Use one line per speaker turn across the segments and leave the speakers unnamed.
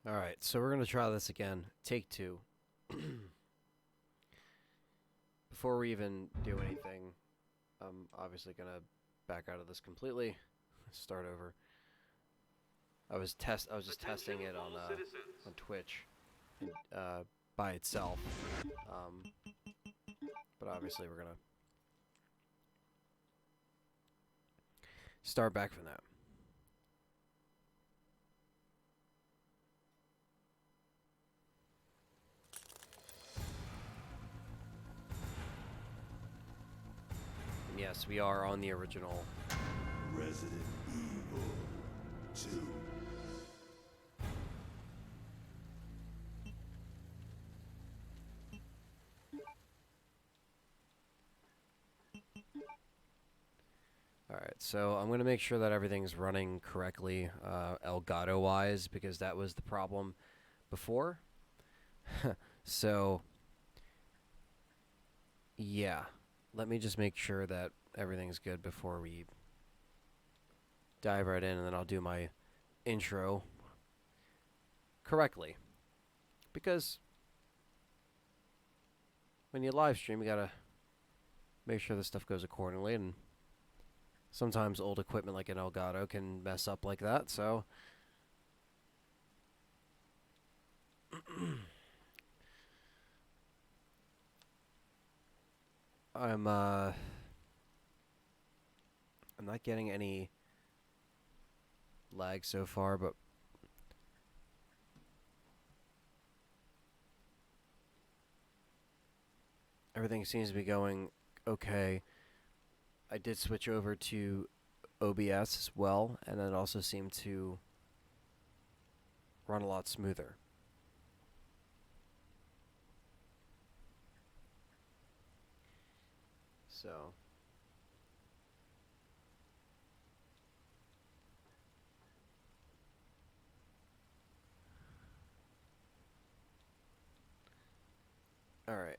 Alright, so we're going to try this again. Take two. Before we even do anything, I'm obviously going to back out of this completely. Start over. I was just testing it on Twitch by itself. But obviously we're going to start back from that. And yes, we are on the original
Resident Evil 2.
Alright, so I'm going to make sure that everything's running correctly, Elgato-wise, because that was the problem before. So, yeah. Let me just make sure that everything's good before we dive right in, and then I'll do my intro correctly. Because when you live stream, you gotta make sure this stuff goes accordingly, and sometimes old equipment like an Elgato can mess up like that, so I'm not getting any lag so far, but everything seems to be going okay. I did switch over to OBS as well, and it also seemed to run a lot smoother. So, alright.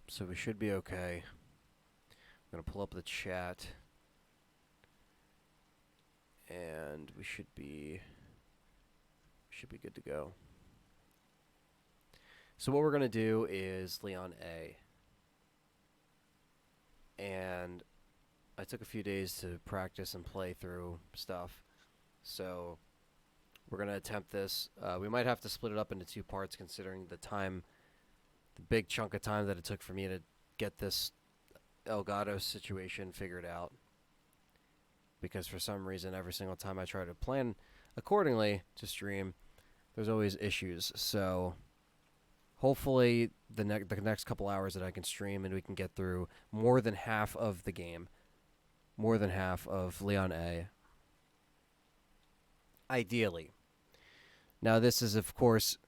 So we should be okay. I'm going to pull up the chat. And we should be good to go. So what we're going to do is Leon A. And I took a few days to practice and play through stuff. So we're going to attempt this. We might have to split it up into two parts considering the big chunk of time that it took for me to get this Elgato situation figured out. Because for some reason, every single time I try to plan accordingly to stream, there's always issues. So hopefully the next couple hours that I can stream and we can get through more than half of the game. More than half of Leon A. Ideally. Now this is, of course,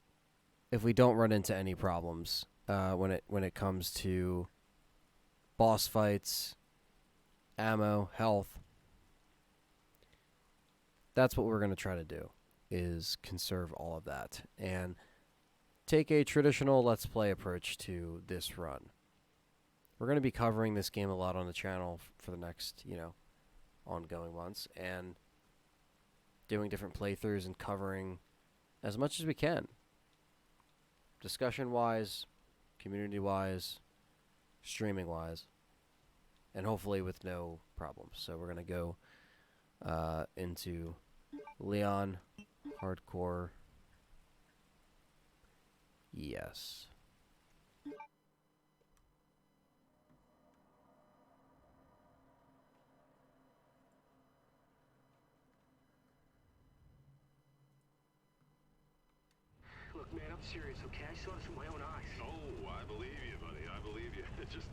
if we don't run into any problems when it comes to boss fights, ammo, health. That's what we're going to try to do, is conserve all of that and take a traditional Let's Play approach to this run. We're going to be covering this game a lot on the channel for the next, ongoing months, and doing different playthroughs and covering as much as we can. Discussion-wise, community-wise, streaming-wise, and hopefully with no problems. So we're going to go into Leon Hardcore. Yes.
Look, man, I'm serious, okay? I saw this with my own eyes.
Oh, I believe you, buddy. I believe you. Just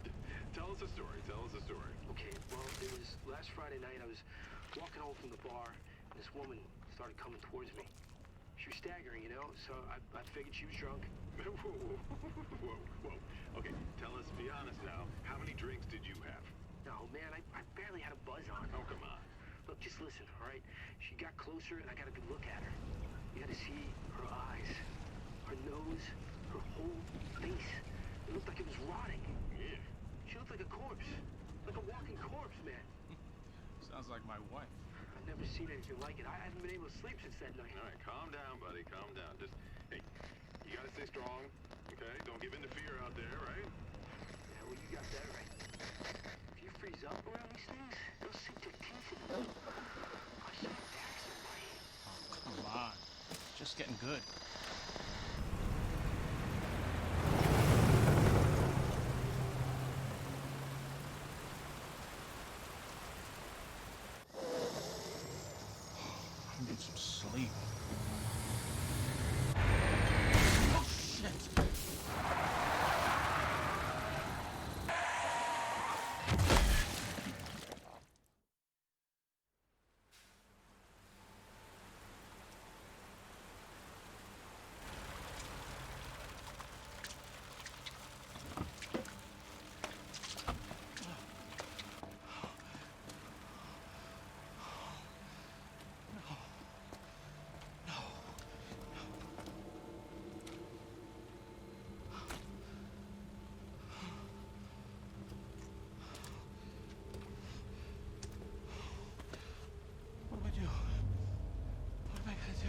tell us a story. Tell us a story.
Okay, well, it was last Friday night. I was walking home from the bar, and this woman started coming towards me. She was staggering, so I figured she was drunk.
Whoa. Okay, tell us, be honest now. How many drinks did you have?
No, man, I barely had a buzz on.
Oh, come on.
Look, just listen, all right? She got closer, and I got a good look at her. You had to see her eyes, her nose, her whole face. It looked like it was rotting.
Yeah.
She looked like a corpse. Like a walking corpse, man.
Sounds like my wife.
never seen anything like it. I haven't been able to sleep since that night.
All right, calm down, buddy. Calm down. Just, hey, you gotta stay strong, okay? Don't give in to fear out there, right?
Yeah, well, you got that right. If you freeze up around these things, they'll sink their teeth in you. I should attack somebody.
Oh, come on. It's just getting good. I need some sleep. Oh, shit! What do I do? What am I gonna do?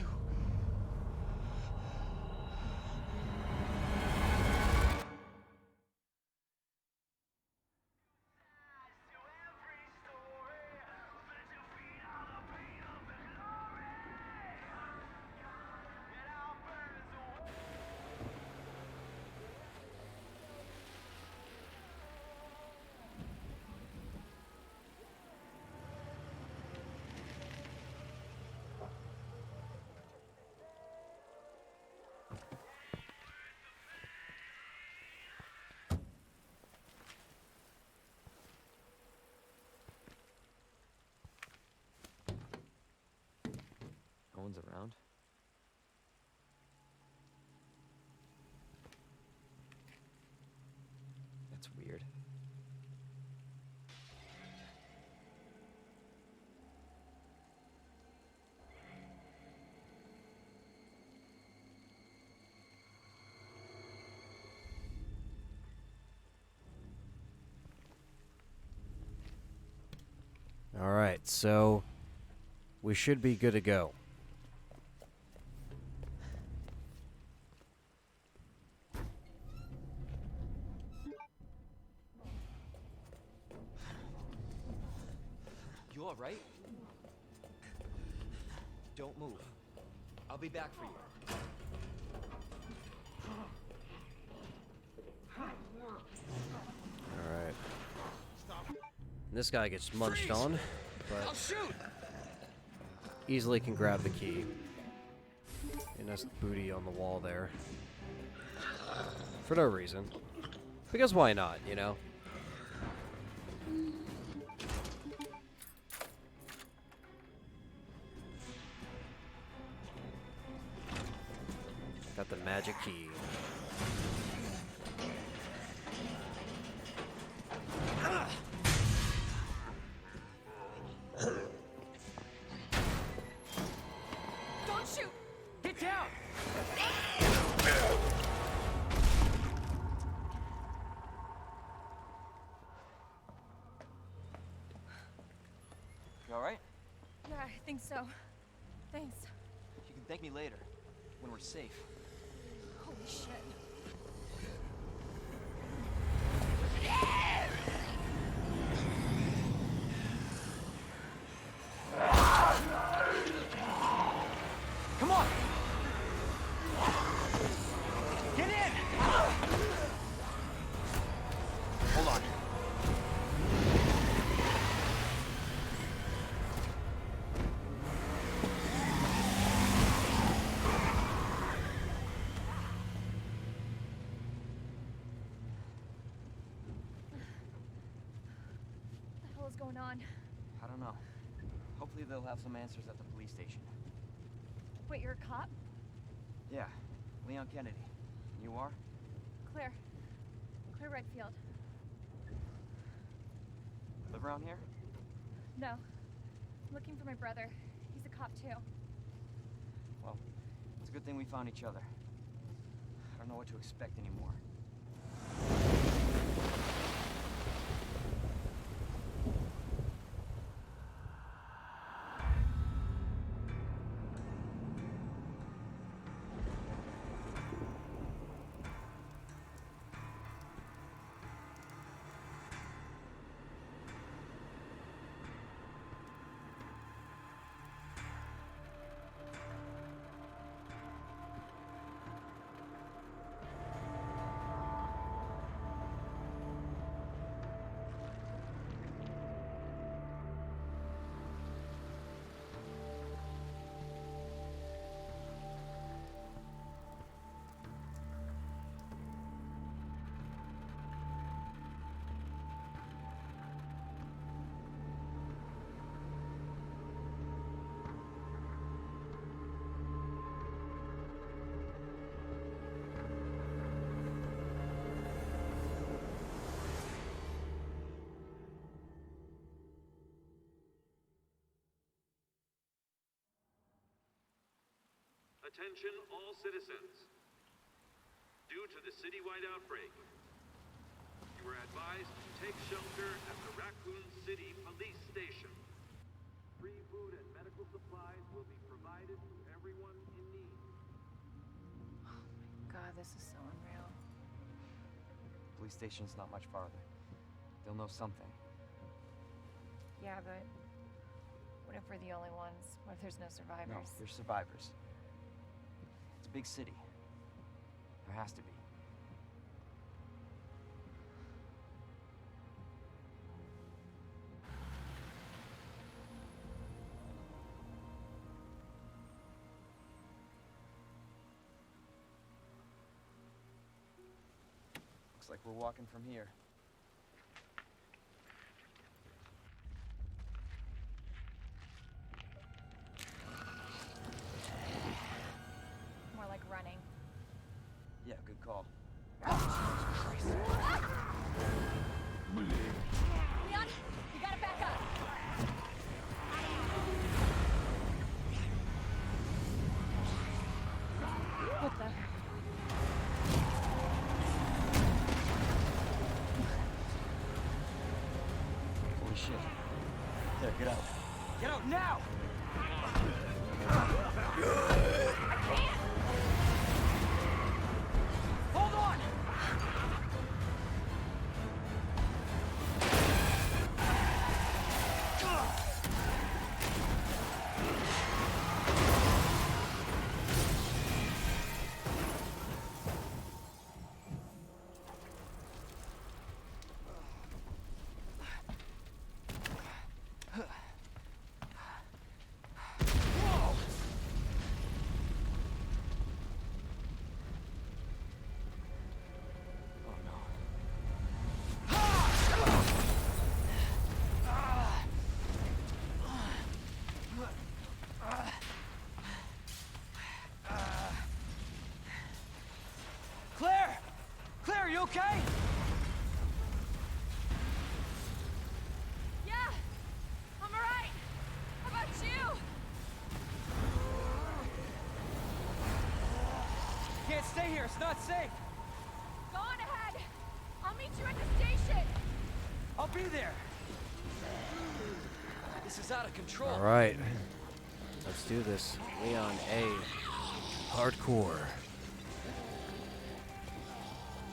No one's around. That's weird. All right, so we should be good to go.
You all right? Don't move. I'll be back for you.
All right. This guy gets munched on,
I'll
but
shoot!
easily can grab the key. And that's booty on the wall there. For no reason. Because why not, you know? Got the magic key.
Don't shoot!
Get down! You alright?
Yeah, I think so. Thanks.
You can thank me later, when we're safe.
Holy shit.
Come on! Get in! Hold on.
What the hell is going on?
I don't know. Hopefully they'll have some answers at the police station.
Wait, you're a cop?
Yeah, Leon Kennedy. You are?
Claire. Claire Redfield.
Live around here?
No. I'm looking for my brother. He's a cop too.
Well, it's a good thing we found each other. I don't know what to expect anymore.
Attention all citizens. Due to the citywide outbreak, you are advised to take shelter at the Raccoon City Police Station. Free food and medical supplies will be provided to everyone in need.
God, this is so unreal.
Police station's not much farther. They'll know something.
Yeah, but what if we're the only ones? What if there's no survivors?
No, there's survivors. It's a big city. There has to be. Looks like we're walking from here.
More like running.
Yeah, good call.
Leon, you gotta back up. What the?
Holy shit. There, get out. Get out now! Hold on! Claire! Claire, are you okay?
Yeah, I'm alright. How about you?
Can't stay here, it's not safe.
Go on ahead. I'll meet you at the station.
I'll be there. This is out of control.
All right, let's do this. Leon A. Hardcore.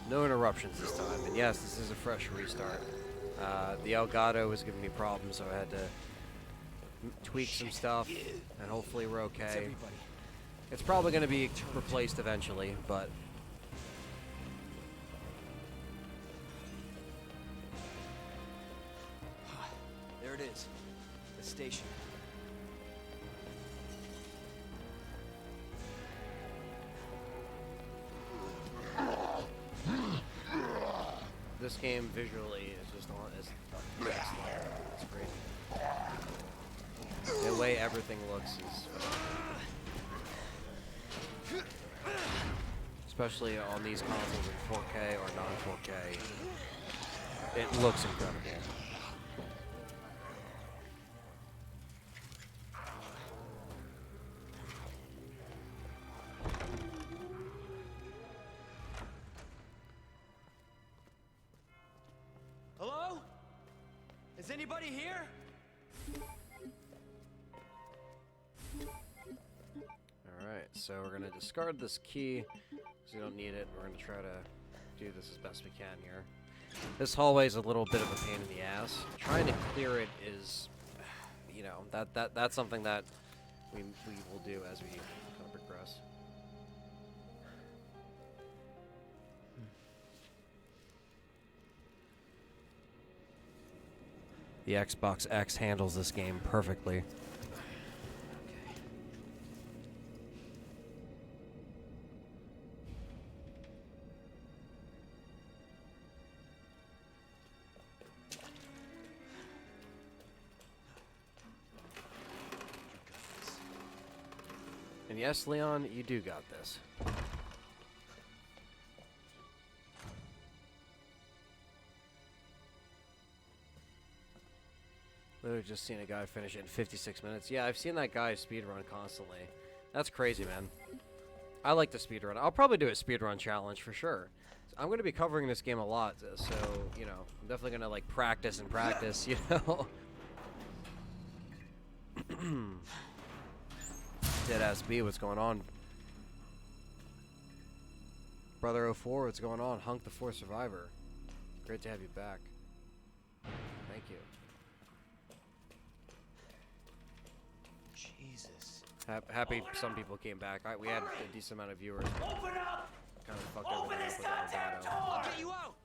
No interruptions this time, and yes, this is a fresh restart. The Elgato was giving me problems, so I had to tweak some stuff, and hopefully we're okay. It's probably going to be replaced eventually, but
There it is. The station.
this game visually is just on. It's the best. It's great. The way everything looks is, especially on these consoles in 4K or non-4K, it looks incredible.
Hello? Is anybody here?
Alright, so we're going to discard this key because we don't need it. We're going to try to do this as best we can here. This hallway is a little bit of a pain in the ass. Trying to clear it is, you know, that's something that we will do as we kind of progress. The Xbox X handles this game perfectly. And yes, Leon, you do got this. Literally just seen a guy finish it in 56 minutes. Yeah, I've seen that guy speedrun constantly. That's crazy, man. I like the speedrun. I'll probably do a speedrun challenge for sure. I'm going to be covering this game a lot, so, you know, I'm definitely going to, like, practice and practice, you know? Deadass B, what's going on? Brother 04, what's going on? Hunk the 4 Survivor. Great to have you back. Thank you.
Jesus.
Happy some people came back. We had a decent amount of viewers. Open up! Kind of fucked everything up with Elgato.
I'll get you out!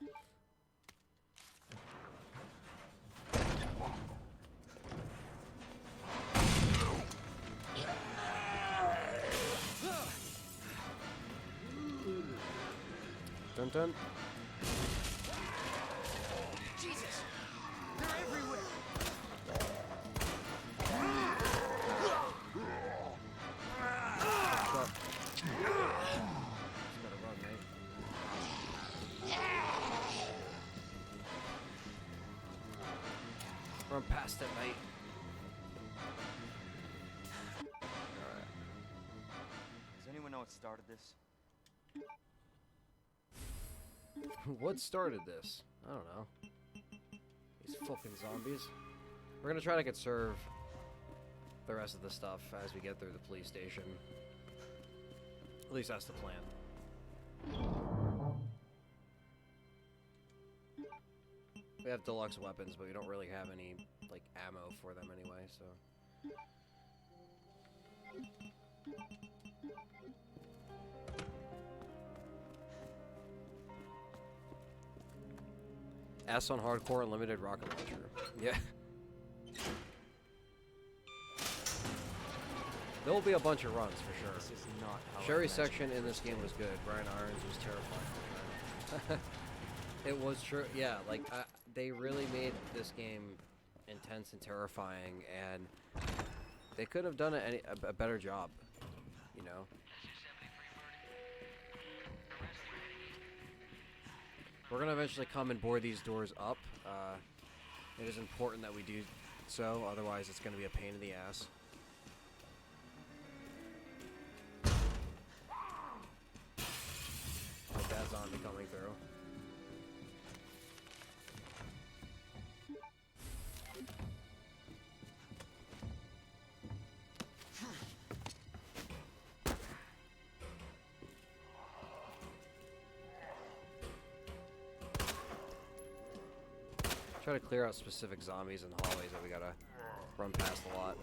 Dun dun.
Jesus! They're everywhere!
What's up? Just gotta run, mate. Run past it, mate. Alright.
Does anyone know what started this?
What started this? I don't know. These fucking zombies. We're gonna try to conserve the rest of the stuff as we get through the police station. At least that's the plan. We have deluxe weapons, but we don't really have any, like, ammo for them anyway, so... S on hardcore and limited rocket launcher. Yeah. There will be a bunch of runs for sure.
This is not how I
Sherry
imagined
section in this game was good. Brian Irons was terrifying. It was true. Yeah, like they really made this game intense and terrifying, and they could have done a better job. You know. We're gonna eventually come and board these doors up. It is important that we do so, otherwise it's gonna be a pain in the ass. Like that zombie coming through. Try to clear out specific zombies and hallways that we gotta run past a lot.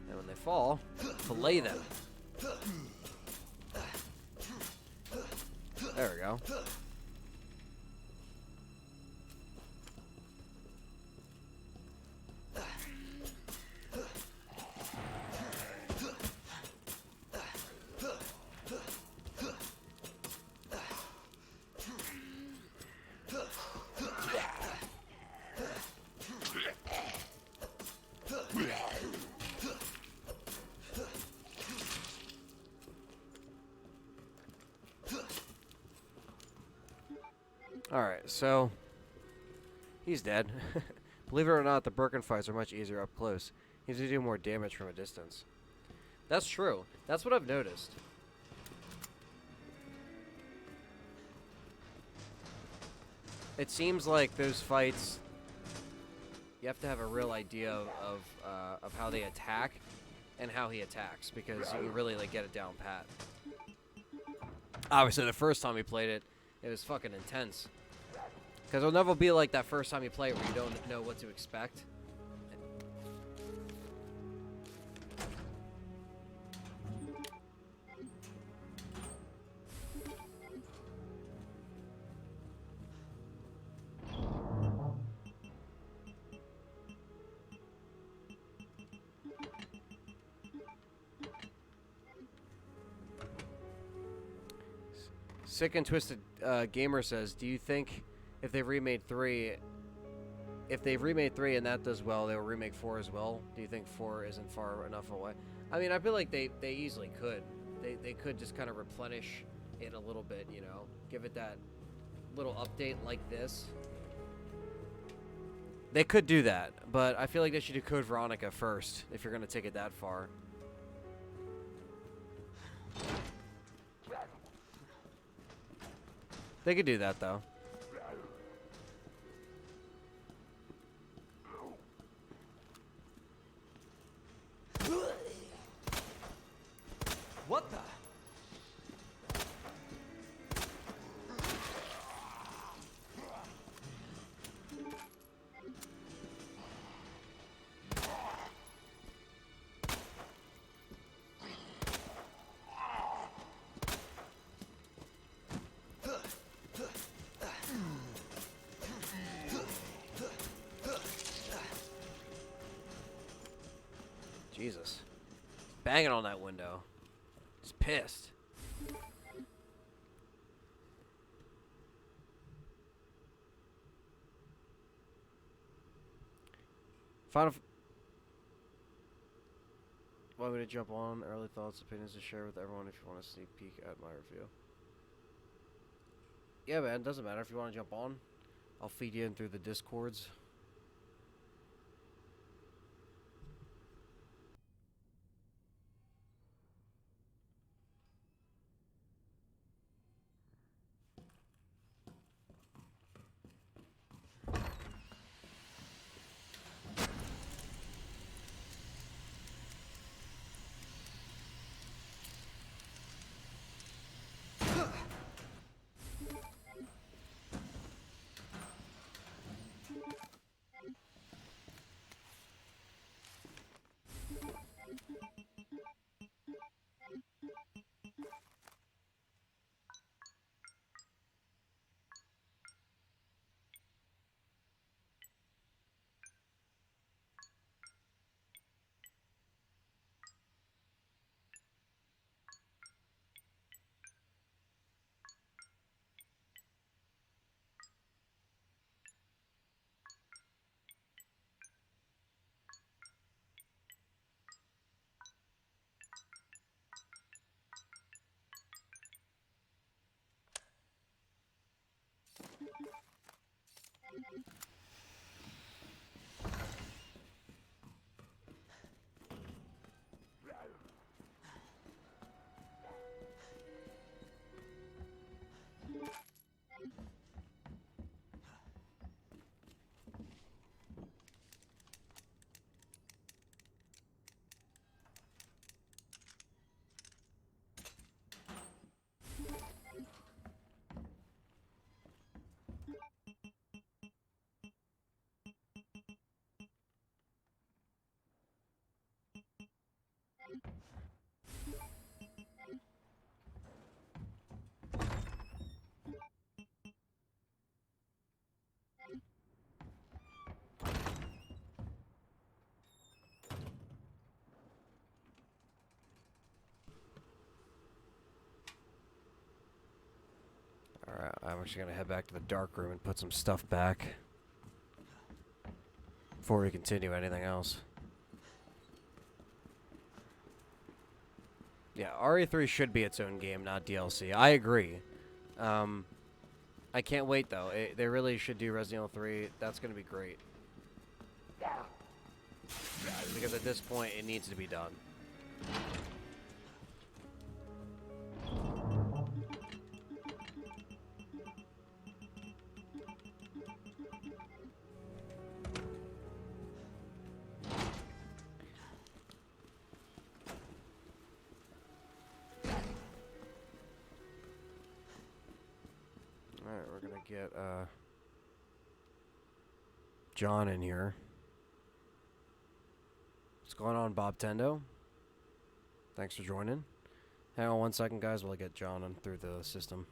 And when they fall, fillet them. There we go. Alright, so he's dead. Believe it or not, the Birkin fights are much easier up close. He seems to do more damage from a distance. That's true. That's what I've noticed. It seems like those fights, you have to have a real idea of how they attack and how he attacks, because you can really like get it down pat. Obviously, the first time we played it, it was fucking intense. Because it'll never be like that first time you play it where you don't know what to expect. Sick and Twisted Gamer says, do you think if they've remade 3, and that does well, they'll remake 4 as well? Do you think 4 isn't far enough away? I mean, I feel like they easily could. They could just kind of replenish it a little bit, you know? Give it that little update like this. They could do that, but I feel like they should do Code Veronica first, if you're going to take it that far. They could do that though.
What the?
Jesus. Banging on that window. He's pissed. Final. Want me to jump on? Early thoughts, opinions to share with everyone if you want a sneak peek at my review. Yeah, man. Doesn't matter if you want to jump on. I'll feed you in through the discords. Alright, I'm actually gonna head back to the dark room and put some stuff back before we continue anything else. Yeah, RE3 should be its own game, not DLC. I agree. I can't wait though. They really should do Resident Evil 3. That's gonna be great. Because at this point, it needs to be done. Alright, we're gonna get John in here. What's going on, Bob Tendo? Thanks for joining. Hang on 1 second, guys, while I get John in through the system.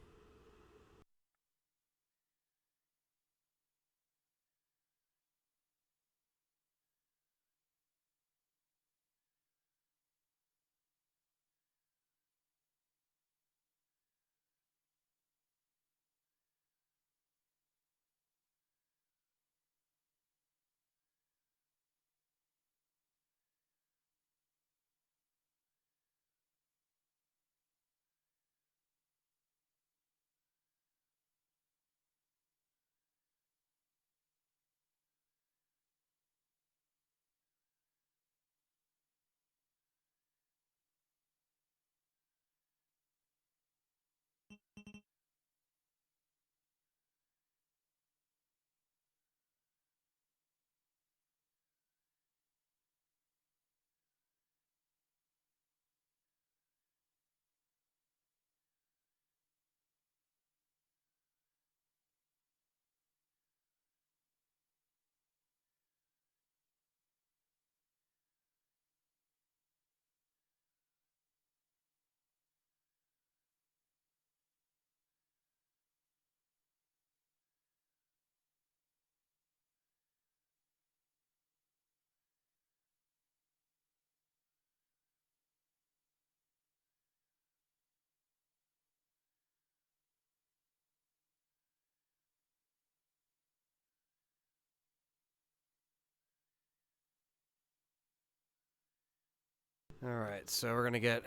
All right, so we're gonna get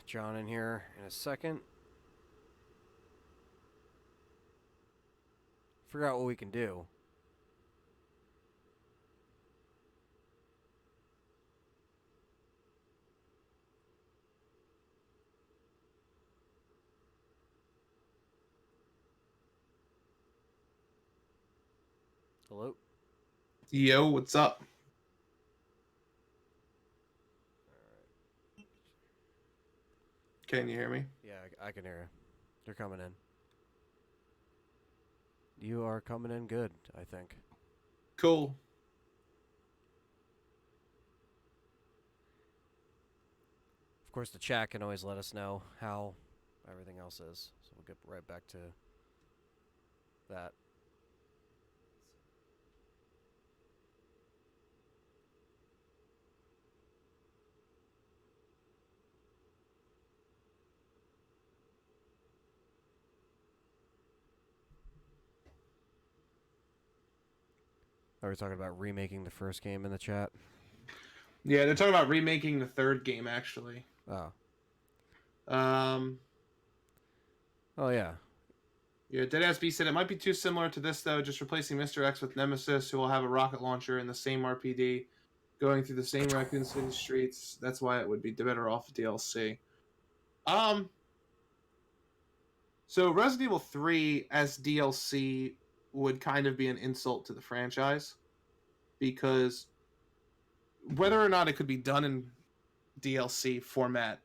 John in here in a second. Figure out what we can do. Hello?
Yo, what's up? Can you hear me?
Yeah, I can hear you. You're coming in. You are coming in good, I think.
Cool.
Of course, the chat can always let us know how everything else is. So we'll get right back to that. Are we talking about remaking the first game in the chat?
Yeah, they're talking about remaking the third game, actually.
Oh.
Um,
Oh, yeah.
yeah, Deadass B said it might be too similar to this, though, just replacing Mr. X with Nemesis, who will have a rocket launcher in the same RPD, going through the same Raccoon City streets. That's why it would be better off DLC. So Resident Evil 3 as DLC would kind of be an insult to the franchise, because whether or not it could be done in DLC format,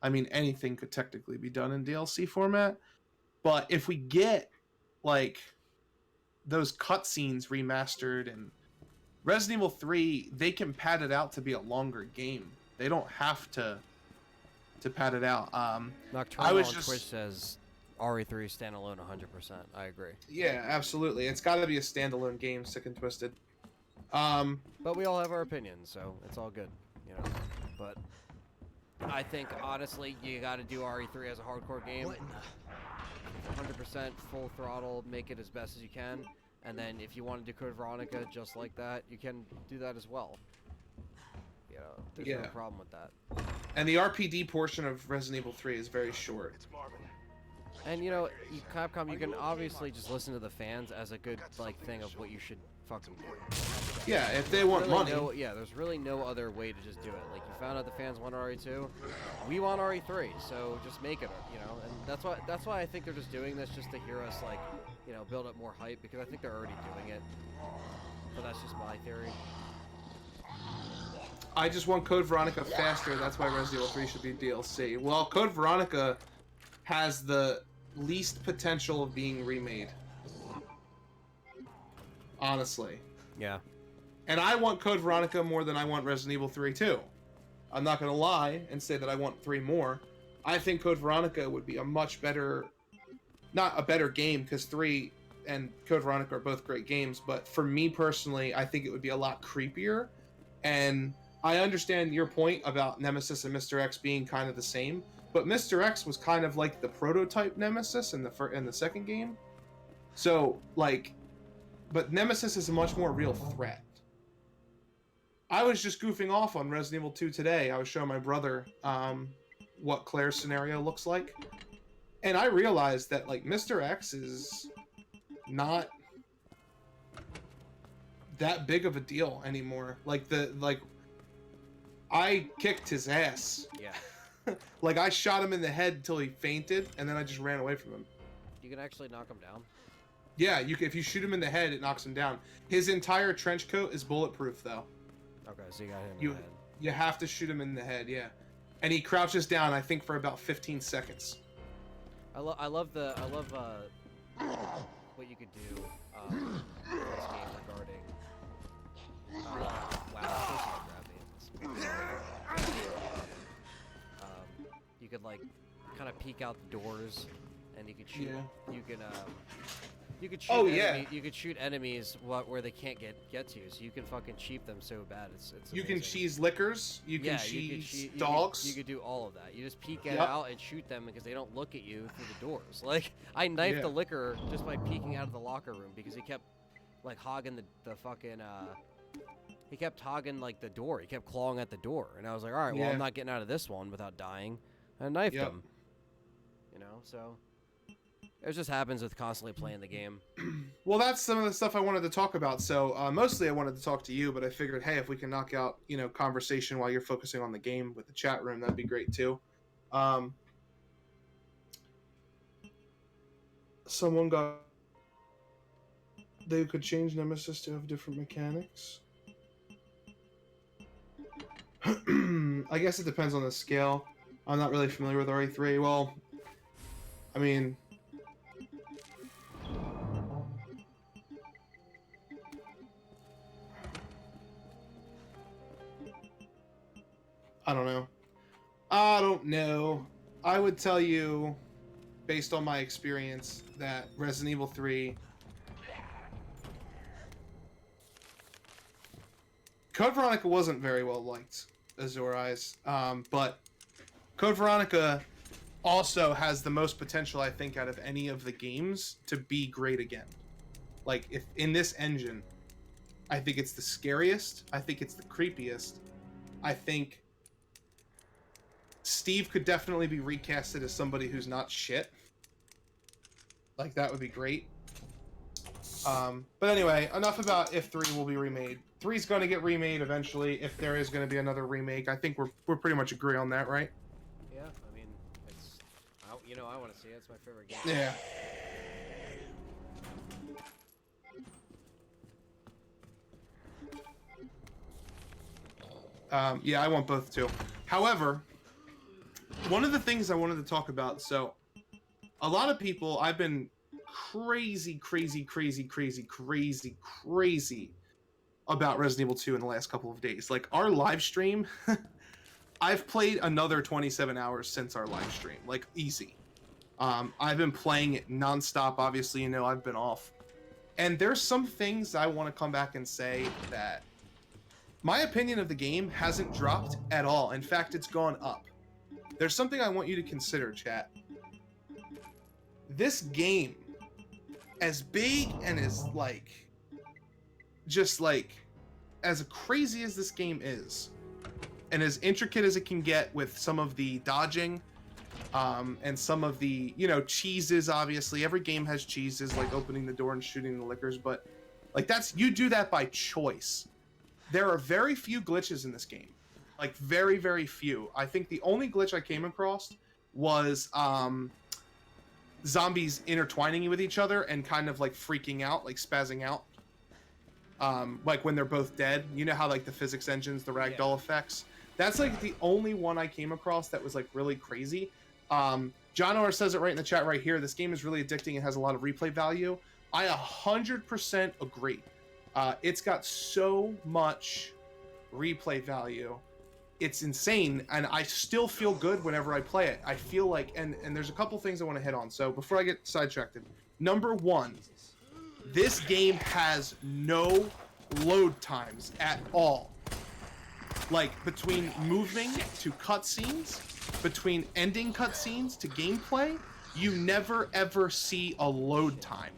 I mean, anything could technically be done in DLC format. But if we get, like, those cutscenes remastered and Resident Evil 3, they can pad it out to be a longer game. They don't have to pad it out.
Nocturnal on Twitch says RE3 standalone 100%. I agree.
Yeah, absolutely. It's got to be a standalone game, sick and twisted.
But we all have our opinions, so it's all good, you know. But I think, honestly, you got to do RE3 as a hardcore game. 100% full throttle, make it as best as you can. And then if you want to do Code Veronica just like that, you can do that as well. You know, there's no problem with that.
And the RPD portion of Resident Evil 3 is very short.
It's Marvin.
And you know, Capcom, you can obviously just listen to the fans as a good like thing of what you should fucking do.
Yeah, if they want money.
There's really no other way to just do it. Like, you found out the fans want RE2, we want RE3, so just make it, you know. And that's why I think they're just doing this, just to hear us, like, you know, build up more hype, because I think they're already doing it. But that's just my theory.
I just want Code Veronica faster. That's why Resident Evil 3 should be DLC. Well, Code Veronica has the least potential of being remade. Honestly.
Yeah.
And I want Code Veronica more than I want Resident Evil 3 too. I'm not going to lie and say that I want 3 more. I think Code Veronica would be a much better... Not a better game, because 3 and Code Veronica are both great games, but for me personally, I think it would be a lot creepier. And I understand your point about Nemesis and Mr. X being kind of the same, but Mr. X was kind of like the prototype Nemesis in the second game. So, like... But Nemesis is a much more real threat. I was just goofing off on Resident Evil 2 today. I was showing my brother what Claire's scenario looks like. And I realized that, like, Mr. X is not that big of a deal anymore. I kicked his ass.
Yeah.
Like, I shot him in the head until he fainted, and then I just ran away from him.
You can actually knock him down.
Yeah, if you shoot him in the head, it knocks him down. His entire trench coat is bulletproof, though.
Okay, so you got him in the head.
You have to shoot him in the head, yeah. And he crouches down, I think, for about 15 seconds.
I love what you could do in this game regarding. Wow, of course you can grab me. You could like kind of peek out the doors, and you could shoot.
Yeah.
You could shoot.
Oh, yeah.
You could shoot enemies where they can't get to you, so you can fucking cheap them so bad. It's
You
amazing.
can cheese liquors. You can cheese dogs.
You could do all of that. You just peek out and shoot them because they don't look at you through the doors. Like, I knifed the liquor just by peeking out of the locker room because he kept like hogging the fucking he kept hogging like the door. He kept clawing at the door, and I was like, all right, well,
Yeah.
I'm not getting out of this one without dying. I knifed
Yep.
him. You know, so it just happens with constantly playing the game.
Well, that's some of the stuff I wanted to talk about. So mostly I wanted to talk to you, but I figured, hey, if we can knock out, conversation while you're focusing on the game with the chat room, that'd be great too. Someone got... They could change Nemesis to have different mechanics. I guess it depends on the scale. I'm not really familiar with RE3. Well, I mean... I don't know. I don't know. I would tell you, based on my experience, that Resident Evil 3... Code Veronica wasn't very well liked, Azure Eyes, but Code Veronica also has the most potential, I think, out of any of the games to be great again. Like, if in this engine, I think it's the scariest, I think it's the creepiest, I think Steve could definitely be recasted as somebody who's not shit. Like, that would be great. But anyway, enough about if 3 will be remade. 3's going to get remade eventually, if there is going to be another remake. I think we're pretty much agree on that, right?
Yeah, I mean, it's... I want to see it. It's my favorite game.
Yeah. Yeah, I want both too. However, one of the things I wanted to talk about, so a lot of people, I've been crazy about Resident Evil 2 in the last couple of days. Like, our live stream, I've played another 27 hours since our live stream, like, easy. I've been playing it nonstop, obviously, I've been off. And there's some things I want to come back and say that my opinion of the game hasn't dropped at all. In fact, it's gone up. There's something I want you to consider, chat. This game, as big and as, as crazy as this game is, and as intricate as it can get with some of the dodging, and some of the, cheeses, obviously. Every game has cheeses, like opening the door and shooting the lickers, but, you do that by choice. There are very few glitches in this game. Like, very, very few. I think the only glitch I came across was, zombies intertwining with each other and kind of, freaking out, spazzing out. When they're both dead. You know how, the physics engines, the ragdoll effects? That's, the only one I came across that was, really crazy. John Orr says it right in the chat right here. This game is really addicting and has a lot of replay value. I 100% agree. It's got so much replay value. It's insane, and I still feel good whenever I play it. I feel like, and there's a couple things I want to hit on. So before I get sidetracked, number one, this game has no load times at all. Between moving to cutscenes, between ending cutscenes to gameplay, you never ever see a load time.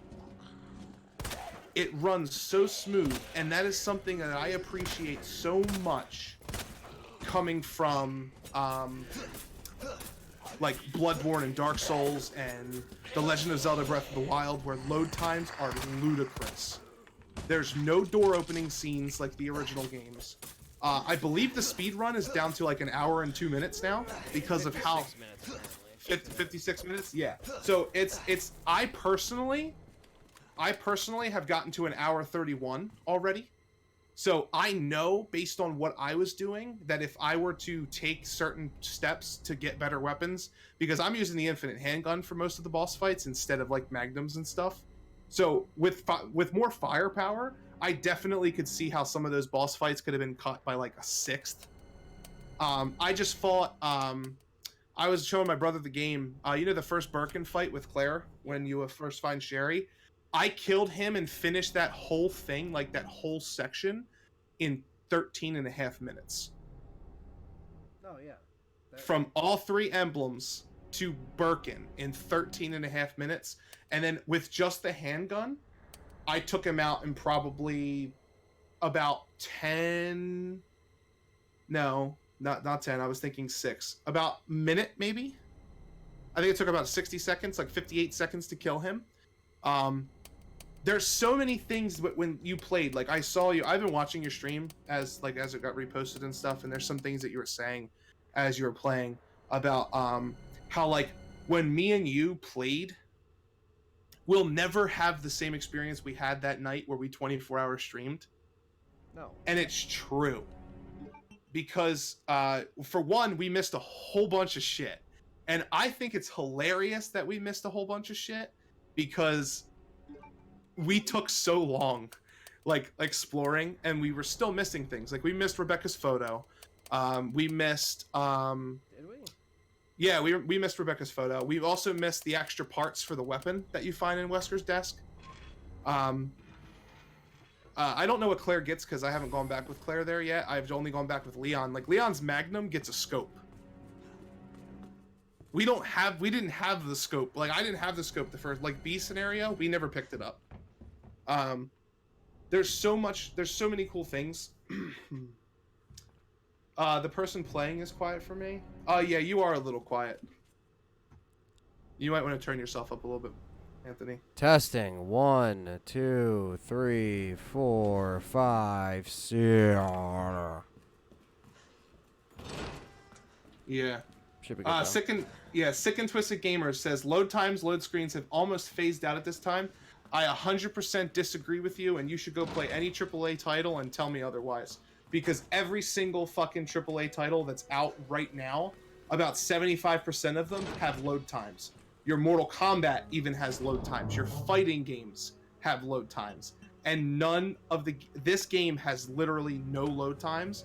It runs so smooth, and that is something that I appreciate so much coming from Bloodborne and Dark Souls and The Legend of Zelda Breath of the Wild, where load times are ludicrous. There's no door opening scenes like the original games. I believe the speed run is down to an hour and 2 minutes now because of how 56 minutes. Yeah. So I personally have gotten to an hour 31 already. So I know, based on what I was doing, that if I were to take certain steps to get better weapons, because I'm using the infinite handgun for most of the boss fights instead of magnums and stuff. So with more firepower, I definitely could see how some of those boss fights could have been cut by a sixth. I just fought. I was showing my brother the game. The first Birkin fight with Claire when you first find Sherry. I killed him and finished that whole thing, that whole section, in 13 and a half minutes.
Oh, yeah.
From all 3 emblems to Birkin in 13 and a half minutes. And then with just the handgun, I took him out in probably about 10. No, not 10. I was thinking 6. About minute maybe. I think it took about 60 seconds, like 58 seconds to kill him. There's so many things when you played. Like I saw you. I've been watching your stream as it got reposted and stuff. And there's some things that you were saying as you were playing about how like when me and you played, we'll never have the same experience we had that night where we 24-hour streamed.
No.
And it's true. Because for one, we missed a whole bunch of shit. And I think it's hilarious that we missed a whole bunch of shit because we took so long like exploring and we were still missing things. Like we missed Rebecca's photo. We missed
Did we?
Yeah, we missed Rebecca's photo. We've also missed the extra parts for the weapon that you find in Wesker's desk. I don't know what Claire gets because I haven't gone back with Claire there yet. I've only gone back with Leon. Like Leon's Magnum gets a scope. We didn't have the scope. Like I didn't have the scope the first like B scenario. We never picked it up. There's so many cool things. The person playing is quiet for me. Yeah, you are a little quiet. You might want to turn yourself up a little bit, Anthony.
Testing. 1, 2, 3, 4, 5, 6.
Yeah.
Should be good now.
Sick and Twisted Gamer says load times, load screens have almost phased out at this time. I 100% disagree with you, and you should go play any AAA title and tell me otherwise. Because every single fucking AAA title that's out right now, about 75% of them have load times. Your Mortal Kombat even has load times. Your fighting games have load times. And none of this game has literally no load times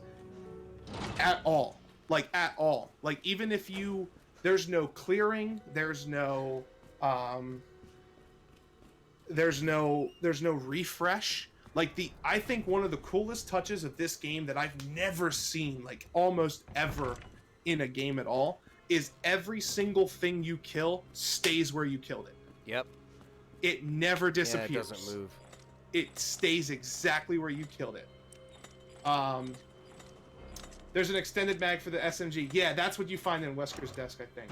at all. Like at all. Like even if there's no clearing, there's no refresh. Like I think one of the coolest touches of this game that I've never seen, like almost ever in a game at all, is every single thing you kill stays where you killed it.
Yep.
It never disappears.
Yeah, it doesn't move.
It stays exactly where you killed it. There's an extended mag for the SMG. Yeah, that's what you find in Wesker's desk, I think.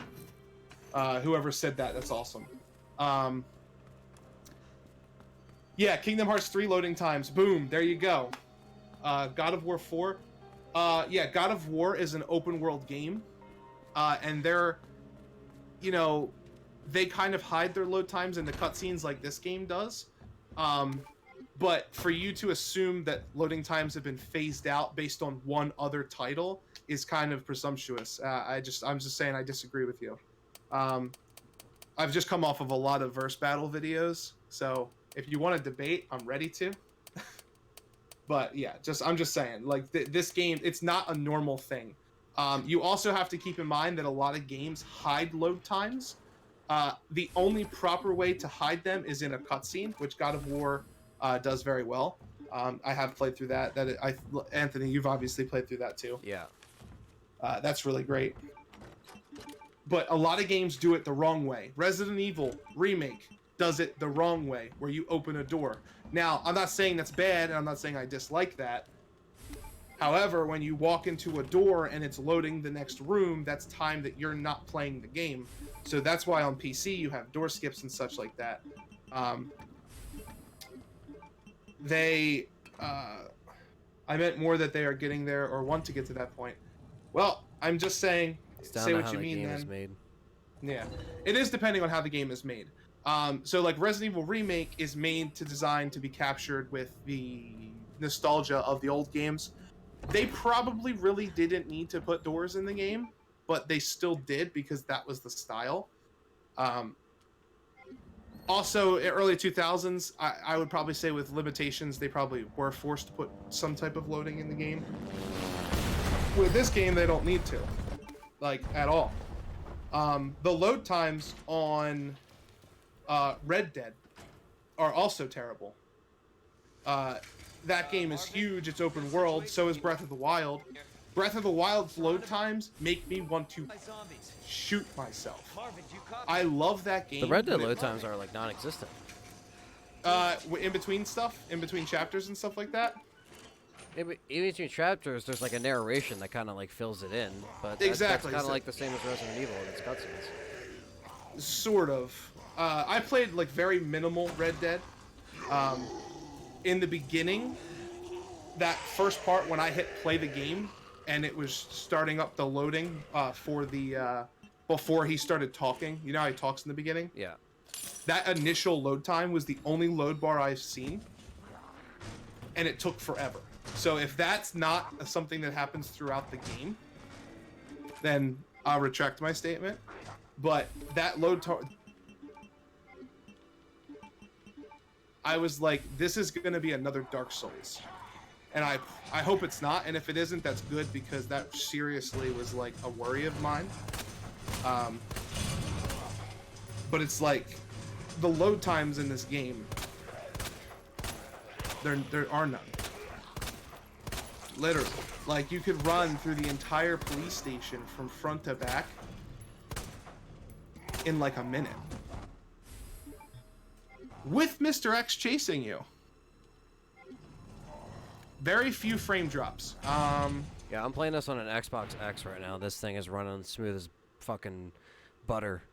Whoever said that, that's awesome. Yeah, Kingdom Hearts 3 loading times. Boom, there you go. God of War 4. Yeah, God of War is an open world game. And they kind of hide their load times in the cutscenes like this game does. But for you to assume that loading times have been phased out based on one other title is kind of presumptuous. I'm just saying I disagree with you. I've just come off of a lot of verse battle videos, so if you want to debate, I'm ready to. But yeah, I'm just saying, like this game, it's not a normal thing. You also have to keep in mind that a lot of games hide load times. The only proper way to hide them is in a cutscene, which God of War does very well. I have played through that. Anthony, you've obviously played through that too.
Yeah.
That's really great. But a lot of games do it the wrong way. Resident Evil Remake does it the wrong way, where you open a door. Now, I'm not saying that's bad, and I'm not saying I dislike that. However, when you walk into a door and it's loading the next room, that's time that you're not playing the game. So that's why on PC you have door skips and such like that. I meant more that they are getting there or want to get to that point. Well, I'm just saying, say what you mean then.
Made.
Yeah, it is depending on how the game is made. So like Resident Evil Remake is made to design to be captured with the nostalgia of the old games. They probably really didn't need to put doors in the game, but they still did because that was the style. Also, in early 2000s, I would probably say with limitations, they probably were forced to put some type of loading in the game. With this game, they don't need to, like, at all. The load times on Red Dead are also terrible. That game is huge, it's open world, so is Breath of the Wild. Breath of the Wild's load times make me want to shoot myself. I love that game.
The Red Dead load times are like non-existent.
In between stuff, in between chapters and stuff like that.
In between chapters, there's like a narration that kind of like fills it in, but
Exactly,
that's kind of
so-
like the same as Resident Evil in its cutscenes.
Sort of. I played like very minimal Red Dead. In the beginning, that first part when I hit play the game and it was starting up the loading for the before he started talking. You know how he talks in the beginning?
Yeah.
That initial load time was the only load bar I've seen, and it took forever. So if that's not something that happens throughout the game, then I'll retract my statement. But that load time, I was like, this is going to be another Dark Souls. And I hope it's not, and if it isn't, that's good, because that seriously was like a worry of mine. But it's like, the load times in this game, there are none. Literally. Like, you could run through the entire police station from front to back in like a minute. With Mr. X chasing you. Very few frame drops.
Yeah, I'm playing this on an Xbox X right now. This thing is running smooth as fucking butter.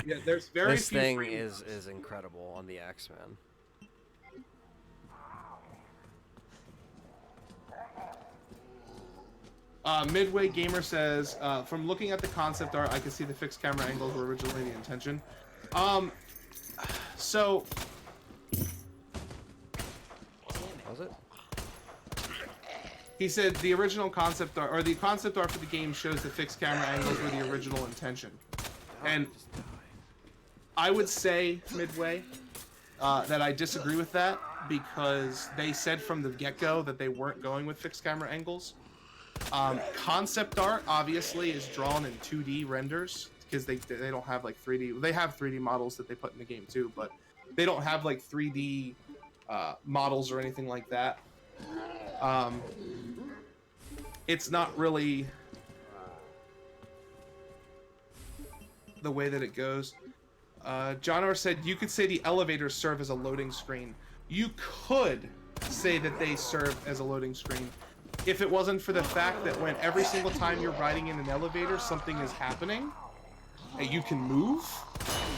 Yeah, there's very
this
few
thing
frame
is incredible on the X, man.
Midway Gamer says, from looking at the concept art, I can see the fixed camera angles were originally the intention. So...
Was it?
He said the original concept art, or the concept art for the game shows the fixed camera angles were the original intention. And I would say, Midway, that I disagree with that, because they said from the get-go that they weren't going with fixed camera angles. Concept art, obviously, is drawn in 2D renders, because they don't have, like, 3D... They have 3D models that they put in the game, too, but they don't have, like, 3D models or anything like that. It's not really the way that it goes. John R. said, you could say the elevators serve as a loading screen. You could say that they serve as a loading screen if it wasn't for the fact that when every single time you're riding in an elevator, something is happening, and you can move,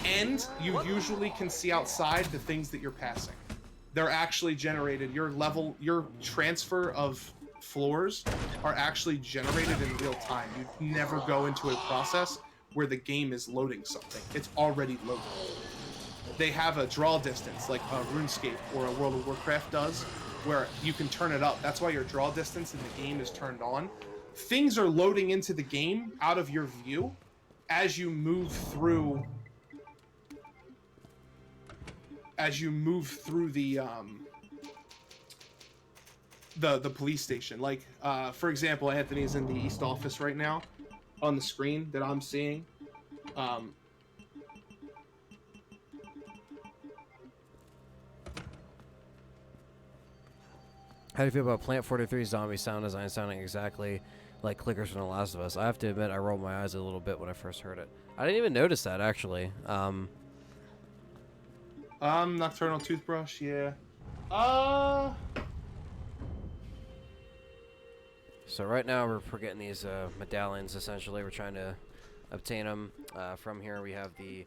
and you usually can see outside the things that you're passing. They're actually generated. Your transfer of floors are actually generated in real time. You never go into a process where the game is loading something. It's already loaded. They have a draw distance, like a RuneScape or a World of Warcraft does, where you can turn it up. That's why your draw distance in the game is turned on. Things are loading into the game out of your view as you move through the police station. Like, for example, Anthony's in the East office right now on the screen that I'm seeing.
How do you feel about Plant 43 zombie sound design sounding exactly like clickers from The Last of Us? I have to admit, I rolled my eyes a little bit when I first heard it. I didn't even notice that, actually.
Nocturnal Toothbrush, yeah.
So right now we're getting these medallions, essentially. We're trying to obtain them. From here we have the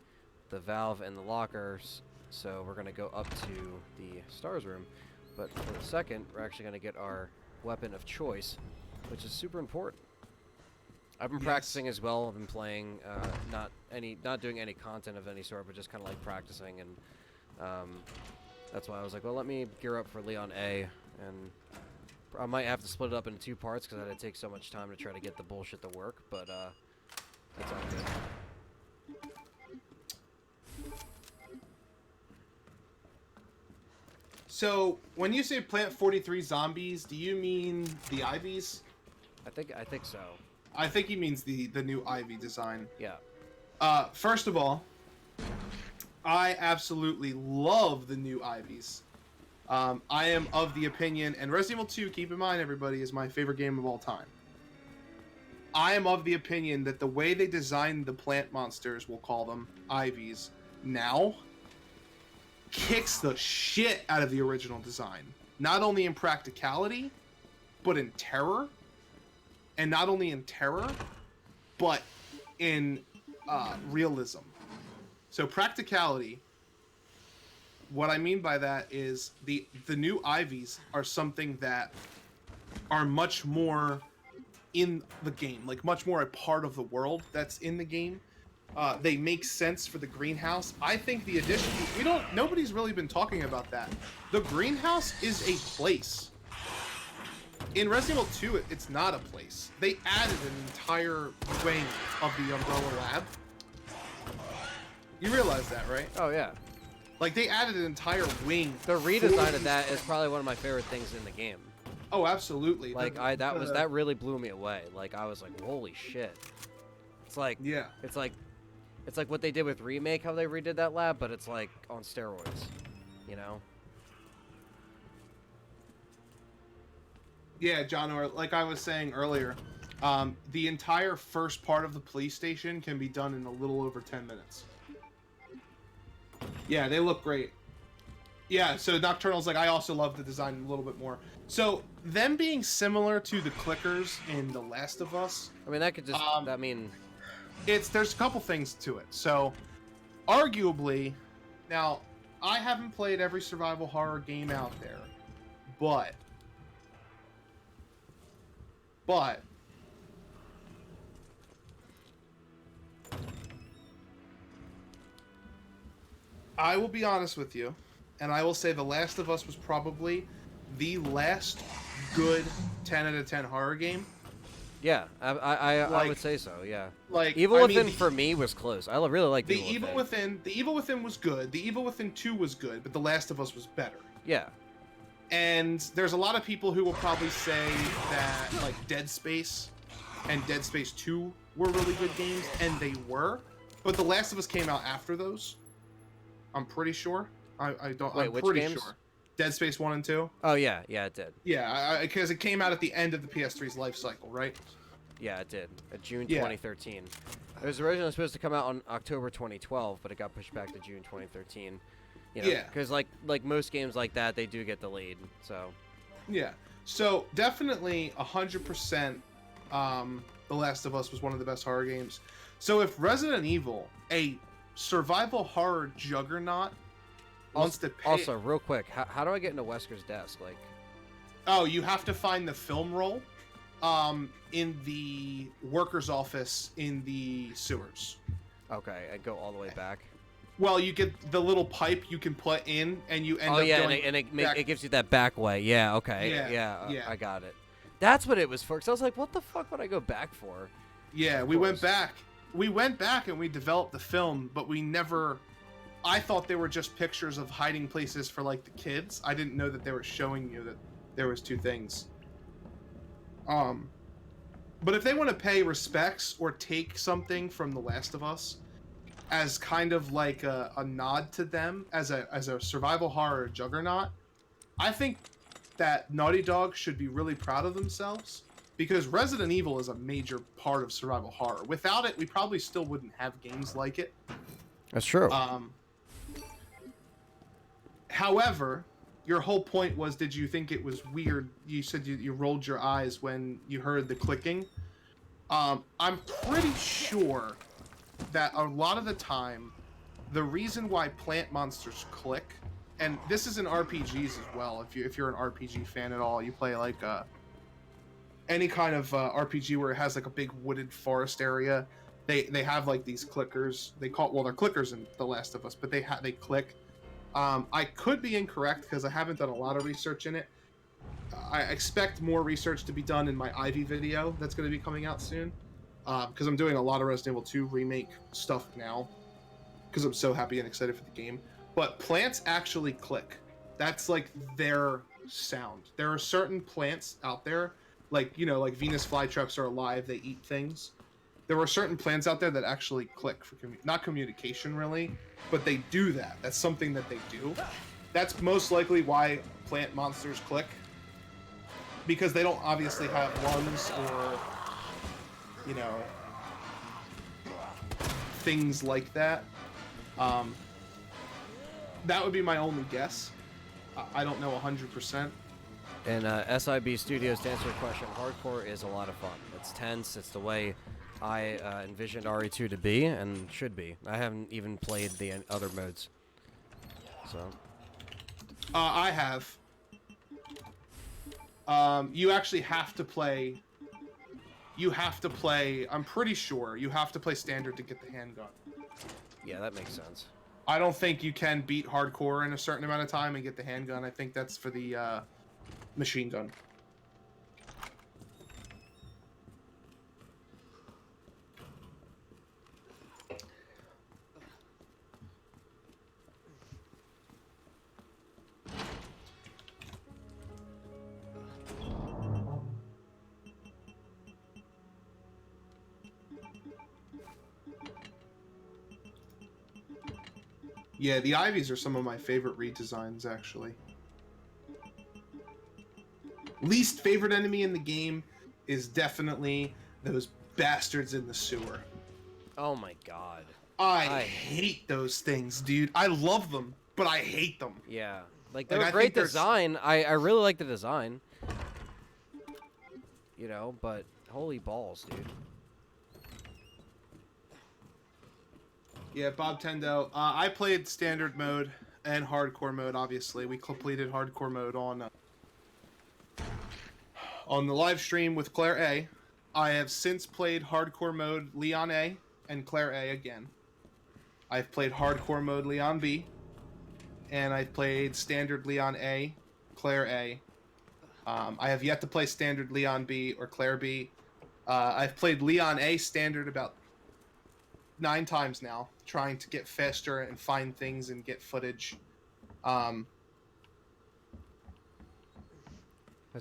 valve and the lockers. So we're going to go up to the stars room. But for the second, we're actually going to get our weapon of choice, which is super important. I've been practicing as well. I've been playing, not doing any content of any sort, but just kind of like practicing, and that's why I was like, well, let me gear up for Leon A, and I might have to split it up into 2 parts because it'd take so much time to try to get the bullshit to work, but that's all good.
So, when you say Plant 43 zombies, do you mean the Ivies?
I think so.
I think he means the new Ivy design.
Yeah.
First of all, I absolutely love the new Ivies. I am of the opinion, and Resident Evil 2, keep in mind, everybody, is my favorite game of all time. I am of the opinion that the way they designed the plant monsters, we'll call them Ivies, now kicks the shit out of the original design. not only in practicality, but in terror. And not only in terror, but in realism. So practicality, what I mean by that is the new Ivies are something that are much more in the game, like much more a part of the world that's in the game. They make sense for the greenhouse. I think the addition, nobody's really been talking about that. The greenhouse is a place. In Resident Evil 2, it's not a place. They added an entire wing of the Umbrella Lab. You realize that, right?
Oh yeah.
Like, they added an entire wing.
The redesign of that is probably one of my favorite things in the game.
Oh, absolutely.
Like that really blew me away. Like I was like, holy shit. It's like
Yeah.
It's like what they did with Remake, how they redid that lab, but it's like on steroids, you know?
Yeah, John, or like I was saying earlier, the entire first part of the police station can be done in a little over 10 minutes. Yeah, they look great. Yeah, so Nocturnal's like, I also love the design a little bit more. So, them being similar to the clickers in The Last of Us,
I mean, that could just, I mean...
there's a couple things to it. So, arguably, now, I haven't played every survival horror game out there, but I will be honest with you, and I will say The Last of Us was probably the last good 10 out of 10 horror game.
Yeah, I would say so, yeah.
Like,
Evil Within, for me, was close. I really like
the Evil Within. The Evil Within was good. The Evil Within 2 was good, but The Last of Us was better.
Yeah.
And there's a lot of people who will probably say that, like, Dead Space and Dead Space 2 were really good games, and they were. But The Last of Us came out after those. I'm pretty sure. I don't.
Wait,
I'm
which
pretty
games?
sure. Dead Space 1 and 2.
Oh yeah, it did.
Yeah, because it came out at the end of the PS3's life cycle, right?
Yeah, it did. June 2013. It was originally supposed to come out on October 2012, but it got pushed back to June 2013. You know,
Yeah.
Because like most games like that, they do get delayed. So.
Yeah. So definitely 100%. The Last of Us was one of the best horror games. So if Resident Evil, a survival horror juggernaut, wants to pay...
Also, real quick, how do I get into Wesker's desk? Like,
oh, you have to find the film roll, in the worker's office in the sewers.
okay, I go all the way back.
Well, you get the little pipe you can put in, and you end up going
it gives you that back way. Yeah, okay,
Yeah.
I got it. That's what it was for. Cause I was like, what the fuck would I go back for?
Yeah, we went back. We went back and we developed the film, but we never... I thought they were just pictures of hiding places for, like, the kids. I didn't know that they were showing you that there was two things. But if they want to pay respects or take something from The Last of Us as kind of like a nod to them as a survival horror juggernaut, I think that Naughty Dog should be really proud of themselves, because Resident Evil is a major part of survival horror. Without it, we probably still wouldn't have games like it.
That's true.
However, your whole point was, did you think it was weird? You said you rolled your eyes when you heard the clicking. I'm pretty sure that a lot of the time, the reason why plant monsters click, and this is in RPGs as well, if you're an RPG fan at all, you play like any kind of RPG where it has like a big wooded forest area, they have like these clickers. They're clickers in The Last of Us, but they click. I could be incorrect because I haven't done a lot of research in it. I expect more research to be done in my Ivy video that's going to be coming out soon, because I'm doing a lot of Resident Evil 2 remake stuff now because I'm so happy and excited for the game. But plants actually click. That's like their sound. There are certain plants out there, like, you know, like Venus flytraps are alive, they eat things. There are certain plants out there that actually click for not communication really, but they do that. That's something that they do. That's most likely why plant monsters click, because they don't obviously have lungs or, you know, things like that. That would be my only guess. I don't know 100%,
And SIB Studios, to answer your question, hardcore is a lot of fun. It's tense. It's the way I envisioned RE2 to be and should be. I haven't even played the other modes. So.
I have. You actually have to play. You have to play. I'm pretty sure you have to play standard to get the handgun.
Yeah, that makes sense.
I don't think you can beat hardcore in a certain amount of time and get the handgun. I think that's for the machine gun. Yeah, the Ivies are some of my favorite redesigns, actually. Least favorite enemy in the game is definitely those bastards in the sewer.
Oh my god.
I hate those things, dude. I love them, but I hate them.
Yeah. Like, they're
I
a great
think
design. I really like the design. You know, but holy balls, dude.
Yeah, Bob Tendo. I played standard mode and hardcore mode, obviously. We completed hardcore mode on the live stream with Claire A. I have since played hardcore mode Leon A and Claire A again. I've played hardcore mode Leon B. And I've played standard Leon A, Claire A. I have yet to play standard Leon B or Claire B. I've played Leon A standard about 9 times now, trying to get faster and find things and get footage.
Has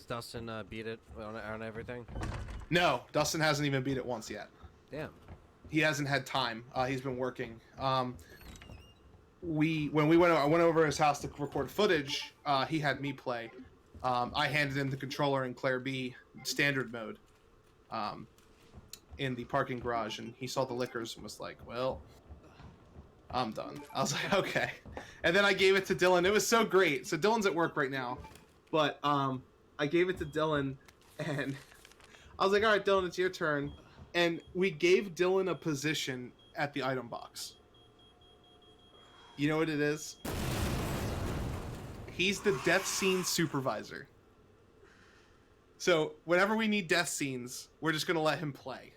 Dustin beat it on everything?
No, Dustin hasn't even beat it once yet.
Damn.
He hasn't had time. He's been working. I went over his house to record footage. He had me play. I handed him the controller in Claire B standard mode. In the parking garage, and he saw the liquors and was like, well, I'm done. I was like, okay. And then I gave it to Dylan. It was so great. So Dylan's at work right now, but I gave it to Dylan, and I was like, all right, Dylan, it's your turn. And we gave Dylan a position at the item box. You know what it is? He's the death scene supervisor. So whenever we need death scenes, we're just gonna let him play.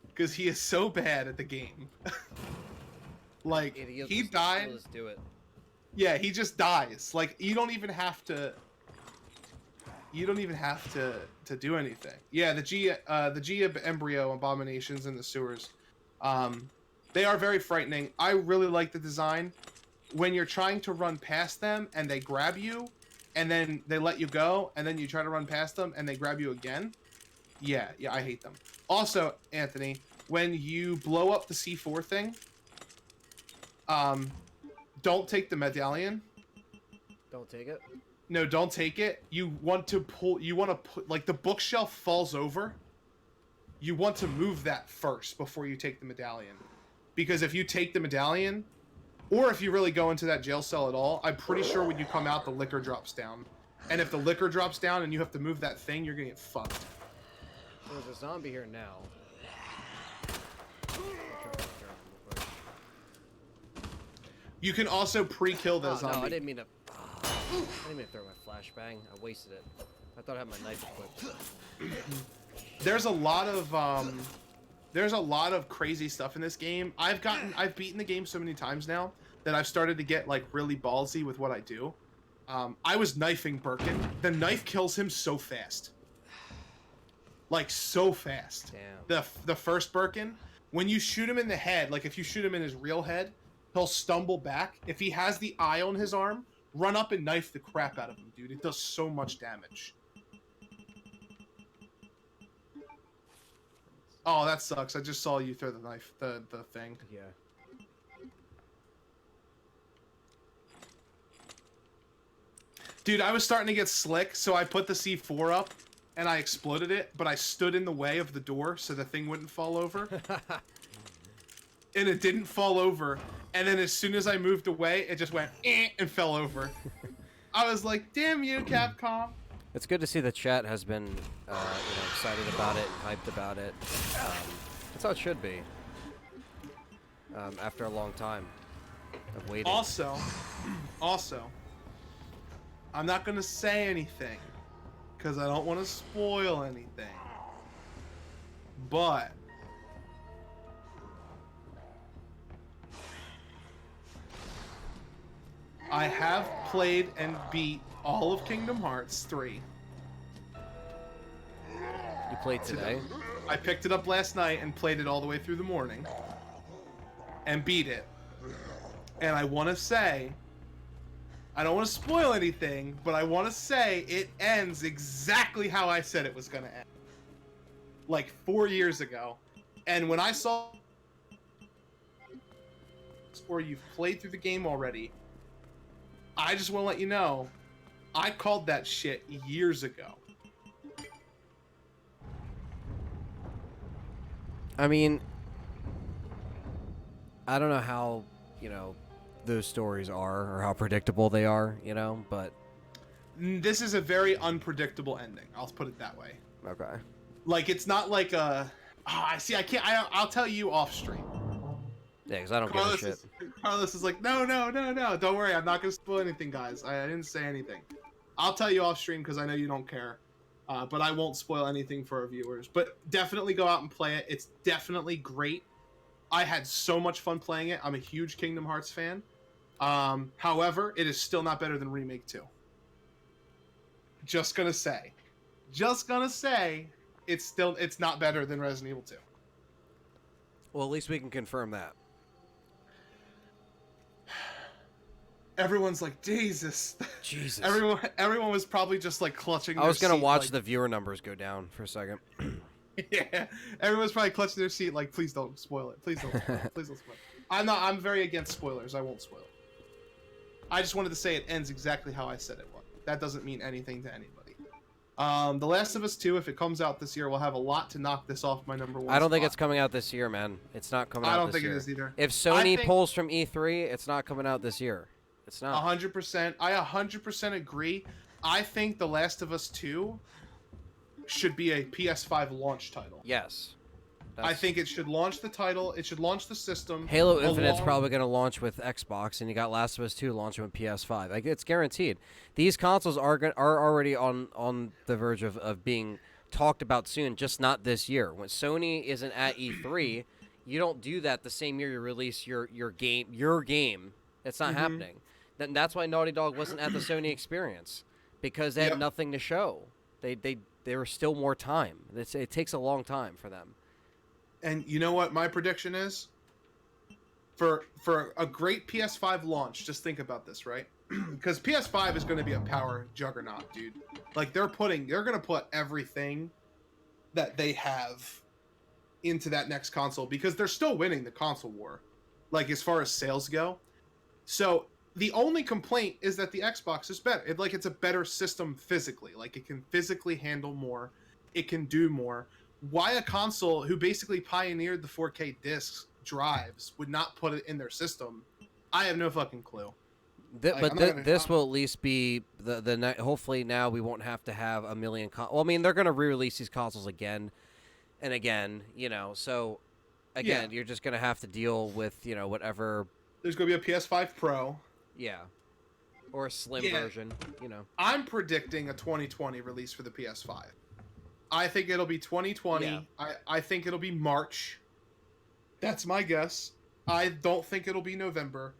Because he is so bad at the game. Like, he died.
Let's do it.
Yeah, he just dies. Like, you don't even have to do anything. Yeah, the G embryo abominations in the sewers. They are very frightening. I really like the design. When you're trying to run past them and they grab you, and then they let you go, and then you try to run past them and they grab you again. Yeah, I hate them. Also, Anthony, when you blow up the C4 thing, don't take the medallion.
Don't take it?
No, don't take it. You want to put, like, the bookshelf falls over. You want to move that first before you take the medallion. Because if you take the medallion, or if you really go into that jail cell at all, I'm pretty sure when you come out, the liquor drops down. And if the liquor drops down and you have to move that thing, you're gonna get fucked.
There's a zombie here now.
You can also pre-kill the zombie.
No, I didn't mean to throw my flashbang. I wasted it. I thought I had my knife equipped.
There's a lot of crazy stuff in this game. I've beaten the game so many times now that I've started to get, like, really ballsy with what I do. I was knifing Birkin. The knife kills him so fast. Like, so fast.
Damn.
The first Birkin, when you shoot him in the head, like, if you shoot him in his real head, he'll stumble back. If he has the eye on his arm, run up and knife the crap out of him, dude. It does so much damage. Oh, that sucks. I just saw you throw the knife, the thing.
Yeah.
Dude, I was starting to get slick, so I put the C4 up, and I exploded it, but I stood in the way of the door so the thing wouldn't fall over. And it didn't fall over, and then as soon as I moved away, it just went, and fell over. I was like, damn you, Capcom.
It's good to see the chat has been, excited about it and hyped about it. That's how it should be. After a long time of waiting.
Also, I'm not gonna say anything because I don't want to spoil anything. But I have played and beat all of Kingdom Hearts 3.
You played today?
I picked it up last night and played it all the way through the morning. And beat it. And I want to say, I don't want to spoil anything, but I want to say it ends exactly how I said it was going to end. Like 4 years ago. And when I saw, or you've played through the game already, I just want to let you know, I called that shit years ago.
I mean, I don't know how, those stories are or how predictable they are, but...
This is a very unpredictable ending. I'll put it that way.
Okay.
Like, it's not like a... I'll tell you off stream.
Yeah, because I don't give a shit.
Carlos is like, no, don't worry, I'm not going to spoil anything, guys. I didn't say anything. I'll tell you off stream because I know you don't care. But I won't spoil anything for our viewers. But definitely go out and play it. It's definitely great. I had so much fun playing it. I'm a huge Kingdom Hearts fan. However, it is still not better than Remake 2. Just gonna say, it's not better than Resident Evil 2.
Well, at least we can confirm that.
Everyone's like, Jesus. Everyone was probably just like clutching.
I was gonna watch
like,
the viewer numbers go down for a second.
Yeah, everyone's probably clutching their seat like, please don't spoil it. Please don't spoil it. Please don't spoil it. I'm very against spoilers. I won't spoil it. I just wanted to say it ends exactly how I said it would. That doesn't mean anything to anybody. The Last of Us 2, if it comes out this year, will have a lot to knock this off my number one
I don't think
spot.
it's coming out this year, man. It's not coming out this year.
I don't think it is either.
If Sony pulls from E3, it's not coming out this year. It's not.
100%. I 100% agree. I think The Last of Us 2 should be a PS5 launch title.
Yes.
I think it should launch the title. It should launch the system.
Halo Infinite's probably going to launch with Xbox, and you got Last of Us 2 launching with PS5. Like, it's guaranteed. These consoles are already on the verge of being talked about soon, just not this year. When Sony isn't at E3, you don't do that the same year you release your game. It's not happening. That's why Naughty Dog wasn't at the Sony experience, because they had nothing to show. There was still more time. It takes a long time for them.
And you know what my prediction is? For a great PS5 launch, just think about this, right? Because PS5 is going to be a power juggernaut, dude. Like, they're going to put everything that they have into that next console, because they're still winning the console war, like, as far as sales go. So the only complaint is that the Xbox is better. It's a better system physically. Like, it can physically handle more. It can do more. Why a console who basically pioneered the 4K discs drives would not put it in their system, I have no fucking clue.
This will at least be the hopefully now we won't have to have a million. Well, I mean, they're going to re-release these consoles again and again, So again, you're just going to have to deal with whatever. There's
going to be a PS5 Pro.
Yeah. Or a slim version,
I'm predicting a 2020 release for the PS5. I think it'll be 2020. Yeah. I think it'll be March. That's my guess. I don't think it'll be November.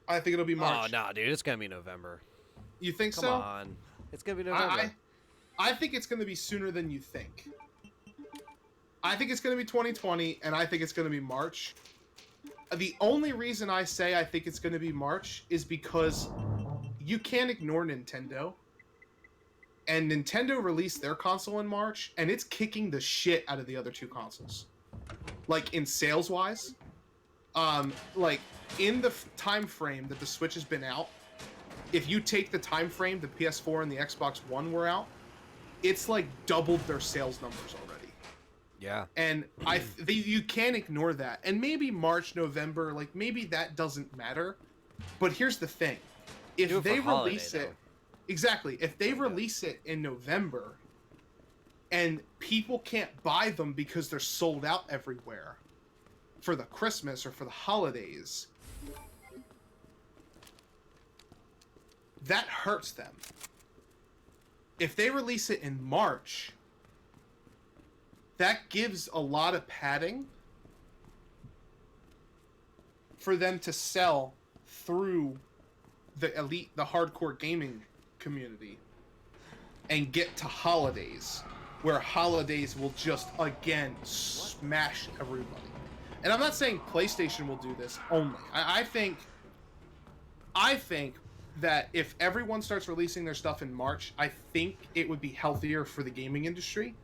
I think it'll be March.
Oh, nah, dude. It's going to be November.
You think so?
Come on. It's going to be November.
I think it's going to be sooner than you think. I think it's going to be 2020, and I think it's going to be March. The only reason I say I think it's going to be March is because you can't ignore Nintendo. And Nintendo released their console in March, and it's kicking the shit out of the other two consoles. Like, in sales-wise. Like, in the time frame that the Switch has been out, if you take the time frame the PS4 and the Xbox One were out, it's, like, doubled their sales numbers already.
Yeah.
And you can't ignore that. And maybe March, November, like, maybe that doesn't matter. But here's the thing. If they release it... Exactly. If they release it in November and people can't buy them because they're sold out everywhere for the Christmas or for the holidays, that hurts them. If they release it in March, that gives a lot of padding for them to sell through the elite, the hardcore gaming community, and get to holidays, where holidays will just again smash everybody. And I'm not saying PlayStation will do this only. I think that if everyone starts releasing their stuff in March, I think it would be healthier for the gaming industry.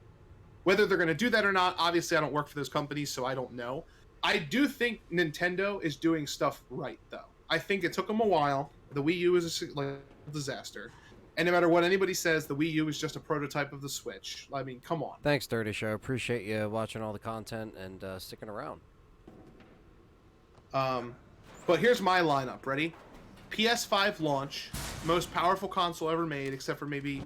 Whether they're going to do that or not, obviously I don't work for those companies, so I don't know. I do think Nintendo is doing stuff right, though. I think it took them a while. The Wii U is a disaster. And no matter what anybody says, the Wii U is just a prototype of the Switch. I mean, come on.
Thanks, Dirty Show. Appreciate you watching all the content and sticking around.
But here's my lineup. Ready? PS5 launch, most powerful console ever made, except for maybe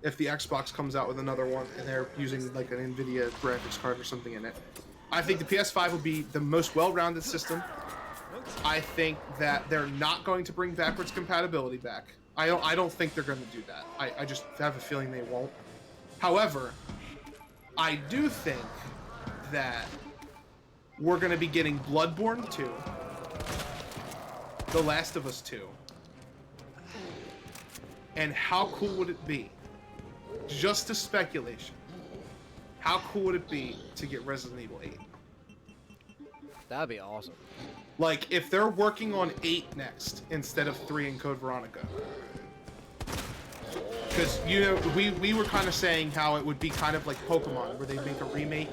if the Xbox comes out with another one and they're using like an NVIDIA graphics card or something in it. I think the PS5 will be the most well-rounded system. I think that they're not going to bring backwards compatibility back. I don't think they're going to do that. I just have a feeling they won't. However, I do think that we're going to be getting Bloodborne 2, The Last of Us 2. And how cool would it be? Just a speculation. How cool would it be to get Resident Evil 8?
That'd be awesome.
Like, if they're working on 8 next, instead of 3 in Code Veronica. Because, you know, we were kind of saying how it would be kind of like Pokemon, where they make a remake,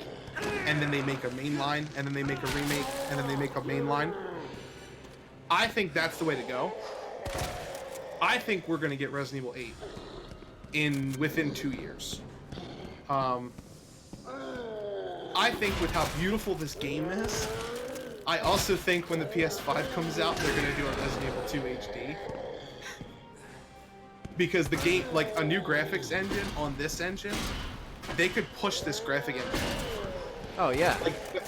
and then they make a mainline, and then they make a remake, and then they make a mainline. I think that's the way to go. I think we're going to get Resident Evil 8 within 2 years. I think with how beautiful this game is, I also think when the PS5 comes out, they're going to do a Resident Evil 2 HD. Because the game, like a new graphics engine on this engine, they could push this graphic engine.
Oh, yeah.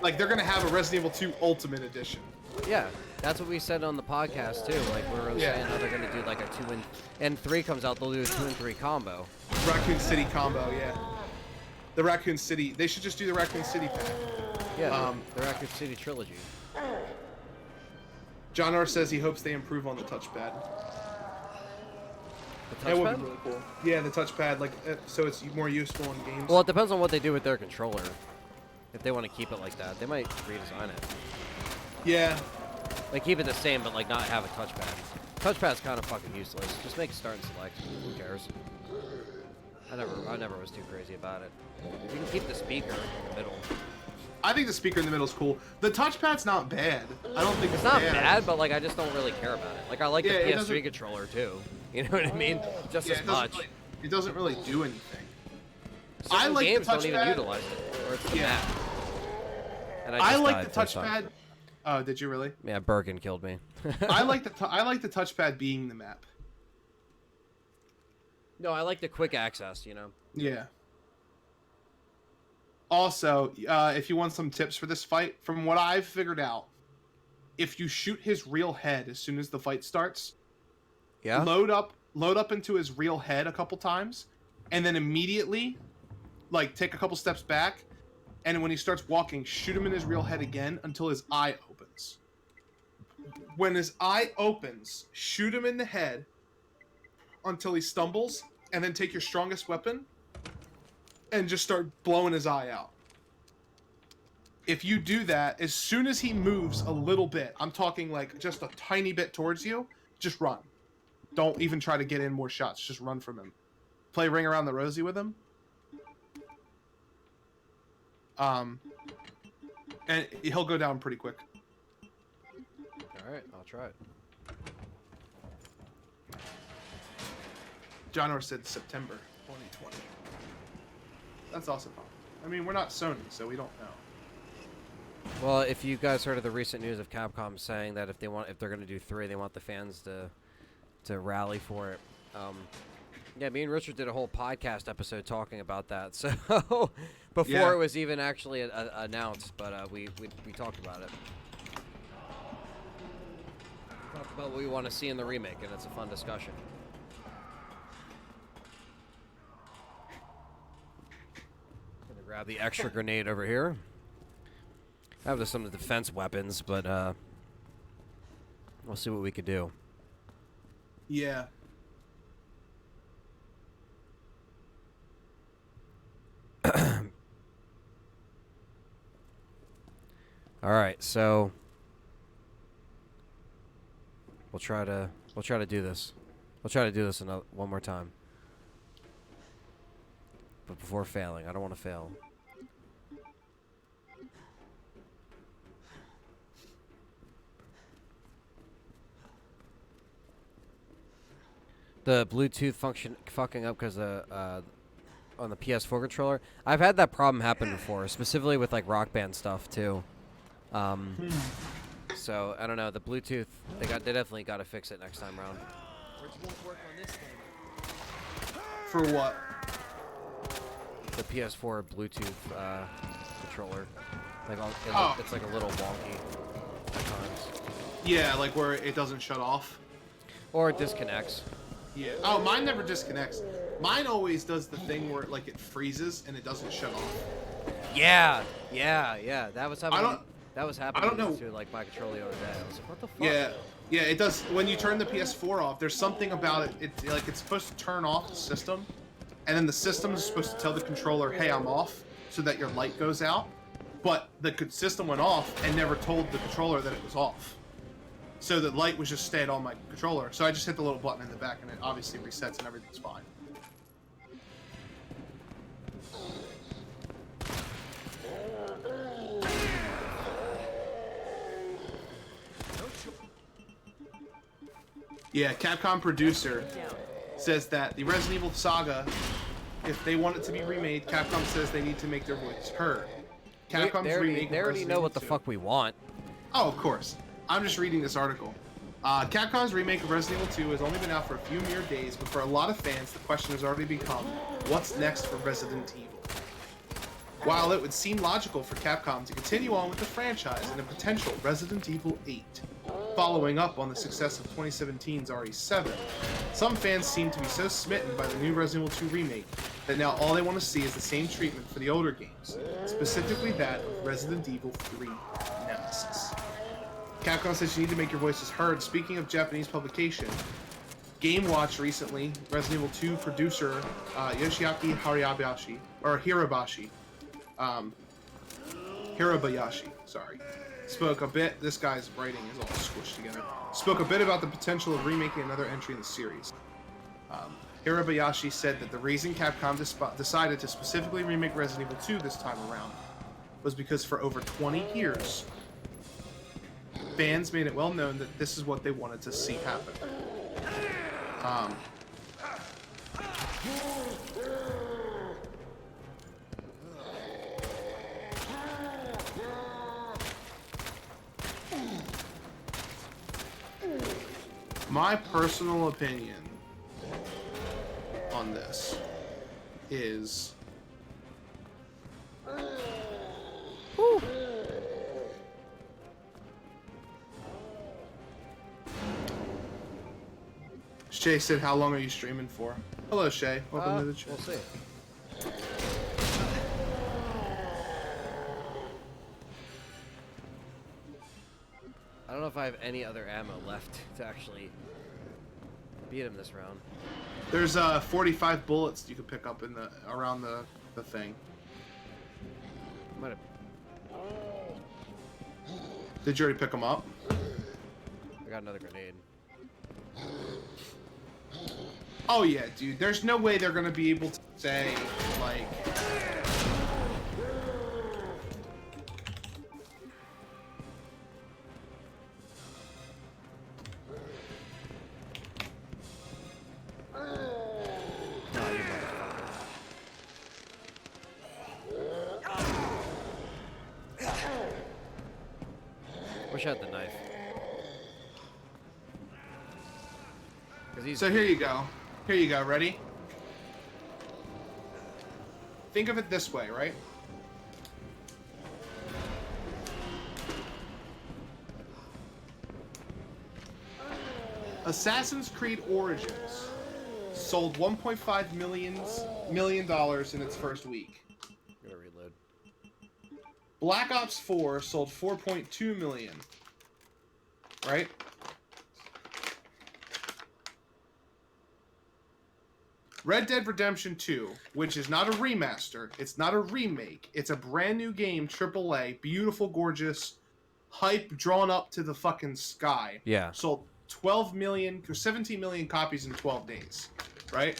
Like they're going to have a Resident Evil 2 Ultimate Edition.
Yeah, that's what we said on the podcast, too. Like, we were saying how they're going to do like a 2 and 3 comes out, they'll do a 2 and 3 combo.
Raccoon City combo, yeah. The Raccoon City, they should just do the Raccoon City pack.
Yeah, the Raccoon City trilogy.
John R. says he hopes they improve on the touchpad.
The
That would
touchpad?
be really cool. Yeah, the touchpad, like, so it's more useful in games.
Well, it depends on what they do with their controller. If they want to keep it like that, they might redesign it.
Yeah.
Like, keep it the same, but, like, not have a touchpad. Touchpad's kind of fucking useless. Just make start and select. Who cares? I never was too crazy about it. You can keep the speaker in the middle.
I think the speaker in the middle is cool. The touchpad's not bad. I don't think
It's not bad, but, like, I just don't really care about it. Like, I like the
it
PS3
doesn't-
controller, too. You know what I mean? Just
Yeah,
as much.
it doesn't really do anything.
Certain
I like the
games don't even
touchpad.
utilize it. Or it's the
Yeah.
map. And
I
just
like
died
the
first time.
touchpad. Oh, did you really?
Yeah, Birkin killed me.
I like the touchpad being the map.
No, I like the quick access, you know?
Yeah. Also, if you want some tips for this fight, from what I've figured out, if you shoot his real head as soon as the fight starts,
Yeah?
load up into his real head a couple times, and then immediately, like, take a couple steps back, and when he starts walking, shoot him in his real head again until his eye opens. When his eye opens, shoot him in the head until he stumbles, and then take your strongest weapon and just start blowing his eye out. If you do that, as soon as he moves a little bit, I'm talking like just a tiny bit towards you, just run. Don't even try to get in more shots, just run from him. Play Ring Around the Rosie with him. And he'll go down pretty quick.
Alright, I'll try it.
John Orr said September 2020. That's also fine. I mean, we're not Sony, so we don't know.
Well, if you guys heard of the recent news of Capcom saying that if they're going to do 3, they want the fans to rally for it. Yeah, me and Richard did a whole podcast episode talking about that. So before
Yeah.
it was even actually announced, but we talked about it. Talked about what we want to see in the remake, and it's a fun discussion. Gonna grab the extra grenade over here. I have some of the defense weapons, but we'll see what we could do.
Yeah.
All right, so we'll try to do this. We'll try to do this one more time. But before failing, I don't want to fail. The Bluetooth function fucking up because on the PS4 controller. I've had that problem happen before, specifically with like Rock Band stuff too. So I don't know. The Bluetooth, they definitely got to fix it next time around. Or it won't work on this thing.
For what?
The PS4 Bluetooth controller. Like it's like a little wonky at times.
Yeah, like where it doesn't shut off.
Or it disconnects.
Yeah. Oh, mine never disconnects. Mine always does the thing where like it freezes and it doesn't shut off.
Yeah. That was happening. That was happening
I don't know.
to like my controller the other day. I was like, what the fuck?
Yeah, it does. When you turn the PS4 off, there's something about it. It's supposed to turn off the system, and then the system is supposed to tell the controller, "Hey, I'm off," so that your light goes out. But the system went off and never told the controller that it was off. So the light was just stayed on my controller. So I just hit the little button in the back, and it obviously resets, and everything's fine. Yeah, Capcom producer says that the Resident Evil saga, if they want it to be remade, Capcom says they need to make their voices heard. Capcom's remake.
They already know what the fuck we want.
Oh, of course. I'm just reading this article. Capcom's remake of Resident Evil 2 has only been out for a few mere days, but for a lot of fans, the question has already become, what's next for Resident Evil? While it would seem logical for Capcom to continue on with the franchise in a potential Resident Evil 8, following up on the success of 2017's RE7, some fans seem to be so smitten by the new Resident Evil 2 remake that now all they want to see is the same treatment for the older games, specifically that of Resident Evil 3 Nemesis. Capcom says you need to make your voices heard. Speaking of Japanese publication, Game Watch recently, Resident Evil 2 producer Yoshiaki Hirabayashi, spoke a bit. This guy's writing is all squished together. Spoke a bit about the potential of remaking another entry in the series. Hirabayashi said that the reason Capcom decided to specifically remake Resident Evil 2 this time around was because for over 20 years, fans made it well known that this is what they wanted to see happen. My personal opinion on this is Shay said, how long are you streaming for? Hello, Shay. Welcome to the chat.
We'll see. I don't know if I have any other ammo left to actually beat him this round.
There's 45 bullets you can pick up in around the thing.
Might have.
Did you already pick them up?
I got another grenade.
Oh yeah, dude. There's no way they're gonna be able to say like.
Wish I had the knife.
So here you go. Here you go. Ready? think of it this way, right? Assassin's Creed Origins sold $1.5 million in its first week.
Gotta reload.
Black Ops 4 sold 4.2 million. Right? Red Dead Redemption 2, which is not a remaster, it's not a remake, it's a brand new game, AAA, beautiful, gorgeous, hype drawn up to the fucking sky.
Yeah.
Sold 12 million or 17 million copies in 12 days, right?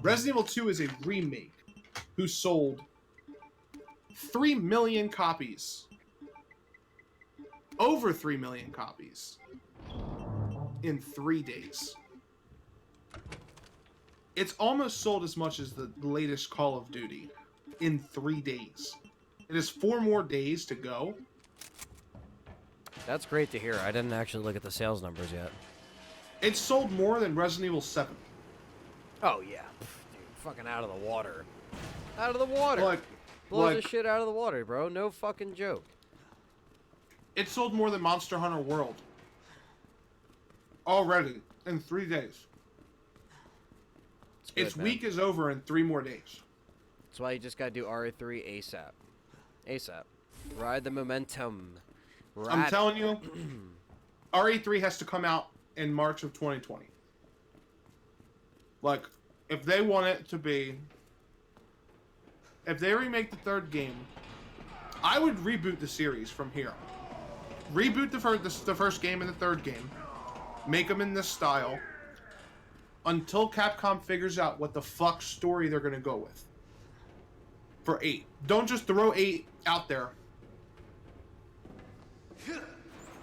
Resident Evil 2 is a remake who sold 3 million copies. Over 3 million copies in 3 days. It's almost sold as much as the latest Call of Duty in 3 days. It has 4 more days to go.
That's great to hear. I didn't actually look at the sales numbers yet.
It's sold more than Resident Evil 7.
Oh, yeah. Dude, fucking out of the water. Out of the water.
Like,
Blows the shit out of the water, bro. No fucking joke.
It sold more than Monster Hunter World. Already. In 3 days.
Good,
Its
man.
week is over in 3 more days.
That's why you just gotta do RE3 ASAP. ASAP. Ride the momentum.
I'm telling you, RE3 has to come out in March of 2020. Like, if they want it to be... If they remake the 3rd game, I would reboot the series from here. Reboot the first game and the 3rd game. Make them in this style. Until Capcom figures out what the fuck story they're going to go with. For 8. Don't just throw 8 out there.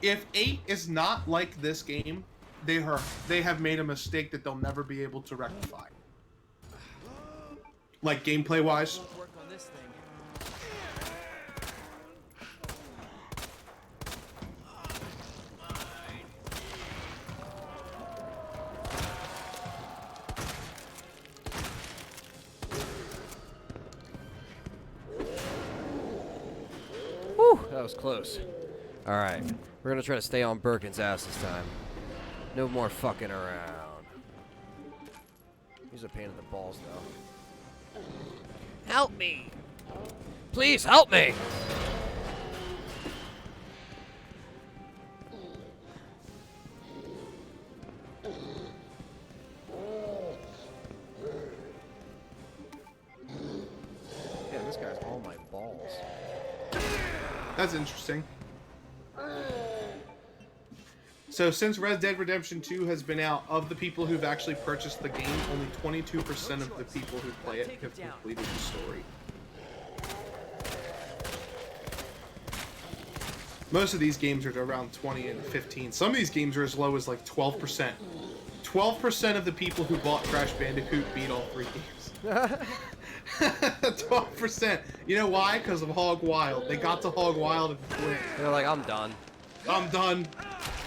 If 8 is not like this game, they have made a mistake that they'll never be able to rectify. Like gameplay wise.
Work on this thing.
Whew, that was close. Alright. We're gonna try to stay on Birkin's ass this time. No more fucking around. He's a pain in the balls, though. Help me! Please help me! Yeah, this guy's all my balls.
That's interesting. So since Red Dead Redemption 2 has been out, of the people who've actually purchased the game, only 22% of the people who play it have completed the story. Most of these games are around 20 and 15. Some of these games are as low as like 12%. 12% of the people who bought Crash Bandicoot beat all 3 games. 12%. You know why? Because of Hog Wild. They got to Hog Wild and quit.
They're like, I'm done.
I'm done.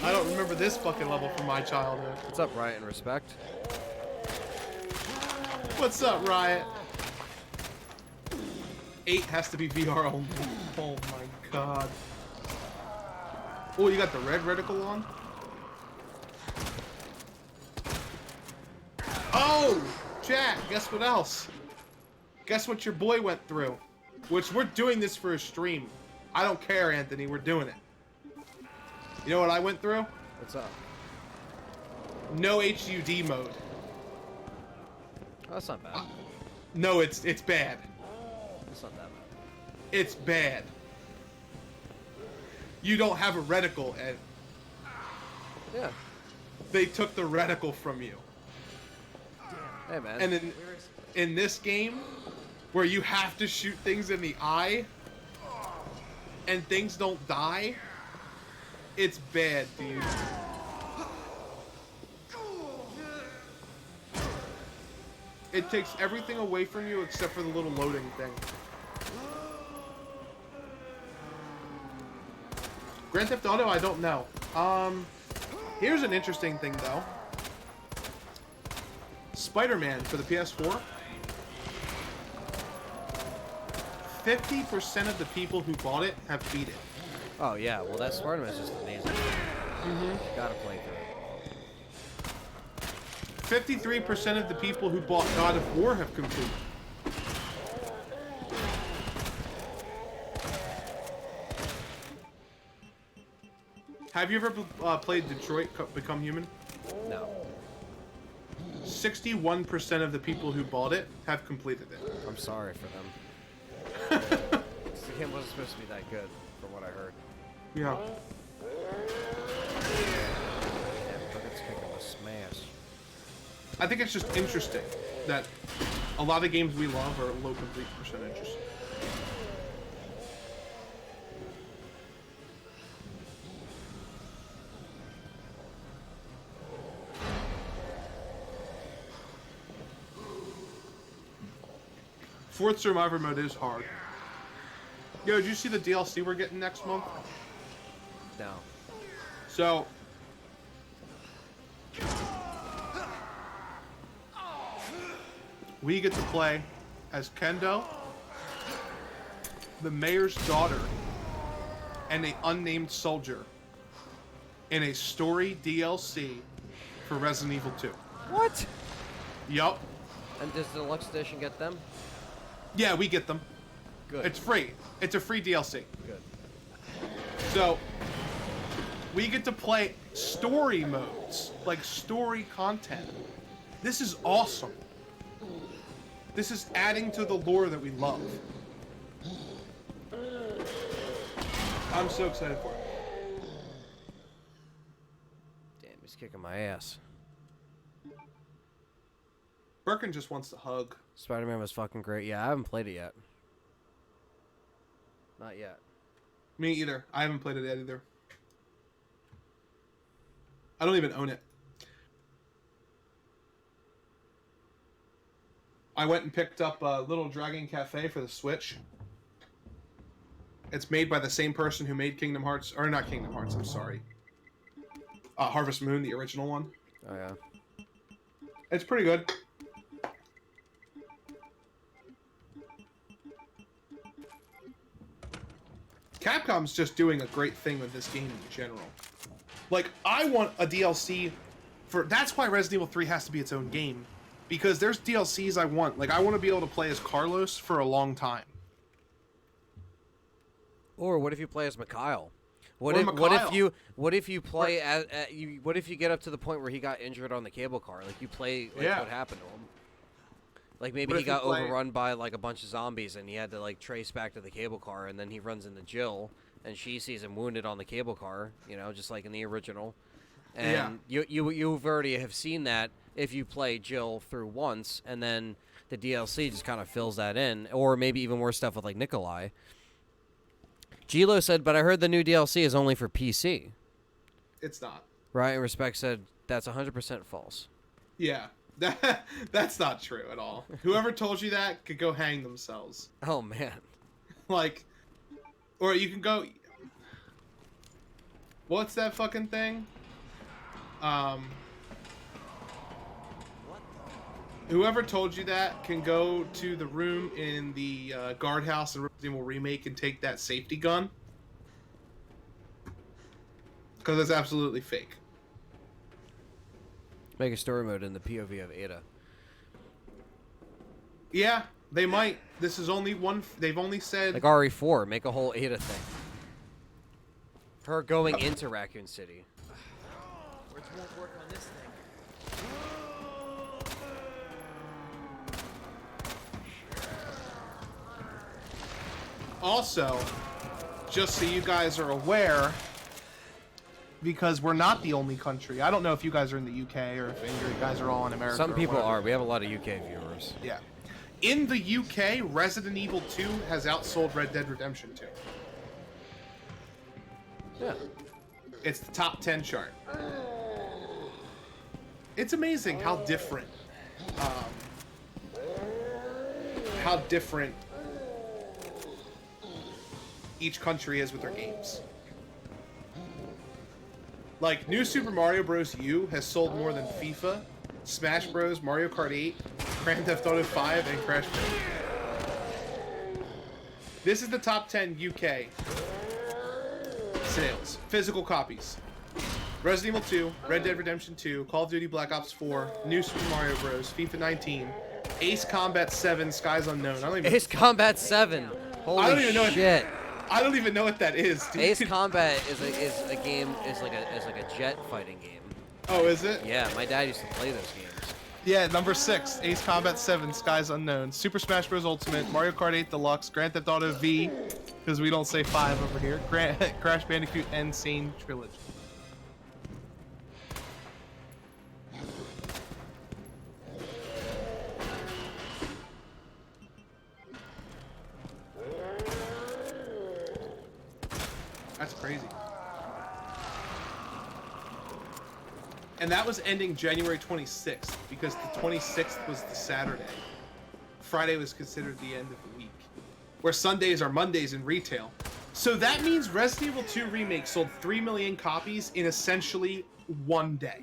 I don't remember this fucking level from my childhood.
What's up, Riot and Respect?
What's up, Riot? 8 has to be VR only. Oh my god. Oh, you got the red reticle on? Oh! Chat, guess what else? Guess what your boy went through? Which we're doing this for a stream. I don't care, Anthony, we're doing it. You know what I went through?
What's up?
No HUD mode.
Oh, that's not bad.
No, it's bad.
That's not that bad.
It's bad. You don't have a reticle, Ed.
Yeah.
They took the reticle from you.
Hey, man.
And in this game, where you have to shoot things in the eye, and things don't die, it's bad, dude. It takes everything away from you except for the little loading thing. Grand Theft Auto, I don't know. Here's an interesting thing, though. Spider-Man for the PS4 50% of the people who bought it have beat it.
Oh yeah, well that Spider-Man is just amazing. Gotta play through it.
53% of the people who bought God of War have completed. Have you ever played Detroit Become Human?
No.
61% of the people who bought it have completed it.
I'm sorry for them. This game wasn't supposed to be that good, from what I heard.
Yeah.
Yeah, Burkett's kicking a smash.
I think it's just interesting that a lot of games we love are low complete percentages. Fourth Survivor mode is hard. Yo, did you see the DLC we're getting next month?
No.
So, we get to play as Kendo, the mayor's daughter, and an unnamed soldier in a story DLC for Resident Evil 2.
What?
Yup.
And does the deluxe edition get them?
Yeah, we get them.
Good.
It's free. It's a free DLC.
Good.
So, we get to play story modes, like story content. This is awesome. This is adding to the lore that we love. I'm so excited for it.
Damn, he's kicking my ass.
Birkin just wants to hug.
Spider-Man was fucking great. Yeah, I haven't played it yet. Not yet.
Me either. I haven't played it yet either. I don't even own it. I went and picked up Little Dragon Cafe for the Switch. It's made by the same person who made Kingdom Hearts, or not Kingdom Hearts, I'm sorry. Harvest Moon, the original one.
Oh yeah.
It's pretty good. Capcom's just doing a great thing with this game in general. Like, I want a DLC for... That's why Resident Evil 3 has to be its own game. Because there's DLCs I want. Like, I want to be able to play as Carlos for a long time.
Or what if you play as Mikhail? What
Or
if
Mikhail.
what if you play what if you get up to the point where he got injured on the cable car? Like you play like
Yeah.
what happened to him? Like maybe
What
he
if you
got
play-
overrun by like a bunch of zombies and he had to like trace back to the cable car and then he runs into Jill and she sees him wounded on the cable car, you know, just like in the original. And you've already have seen that if you play Jill through once and then the DLC just kind of fills that in, or maybe even more stuff with like Nikolai. Gilo said, but I heard the new DLC is only for PC.
It's not.
Right, and Respect said, that's 100% false.
Yeah. That's not true at all. Whoever told you that could go hang themselves.
Oh, man.
Like... Or you can go... What's that fucking thing? Whoever told you that can go to the room in the guardhouse in Resident Evil Remake and take that safety gun. Because it's absolutely fake.
Make a story mode in the POV of Ada.
Yeah, they might. This is only one... They've only said...
Like RE4, make a whole Ada thing. Her going into Raccoon City.
Words won't work on this thing.
Also, just so you guys are aware, because we're not the only country. I don't know if you guys are in the UK or if you guys are all in America.
Some
or
people
whatever.
are. We have a lot of UK viewers.
Yeah. In the UK, Resident Evil 2 has outsold Red Dead Redemption 2.
Yeah.
It's the top 10 chart. It's amazing how different each country is with their games. Like, New Super Mario Bros. U has sold more than FIFA, Smash Bros., Mario Kart 8, Grand Theft Auto 5, and Crash Bandicoot. This is the top 10 UK sales. Physical copies. Resident Evil 2, Red Dead Redemption 2, Call of Duty Black Ops 4, New Super Mario Bros., FIFA 19, Ace Combat 7, Skies Unknown.
Ace Combat 7. Holy
I don't even know
shit.
I don't even know what that is, dude.
Ace Combat is a game is like a jet fighting game.
Oh, is it?
Yeah, my dad used to play those games.
Yeah, number 6, Ace Combat 7, Skies Unknown, Super Smash Bros. Ultimate, Mario Kart 8 Deluxe, Grand Theft Auto V, because we don't say 5 over here, Crash Bandicoot Insane Trilogy. That's crazy. And that was ending January 26th, because the 26th was the Saturday. Friday was considered the end of the week, where Sundays are Mondays in retail. So that means Resident Evil 2 Remake sold 3 million copies in essentially one day.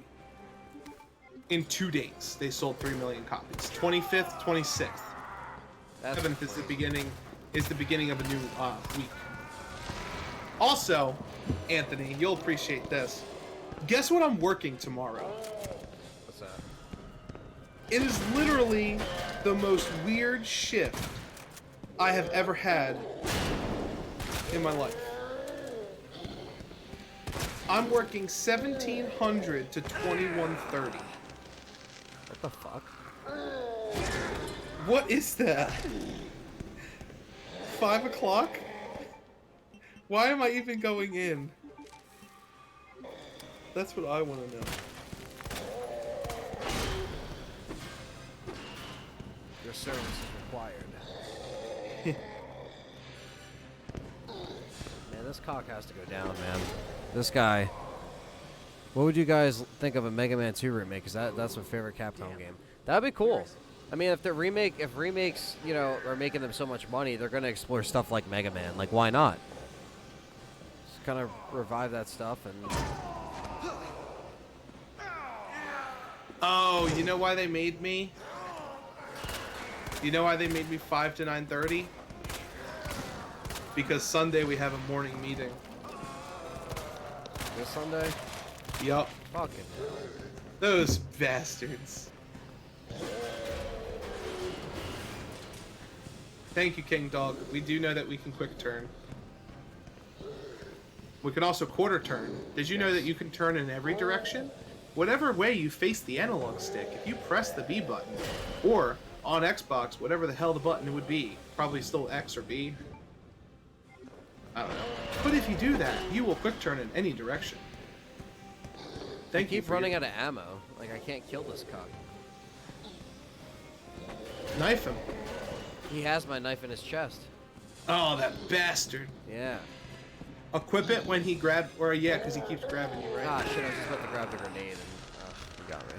In 2 days, they sold 3 million copies. 25th, 26th. 7th is the beginning of a new week. Also, Anthony, you'll appreciate this. Guess what I'm working tomorrow?
What's that?
It is literally the most weird shift I have ever had in my life. I'm working 1700 to 2130.
What the fuck?
What is that? 5 o'clock? Why am I even going in? That's what I want to know.
Your service is required. Man, this cock has to go down, man. This guy. What would you guys think of a Mega Man 2 remake? Cause that's my favorite Capcom game. That'd be cool. I mean, if remakes, you know, are making them so much money, they're gonna explore stuff like Mega Man. Like, why not? Just kind of revive that stuff and.
Oh, you know why they made me? You know why they made me 5 to 9:30? Because Sunday we have a morning meeting.
This Sunday?
Yup.
Fucking hell.
Those bastards. Thank you, King Dog. We do know that we can quick turn. We can also quarter turn. Did you know that you can turn in every direction? Whatever way you face the analog stick, if you press the B button, or on Xbox, whatever the hell the button would be, probably still X or B. I don't know. But if you do that, you will quick turn in any direction. Thank you.
Keep running out of ammo. Like, I can't kill this cock.
Knife him.
He has my knife in his chest.
Oh, that bastard.
Yeah.
Equip it when he grabs, or yeah, because he keeps grabbing you, right?
Ah, shit, I was just about to grab the grenade and he got me.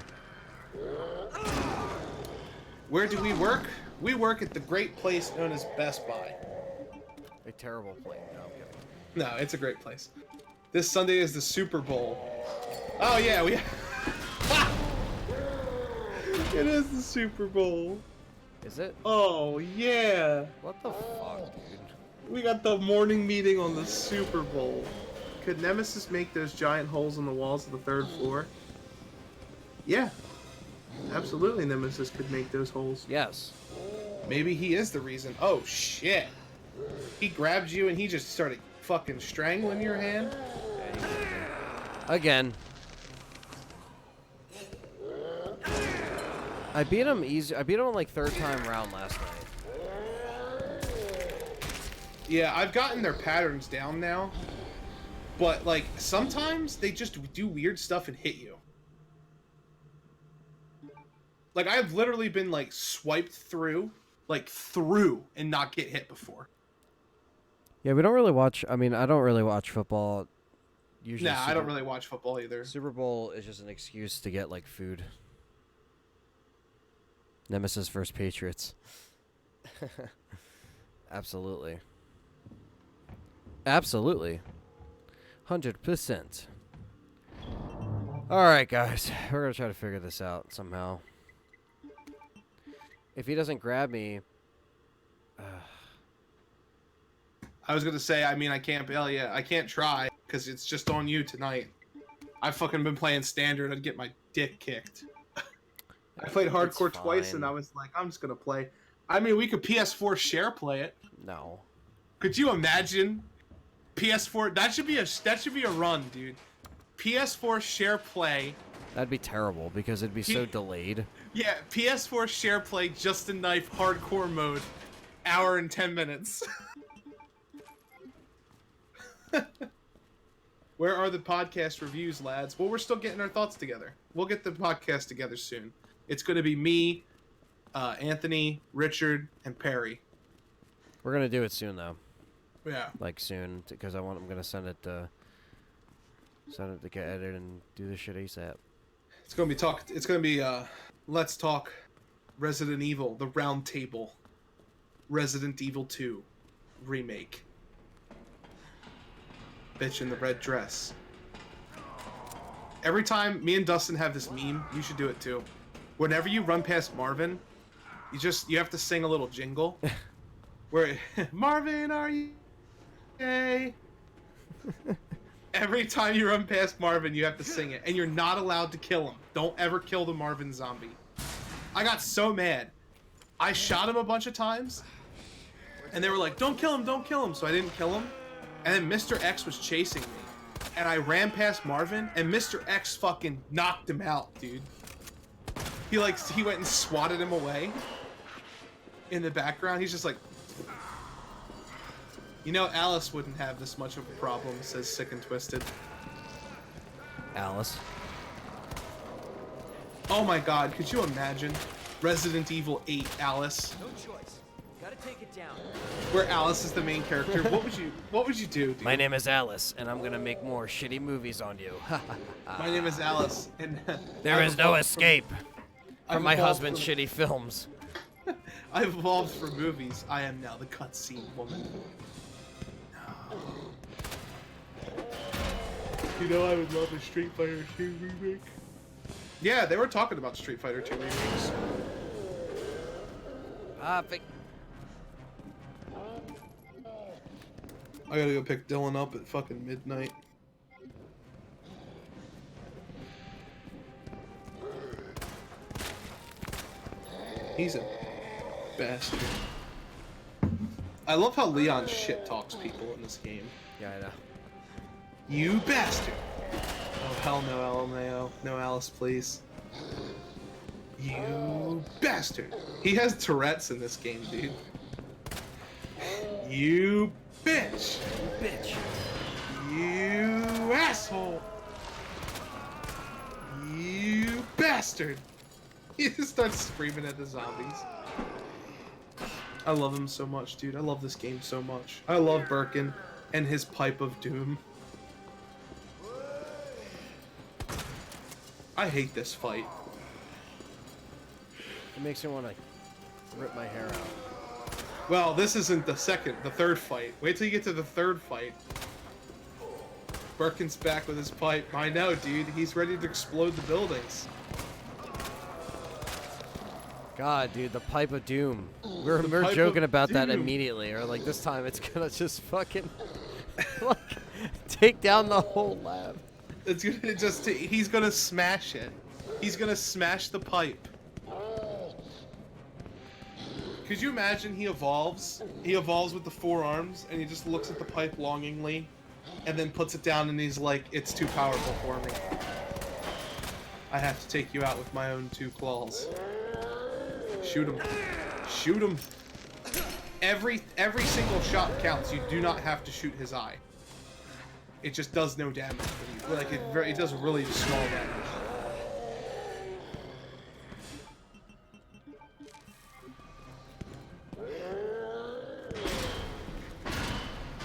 Where do we work? We work at the great place known as Best Buy.
A terrible plane. No, I'm kidding.
No, it's a great place. This Sunday is the Super Bowl. Oh yeah, we. It is the Super Bowl.
Is it?
Oh yeah.
What the fuck, dude?
We got the morning meeting on the Super Bowl. Could Nemesis make those giant holes in the walls of the 3rd floor? Yeah. Absolutely, Nemesis could make those holes.
Yes.
Maybe he is the reason. Oh, shit. He grabbed you and he just started fucking strangling your hand?
Again. I beat him easy. I beat him on like 3rd time round last night.
Yeah, I've gotten their patterns down now. But, like, sometimes they just do weird stuff and hit you. Like, I've literally been, like, swiped through, and not get hit before.
Yeah, we don't really watch. I mean, I don't really watch football. Usually,
Nah, I don't really watch football either.
Super Bowl is just an excuse to get like food. Nemesis versus Patriots. Absolutely. Absolutely. 100%. All right, guys. We're going to try to figure this out somehow. If he doesn't grab me...
I was gonna say, I mean, I can't. Hell yeah, I can't try because it's just on you tonight. I've fucking been playing standard. I'd get my dick kicked. I played
It's
hardcore twice, and I
fine.
was like, I'm just gonna play. I mean, we could PS4 share play it.
No.
Could you imagine? PS4. That should be a run, dude. PS4 share play.
That'd be terrible because it'd be so delayed.
Yeah, PS4 share play just a knife hardcore mode. Hour and 10 minutes. Where are the podcast reviews, lads? Well, we're still getting our thoughts together. We'll get the podcast together soon. It's going to be me, Anthony, Richard, and Perry.
We're gonna do it soon though.
Yeah.
Like soon, because I'm gonna send it to get edited and do this shit ASAP.
It's going to be Let's Talk Resident Evil, the Round Table. Resident Evil 2 remake. Bitch in the red dress. Every time me and Dustin have this meme, you should do it too. Whenever you run past Marvin, you have to sing a little jingle. Where Marvin, are you okay? Every time you run past Marvin, you have to sing it, and you're not allowed to kill him. Don't ever kill the Marvin zombie. I got so mad. I shot him a bunch of times, and they were like, don't kill him, so I didn't kill him. And then Mr. X was chasing me, and I ran past Marvin, and Mr. X fucking knocked him out, dude. He went and swatted him away. In the background, he's just like, you know, Alice wouldn't have this much of a problem, says Sick and Twisted.
Alice.
Oh my god, could you imagine Resident Evil 8 Alice?
No choice. Gotta take it down.
Where Alice is the main character. What would you do, dude?
My name is Alice, and I'm gonna make more shitty movies on you.
My name is Alice, and
There is no escape
I've
from my
evolved
husband's shitty films.
I've evolved for movies. I am now the cutscene woman. You know, I would love a Street Fighter 2 remake. Yeah, they were talking about Street Fighter 2 remakes.
Ah,
I gotta go pick Dylan up at fucking midnight. He's a bastard. I love how Leon shit talks people in this game.
yeah, I know.
You bastard! Oh hell no, LMAO. No Alice, please. You bastard! He has Tourette's in this game, dude. You bitch!
Bitch.
You asshole! You bastard! He just starts screaming at the zombies. I love him so much, dude. I love this game so much. I love Birkin and his pipe of doom. I hate this fight.
It makes me want to rip my hair out.
Well, this isn't the third fight. Wait till you get to the third fight. Birkin's back with his pipe. I know, dude. He's ready to explode the buildings.
God, dude, the pipe of doom. We're
pipe
joking
of
about that
doom.
immediately, or like this time it's gonna just fucking like take down the whole lab.
It's gonna he's gonna smash it. He's gonna smash the pipe. Could you imagine he evolves? He evolves with the 4 arms, and he just looks at the pipe longingly, and then puts it down, and he's like, it's too powerful for me. I have to take you out with my own 2 claws. Shoot him. Shoot him. Every single shot counts. You do not have to shoot his eye. It just does no damage for you. Like, it does really small damage.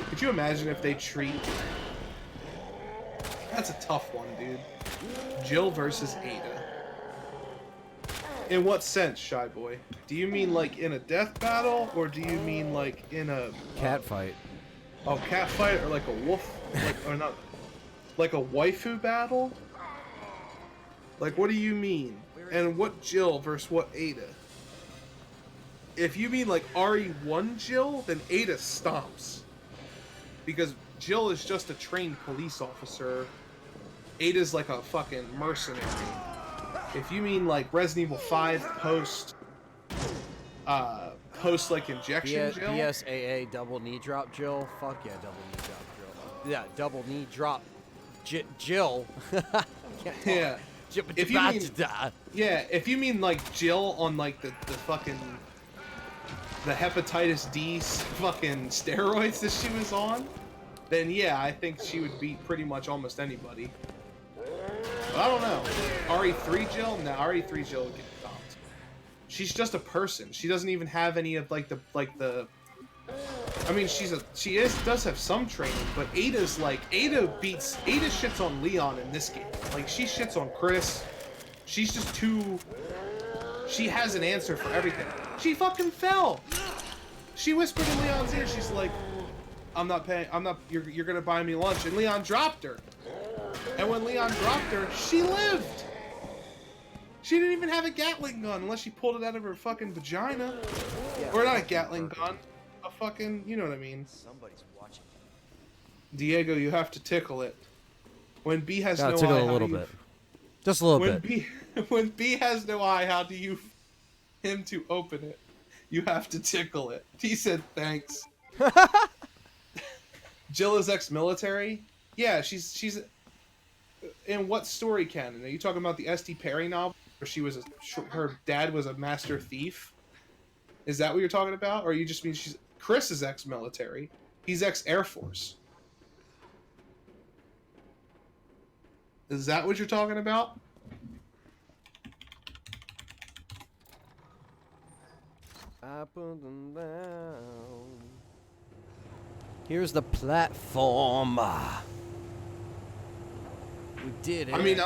Could you imagine if they treat... That's a tough one, dude. Jill versus Ada. In what sense, Shy Boy? Do you mean like in a death battle, or do you mean like in a...
Cat fight.
Oh, cat fight, or like a wolf... or not... Like a waifu battle? Like, what do you mean? And what Jill versus what Ada? If you mean like RE1 Jill, then Ada stomps. because Jill is just a trained police officer. Ada's like a fucking mercenary. If you mean like Resident Evil 5 post like injection Jill,
BSAA double knee drop Jill. Fuck yeah, double knee drop Jill. Yeah, double knee drop Jill. Can't talk.
yeah. If you mean, yeah, if you mean like Jill on like the fucking the hepatitis D fucking steroids that she was on, then yeah, I think she would beat pretty much almost anybody. But I don't know. RE3 Jill? No, RE3 Jill would get stomped. She's just a person. She doesn't even have any of like the I mean, does have some training, but Ada shits on Leon in this game. Like, she shits on Chris. She's just too... She has an answer for everything. She fucking fell! She whispered in Leon's ear, she's like, you're gonna buy me lunch. And Leon dropped her. And when Leon dropped her, she lived! She didn't even have a Gatling gun unless she pulled it out of her fucking vagina.
Yeah,
or not a Gatling gun. A fucking, you know what I mean.
Somebody's watching.
Diego, you have to tickle it. When B has no eye,
tickle it a
how
little
do you...
bit. Just a little bit.
When B has no eye, how do you him to open it? You have to tickle it. He said thanks. Jill is ex-military? Yeah, she's in what story canon? Are you talking about the S.D. Perry novel where her dad was a master thief? Is that what you're talking about? Or you just mean Chris is ex-military. He's ex-Air Force. Is that what you're talking about?
Up and down. Here's the platform. We did it.
I mean,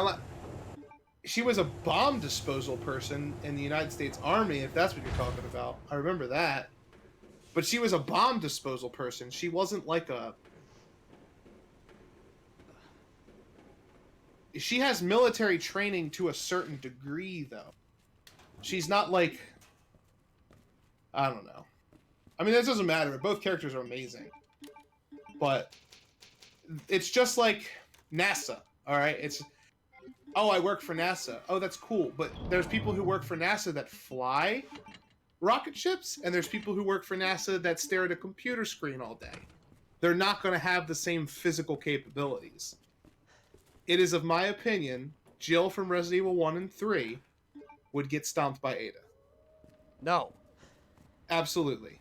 she was a bomb disposal person in the United States Army, if that's what you're talking about. I remember that. But she was a bomb disposal person. She wasn't like a... She has military training to a certain degree, though. She's not like... I don't know. I mean, that doesn't matter. Both characters are amazing. But it's just like NASA, alright? It's... Oh, I work for NASA. Oh, that's cool. But there's people who work for NASA that fly rocket ships, and there's people who work for NASA that stare at a computer screen all day. They're not going to have the same physical capabilities. It is of my opinion, Jill from Resident Evil 1 and 3 would get stomped by Ada.
No.
Absolutely.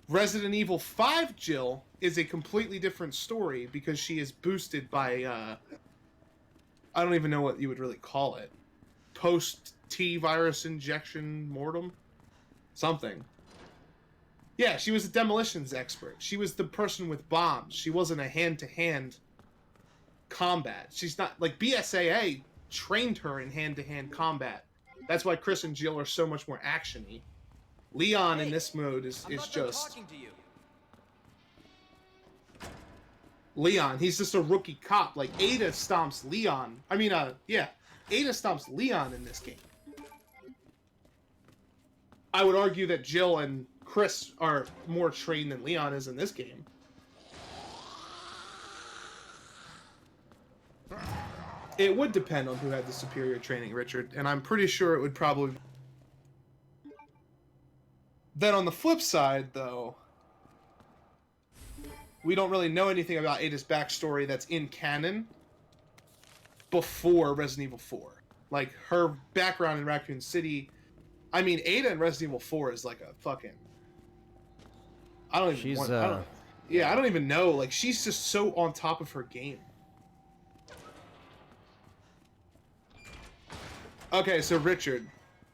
Resident Evil 5 Jill is a completely different story because she is boosted by, I don't even know what you would really call it. Post-T virus injection mortem? Something. Yeah, she was a demolitions expert. She was the person with bombs. She wasn't a hand-to-hand combat. She's not... Like, BSAA trained her in hand-to-hand combat. That's why Chris and Jill are so much more action-y. Leon in this mode is just...
Talking to you.
Leon, he's just a rookie cop. Like, Ada stomps Leon. I mean, yeah. Ada stomps Leon in this game. I would argue that Jill and Chris are more trained than Leon is in this game. It would depend on who had the superior training, Richard, and I'm pretty sure it would probably... Then on the flip side, though, we don't really know anything about Ada's backstory that's in canon before Resident Evil 4. Like, her background in Raccoon City... I mean, Ada in Resident Evil 4 is like a fucking... I don't even know. Like, she's just so on top of her game. Okay, so Richard...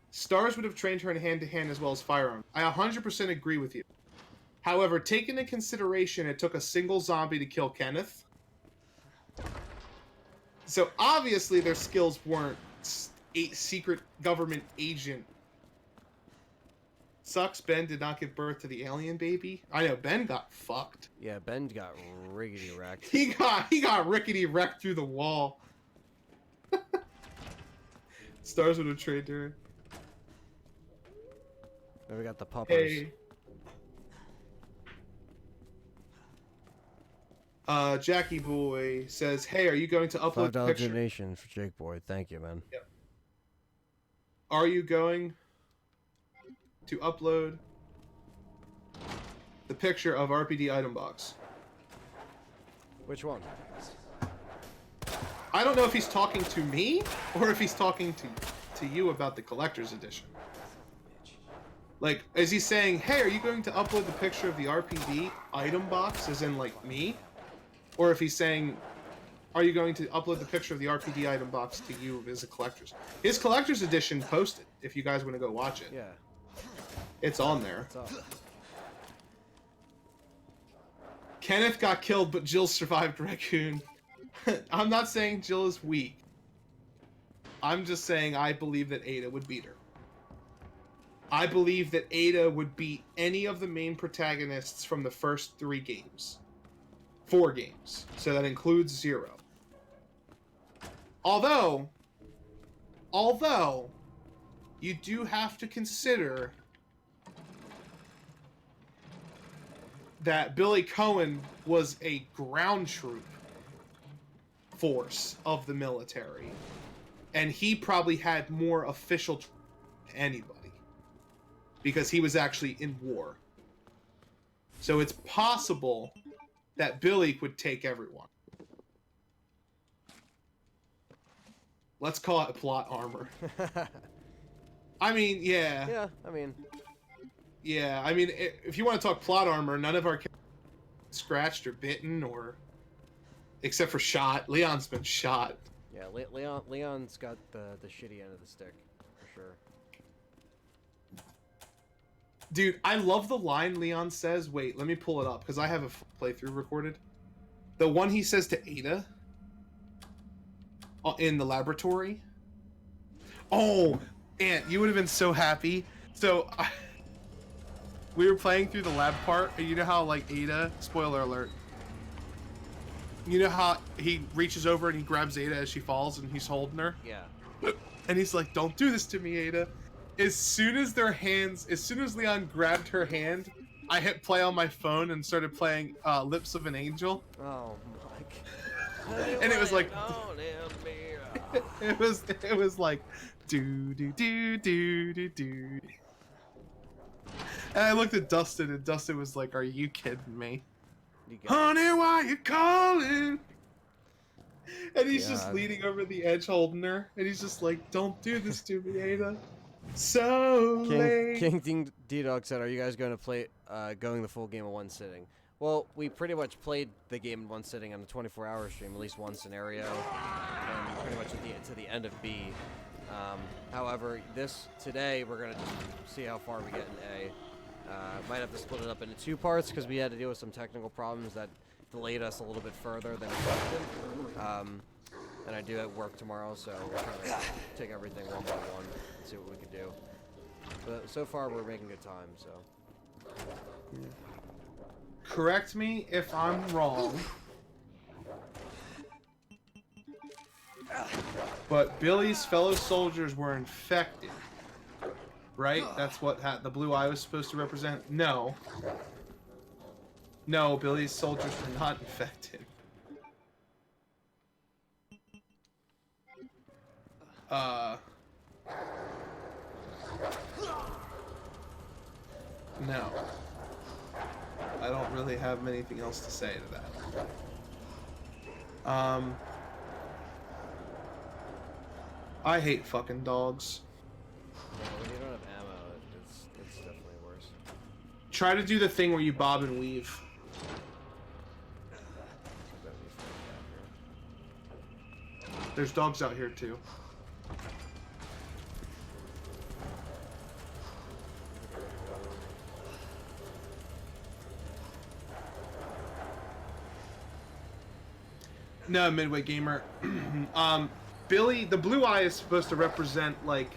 Stars would have trained her in hand-to-hand as well as firearm. I 100% agree with you. However, take into consideration it took a single zombie to kill Kenneth. So obviously their skills weren't secret government agent. Sucks Ben did not give birth to the alien baby. I know, Ben got fucked.
Yeah, Ben got rickety wrecked.
He got rickety wrecked through the wall. Stars would have trained her.
Then we got the puppers.
Hey. Jackie Boy says, "Hey, are you going to upload the
$5
picture?
donation for Jake Boy. Thank you, man.
Are you going to upload the picture of RPD item box?"
Which one?
I don't know if he's talking to me or if he's talking to you about the collector's edition. Like, is he saying, "Hey, are you going to upload the picture of the RPD item box," as in like me? Or if he's saying, "Are you going to upload the picture of the RPD item box to you as a collector's?" His collector's edition posted, if you guys want to go watch it.
Yeah.
It's on there.
What's up?
Kenneth got killed, but Jill survived Raccoon. I'm not saying Jill is weak. I'm just saying I believe that Ada would beat her. I believe that Ada would beat any of the main protagonists from the first 3 games. 4 games. So that includes 0. Although, you do have to consider that Billy Cohen was a ground troop force of the military. And he probably had more official than anybody. Because he was actually in war. So it's possible that Billy would take everyone. Let's call it plot armor. I mean, yeah.
Yeah, I mean...
Yeah, I mean, if you want to talk plot armor, none of our characters scratched or bitten or... Except for shot. Leon's been shot.
Yeah, Leon's got the shitty end of the stick, for sure.
Dude, I love the line Leon says. Wait, let me pull it up, because I have a playthrough recorded. The one he says to Ada in the laboratory. Oh, Aunt, you would have been so happy. So, we were playing through the lab part, and you know how, like, Ada, spoiler alert, you know how he reaches over and he grabs Ada as she falls, and he's holding her?
Yeah.
And he's like, "Don't do this to me, Ada." As soon as Leon grabbed her hand, I hit play on my phone and started playing Lips of an Angel.
Oh my god.
And it was like it was like do do do do do do. And I looked at Dustin, and Dustin was like, "Are you kidding me? Honey, why you calling?" And he's just leaning over the edge holding her, and he's just like, "Don't do this to me, Ada." So late.
King D-Dog said, "Are you guys going to play going the full game in one sitting?" Well, we pretty much played the game in one sitting on the 24-hour stream, at least one scenario, and pretty much to the end of B. However, today we're going to just see how far we get in A. Might have to split it up into 2 parts because we had to deal with some technical problems that delayed us a little bit further than expected. And I do at work tomorrow, so we're trying to take everything one by one and see what we can do. But so far, we're making good time, so.
Correct me if I'm wrong, but Billy's fellow soldiers were infected, right? That's what the blue eye was supposed to represent? No. No, Billy's soldiers were not infected. No. I don't really have anything else to say to that. I hate fucking dogs.
Yeah, when you don't have ammo, it's definitely worse.
Try to do the thing where you bob and weave. There's dogs out here too. No, Midway Gamer. Billy, the blue eye is supposed to represent, like,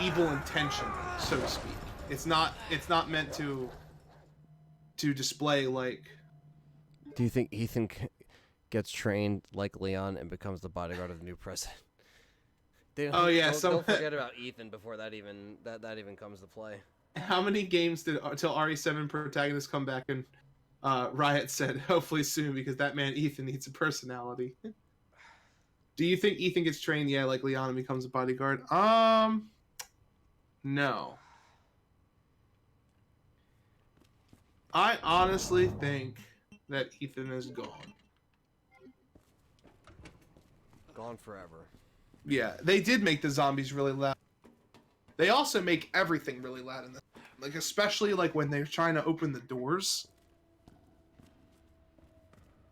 evil intention, so to speak. It's not meant to display, like...
Do you think Ethan gets trained like Leon and becomes the bodyguard of the new president?
Oh yeah,
don't forget about Ethan before that even comes to play.
How many games did till RE7 protagonists come back Riot said, hopefully soon, because that man Ethan needs a personality. Do you think Ethan gets trained? Yeah, like Leon becomes a bodyguard. No. I honestly think that Ethan is gone.
Gone forever.
Yeah, they did make the zombies really loud. They also make everything really loud in this. Like, especially like when they're trying to open the doors.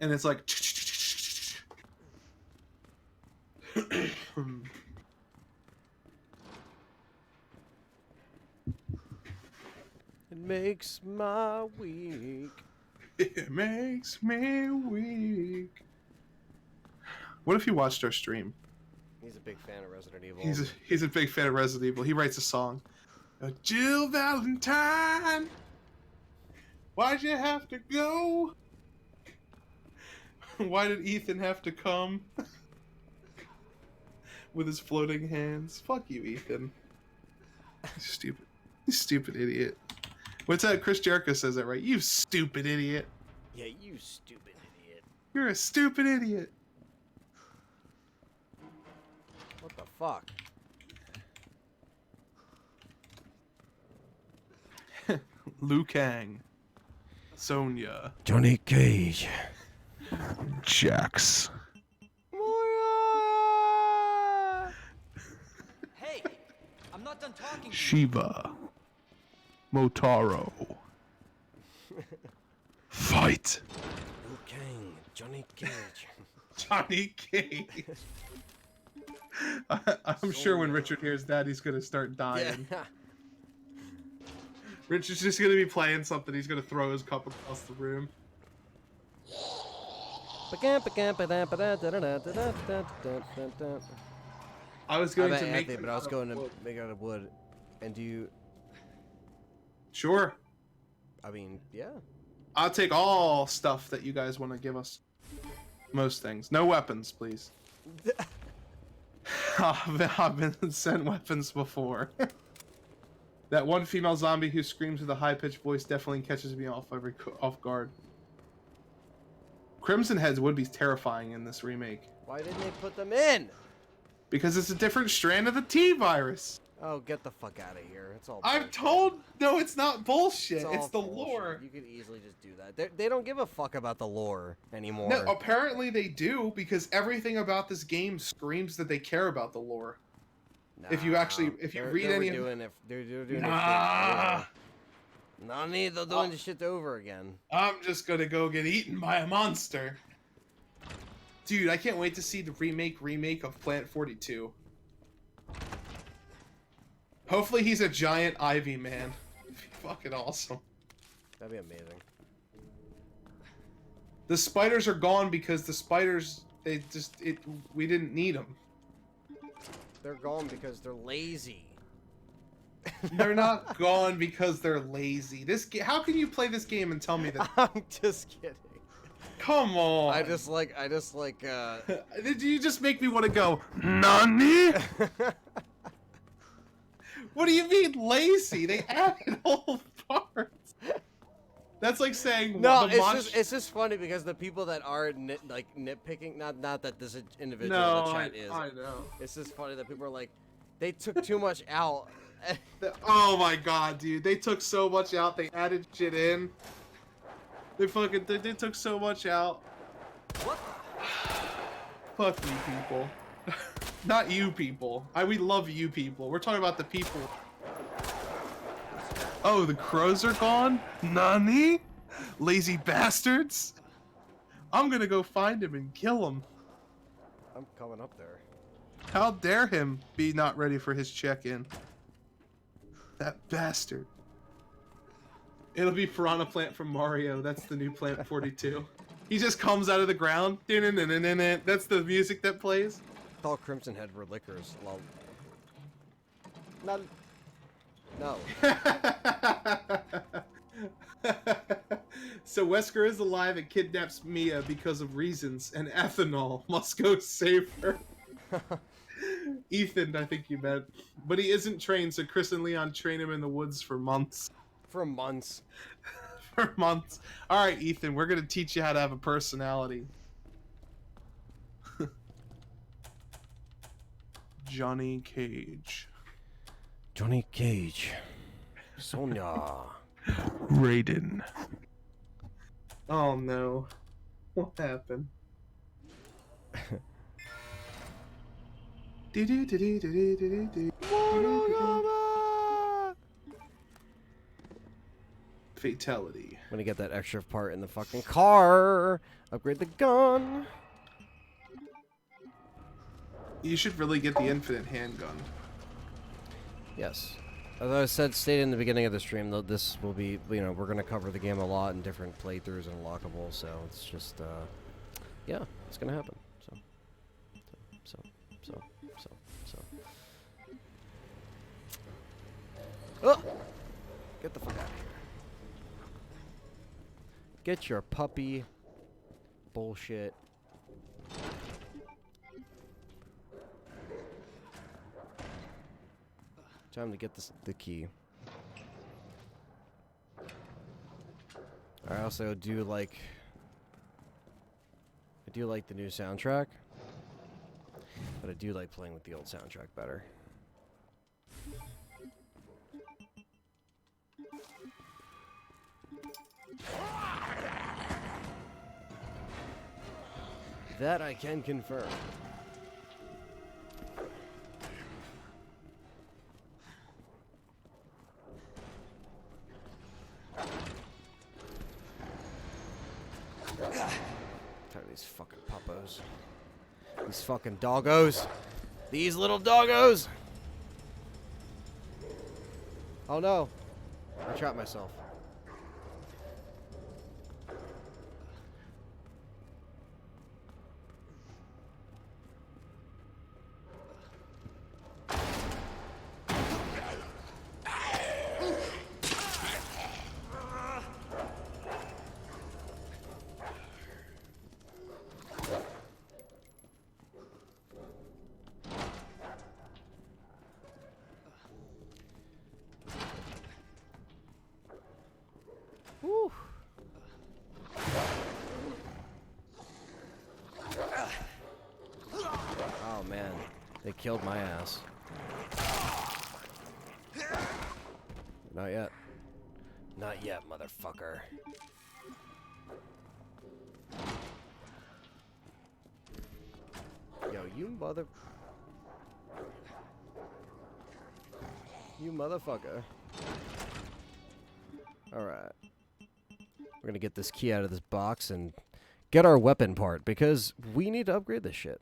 And it's like
It makes my week.
it makes me weak. What if you watched our stream?
He's a big fan of Resident Evil.
He's a big fan of Resident Evil. He writes a song. Jill Valentine, why'd you have to go? Why did Ethan have to come? With his floating hands. Fuck you, Ethan. You stupid idiot. What's that? Chris Jericho says that, right? You stupid idiot.
Yeah, you stupid idiot.
You're a stupid idiot.
What the fuck?
Liu Kang. Sonya.
Johnny Cage.
Jax.
Hey, I'm not done talking to you.
Shiva. Motaro. Fight.
Liu Kang. Johnny Cage.
Johnny Cage. I'm sure when Richard hears that, he's gonna start dying.
Yeah.
Richard's just gonna be playing something. He's gonna throw his cup across the room. I was going to make
Anthony, but I was going to make it out of wood. And do you...
Sure.
I mean, yeah.
I'll take all stuff that you guys want to give us. Most things. No weapons, please. I've been sent weapons before. That one female zombie who screams with a high-pitched voice definitely catches me off guard. Crimson Heads would be terrifying in this remake.
Why didn't they put them in?
Because it's a different strand of the T-virus.
Oh, get the fuck out of here. It's all
I'm
bullshit.
told... No, it's not bullshit.
all
It's the
bullshit.
lore.
You could easily just do that. They don't give a fuck about the lore anymore.
No, apparently they do, because everything about this game screams that they care about the lore. If you actually, if you read any of...
They're doing
Nah.
this shit over. No need, they're doing this shit over again.
I'm just gonna go get eaten by a monster. Dude, I can't wait to see the remake of Planet 42. Hopefully he's a giant ivy man. It'd be fucking awesome.
That'd be amazing.
The spiders are gone because the spiders, we didn't need them.
They're gone because they're lazy.
They're not gone because they're lazy. How can you play this game and tell me that?
I'm just kidding.
Come on.
I just like
Did you just make me want to go, Nani? What do you mean lazy? They added whole parts. That's like saying
no. It's just funny because the people that are nitpicking. Not that this individual in the chat is.
I know.
It's just funny that people are like, they took too much out.
Oh my god, dude! They took so much out. They added shit in. They took so much out.
What?
Fuck you people. Not you people. We love you people. We're talking about the people. Oh, the crows are gone? Nani? Lazy bastards? I'm gonna go find him and kill him.
I'm coming up there.
How dare him be not ready for his check-in? That bastard. It'll be Piranha Plant from Mario. That's the new Plant 42. He just comes out of the ground. That's the music that plays.
I thought Crimson Head were liquors. Lol. Not. No.
So Wesker is alive and kidnaps Mia because of reasons, and ethanol must go save her. Ethan, I think you meant. But he isn't trained, so Chris and Leon train him in the woods for months.
For months.
for months. All right, Ethan, we're gonna teach you how to have a personality. Johnny Cage.
Johnny Cage. Sonya.
Raiden. Oh no. What happened? Fatality.
I'm gonna get that extra part in the fucking car. Upgrade the gun.
You should really get the infinite handgun.
Yes. As I stated in the beginning of the stream, though, this will be, we're going to cover the game a lot in different playthroughs and unlockable, so it's just, yeah, it's going to happen. So. Oh! Get the fuck out of here. Get your puppy bullshit. Time to get the key. I also do like the new soundtrack, but I do like playing with the old soundtrack better. That I can confirm. Tired of these fucking puppos. These fucking doggos. These little doggos! Oh no. I trapped myself. Whew. Oh man, they killed my ass. Not yet. Not yet, motherfucker. Yo, you motherfucker. Alright. We're gonna get this key out of this box and get our weapon part, because we need to upgrade this shit.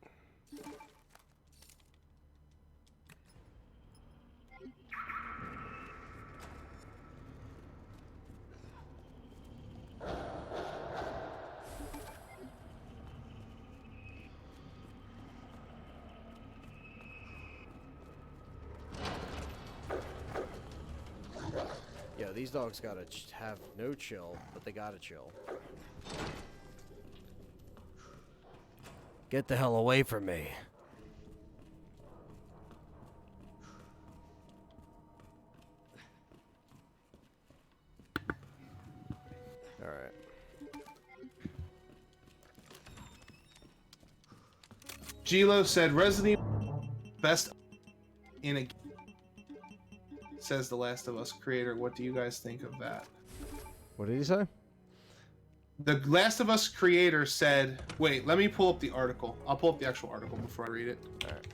Yo, these dogs gotta have no chill, but they gotta chill. Get the hell away from me. Alright.
Gilo said Resident Evil best in a, says The Last of Us creator. What do you guys think of that?
What did he say?
The Last of Us creator said, wait, let me pull up the article. I'll pull up the actual article before I read it.
Alright.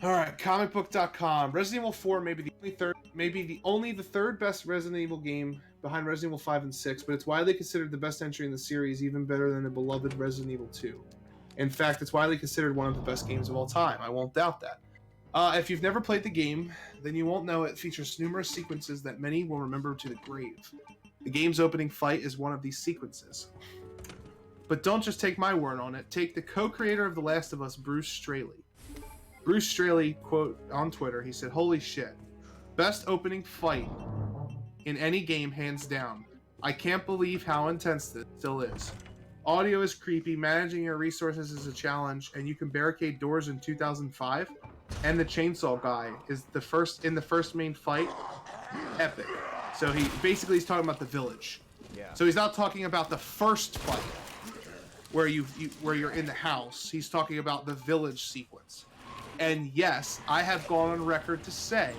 Alright, comicbook.com. Resident Evil 4 may be the third best Resident Evil game behind Resident Evil 5 and 6, but it's widely considered the best entry in the series, even better than the beloved Resident Evil 2. In fact, it's widely considered one of the best games of all time. I won't doubt that. If you've never played the game, then you won't know it features numerous sequences that many will remember to the grave. The game's opening fight is one of these sequences. But don't just take my word on it. Take the co-creator of The Last of Us, Bruce Straley. Bruce Straley, quote on Twitter, he said, "Holy shit. Best opening fight in any game, hands down. I can't believe how intense this still is. audio is creepy, managing your resources is a challenge, and you can barricade doors in 2005. And the chainsaw guy is the first main fight. Epic. So he's talking about the village.
Yeah.
So he's not talking about the first fight where you're in the house. He's talking about the village sequence. And yes, I have gone on record to say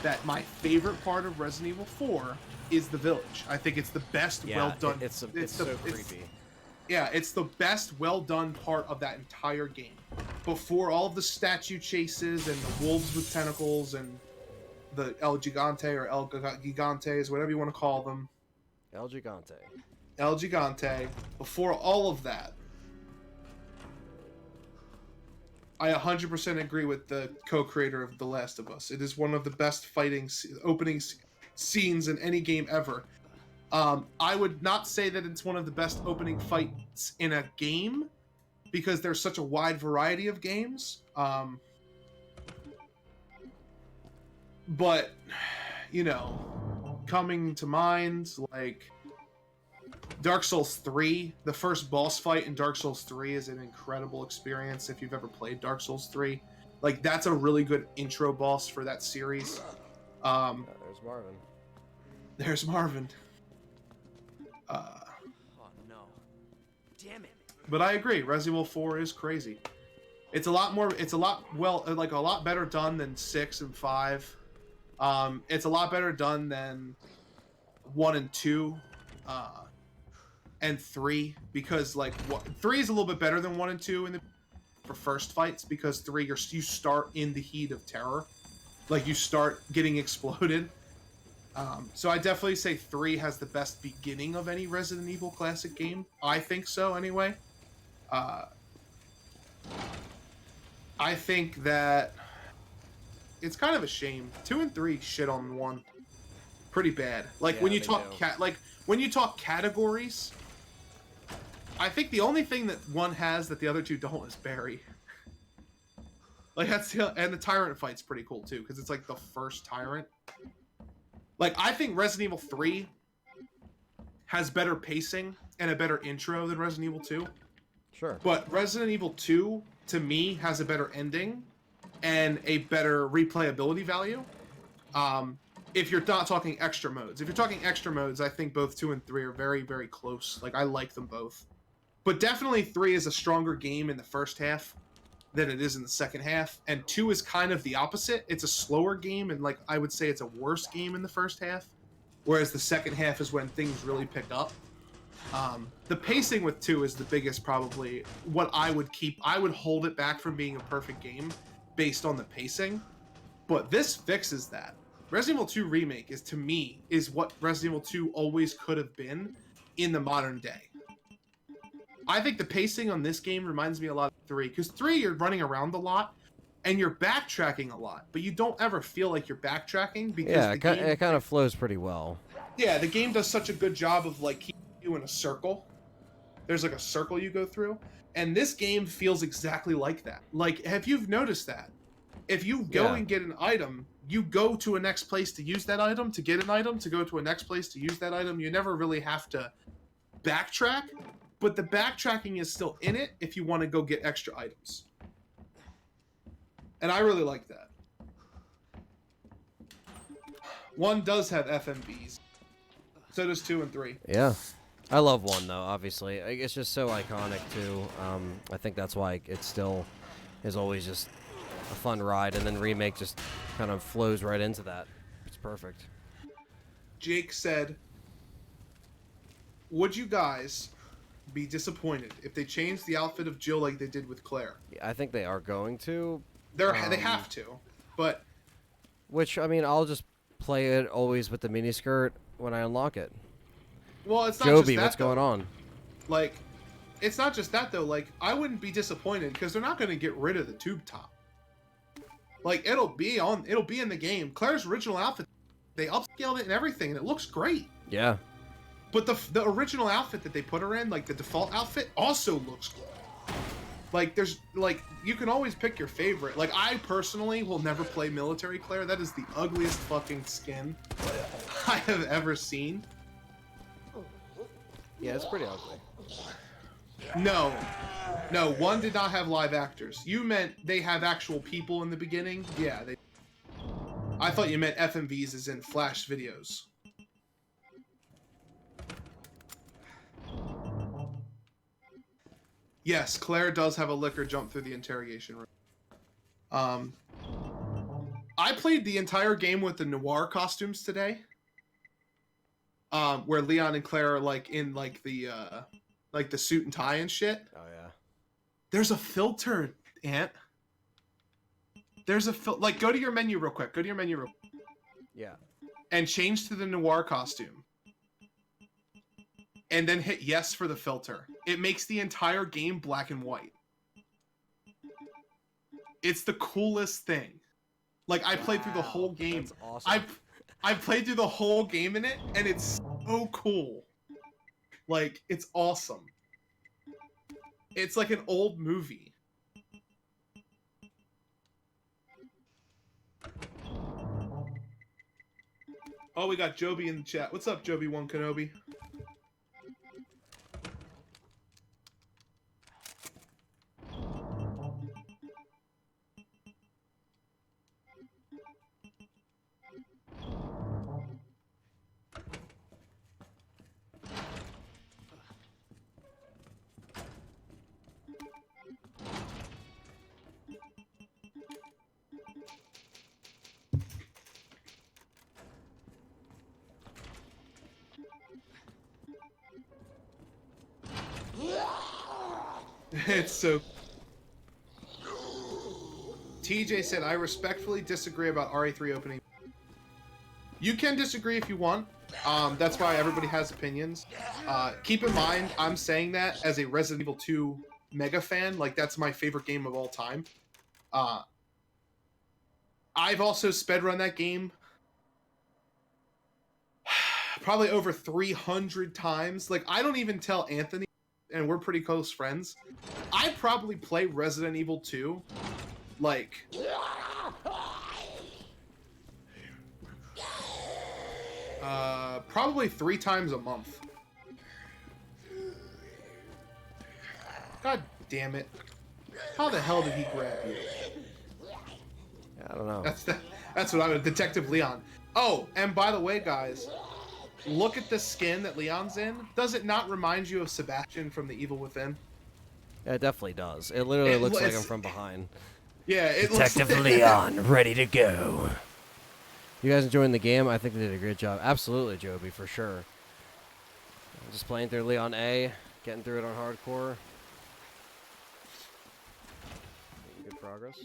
that my favorite part of Resident Evil 4 is the village. I think it's the best well done.
It's so creepy.
Yeah, it's the best well done part of that entire game. Before all of the statue chases and the wolves with tentacles and the El Gigante or El Gigantes, whatever you want to call them.
El Gigante.
El Gigante. Before all of that, I 100% agree with the co-creator of The Last of Us. It is one of the best opening scenes in any game ever. I would not say that it's one of the best opening fights in a game because there's such a wide variety of games. But, you know, coming to mind, like Dark Souls 3, the first boss fight in Dark Souls 3 is an incredible experience if you've ever played Dark Souls 3. Like, that's a really good intro boss for that series.
There's Marvin.
There's Marvin.
Oh no. Damn it.
But I agree, Resident Evil 4 is crazy. It's a lot better done than 6 and 5. It's a lot better done than 1 and 2. And 3, because like 3 is a little bit better than 1 and 2 for first fights, because 3 you start in the heat of terror, like you start getting exploded. So I definitely say 3 has the best beginning of any Resident Evil classic game. I think so anyway. I think that it's kind of a shame 2 and 3 shit on 1 pretty bad. Like when you talk when you talk categories, I think the only thing that 1 has that the other 2 don't is Barry. Like and the Tyrant fight's pretty cool too, because it's like the first Tyrant. Like I think Resident Evil 3 has better pacing and a better intro than Resident Evil 2.
Sure.
But Resident Evil 2 to me has a better ending and a better replayability value. If you're not talking extra modes. If you're talking extra modes, I think both 2 and 3 are very, very close. Like, I like them both. But definitely 3 is a stronger game in the first half than it is in the second half. And 2 is kind of the opposite. It's a slower game, and, like, I would say it's a worse game in the first half. Whereas the second half is when things really pick up. The pacing with 2 is the biggest, probably, what I would hold it back from being a perfect game based on the pacing. But this fixes that. Resident Evil 2 Remake to me, what Resident Evil 2 always could have been in the modern day. I think the pacing on this game reminds me a lot of 3, because 3 you're running around a lot, and you're backtracking a lot, but you don't ever feel like you're backtracking because
it kind of flows pretty well.
Yeah, the game does such a good job of like keeping you in a circle. There's like a circle you go through, and this game feels exactly like that. Like, have you noticed that? If you go and get an item, you go to a next place to use that item, to get an item, to go to a next place to use that item. You never really have to backtrack, but the backtracking is still in it if you want to go get extra items. And I really like that. 1 does have FMVs. So does 2 and 3.
Yeah. I love 1, though, obviously. It's just so iconic, too. I think that's why it still is always just a fun ride, and then Remake just kind of flows right into that. It's perfect.
Jake said, would you guys be disappointed if they changed the outfit of Jill like they did with Claire?
I think they are going to.
They have to, but...
Which, I mean, I'll just play it always with the miniskirt when I unlock it.
Well, it's not
Joby,
just that,
what's going on?
Like, it's not just that, though. Like, I wouldn't be disappointed, because they're not going to get rid of the tube top. Like, it'll be in the game. Claire's original outfit, they upscaled it and everything, and it looks great.
Yeah.
But the original outfit that they put her in, like the default outfit, also looks good. Like, you can always pick your favorite. Like, I personally will never play Military Claire. That is the ugliest fucking skin I have ever seen.
Yeah, it's pretty ugly.
No. No, 1 did not have live actors. You meant they have actual people in the beginning? Yeah, they... I thought you meant FMVs as in flash videos. Yes, Claire does have a liquor jump through the interrogation room. I played the entire game with the noir costumes today. Where Leon and Claire are like in like the suit and tie and shit.
Oh yeah.
There's a filter, Ant. There's a like go to your menu real quick.
Yeah.
And change to the noir costume. And then hit yes for the filter. It makes the entire game black and white. It's the coolest thing. Like I played through the whole game.
That's awesome.
I played through the whole game in it, and it's so cool. Like, it's awesome. It's like an old movie. Oh, we got Joby in the chat. What's up, Joby1 Kenobi? It's so... TJ said, I respectfully disagree about RA3 opening. You can disagree if you want. That's why everybody has opinions. Keep in mind, I'm saying that as a Resident Evil 2 mega fan. Like, that's my favorite game of all time. I've also speedrun that game probably over 300 times. Like, I don't even tell Anthony, and we're pretty close friends. I probably play Resident Evil 2 like probably 3 times a month. God damn it. How the hell did he grab you?
Yeah, I don't know.
That's what I would... Detective Leon. Oh, and by the way, guys, look at the skin that Leon's in. Does it not remind you of Sebastian from The Evil Within?
Yeah, it definitely does. It literally looks like I'm from behind.
Yeah, it
Detective
looks...
Leon, ready to go. You guys enjoying the game? I think they did a great job. Absolutely, Joby, for sure. Just playing through Leon A, getting through it on hardcore. Good progress.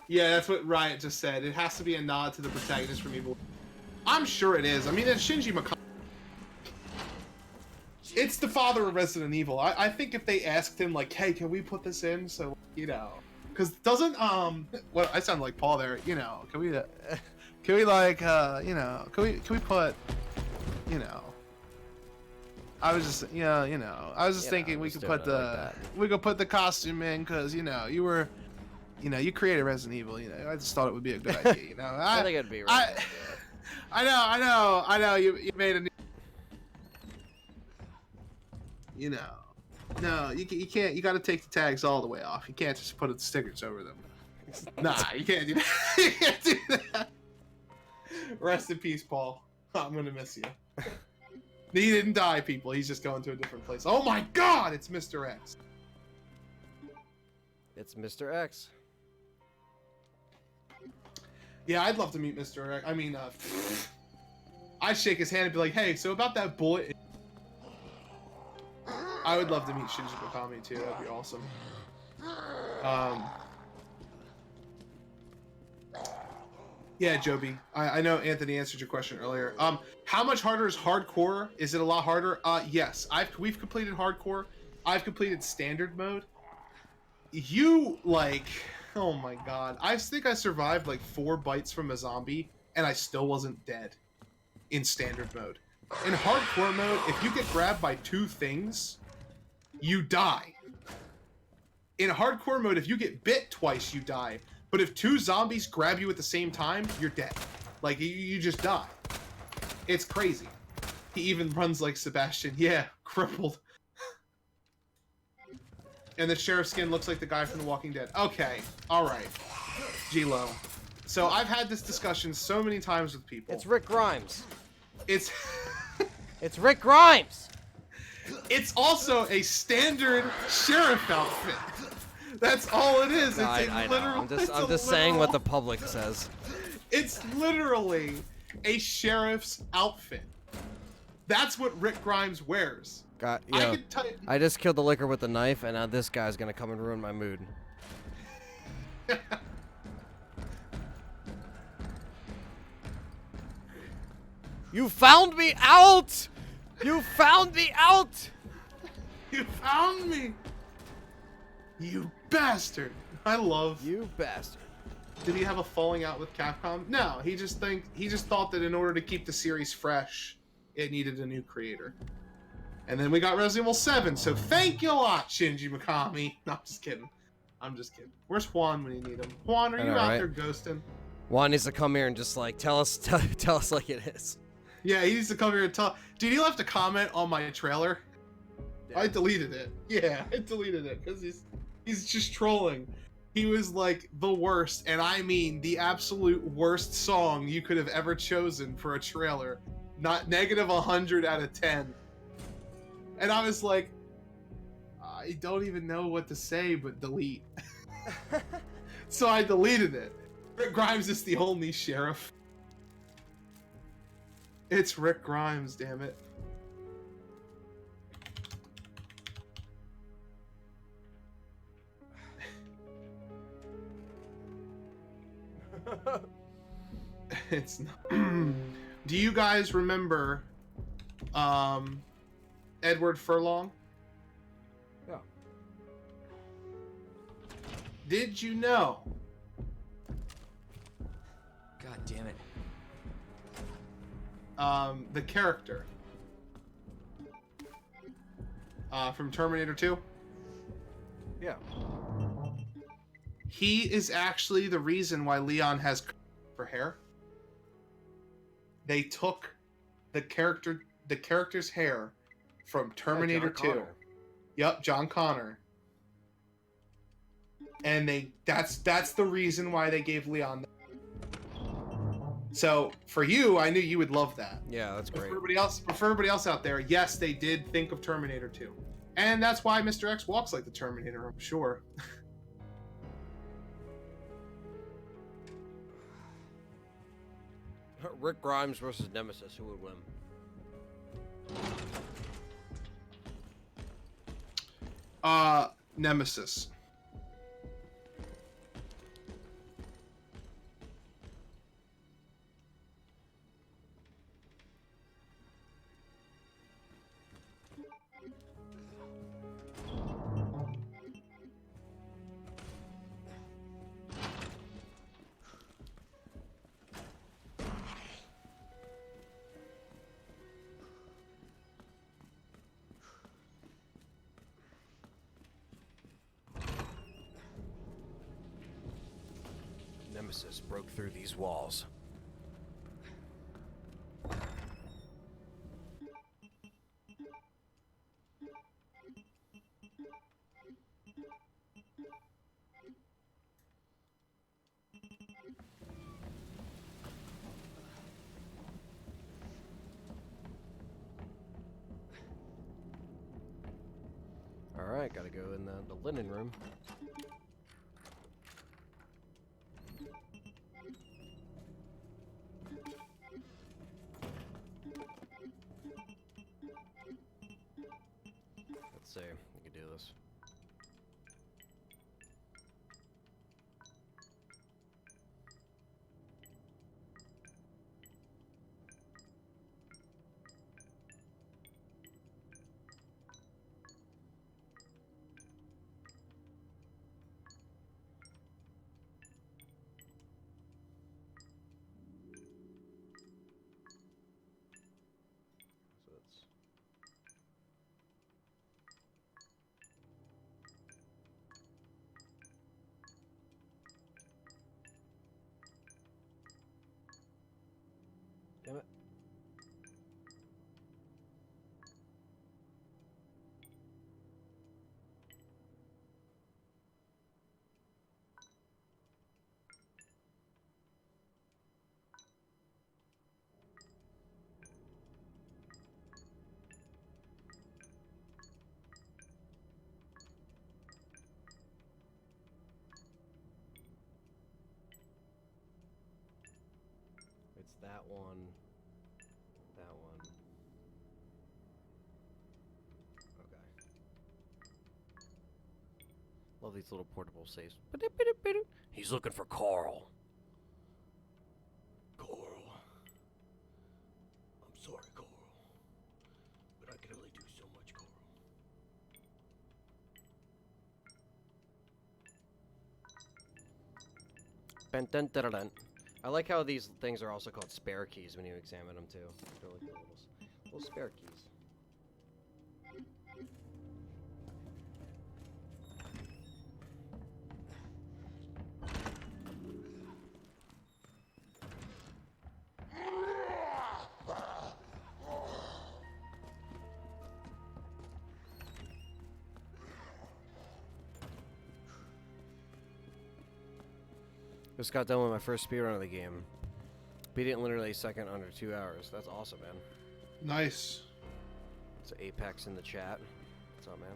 Yeah, that's what Riot just said. It has to be a nod to the protagonist from Evil. I'm sure it is. I mean, it's Shinji Mikami. It's the father of Resident Evil. I think if they asked him, like, hey, can we put this in? So, you know. Because doesn't, well, I sound like Paul there, you know. Can we like, you know, can we put, you know. I was just, yeah, you know. I was just thinking we could put we could put the costume in because, you know, you were... You know, you created Resident Evil. You know, I just thought it would be a good idea. You know,
I think it'd be right.
I know. You made a new. You know, no, you can't. You got to take the tags all the way off. You can't just put stickers over them. Nah, you can't do that. You can't do that. Rest in peace, Paul. I'm gonna miss you. He didn't die, people. He's just going to a different place. Oh my God! It's Mr. X.
It's Mr. X.
Yeah, I'd love to meet Mr. X. I mean, I'd shake his hand and be like, hey, so about that bullet... I would love to meet Shinji Mikami, too. That'd be awesome. Yeah, Joby. I know Anthony answered your question earlier. How much harder is hardcore? Is it a lot harder? Yes. We've completed hardcore. I've completed standard mode. You, like... Oh my God. I think I survived like 4 bites from a zombie and I still wasn't dead in standard mode. In hardcore mode, if you get grabbed by 2 things, you die. In hardcore mode, if you get bit twice, you die. But if 2 zombies grab you at the same time, you're dead. Like, you just die. It's crazy. He even runs like Sebastian. Yeah, crippled. And the sheriff skin looks like the guy from The Walking Dead. Okay, all right, G-Lo. So I've had this discussion so many times with people.
It's Rick Grimes.
It's
It's Rick Grimes.
it's also a standard sheriff outfit. That's all it is.
No,
It's
I
a
know.
literal.
I'm just saying what the public says.
It's literally a sheriff's outfit. That's what Rick Grimes wears.
I just killed the liquor with the knife, and now this guy's gonna come and ruin my mood. You found me out! You found me out!
You found me! You bastard! I love.
You bastard.
Did he have a falling out with Capcom? No, he just thought that in order to keep the series fresh, it needed a new creator. And then we got Resident Evil 7, so thank you a lot, Shinji Mikami. No, I'm just kidding. I'm just kidding. Where's Juan when you need him? Juan, are you out there ghosting?
Juan needs to come here and just like tell us like it is.
Yeah, he needs to come here and talk. Dude, he left a comment on my trailer. Yeah. I deleted it. Yeah, I deleted it because he's just trolling. He was like the worst, and I mean the absolute worst song you could have ever chosen for a trailer. Not negative 100 out of 10. And I was like, I don't even know what to say but delete. So I deleted it. Rick Grimes is the only sheriff. It's Rick Grimes, damn it. It's not. Do you guys remember Edward Furlong?
Yeah.
Did you know?
God damn it.
The character from Terminator 2?
Yeah.
He is actually the reason why Leon has for hair. They took the character's hair from Terminator 2.
Connor.
Yep, John Connor. And that's the reason why they gave Leon that. So for you, I knew you would love that.
Yeah, that's great.
For everybody else out there, yes, they did think of Terminator 2. And that's why Mr. X walks like the Terminator, I'm sure.
Rick Grimes versus Nemesis, who would win?
Nemesis.
Nemesis broke through these walls. Alright, gotta go in the linen room. Let's see, we can do this. So it's damn it. it's that one, that one. Okay. Love these little portable safes. He's looking for Carl.
Coral. I'm sorry, Coral. But I can only do so much, Coral.
Dun, dun, dun, dun, dun. I like how these things are also called spare keys when you examine them too. They're like little spare keys. Just got done with my first speedrun of the game. Beat it in literally a second under 2 hours. That's awesome, man.
Nice.
It's Apex in the chat. What's up, man?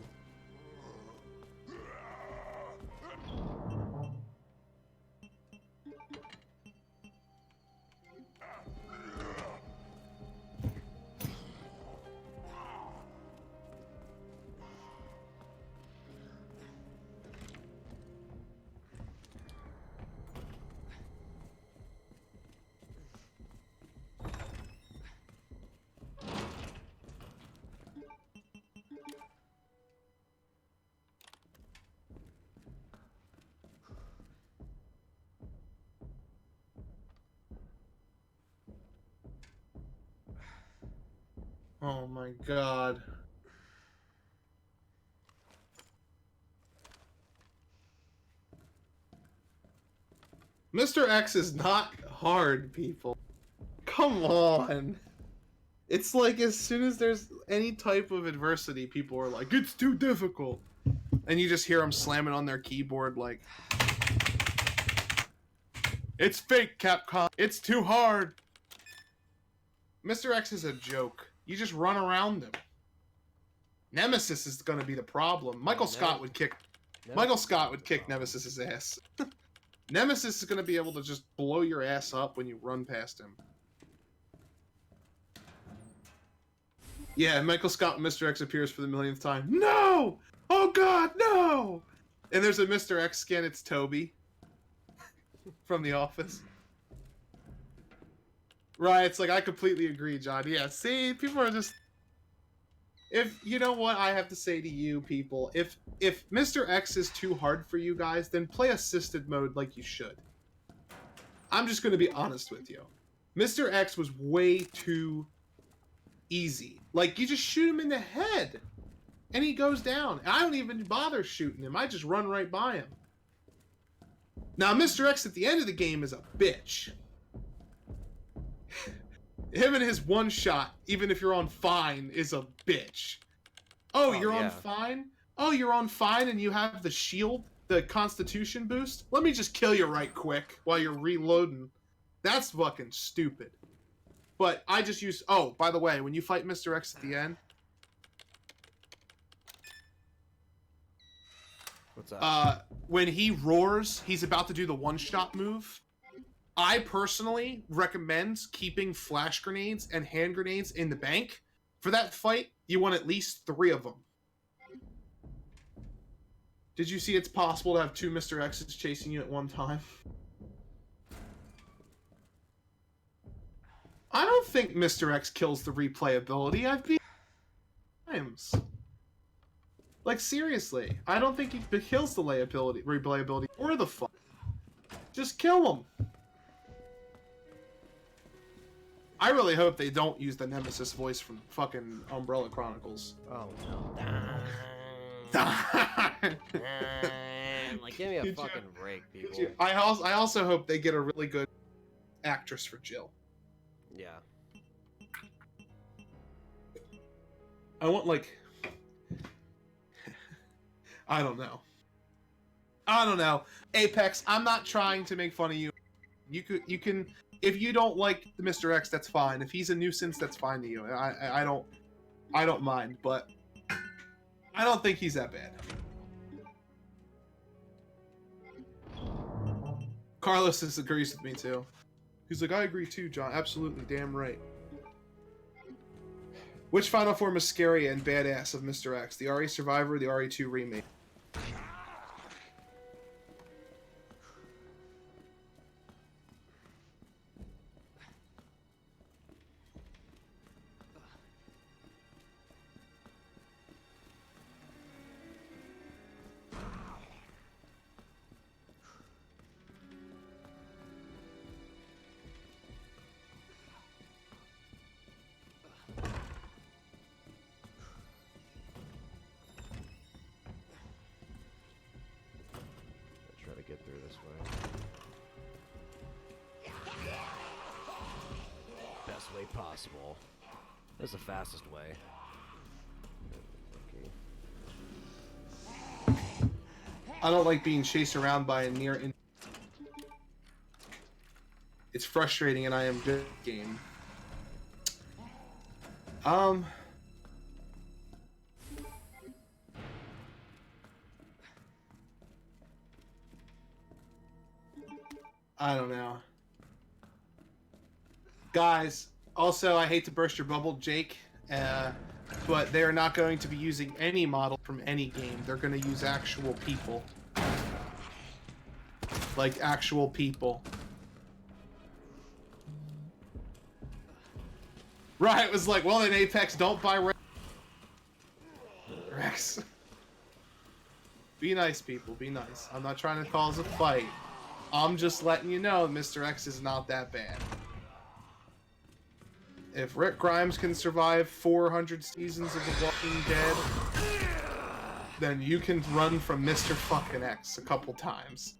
Oh my god. Mr. X is not hard, people. Come on. It's like as soon as there's any type of adversity, people are like, it's too difficult. And you just hear them slamming on their keyboard like, it's fake, Capcom. It's too hard. Mr. X is a joke. You just run around him. Nemesis is going to be the problem. Michael Scott would kick Nemesis's ass. Nemesis is going to be able to just blow your ass up when you run past him. Yeah, Michael Scott and Mr. X appears for the millionth time. No! Oh god, no! And there's a Mr. X skin, it's Toby. From The Office. Right, it's like, I completely agree, John. Yeah, see, people are just... you know what I have to say to you, people? If Mr. X is too hard for you guys, then play assisted mode like you should. I'm just going to be honest with you. Mr. X was way too easy. Like, you just shoot him in the head, and he goes down. I don't even bother shooting him. I just run right by him. Now, Mr. X at the end of the game is a bitch. Him and his one shot, even if you're on fine, is a bitch. Oh, you're on fine? Oh, you're on fine and you have the shield, the constitution boost? Let me just kill you right quick while you're reloading. That's fucking stupid. But I just use... Oh, by the way, when you fight Mr. X at the end...
What's up?
When he roars, he's about to do the one-shot move. I personally recommend keeping flash grenades and hand grenades in the bank. For that fight, you want at least 3 of them. Did you see it's possible to have 2 Mr. X's chasing you at one time? I don't think Mr. X kills the replayability. I've beat times. Like, seriously. I don't think he kills the replayability or the fun. Just kill him. I really hope they don't use the Nemesis voice from fucking Umbrella Chronicles.
Oh no. Like, give me a fucking break, people.
I also hope they get a really good actress for Jill.
Yeah.
I want, like... I don't know. Apex, I'm not trying to make fun of you. You can... If you don't like the Mr. X, that's fine. If he's a nuisance, that's fine to you. I don't mind, but I don't think he's that bad. Carlos disagrees with me too. He's like, I agree too, John. Absolutely, damn right. Which final form is scary and badass of Mr. X? The RE Survivor or the RE2 remake?
Try to get through this way. Best way possible. That's the fastest way.
I don't like being chased around by a near. It's frustrating, and I am good at the game. I don't know. Guys, also, I hate to burst your bubble, Jake, but they are not going to be using any model from any game. They're going to use actual people. Like, actual people. Riot was like, well, in Apex, don't buy Rex. Be nice, people. Be nice. I'm not trying to cause a fight. I'm just letting you know Mr. X is not that bad. If Rick Grimes can survive 400 seasons of The Walking Dead, then you can run from Mr. fucking X a couple times.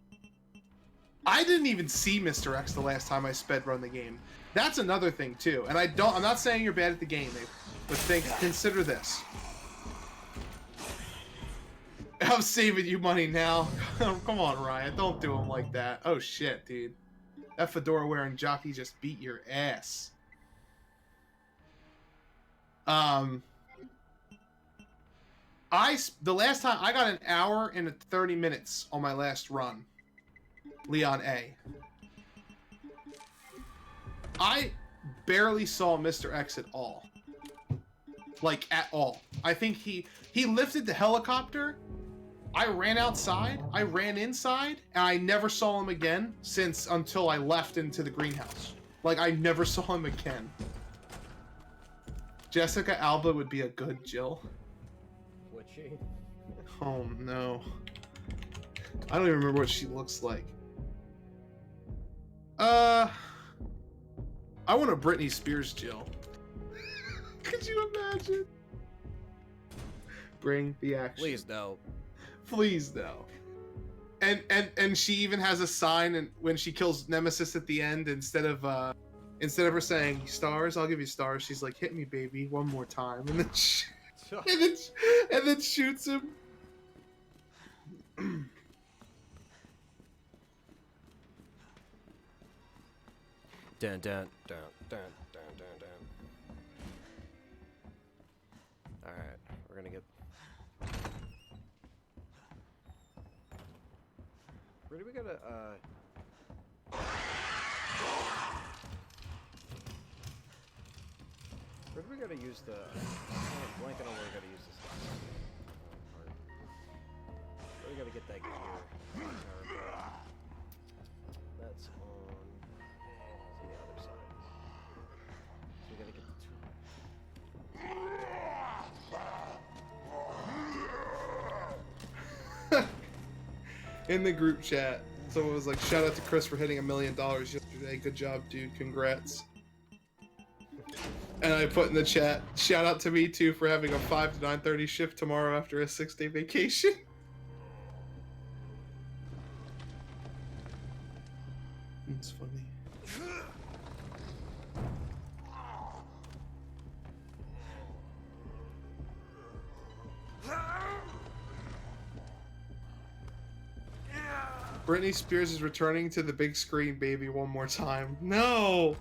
I didn't even see Mr. X the last time I sped run the game. That's another thing too. And I'm not saying you're bad at the game, but consider this. I'm saving you money now. Come on, Ryan. Don't do him like that. Oh shit, dude. That fedora wearing jockey just beat your ass. The last time I got an hour and 30 minutes on my last run. Leon A. I barely saw Mr. X at all. Like, at all. I think he lifted the helicopter. I ran outside, I ran inside, and I never saw him again until I left into the greenhouse. Like, I never saw him again. Jessica Alba would be a good Jill.
Would she?
Oh no. I don't even remember what she looks like. I want a Britney Spears Jill. Could you imagine? Bring the action.
Please no.
Please no. And she even has a sign, and when she kills Nemesis at the end, instead of her saying stars, I'll give you stars, she's like, hit me, baby, one more time, and then shoots him.
Dun dun dun dun dun dun dun. All right, we're gonna get. Where do we gotta Where do we gotta use the? I'm blanking on where we gotta use this last part. Where we gotta get that gear? That's on the other side. So we gotta get the two.
In the group chat, someone was like, shout out to Chris for hitting $1 million yesterday. Good job, dude. Congrats. And I put in the chat, shout out to me too for having a 5 to 9:30 shift tomorrow after a 6-day vacation. It's funny. Britney Spears is returning to the big screen, baby, one more time. No!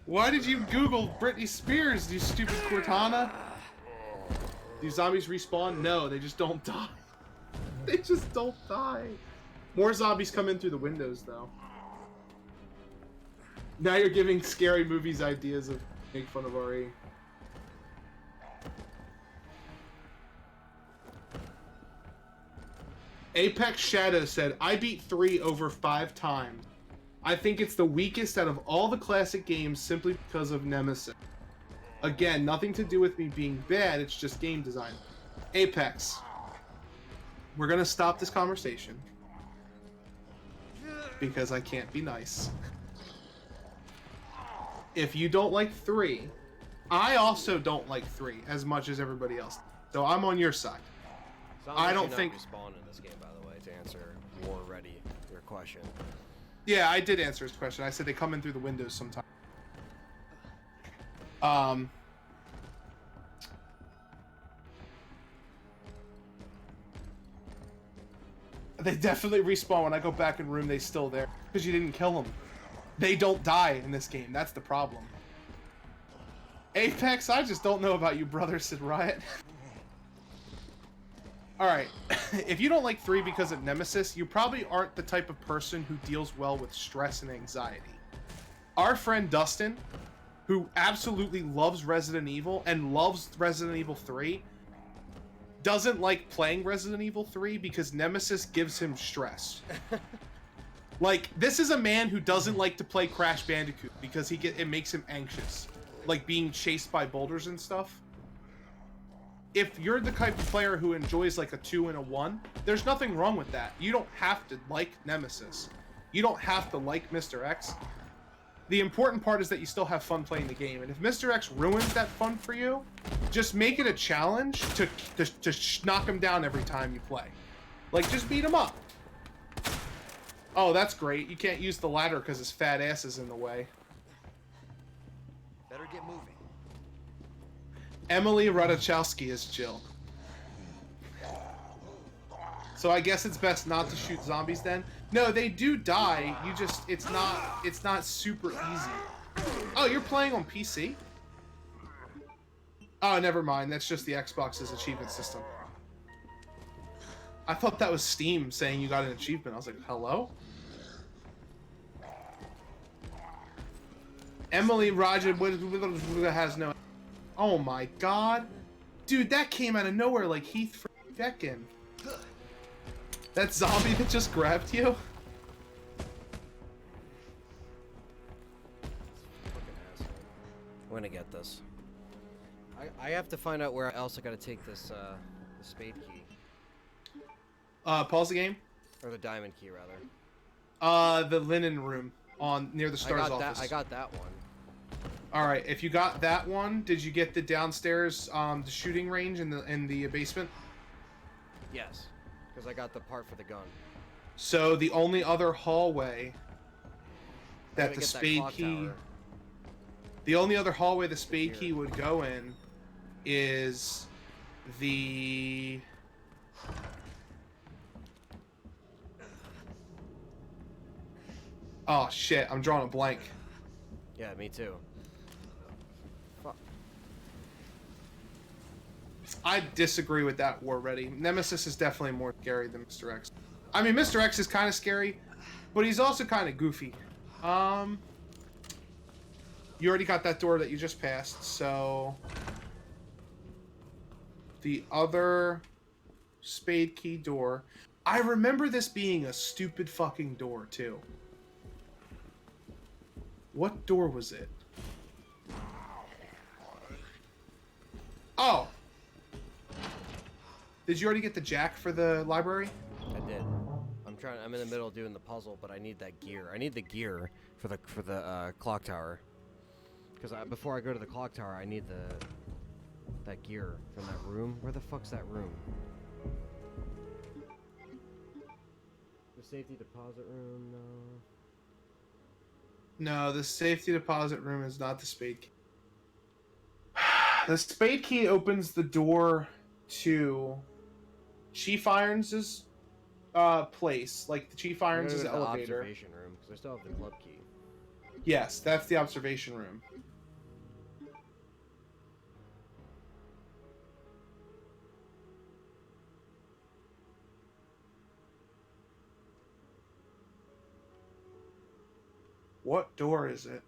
Why did you Google Britney Spears, you stupid Cortana? Do zombies respawn? No, they just don't die. They just don't die. More zombies come in through the windows, though. Now you're giving scary movies ideas of make fun of RE. Apex Shadow said, I beat 3 over 5 times. I think it's the weakest out of all the classic games simply because of Nemesis. Again, nothing to do with me being bad, it's just game design. Apex, we're gonna stop this conversation because I can't be nice. If you don't like 3, I also don't like 3 as much as everybody else. So I'm on your side.
Sounds
I
like
don't
you're not
think-
responding in this game, by the way, to answer War Ready your question.
Yeah, I did answer his question. I said they come in through the windows sometimes. They definitely respawn. When I go back in room, they still there because you didn't kill them. They don't die in this game. That's the problem. Apex, I just don't know about you, brother, said Riot. Alright, if you don't like 3 because of Nemesis, you probably aren't the type of person who deals well with stress and anxiety. Our friend Dustin, who absolutely loves Resident Evil and loves Resident Evil 3, doesn't like playing Resident Evil 3 because Nemesis gives him stress. Like, this is a man who doesn't like to play Crash Bandicoot because it makes him anxious. Like being chased by boulders and stuff. If you're the type of player who enjoys like a 2 and a 1, there's nothing wrong with that. You don't have to like Nemesis. You don't have to like Mr. X. The important part is that you still have fun playing the game. And if Mr. X ruins that fun for you, just make it a challenge to knock him down every time you play. Like, just beat him up. Oh, that's great. You can't use the ladder because his fat ass is in the way.
Better get moving.
Emily Ratajkowski is Jill. So I guess it's best not to shoot zombies then. No, they do die. You just it's not super easy. Oh, you're playing on PC? Oh, never mind. That's just the Xbox's achievement system. I thought that was Steam saying you got an achievement. I was like, hello? Emily Raja has no... Oh my god. Dude, that came out of nowhere like Heath Feckin. That zombie that just grabbed you?
Fucking asshole. I'm gonna get this. I have to find out where else I gotta take this, the spade key.
Pause the game.
Or the diamond key, rather.
The linen room near the STARS office.
I got that one.
Alright, if you got that one, did you get the downstairs, the shooting range in the basement?
Yes. Because I got the part for the gun.
So the only other hallway that the
Get
spade
clock
key...
tower.
The only other hallway the spade key would go in is the... Oh shit, I'm drawing a blank.
Yeah, me too. Fuck.
I disagree with that, War Ready. Nemesis is definitely more scary than Mr. X. I mean, Mr. X is kind of scary, but he's also kind of goofy. You already got that door that you just passed, so... The other spade key door... I remember this being a stupid fucking door, too. What door was it? Oh! Did you already get the jack for the library?
I did. I'm in the middle of doing the puzzle, but I need that gear. I need the gear for the clock tower. Because before I go to the clock tower, I need that gear from that room. Where the fuck's that room? The safety deposit room? No.
No, the safety deposit room is not the spade key. The spade key opens the door to Chief Irons' place, like the Chief Irons'
The
elevator.
observation room, because I still have the club key.
Yes, that's the observation room. What door is it?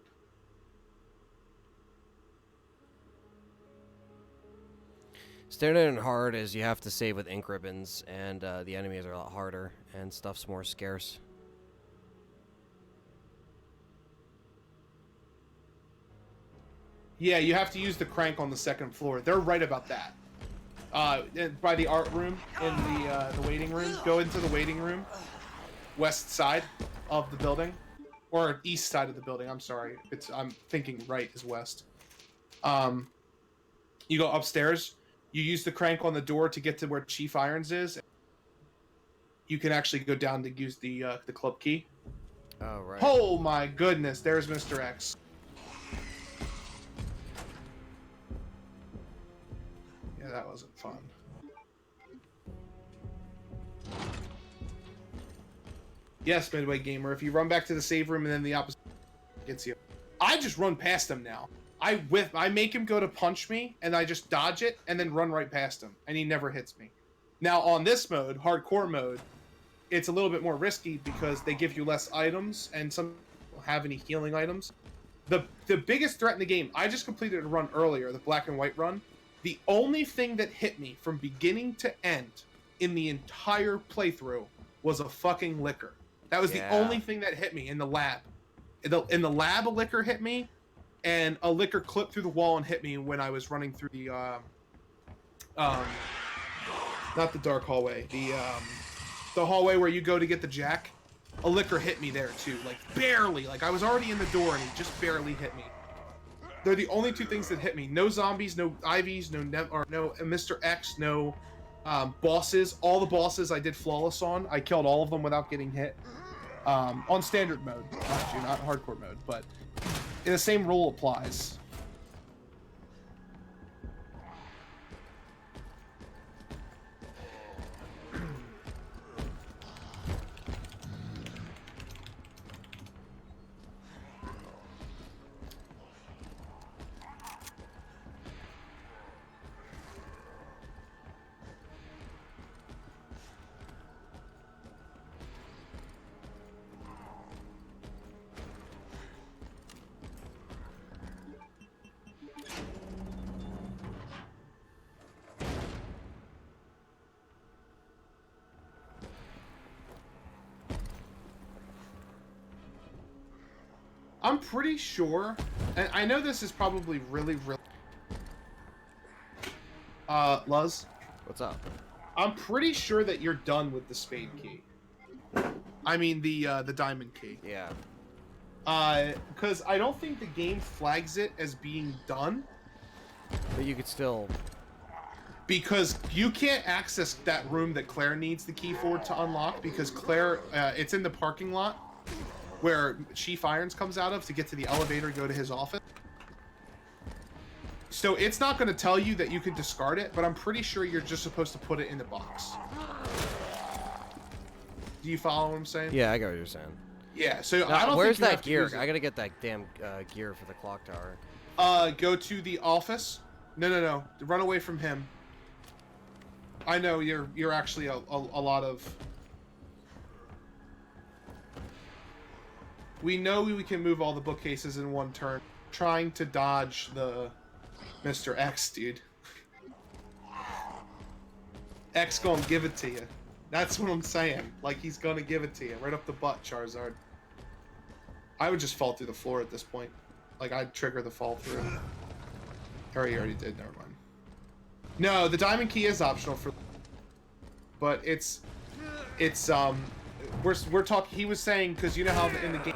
Standard and hard is you have to save with ink ribbons, and the enemies are a lot harder, and stuff's more scarce.
Yeah, you have to use the crank on the second floor. They're right about that. By the art room in the waiting room. Go into the waiting room, west side of the building, or east side of the building. I'm sorry, I'm thinking right is west. You go upstairs. You use the crank on the door to get to where Chief Irons is. You can actually go down to use the club key.
Oh, right.
Oh my goodness! There's Mr. X. Yeah, that wasn't fun. Yes, Midway Gamer. If you run back to the save room and then the opposite gets you. I just run past him now. I make him go to punch me, and I just dodge it, and then run right past him, and he never hits me. Now, on this mode, hardcore mode, it's a little bit more risky because they give you less items, and some don't have any healing items. The biggest threat in the game, I just completed a run earlier, the black and white run. The only thing that hit me from beginning to end in the entire playthrough was a fucking liquor. That was the only thing that hit me in the lab. In the lab, a liquor hit me, and a liquor clipped through the wall and hit me when I was running through the not the dark hallway, the hallway where you go to get the jack. A liquor hit me there too, like barely. Like I was already in the door and he just barely hit me. They're the only two things that hit me. No zombies, no IVs, no Mr. X, no bosses. All the bosses I did flawless on. I killed all of them without getting hit. On standard mode, actually, not hardcore mode, but the same rule applies. I'm pretty sure, and I know this is probably really... Luz?
What's up?
I'm pretty sure that you're done with the spade key. I mean, the diamond key.
Yeah.
Because I don't think the game flags it as being done.
But you could still...
Because you can't access that room that Claire needs the key for to unlock, because Claire, it's in the parking lot where Chief Irons comes out of to get to the elevator and go to his office. So it's not going to tell you that you can discard it, but I'm pretty sure you're just supposed to put it in the box. Do you follow what I'm saying?
Yeah, I get what you're saying.
Yeah, so
Now,
I don't
where's
think you
that
have to
gear?
use it.
I gotta get that damn gear for the clock tower.
Go to the office. No. Run away from him. I know you're actually a lot of... We know we can move all the bookcases in one turn. Trying to dodge the Mr. X, dude. X gonna give it to you. That's what I'm saying. Like, he's gonna give it to you. Right up the butt, Charizard. I would just fall through the floor at this point. Like, I'd trigger the fall through. Or he already did, never mind. No, the diamond key is optional for... But it's we're talking... He was saying, because you know how in the game...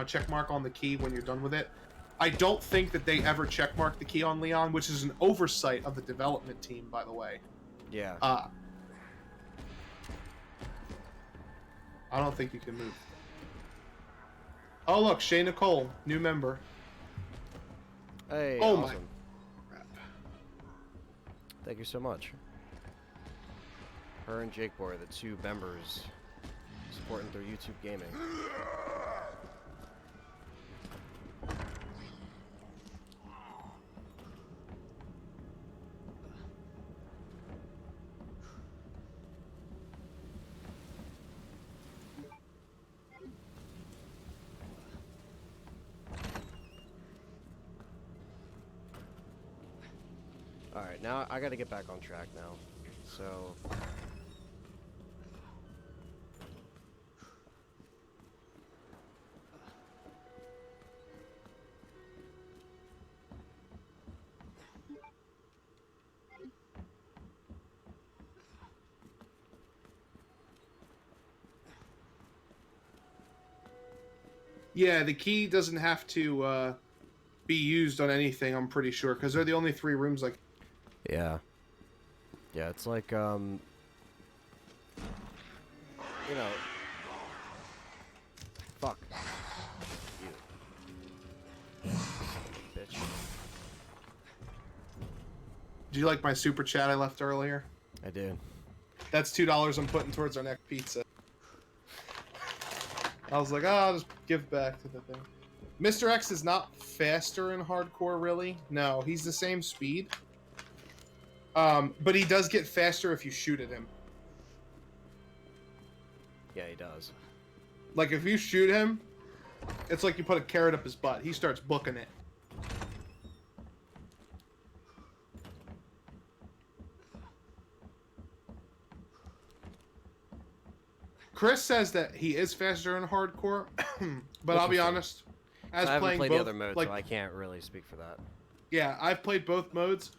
check mark on the key when you're done with it. I don't think that they ever check mark the key on Leon, which is an oversight of the development team, by the way.
Yeah.
I don't think you can move. Oh look, Shay Nicole, new member.
Hey,
Oh
awesome.
my crap.
Thank you so much. Her and Jake Boy are the two members supporting their YouTube gaming. Alright, now I gotta get back on track now. So...
Yeah, the key doesn't have to be used on anything, I'm pretty sure, because they're the only 3 rooms like...
Yeah. Yeah, it's like, you know... Fuck. You. Bitch.
Do you like my super chat I left earlier?
I did.
That's $2 I'm putting towards our next pizza. I was like, oh, I'll just give back to the thing. Mr. X is not faster in hardcore, really. No, he's the same speed. But he does get faster if you shoot at him.
Yeah, he does.
Like, if you shoot him, it's like you put a carrot up his butt. He starts booking it. Chris says that he is faster in hardcore, but I'll be honest, as
I haven't
playing
played
both,
the other modes,
like,
so I can't really speak for that.
yeah, I've played both modes.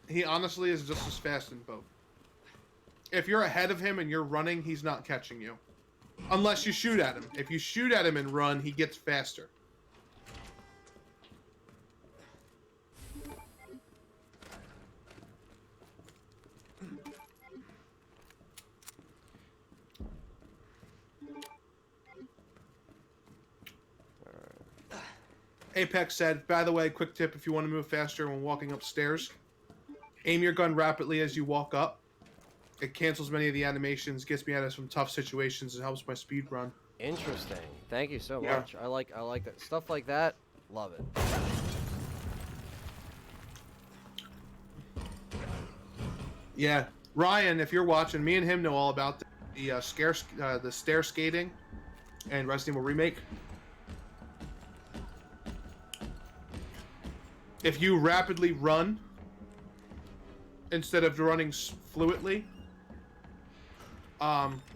He honestly is just as fast in both. If you're ahead of him and you're running, he's not catching you. Unless you shoot at him. If you shoot at him and run, he gets faster. Apex said, by the way, quick tip if you want to move faster when walking upstairs, aim your gun rapidly as you walk up. It cancels many of the animations, gets me out of some tough situations, and helps my speed run.
Interesting. Thank you so
Yeah.
much. I like that stuff like that. Love it.
Yeah, Ryan, if you're watching, me and him know all about the stair skating and Resident Evil Remake. If you rapidly run instead of running fluidly,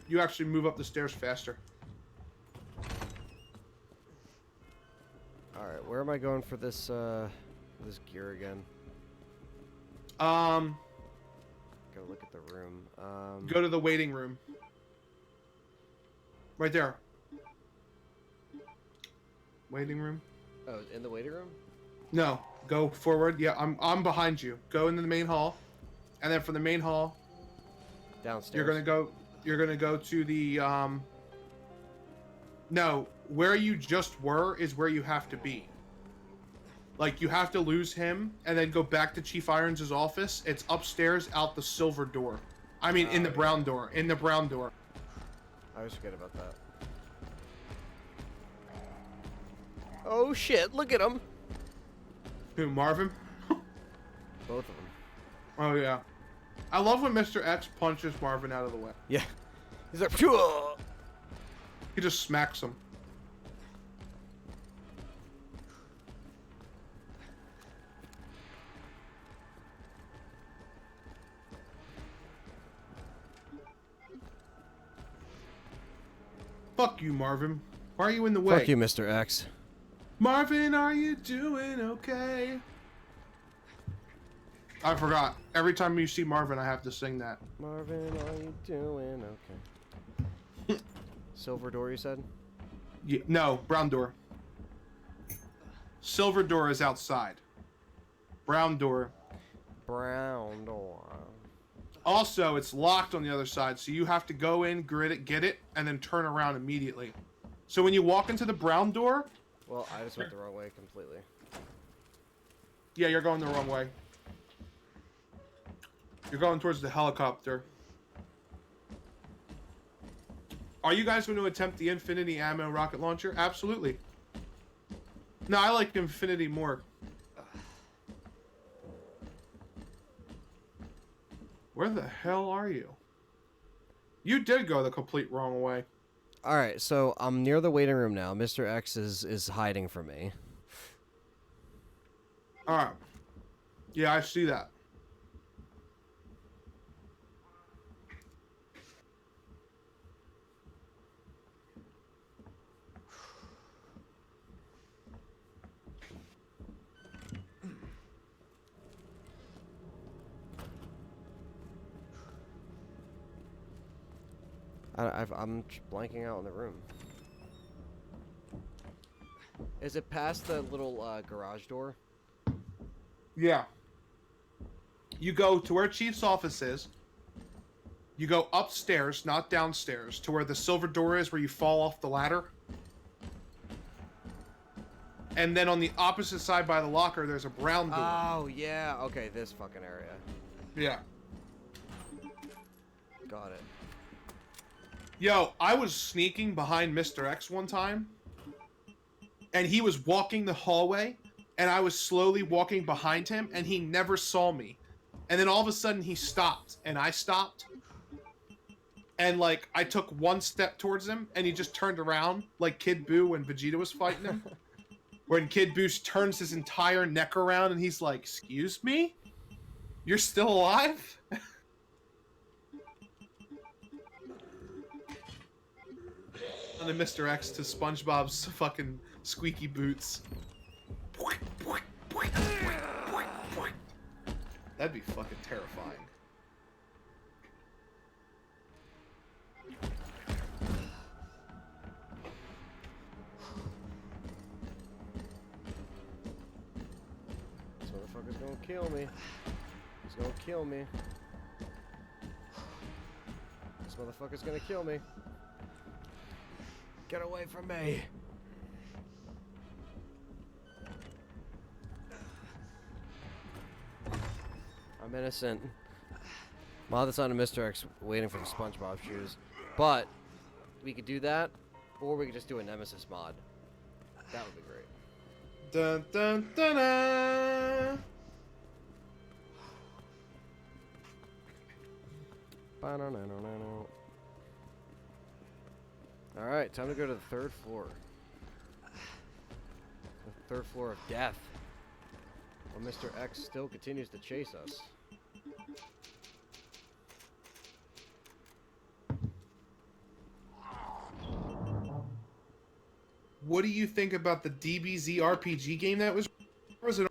you actually move up the stairs faster.
All right, where am I going for this this gear again?
Um,
Gotta look at the room.
Go to the waiting room. Right there. Waiting room?
Oh, in the waiting room?
No, go forward. Yeah, I'm behind you. Go into the main hall, and then from the main hall,
Downstairs.
You're gonna go to the No, where you just were is where you have to be. Like, you have to lose him and then go back to Chief Irons' office. It's upstairs out the silver door. I mean, in the brown door. In the brown door.
I always forget about that. Oh shit! Look at him.
Who, Marvin?
Both of them.
Oh, yeah. I love when Mr. X punches Marvin out of the way.
Yeah. He's like, "Phew!"
He just smacks him. Fuck you, Marvin. Why are you in the way?
Fuck you, Mr. X.
Marvin, are you doing okay? I forgot. Every time you see Marvin, I have to sing that.
Marvin, are you doing okay? Silver door, you said?
Yeah, no, brown door. Silver door is outside. Brown door.
Brown door.
Also, it's locked on the other side, so you have to go in, grit it, get it, and then turn around immediately. So when you walk into the brown door,
Well, I just went the wrong way completely.
yeah, you're going the wrong way. You're going towards the helicopter. Are you guys going to attempt the Infinity Ammo rocket launcher? Absolutely. No, I like Infinity more. Where the hell are you? You did go the complete wrong way.
All right, so I'm near the waiting room now. Mr. X is hiding from me.
Alright. Yeah, I see that.
I'm blanking out in the room. Is it past the little garage door?
Yeah. You go to where Chief's office is. You go upstairs, not downstairs, to where the silver door is, where you fall off the ladder. And then on the opposite side by the locker, there's a brown door.
Oh, yeah. Okay, this fucking area.
Yeah.
Got it.
Yo, I was sneaking behind Mr. X one time, and he was walking the hallway, and I was slowly walking behind him, and he never saw me. And then all of a sudden, he stopped, and I stopped. And, like, I took one step towards him, and he just turned around, like Kid Buu when Vegeta was fighting him. When Kid Buu turns his entire neck around, and he's like, "Excuse me? You're still alive?" And then Mr. X to SpongeBob's fucking squeaky boots. That'd be fucking terrifying.
This motherfucker's gonna kill me. He's gonna kill me. This motherfucker's gonna kill me. Get away from me. I'm innocent. Well, that's on a Mr. X waiting for the SpongeBob shoes. But we could do that, or we could just do a Nemesis mod. That would be great.
Dun dun dun dun.
Ba-na-na-na-na-na. Alright, time to go to the third floor. The third floor of death. While Mr. X still continues to chase us.
What do you think about the DBZ RPG game that was it?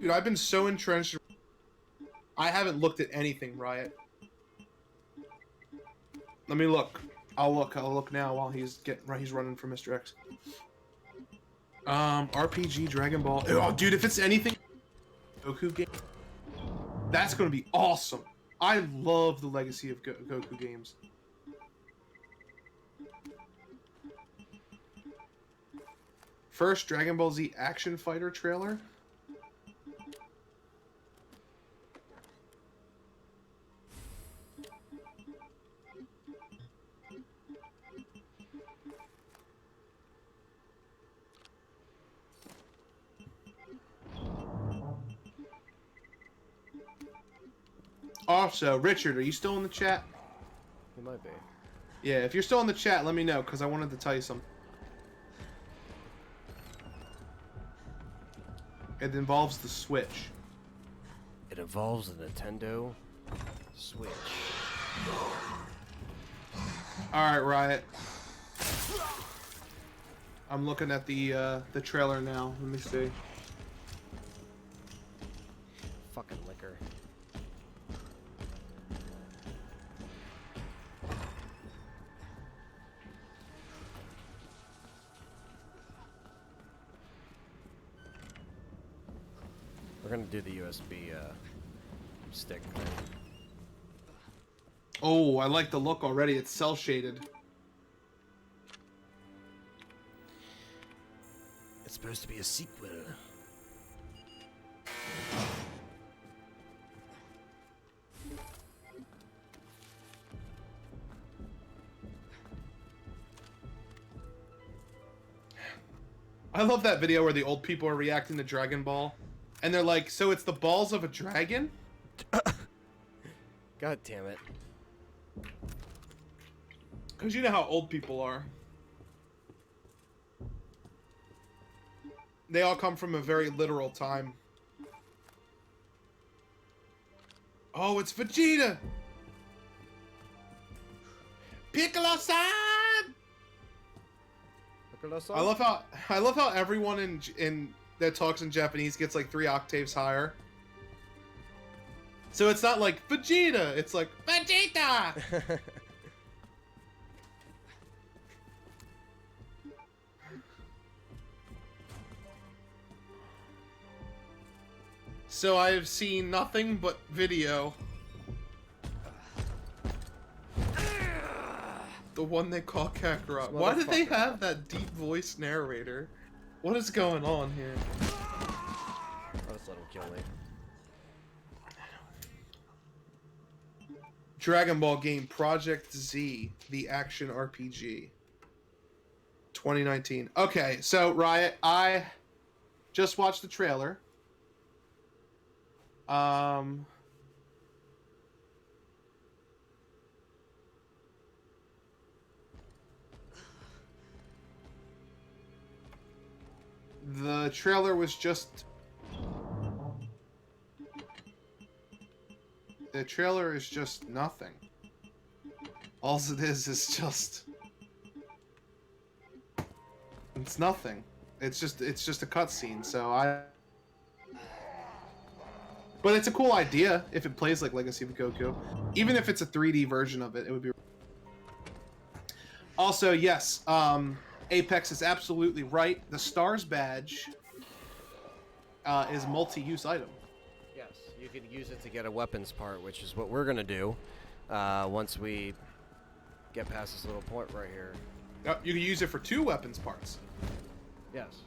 Dude, I've been so entrenched. I haven't looked at anything, Riot. Let me look. I'll look now while he's running for Mr. X. RPG Dragon Ball. Oh, dude, if it's anything Goku game, that's gonna be awesome. I love the legacy of Goku games. First Dragon Ball Z action fighter trailer. Also, Richard, are you still in the chat?
He might be.
Yeah, if you're still in the chat, let me know, because I wanted to tell you something. It involves the Switch.
It involves the Nintendo Switch.
Alright, Riot. I'm looking at the trailer now. Let me see.
Fucking liquor. We're gonna do the USB stick thing.
Oh, I like the look already. It's cell shaded.
It's supposed to be a sequel.
I love that video where the old people are reacting to Dragon Ball. And they're like, so it's the balls of a dragon?
God damn it.
Because you know how old people are. They all come from a very literal time. Oh, it's Vegeta! Piccolo-san! I love how everyone in that talks in Japanese gets like 3 octaves higher. So it's not like Vegeta, it's like Vegeta. So I have seen nothing but video. The one they call Kakarot. Why do they have that deep voice narrator? What is going on here?
I'll just let him kill me.
Dragon Ball game Project Z, the action RPG. 2019. Okay, so Riot, I just watched the trailer. The trailer was just... The trailer is just nothing. All it is just... It's nothing. It's just a cutscene, so I... But it's a cool idea if it plays like Legacy of Goku. Even if it's a 3D version of it, it would be... Also, yes, Apex is absolutely right. The Stars badge is multi-use item.
Yes, you can use it to get a weapons part, which is what we're gonna do once we get past this little point right here.
You can use it for 2 weapons parts.
Yes.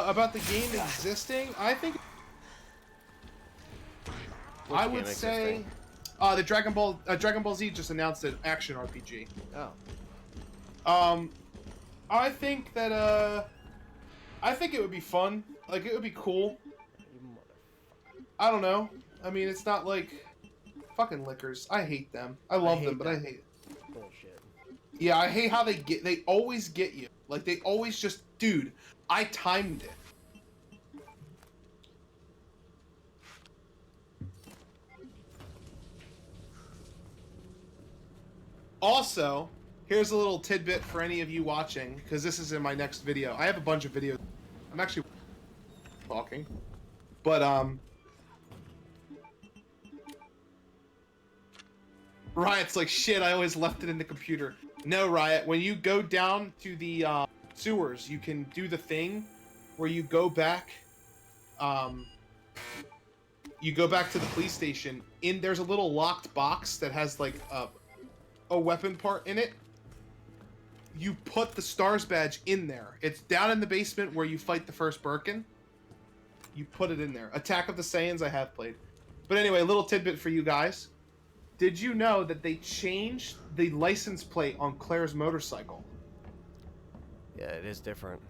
About the game existing, I think I would say the Dragon Ball Z just announced an action RPG.
Oh.
I think that I think it would be fun. Like, it would be cool.
You motherfucker.
I don't know. I mean, it's not like fucking lickers. I hate them. I love them, but I hate it.
Bullshit.
Yeah, I hate how they always get you. Like, they always just, dude, I timed it. Also, here's a little tidbit for any of you watching, because this is in my next video. I have a bunch of videos. I'm actually talking. But, Riot's like, shit, I always left it in the computer. No, Riot, when you go down to the sewers, you can do the thing where you go back, to the police station. There's a little locked box that has, like, a weapon part in it. You put the Stars badge in there. It's down in the basement where you fight the first Birkin. You put it in there. Attack of the Saiyans I have played. But anyway, a little tidbit for you guys. Did you know that they changed the license plate on Claire's motorcycle?
Yeah, it is different.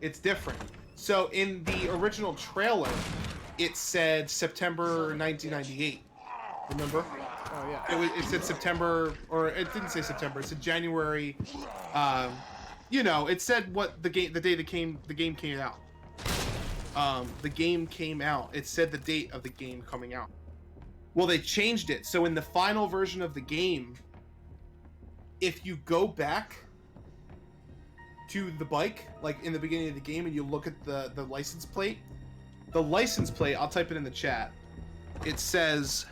It's different. So in the original trailer, it said September 1998. Remember?
Oh yeah.
It said September, or it didn't say September. It said January. It said what the day the game came out. The game came out. It said the date of the game coming out. Well, they changed it. So in the final version of the game, if you go back to the bike, like in the beginning of the game, and you look at the license plate, I'll type it in the chat. It says...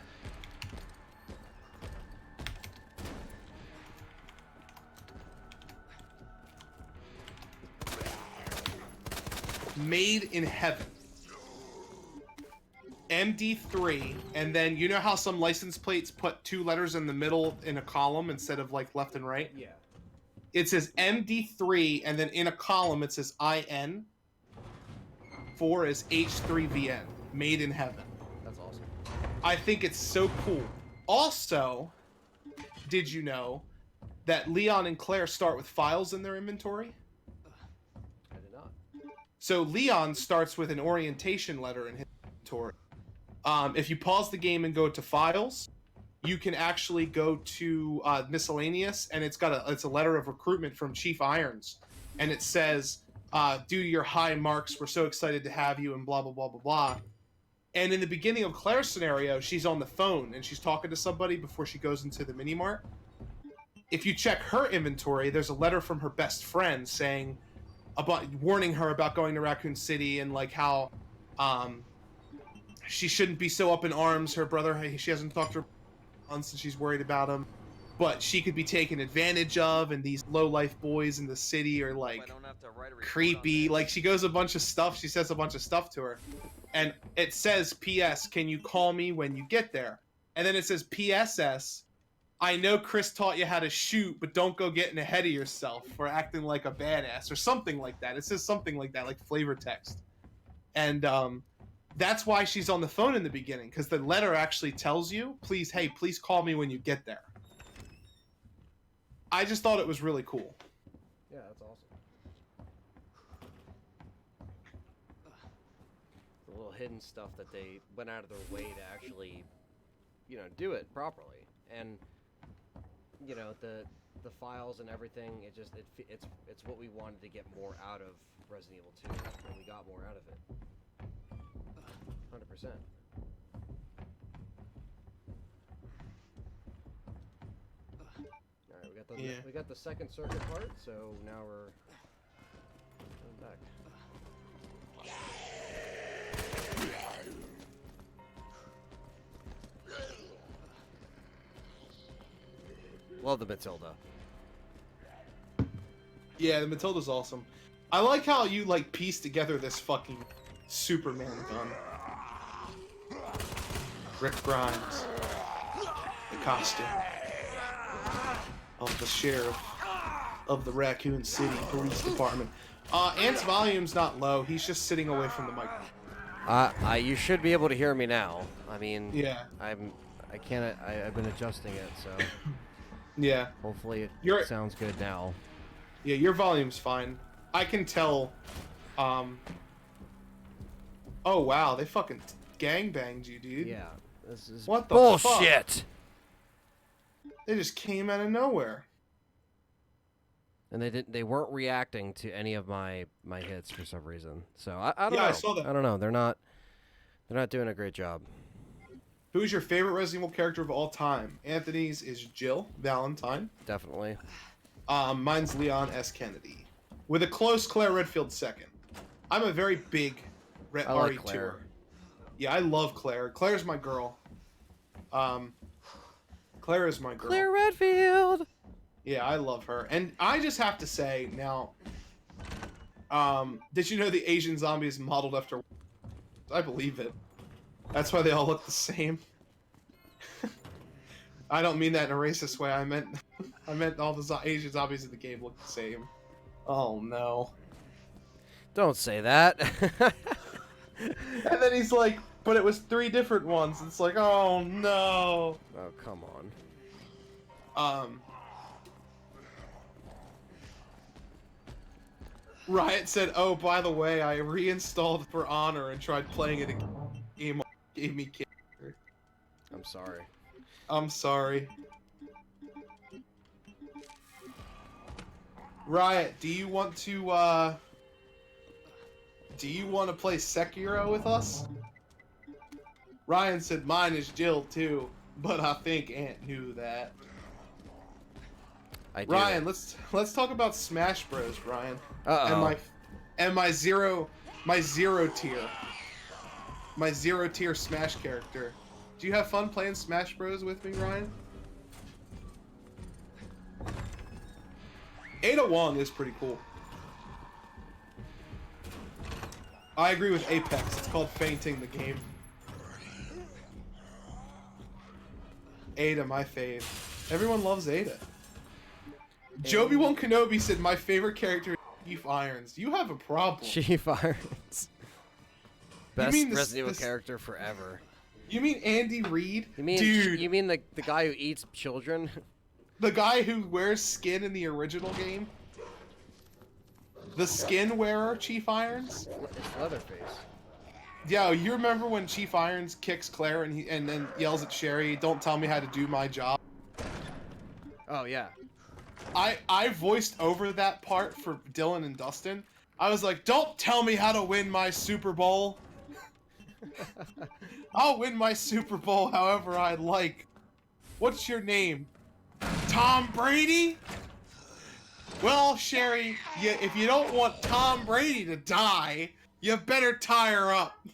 Made in Heaven. MD3, and then you know how some license plates put 2 letters in the middle in a column instead of like left and right?
Yeah.
It says MD3, and then in a column it says IN. 4 is H3VN. Made in Heaven.
That's awesome.
I think it's so cool. Also, did you know that Leon and Claire start with files in their inventory?
I did not.
So Leon starts with an orientation letter in his inventory. If you pause the game and go to files, you can actually go to miscellaneous, and it's a letter of recruitment from Chief Irons, and it says, "Due to your high marks, we're so excited to have you," and blah blah blah blah blah. And in the beginning of Claire's scenario, she's on the phone and she's talking to somebody before she goes into the mini mart. If you check her inventory, there's a letter from her best friend saying about warning her about going to Raccoon City and like how she shouldn't be so up in arms. Her brother, she hasn't talked to her months and she's worried about him. But she could be taken advantage of, and these low-life boys in the city are like creepy. Like she goes a bunch of stuff. She says a bunch of stuff to her, and it says, "P.S. Can you call me when you get there?" And then it says, "P.S.S. I know Chris taught you how to shoot, but don't go getting ahead of yourself or acting like a badass," or something like that. It says something like that, like flavor text, and that's why she's on the phone in the beginning, because the letter actually tells you, "Please, hey, please call me when you get there." I just thought it was really cool.
Yeah, that's awesome. The little hidden stuff that they went out of their way to actually, you know, do it properly. And, you know, the files and everything, it's what we wanted to get more out of Resident Evil 2, and we got more out of it. 100%. We got the second circuit part, so now we're going back. Love the Matilda.
Yeah, the Matilda's awesome. I like how you like piece together this fucking Superman gun. Rick Grimes, the costume of the sheriff of the Raccoon City Police Department. Ant's volume's not low. He's just sitting away from the microphone.
You should be able to hear me now. I mean,
yeah.
I've been adjusting it, so
yeah.
Hopefully it sounds good now.
Yeah, your volume's fine. I can tell. Oh wow, they fucking gangbanged you, dude.
Yeah, this is
what the
bullshit.
Fuck? They just came out of nowhere.
And they weren't reacting to any of my hits for some reason. So I don't know.
Yeah, I saw that.
I don't know. They're not doing a great job.
Who's your favorite Resident Evil character of all time? Anthony's is Jill Valentine.
Definitely.
Mine's Leon S. Kennedy. With a close Claire Redfield second. I'm a very big
I like
RE2er.
Claire.
Yeah, I love Claire. Claire's my girl. Claire is my girl.
Claire Redfield.
Yeah, I love her. And I just have to say now, did you know the Asian zombie is modeled after? I believe it. That's why they all look the same. I don't mean that in a racist way. I meant all the Asian zombies in the game look the same. Oh no.
Don't say that.
And then he's like, but it was 3 different ones. It's like, oh no.
Oh, come
on. Riot said, oh, by the way, I reinstalled For Honor and tried playing it again. Game gave me cancer.
I'm sorry.
I'm sorry. Riot, do you want to play Sekiro with us? Ryan said mine is Jill too, but I think Ant knew that.
I do.
Ryan, let's talk about Smash Bros, Ryan.
Uh-oh.
And my zero tier Smash character. Do you have fun playing Smash Bros with me, Ryan? Ada Wong is pretty cool. I agree with Apex. It's called fainting the game. Ada, my fave. Everyone loves Ada. Joby1 Kenobi said my favorite character is Chief Irons. You have a problem.
Chief Irons. Best Resident Evil character forever.
You mean Andy Reid?
Dude. You mean the guy who eats children?
The guy who wears skin in the original game? The skin wearer, Chief Irons?
It's Leatherface.
Yeah, you remember when Chief Irons kicks Claire and then yells at Sherry, "Don't tell me how to do my job"?
Oh yeah.
I voiced over that part for Dylan and Dustin. I was like, "Don't tell me how to win my Super Bowl." I'll win my Super Bowl however I like. What's your name? Tom Brady? Well, Sherry, if you don't want Tom Brady to die, you better tie her up.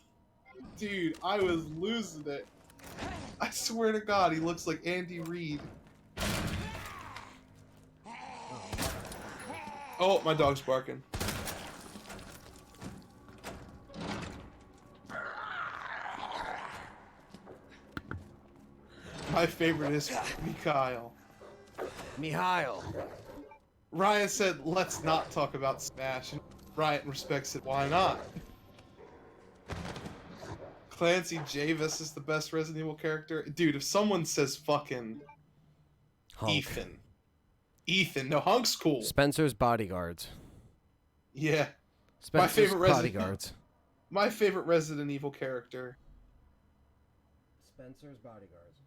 Dude, I was losing it. I swear to God, he looks like Andy Reid. Oh, my dog's barking. My favorite is Mikhail.
Mihail.
Ryan said, let's not talk about Smash. And Ryan respects it. Why not? Clancy Javis is the best Resident Evil character. Dude, if someone says fucking
Hunk.
Ethan. No, Hunk's cool.
Spencer's bodyguards.
Yeah.
Spencer's
favorite
bodyguards.
My favorite Resident Evil character.
Spencer's bodyguards.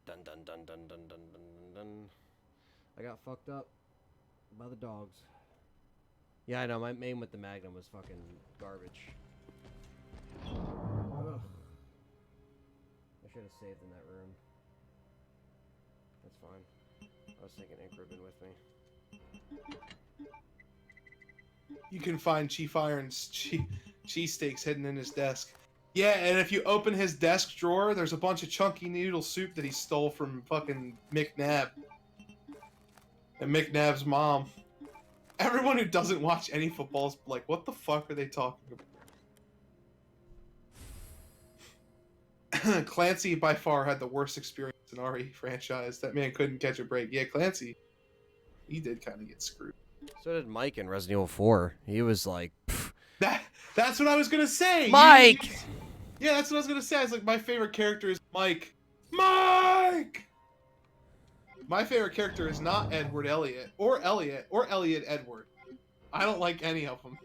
Dun dun dun dun dun dun dun dun. I got fucked up by the dogs. Yeah, I know. My main with the Magnum was fucking garbage. Ugh. I should have saved in that room. That's fine. I was thinking Ink would have been with me.
You can find Chief Iron's cheesesteaks hidden in his desk. Yeah, and if you open his desk drawer, there's a bunch of chunky noodle soup that he stole from fucking McNabb. And McNabb's mom. Everyone who doesn't watch any football is like, what the fuck are they talking about? Clancy by far had the worst experience in RE franchise. That man couldn't catch a break. Yeah, Clancy, he did kind of get screwed.
So did Mike in Resident Evil 4. He was like, pfft.
That's what I was gonna say.
Mike!
Yeah, that's what I was gonna say. I was like, my favorite character is Mike. Mike! My favorite character is not Edward Elliot, or Elliot Edward. I don't like any of them.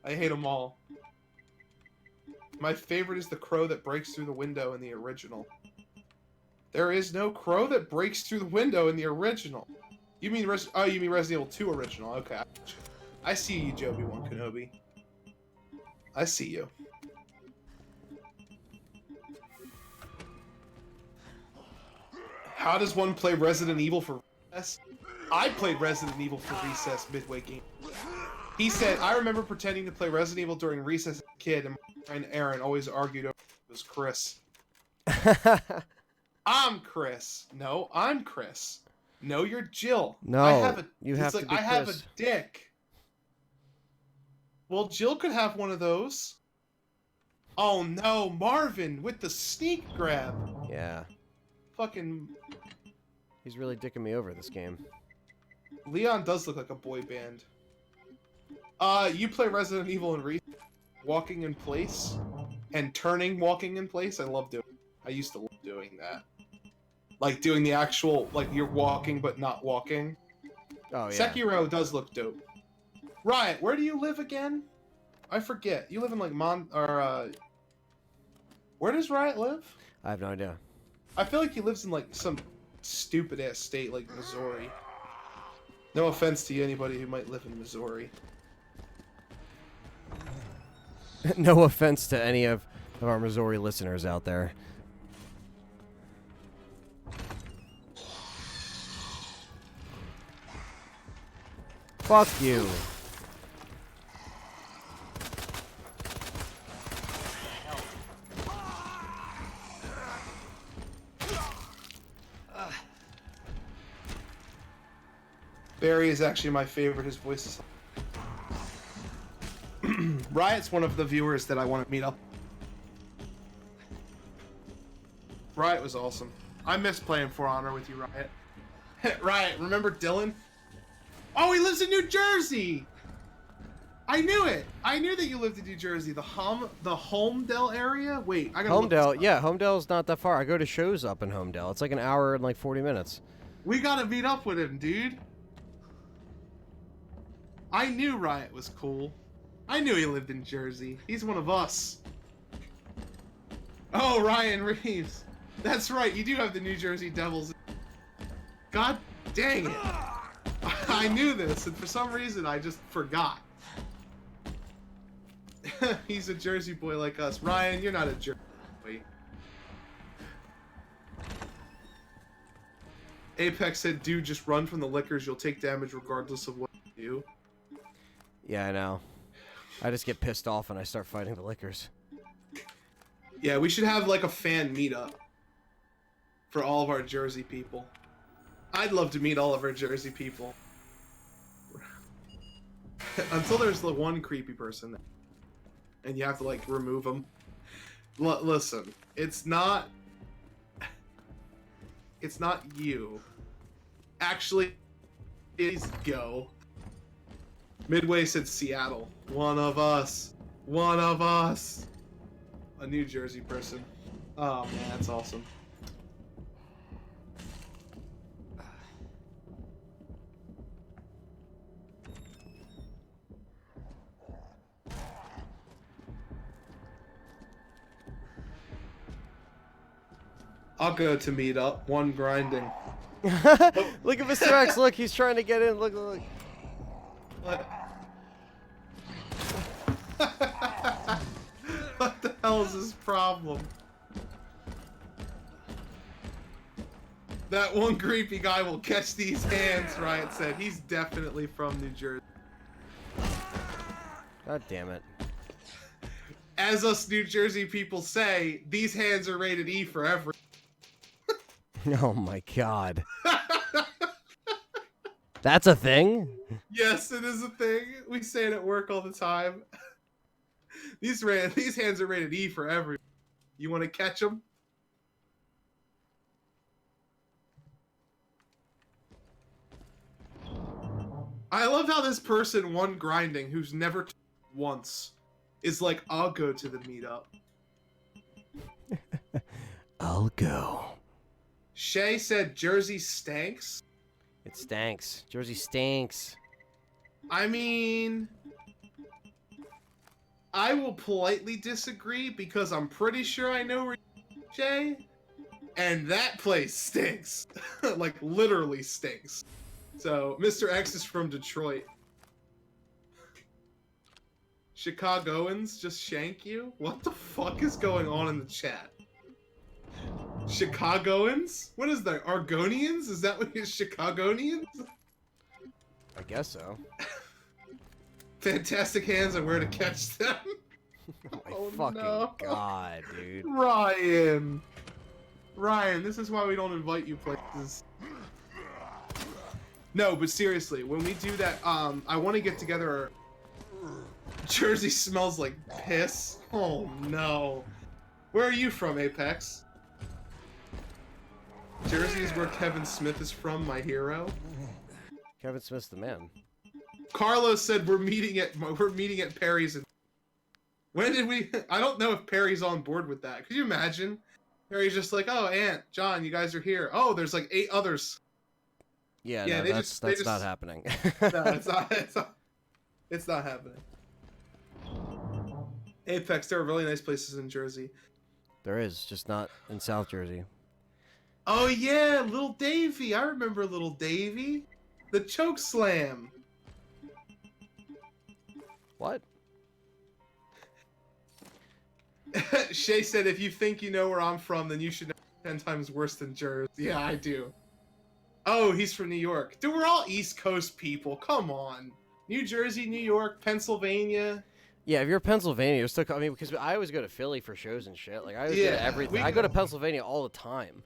I hate them all. My favorite is the crow that breaks through the window in the original. There is no crow that breaks through the window in the original. You mean you mean Resident Evil 2 original? Okay. I see you, Joby-Wan Kenobi. I see you. How does one play Resident Evil for recess? I played Resident Evil for recess midway game. He said, I remember pretending to play Resident Evil during recess as a kid, and my friend Aaron always argued over it was Chris. I'm Chris. No, I'm Chris. No, you're Jill.
No,
I have
you have to be
I have a
Chris.
dick. Well, Jill could have one of those. Oh no, Marvin with the sneak grab.
Yeah.
Fucking
He's really dicking me over this game.
Leon does look like a boy band. You play Resident Evil in walking in place and turning walking in place. I love doing. I used to love doing that. Like doing the actual, like you're walking but not walking.
Oh yeah.
Sekiro does look dope. Riot, where do you live again? I forget. You live in like where does Riot live?
I have no idea.
I feel like he lives in like some stupid ass state like Missouri. No offense to anybody who might live in Missouri.
No offense to any of our Missouri listeners out there. Fuck you.
Barry is actually my favorite. His voice is... Riot's one of the viewers that I want to meet up. Riot was awesome. I miss playing For Honor with you, Riot. Riot, remember Dylan? Oh, he lives in New Jersey! I knew it! I knew that you lived in New Jersey. The Homedale area? Wait, I gotta look this
Homedale,
up.
yeah, Homedale's not that far. I go to shows up in Homedale. It's like an hour and like 40 minutes.
We gotta meet up with him, dude. I knew Riot was cool. I knew he lived in Jersey. He's one of us. Oh, Ryan Reeves. That's right, you do have the New Jersey Devils. God dang it. I knew this, and for some reason I just forgot. He's a Jersey boy like us. Ryan, you're not a Jersey boy. Apex said, dude, just run from the liquors. You'll take damage regardless of what you do.
Yeah, I know. I just get pissed off when I start fighting the lickers.
Yeah, we should have like a fan meetup for all of our Jersey people. I'd love to meet all of our Jersey people. Until there's the one creepy person. And you have to like remove them. Listen, it's not you. Actually, it's go. Midway said Seattle. One of us. One of us. A New Jersey person. Oh man, that's awesome. I'll go to meet up. One grinding.
Look at Mr. X. Look, he's trying to get in. Look, look.
What? What the hell is his problem? That one creepy guy will catch these hands, Riot said. He's definitely from New Jersey.
God damn it.
As us New Jersey people say, these hands are rated E for every.
Oh my god. That's a thing?
Yes, it is a thing. We say it at work all the time. These hands are rated E for every. You want to catch them? I love how this person, one grinding, who's never once, is like, I'll go to the meetup.
I'll go.
Shay said Jersey stanks.
It stanks. Jersey stinks.
I mean, I will politely disagree because I'm pretty sure I know where Shay, and that place stinks. Like, literally stinks. So, Mr. X is from Detroit. Chicagoans just shank you? What the fuck is going on in the chat? Chicagoans? What is that? Argonians? Is that what it is? Chicagonians?
I guess so.
Fantastic hands on where to catch them.
My
Oh,
fucking
no.
god, dude.
Ryan! Ryan, this is why we don't invite you places. No, but seriously, when we do that, I want to get together. Jersey smells like piss. Oh no. Where are you from, Apex? Jersey is where Kevin Smith is from, my hero.
Kevin Smith's the man.
Carlos said we're meeting at Perry's. And when did we? I don't know if Perry's on board with that. Could you imagine? Perry's just like, oh, Aunt, John, you guys are here. Oh, there's like 8 others.
Yeah,
Yeah,
no, that's not happening.
No, it's not happening. Apex, there are really nice places in Jersey.
There is, just not in South Jersey.
Oh yeah, Little Davy. I remember Little Davy. The choke slam.
What?
Shay said, if you think you know where I'm from, then you should know 10 times worse than Jersey. Yeah, I do. Oh, he's from New York. Dude, we're all East Coast people. Come on. New Jersey, New York, Pennsylvania.
Yeah, if you're Pennsylvania, you're still. I mean, because I always go to Philly for shows and shit. Like I always go to everything. I go to Pennsylvania all the time.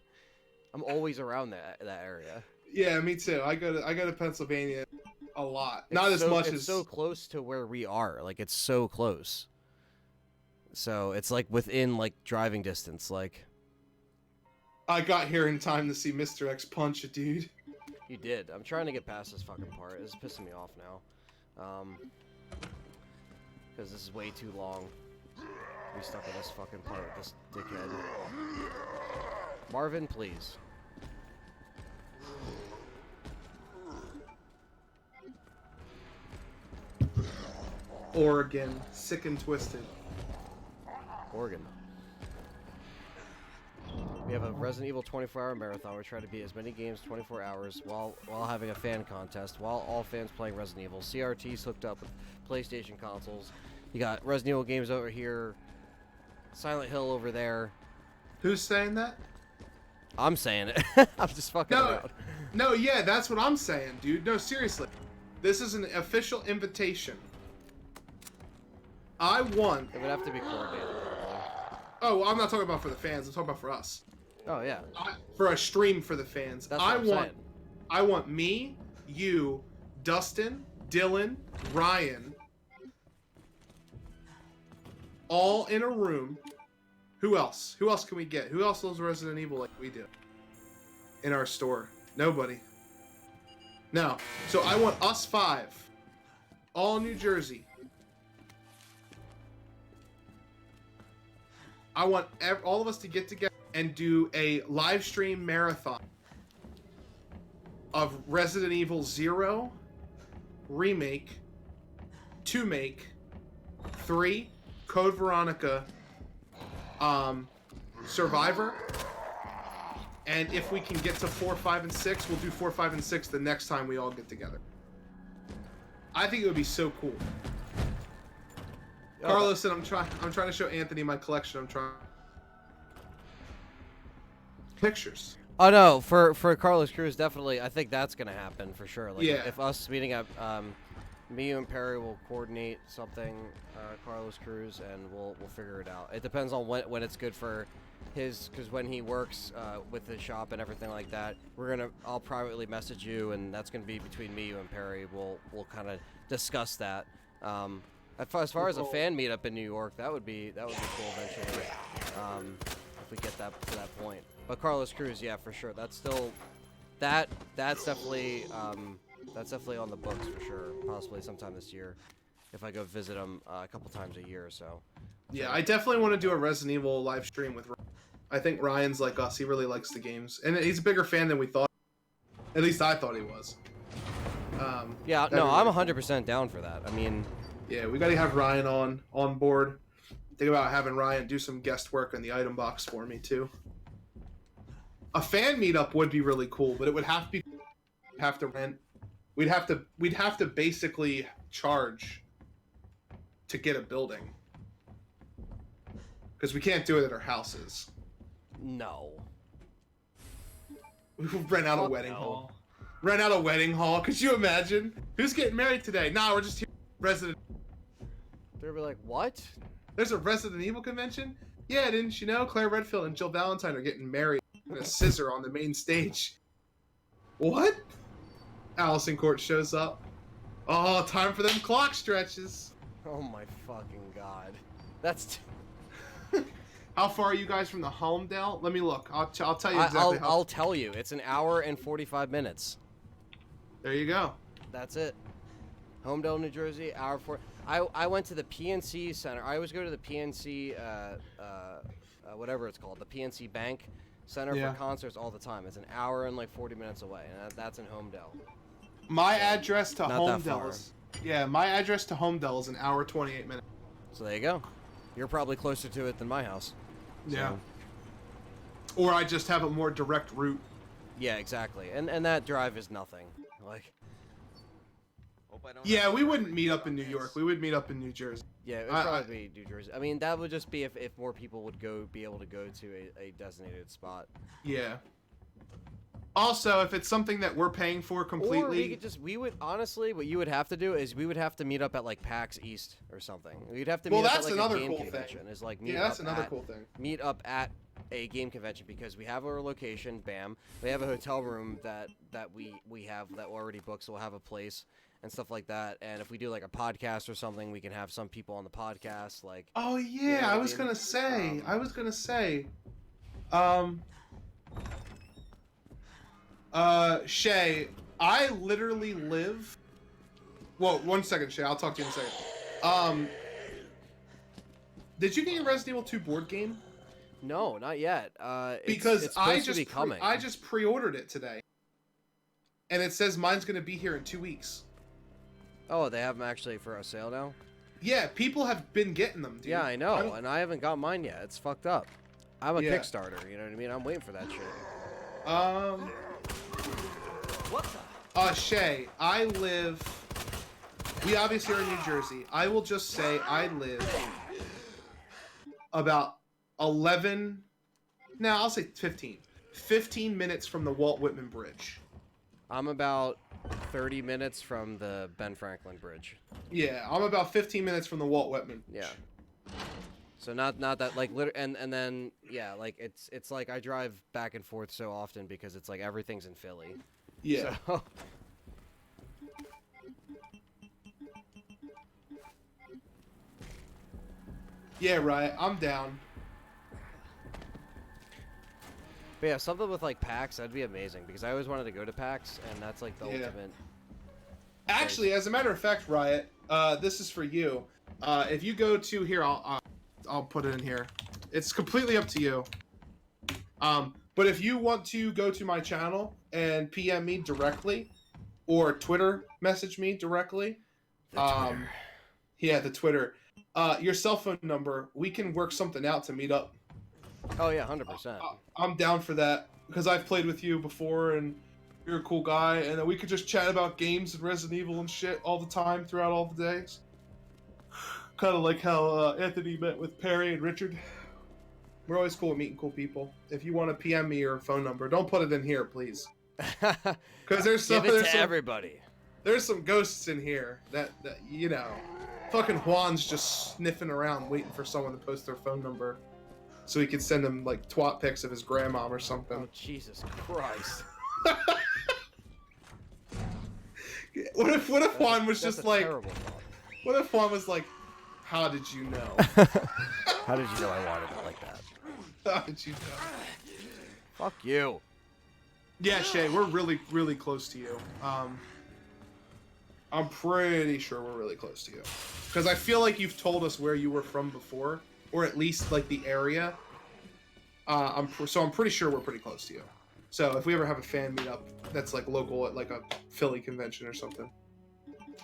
I'm always around that area.
Yeah, me too. I go to Pennsylvania a lot. Not as much as.
It's so close to where we are. Like it's so close. So it's like within like driving distance. Like
I got here in time to see Mr. X punch a dude.
you did. I'm trying to get past this fucking part. It's pissing me off now. Because this is way too long. We stuck in this fucking part with this dickhead. Marvin, please.
Oregon, sick and twisted.
Oregon. We have a Resident Evil 24-hour marathon. We try to beat as many games 24 hours while having a fan contest, while all fans playing Resident Evil. CRT's hooked up with PlayStation consoles. You got Resident Evil games over here, Silent Hill over there.
Who's saying that?
I'm saying it. I'm just fucking around.
No, yeah, that's what I'm saying, dude. No, seriously. This is an official invitation. I want...
It would have to be coordinated.
Oh, well, I'm not talking about for the fans. I'm talking about for us.
Oh, yeah.
For a stream for the fans.
That's what I'm saying.
I want me, you, Dustin, Dylan, Ryan, all in a room. Who else? Who else can we get? Who else loves Resident Evil like we do? In our store. Nobody. No. So I want us 5. All New Jersey. I want all of us to get together and do a live stream marathon of Resident Evil 0, Remake, 2 Make, 3, Code Veronica, Survivor, and if we can get to 4, 5, and 6, we'll do 4, 5, and 6 the next time we all get together. I think it would be so cool. Carlos said, I'm trying to show Anthony my collection. I'm trying pictures.
Oh no, for Carlos Cruz, definitely. I think that's gonna happen for sure. Like,
Yeah.
if us meeting up, me, you, and Perry will coordinate something, Carlos Cruz, and we'll figure it out. It depends on when it's good for his, because when he works with his shop and everything like that, I'll privately message you, and that's gonna be between me, you, and Perry. We'll kind of discuss that. As far as a fan meetup in New York, that would be cool eventually. If we get that to that point. But Carlos Cruz, yeah, for sure. That's still that's definitely on the books for sure. Possibly sometime this year, if I go visit him a couple times a year or so.
Yeah, I definitely want to do a Resident Evil live stream with Ryan. I think Ryan's like us. He really likes the games, and he's a bigger fan than we thought. At least I thought he was.
Yeah, no, I'm 100% down for that. I mean,
yeah, we got to have Ryan on board. Think about having Ryan do some guest work in the item box for me too. A fan meetup would be really cool, but it would have to rent. We'd have to basically charge to get a building, because we can't do it at our houses.
no.
We rent out a wedding hall. Rent out a wedding hall. Could you imagine? Who's getting married today? Nah, we're just here. Resident.
They'll be like, what?
There's a Resident Evil convention? Yeah, didn't you know? Claire Redfield and Jill Valentine are getting married in a scissor on the main stage. What? Allison Court shows up. Oh, time for them clock stretches.
Oh my fucking god. That's...
How far are you guys from the Homedale? Let me look. I'll tell you exactly how.
I'll tell you. It's an hour and 45 minutes.
There you go.
That's it. Homedale, New Jersey, hour 4. I went to the PNC Center. I always go to the PNC, whatever it's called, the PNC Bank Center for concerts all the time. It's an hour and like 40 minutes away, and that's in Homedale.
My address to
Not that far.
Homedale is... Yeah, my address to Homedale is an hour 28 minutes.
So there you go. You're probably closer to it than my house.
Yeah.
So,
Or I just have a more direct route.
yeah, exactly. And that drive is nothing. Like,
Yeah, we wouldn't meet up in New York. We would meet up in New Jersey.
yeah, it would probably be New Jersey. I mean, that would just be if more people would be able to go to a designated spot.
Yeah. Also, if it's something that we're paying for completely...
Or we would honestly, what you would have to do is we would have to meet up at like PAX East or something. We'd have to meet up at like a game convention. Is like meet
that's
up
another
at,
cool thing.
Meet up at a game convention, because we have our location, bam. We have a hotel room that we have that already booked, so we'll have a place and stuff like that. And if we do like a podcast or something, we can have some people on the podcast. Like,
Oh yeah,
You know what
I
I
was
mean?
gonna say. Shay, I literally live. Whoa, 1 second, Shay. I'll talk to you in a second. Did you get your Resident Evil 2 board game?
no, not yet.
Because
it's
I
supposed to be coming.
I just pre-ordered it today, and it says mine's gonna be here in 2 weeks.
Oh, they have them actually for a sale now?
Yeah, people have been getting them, dude.
Yeah, I know, and I haven't got mine yet. It's fucked up. I'm a
Yeah.
Kickstarter, you know what I mean? I'm waiting for that shit.
Shay, I live we obviously are in New Jersey. I will just say I live about 11. Now I'll say 15. 15 minutes from the Walt Whitman Bridge.
I'm about 30 minutes from the Ben Franklin Bridge.
Yeah, I'm about 15 minutes from the Walt Whitman Bridge.
Yeah. So not that like and then yeah, like it's like I drive back and forth so often because it's like everything's in Philly.
Yeah.
So.
Yeah, right. I'm down.
But yeah, something with like PAX, that'd be amazing because I always wanted to go to PAX, and that's like the ultimate.
Actually, as a matter of fact, Riot, this is for you. If you go to here, I'll put it in here. It's completely up to you. But if you want to go to my channel and PM me directly, or Twitter message me directly, yeah, the Twitter, your cell phone number, we can work something out to meet up.
Oh yeah, 100%.
I'm down for that because I've played with you before and you're a cool guy, and then we could just chat about games and Resident Evil and shit all the time throughout all the days. Kind of like how Anthony met with Perry and Richard. We're always cool with meeting cool people. If you want to PM me your phone number, don't put it in here, please. Because there's some,
Give it to everybody.
There's some ghosts in here that you know, fucking Juan's just sniffing around waiting for someone to post their phone number, so he could send him like twat pics of his grandma or something.
Oh Jesus Christ!
What if Juan was
That's
just
a
like,
terrible thought.
what if Juan was like, how did you know?
How did you know I wanted it like that?
How did you know?
Fuck you.
Yeah, Shay, we're really, really close to you. I'm pretty sure we're really close to you. Because I feel like you've told us where you were from before, or at least like the area. I'm pretty sure we're pretty close to you. So if we ever have a fan meetup that's like local at like a Philly convention or something.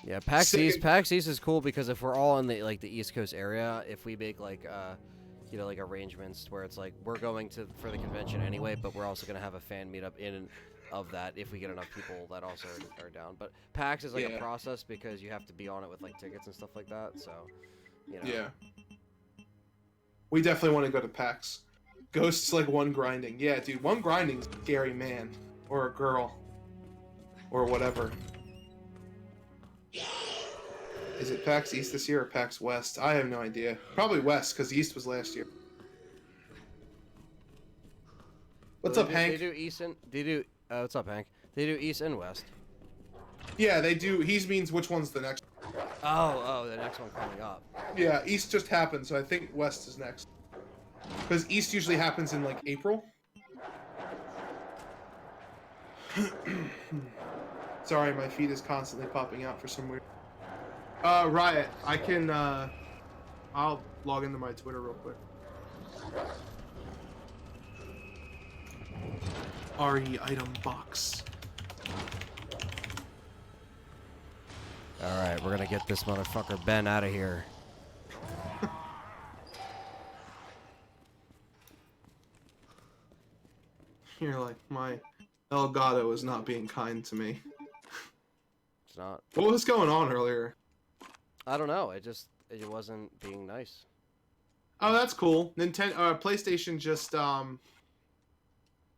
Yeah, PAX East is cool because if we're all in the like the East Coast area, if we make like you know, like arrangements where it's like we're going for the convention anyway, but we're also gonna have a fan meetup in and of that if we get enough people that also are down. But PAX is like a process because you have to be on it with like tickets and stuff like that. So, you know.
Yeah. We definitely want to go to PAX. Ghosts like one grinding. Yeah, dude, one grinding's a scary man or a girl or whatever. Is it PAX East this year or PAX West? I have no idea. Probably West, because East was last year. What's up, Hank?
They do East and they do. What's up, Hank? They do East and West.
Yeah, they do. He means which one's the next.
Oh, the next one coming up.
Yeah, East just happened, so I think West is next. Because East usually happens in like April. Sorry, my feed is constantly popping out for some weird. Riot, I can, I'll log into my Twitter real quick. RE item box.
Alright, we're gonna get this motherfucker Ben out of here.
You're like, my Elgato is not being kind to me.
It's not.
What was going on earlier?
I don't know. It wasn't being nice.
Oh, that's cool. PlayStation just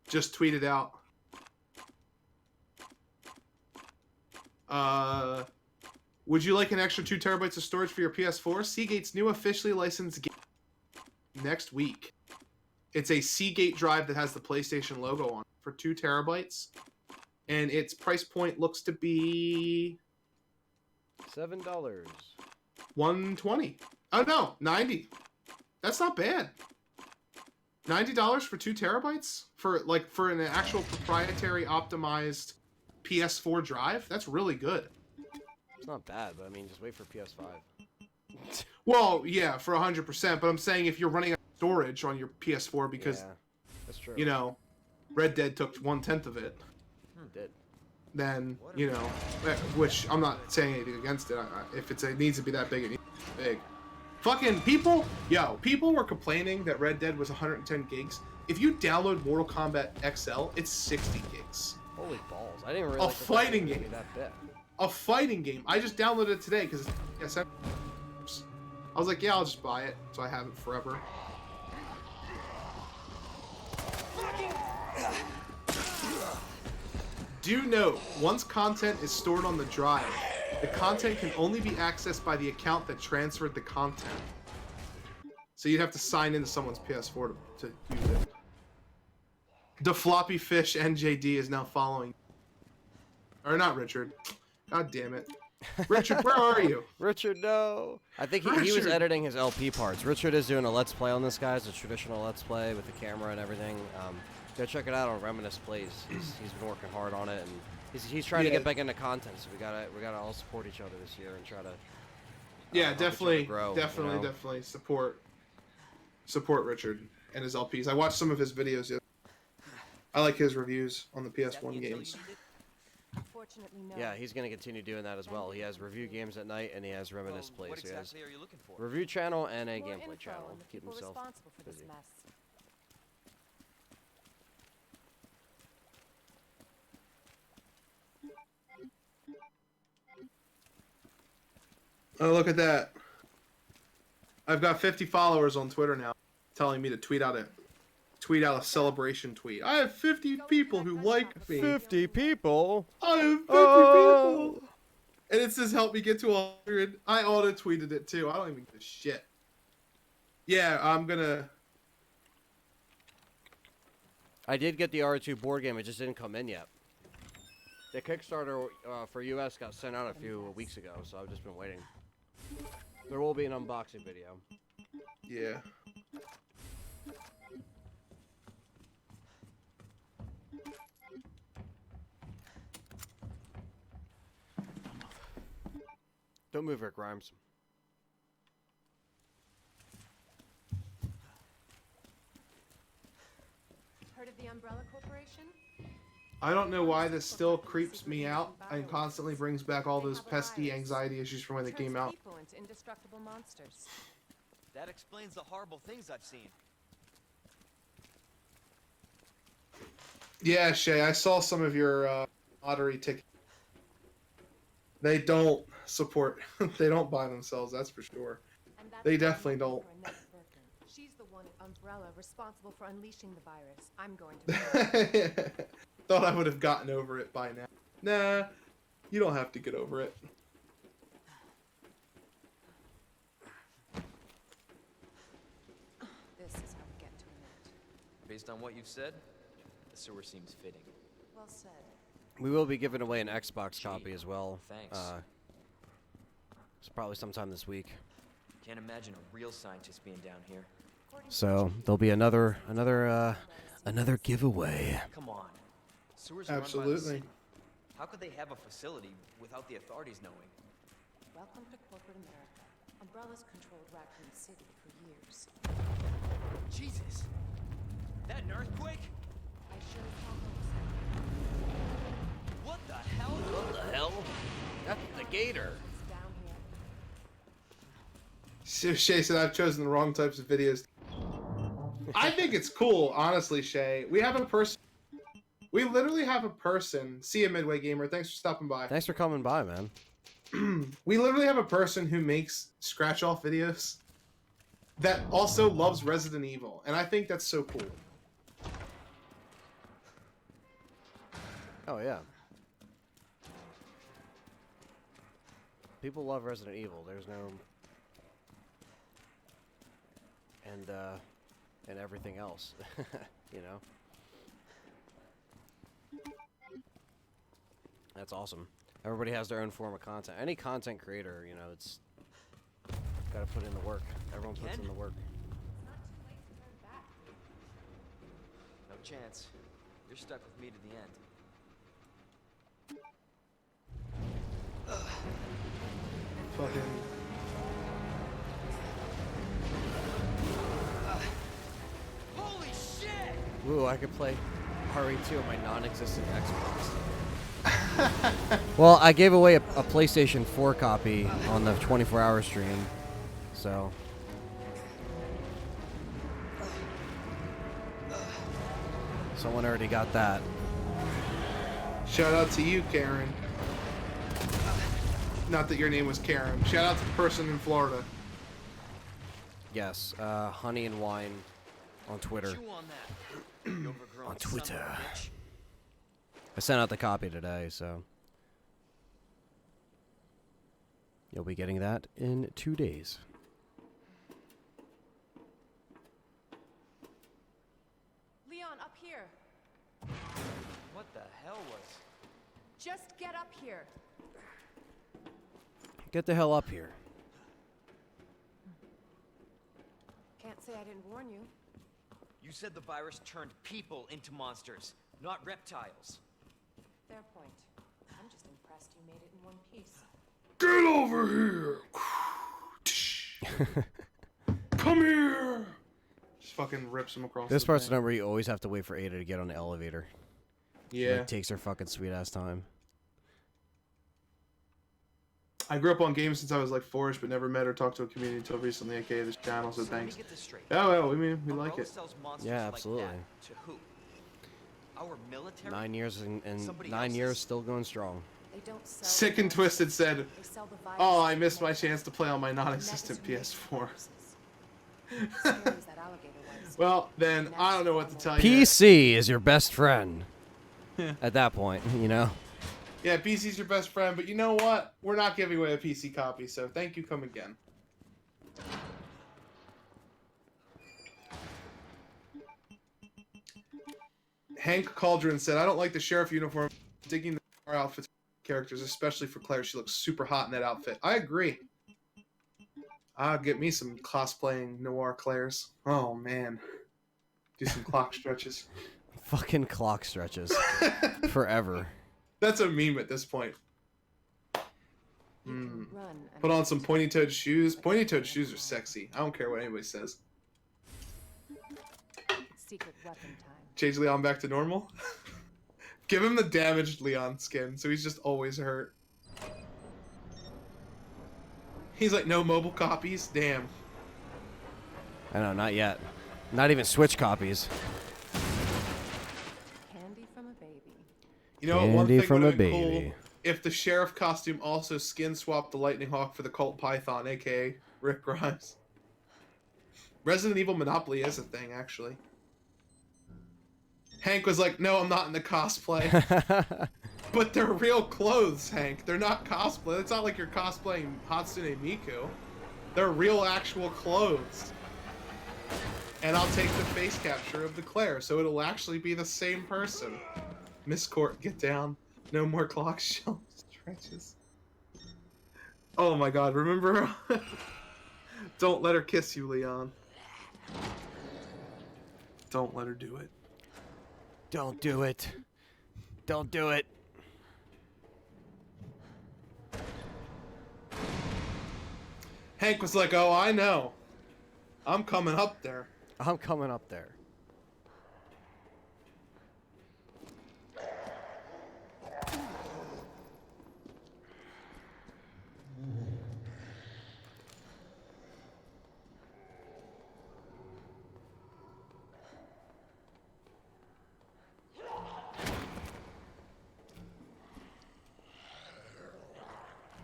tweeted out. Would you like an extra 2 terabytes of storage for your PS4? Seagate's new officially licensed game next week. It's a Seagate drive that has the PlayStation logo on it for 2 terabytes. And its price point looks to be
$7.
$120. Oh no, $90. That's not bad. $90 for 2 terabytes for an actual proprietary optimized PS4 drive. That's really good.
It's not bad, but I mean, just wait for PS5.
Well, yeah, for 100%. But I'm saying if you're running out of storage on your PS4 because,
that's true.
you know, Red Dead took 1/10 of it.
It did.
Then, you know, which I'm not saying anything against it. If it needs to be that big, it needs to be big. Fucking people were complaining that Red Dead was 110 gigs. If you download Mortal Kombat XL, it's 60 gigs.
Holy balls! I didn't realize
fighting
it was
game.
that big.
a fighting game. I just downloaded it today because I was like, yeah, I'll just buy it, so I have it forever. Do note, once content is stored on the drive, the content can only be accessed by the account that transferred the content. So you'd have to sign into someone's PS4 to use it. The floppy fish NJD is now following. Or not Richard. God damn it. Richard, where are you?
Richard, no. I think he was
Richard!
editing his LP parts. Richard is doing a Let's Play on this, guys. A traditional Let's Play with the camera and everything. Go check it out on Reminisce Plays. He's been working hard on it, and he's trying to get back into content. So we gotta all support each other this year and try to.
Yeah,
help each other
definitely,
grow,
definitely,
you know?
definitely support Richard and his LPs. I watched some of his videos. I like his reviews on the PS1 games.
Unfortunately, no.
Yeah, he's gonna continue doing that as well. He has review games at night, and he has Reminisce Plays.
What
So he has
exactly are you looking for?
review channel and a
More
gameplay
info
channel.
on the
Keep
people
himself
responsible for this
busy.
mess.
Oh, look at that. I've got 50 followers on Twitter now telling me to tweet out a celebration tweet. I have 50 people who like me.
50 people.
I have 50 people. And it says help me get to 100. I auto-tweeted it too. I don't even give a shit. Yeah, I'm gonna...
I did get the R2 board game. It just didn't come in yet. The Kickstarter for US got sent out a few weeks ago, so I've just been waiting. There will be an unboxing video.
Yeah.
Don't move, Rick Grimes.
Heard of the Umbrella Corporation?
I don't know why this still creeps me out and constantly brings back all those pesky anxiety issues from when they came out.
People into indestructible monsters.
That explains the horrible things I've seen.
Yeah, Shay, I saw some of your lottery tickets. They don't support, they don't buy themselves, that's for sure.
And that's
They
why
definitely
I'm
don't.
looking for Annette Birkin. She's the one at Umbrella responsible for unleashing the virus. I'm going to.
Thought I would have gotten over it by now. Nah, you don't have to get over it.
This is how we get to Annette.
Based on what you've said, the sewer seems fitting.
Well said.
We will be giving away an Xbox copy as well.
Thanks.
It's probably sometime this week.
Can't imagine a real scientist being down here.
So there'll be another giveaway.
Come on. Sewers are run by the
Absolutely.
city. How could they have a facility without the authorities knowing?
Welcome to corporate America. Umbrella's controlled Raccoon City for years.
Jesus! That an earthquake?
I sure as hell hope so.
What the hell?
What the hell? That's the gator.
It's down here.
Shay said I've chosen the wrong types of videos. I think it's cool, honestly, Shay. We literally have a person. See you, Midway Gamer. Thanks for stopping by.
Thanks for coming by, man.
We literally have a person who makes scratch-off videos that also loves Resident Evil, and I think that's so cool.
Oh yeah. People love Resident Evil. There's no and everything else, you know. That's awesome. Everybody has their own form of content. Any content creator, you know, it's got to put in the work. Everyone puts in the work.
No chance. You're stuck with me to the end.
Fucking.
Holy shit!
Ooh, I could play RE2 on my non-existent Xbox. Well, I gave away a PlayStation 4 copy on the 24-hour stream, so. Someone already got that.
Shout out to you, Karen. Not that your name was Karen. Shout out to the person in Florida.
Yes, Honey and Wine on Twitter.
Chew on that. You overgrown
On
son of a
Twitter.
bitch.
I sent out the copy today, so you'll be getting that in 2 days.
Leon, up here.
What the hell was?
Just get up here.
Get the hell up here.
Can't say I didn't warn you.
You said the virus turned people into monsters, not reptiles.
Fair point. I'm just impressed you made it in one piece.
Get over here! Come here! Just fucking rips him across.
This
the
part's the
thing.
number you always have to wait for Ada to get on the elevator.
Yeah.
It takes her fucking sweet ass time.
I grew up on games since I was like 4ish, but never met or talked to a community until recently, aka this channel, so
So let me
thanks.
get this straight.
Oh, well, we like
Umbrella
it.
sells monsters
Yeah,
like
absolutely.
that to who? Our military?
9 years and
Somebody
9 years
else's?
still going strong.
They don't sell
Sick
the
and
virus.
Twisted said,
They sell the virus
"Oh, I
to
missed my
protect
chance to play on my
And that
non-existent
is made for
PS4."
purposes. Scary as that alligator was.
Well, then I don't know what to tell you.
PC is your best friend. At that point, you know.
Yeah, PC's your best friend, but you know what? We're not giving away a PC copy, so thank you. Come again. Hank Cauldron said, "I don't like the sheriff uniform. Digging the outfits for characters, especially for Claire. She looks super hot in that outfit." I agree. I'll get me some cosplaying noir Claires. Oh man, do some clock stretches.
Fucking clock stretches. Forever.
That's a meme at this point.
You can run and
Put on some pointy-toed shoes. Pointy-toed shoes are sexy. I don't care what anybody says.
secret weapon time.
Change Leon back to normal. Give him the damaged Leon skin, so he's just always hurt. He's like, no mobile copies? Damn.
I know, not yet. Not even Switch copies.
Candy from a baby.
You know what? One
Candy
thing
from
would
a
have been
baby.
cool if the sheriff costume also skin swapped the Lightning Hawk for the Cult Python, aka Rick Grimes. Resident Evil Monopoly is a thing, actually. Hank was like, no, I'm not in the cosplay. But they're real clothes, Hank. They're not cosplay. It's not like you're cosplaying Hatsune Miku. They're real actual clothes. And I'll take the face capture of the Claire, so it'll actually be the same person. Miss Court, get down. No more clock shelf stretches. Oh my god, remember? Don't let her kiss you, Leon. Don't let her do it.
Don't do it. Don't do it.
Hank was like, oh, I know. I'm coming up there.
I'm coming up there.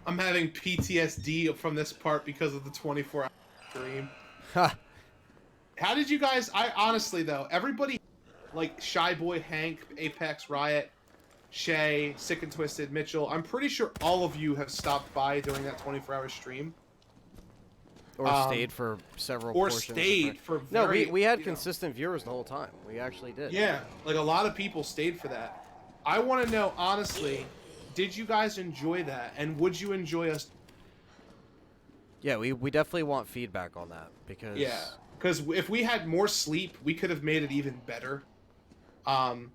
I'm having PTSD from this part because of the 24-hour stream.
Ha!
How did you guys... I honestly, though, everybody... Like, Shy Boy, Hank, Apex, Riot, Shay, Sick and Twisted, Mitchell... I'm pretty sure all of you have stopped by during that 24-hour stream.
Or stayed for several
Or
portions.
stayed for
No,
very...
we had
you know.
consistent viewers the whole time. We actually did.
Yeah, like, a lot of people stayed for that. I want to know, honestly... Did you guys enjoy that? And would you enjoy us...
Yeah, we definitely want feedback on that. Because...
Yeah, because if we had more sleep, we could have made it even better. And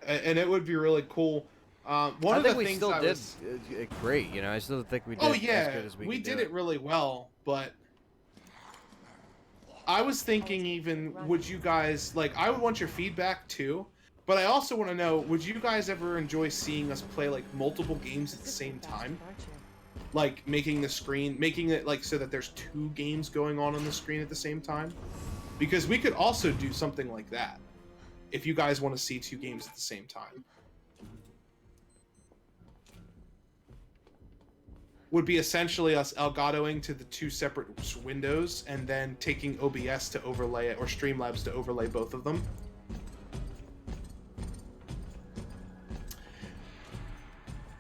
it would be really cool. One
I
of
think
the
we
things
still
I
did
was...
great, you know. I still think we did
Oh
as
yeah,
good as we could
did
do
it really well, but... I was thinking even, would you guys... Like, I would want your feedback too. But I also want to know, would you guys ever enjoy seeing us play, like, multiple games at the same time? Like, making it, like, so that there's 2 games going on the screen at the same time? Because we could also do something like that, if you guys want to see 2 games at the same time. would be essentially us Elgatoing to the 2 separate windows and then taking OBS to overlay it, or Streamlabs to overlay both of them.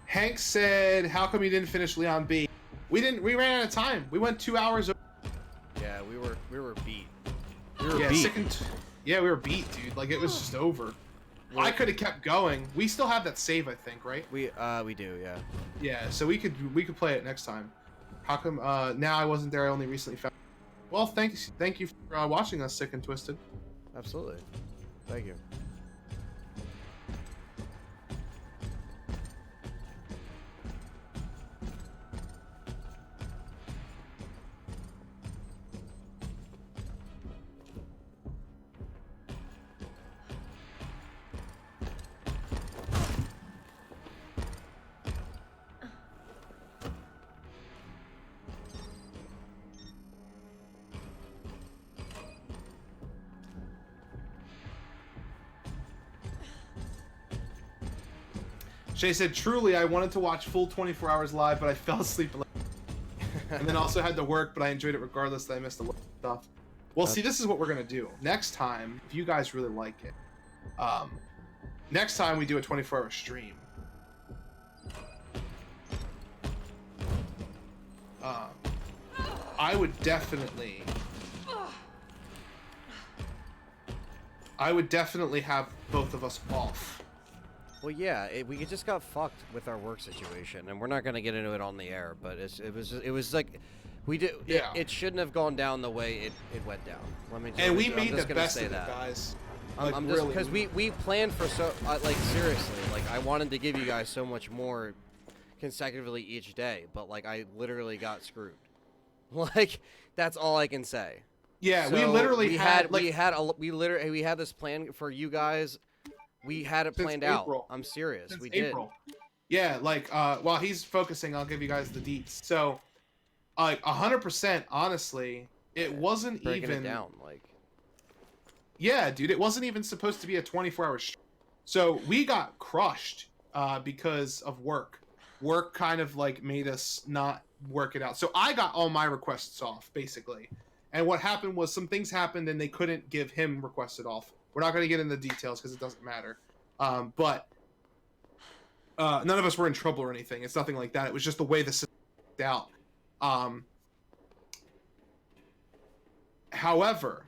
Hank said, "How come you didn't finish Leon B?" We didn't. We ran out of time. We went 2 hours.
Yeah, we were beat. We were
Yeah,
beat.
yeah, we were beat, dude. Like, it was just over. I could have kept going. We still have that save, I think, right?
We do, yeah.
Yeah, so we could play it next time. How come now I wasn't there? I only recently found. Well, thank you for watching us, Sick and Twisted.
Absolutely. Thank you.
Shay said, "Truly, I wanted to watch full 24 hours live, but I fell asleep and then also had to work, but I enjoyed it regardless that I missed a lot of stuff." Well, see, this is what we're gonna do next time. If you guys really like it, next time we do a 24-hour stream. I would definitely have both of us off.
Well, yeah, we just got fucked with our work situation, and we're not gonna get into it on the air. But it was like, we did.
Yeah.
It shouldn't have gone down the way it went down.
And we made the best of it, guys. Like,
I'm just
really.
because we planned for so like seriously, like I wanted to give you guys so much more consecutively each day, but like I literally got screwed. Like that's all I can say.
Yeah,
So
we literally had
we had this plan for you guys. We had it
Since
planned
April.
out. I'm serious.
Since
We
April. Yeah, like while he's focusing, I'll give you guys the deets. So, like 100%, honestly, it wasn't
breaking
even
it down. Like,
yeah, dude, it wasn't even supposed to be a 24-hour stream. So we got crushed because of work. Work kind of like made us not work it out. So I got all my requests off basically, and what happened was some things happened and they couldn't give him requested off. We're not going to get into the details because it doesn't matter. But none of us were in trouble or anything. It's nothing like that. It was just the way the system worked out. However,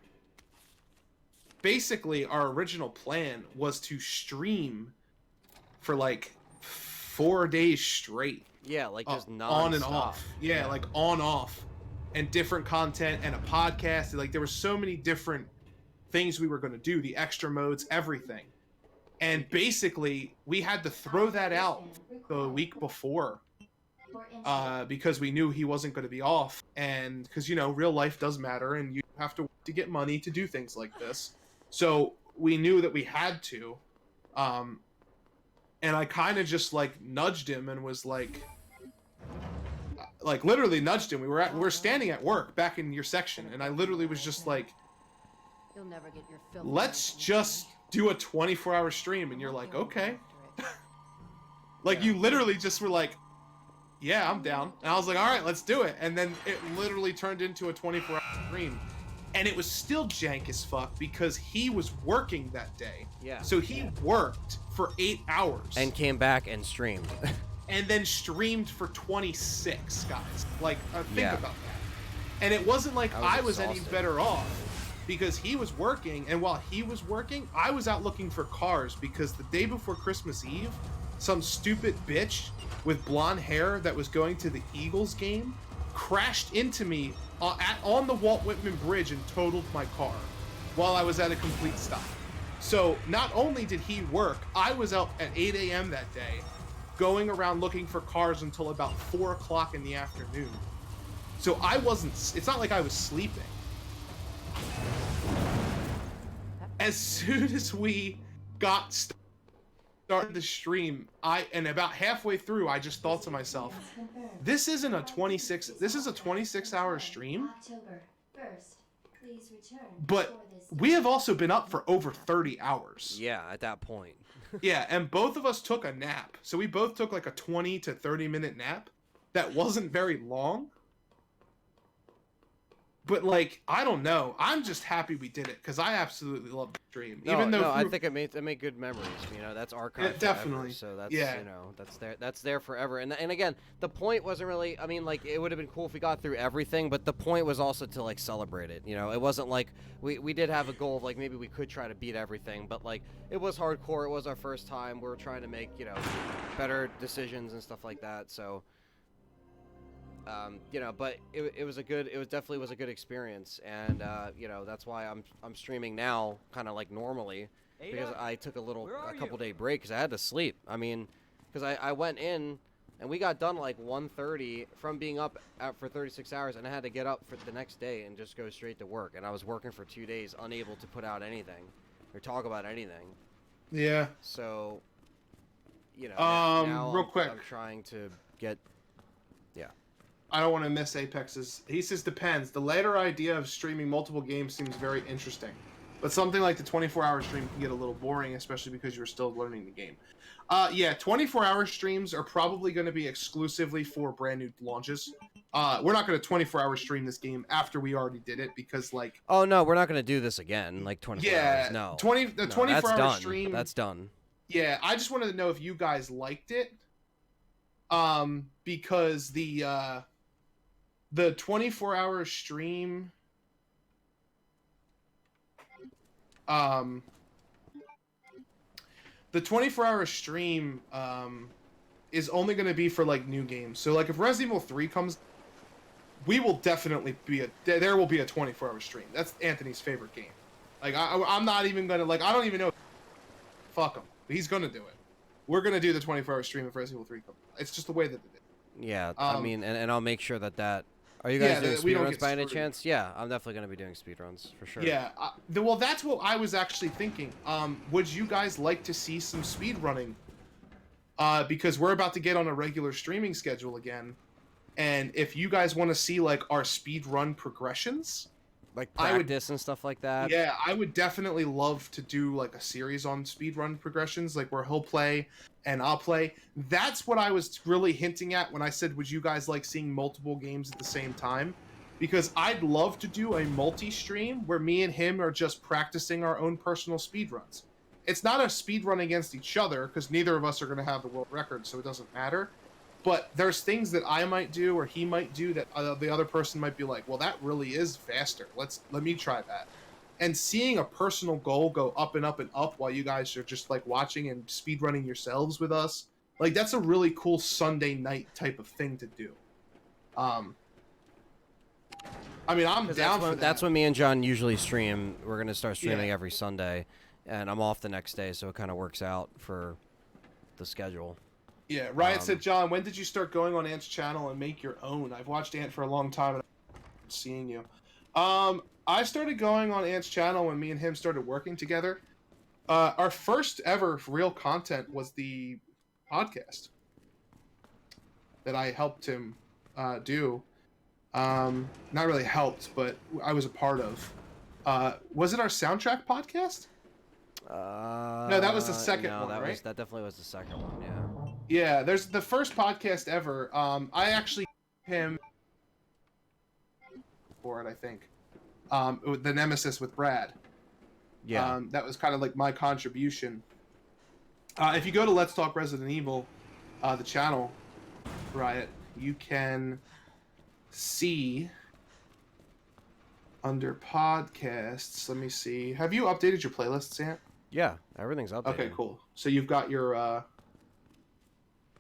basically our original plan was to stream for like 4 days straight.
yeah, like just
on and
non-stop.
off. Yeah, like on off, and different content and a podcast. Like there were so many different things we were going to do, the extra modes, everything. And basically we had to throw that out the week before because we knew he wasn't going to be off, and because real life does matter and you have to get money to do things like this. So we knew that we had to, and I kind of just like nudged him and was like literally nudged him. We were standing at work back in your section, and I literally was just like,
You'll never get your filth
let's just do a 24-hour stream. And you're like, okay. Like you literally just were like, yeah, I'm down. And I was like, all right, let's do it. And then it literally turned into a 24-hour stream. And it was still jank as fuck because he was working that day.
Yeah.
So he worked for 8 hours.
And came back and streamed.
And then streamed for 26, guys. Like, think
Yeah.
about that. And it wasn't like I was any
exhausted.
better off because he was working, and while he was working, I was out looking for cars because the day before Christmas Eve, some stupid bitch with blonde hair that was going to the Eagles game crashed into me on the Walt Whitman Bridge and totaled my car while I was at a complete stop. So not only did he work, I was out at 8 a.m. that day going around looking for cars until about 4 o'clock in the afternoon. So I wasn't, it's not like I was sleeping. As soon as we got started the stream, and about halfway through, I just thought to myself, this is a 26-hour stream,
October 1st. Please return
but
before this
we have also been up for over 30 hours.
Yeah, at that point.
Yeah, and both of us took a nap. So we both took like a 20 to 30 minute nap. that wasn't very long. But like, I don't know. I'm just happy we did it because I absolutely love the stream.
No,
Even though
no, I
through-
think it made good memories. You know, that's archived
Yeah, definitely.
forever. So that's
Yeah.
you know that's there forever. And again, the point wasn't really. I mean, like it would have been cool if we got through everything, but the point was also to like celebrate it. You know, it wasn't like we did have a goal of like maybe we could try to beat everything, but like it was hardcore. It was our first time. We were trying to make better decisions and stuff like that. So. But it was definitely was a good experience, and that's why I'm streaming now, kind of like normally, because I took a couple day break because I had to sleep. I mean, because I went in and we got done like 1:30 from being up for 36 hours, and I had to get up for the next day and just go straight to work, and I was working for 2 days, unable to put out anything or talk about anything.
Yeah.
So,
real quick,
I'm trying to get.
I don't want to miss Apex's. He says depends. The later idea of streaming multiple games seems very interesting, but something like the 24-hour stream can get a little boring, especially because you're still learning the game. 24-hour streams are probably going to be exclusively for brand new launches. We're not going to 24-hour stream this game after we already did it because like.
Oh no, we're not going to do this again. Like 24 hours. No.
24-hour stream.
That's done.
Yeah, I just wanted to know if you guys liked it. Because the 24-hour stream the 24-hour stream is only going to be for like new games. So like if Resident Evil 3 comes, we will definitely there will be a 24-hour stream. That's Anthony's favorite game. Like I'm not even going to I don't even know. Fuck him. He's going to do it. We're going to do the 24-hour stream if Resident Evil 3 comes. It's just the way that it is.
Yeah, I mean, and I'll make sure that. Are you guys doing speedruns by any chance? Yeah, I'm definitely going to be doing speedruns for sure.
Yeah, well, that's what I was actually thinking. Would you guys like to see some speedrunning? Because we're about to get on a regular streaming schedule again, and if you guys want to see like our speedrun progressions,
like practice and stuff like that.
Yeah, I would definitely love to do like a series on speedrun progressions, like where he'll play and I'll play. That's what I was really hinting at when I said, would you guys like seeing multiple games at the same time? Because I'd love to do a multi-stream where me and him are just practicing our own personal speedruns. It's not a speedrun against each other, because neither of us are going to have the world record, so it doesn't matter. But there's things that I might do or he might do that the other person might be like, well, that really is faster. Let me try that. And seeing a personal goal go up and up and up while you guys are just like watching and speedrunning yourselves with us, like that's a really cool Sunday night type of thing to do. I mean, I'm down for that.
That's when me and John usually stream. We're gonna start streaming every Sunday, and I'm off the next day, so it kind of works out for the schedule.
Yeah, Riot said, John, when did you start going on Ant's channel and make your own? I've watched Ant for a long time, and I'm seeing you. I started going on Ant's channel when me and him started working together. Our first ever real content was the podcast that I helped him do. Not really helped, but I was a part of. Was it our soundtrack podcast? No, that was the second one, right?
That definitely was the second one, yeah.
Yeah, there's the first podcast ever. I actually him for it, I think. The Nemesis with Brad.
Yeah.
That was kind of like my contribution. If you go to Let's Talk Resident Evil, the channel, Riot, you can see under podcasts. Let me see. Have you updated your playlists, Ant?
Yeah, everything's updated.
Okay, cool. So you've got your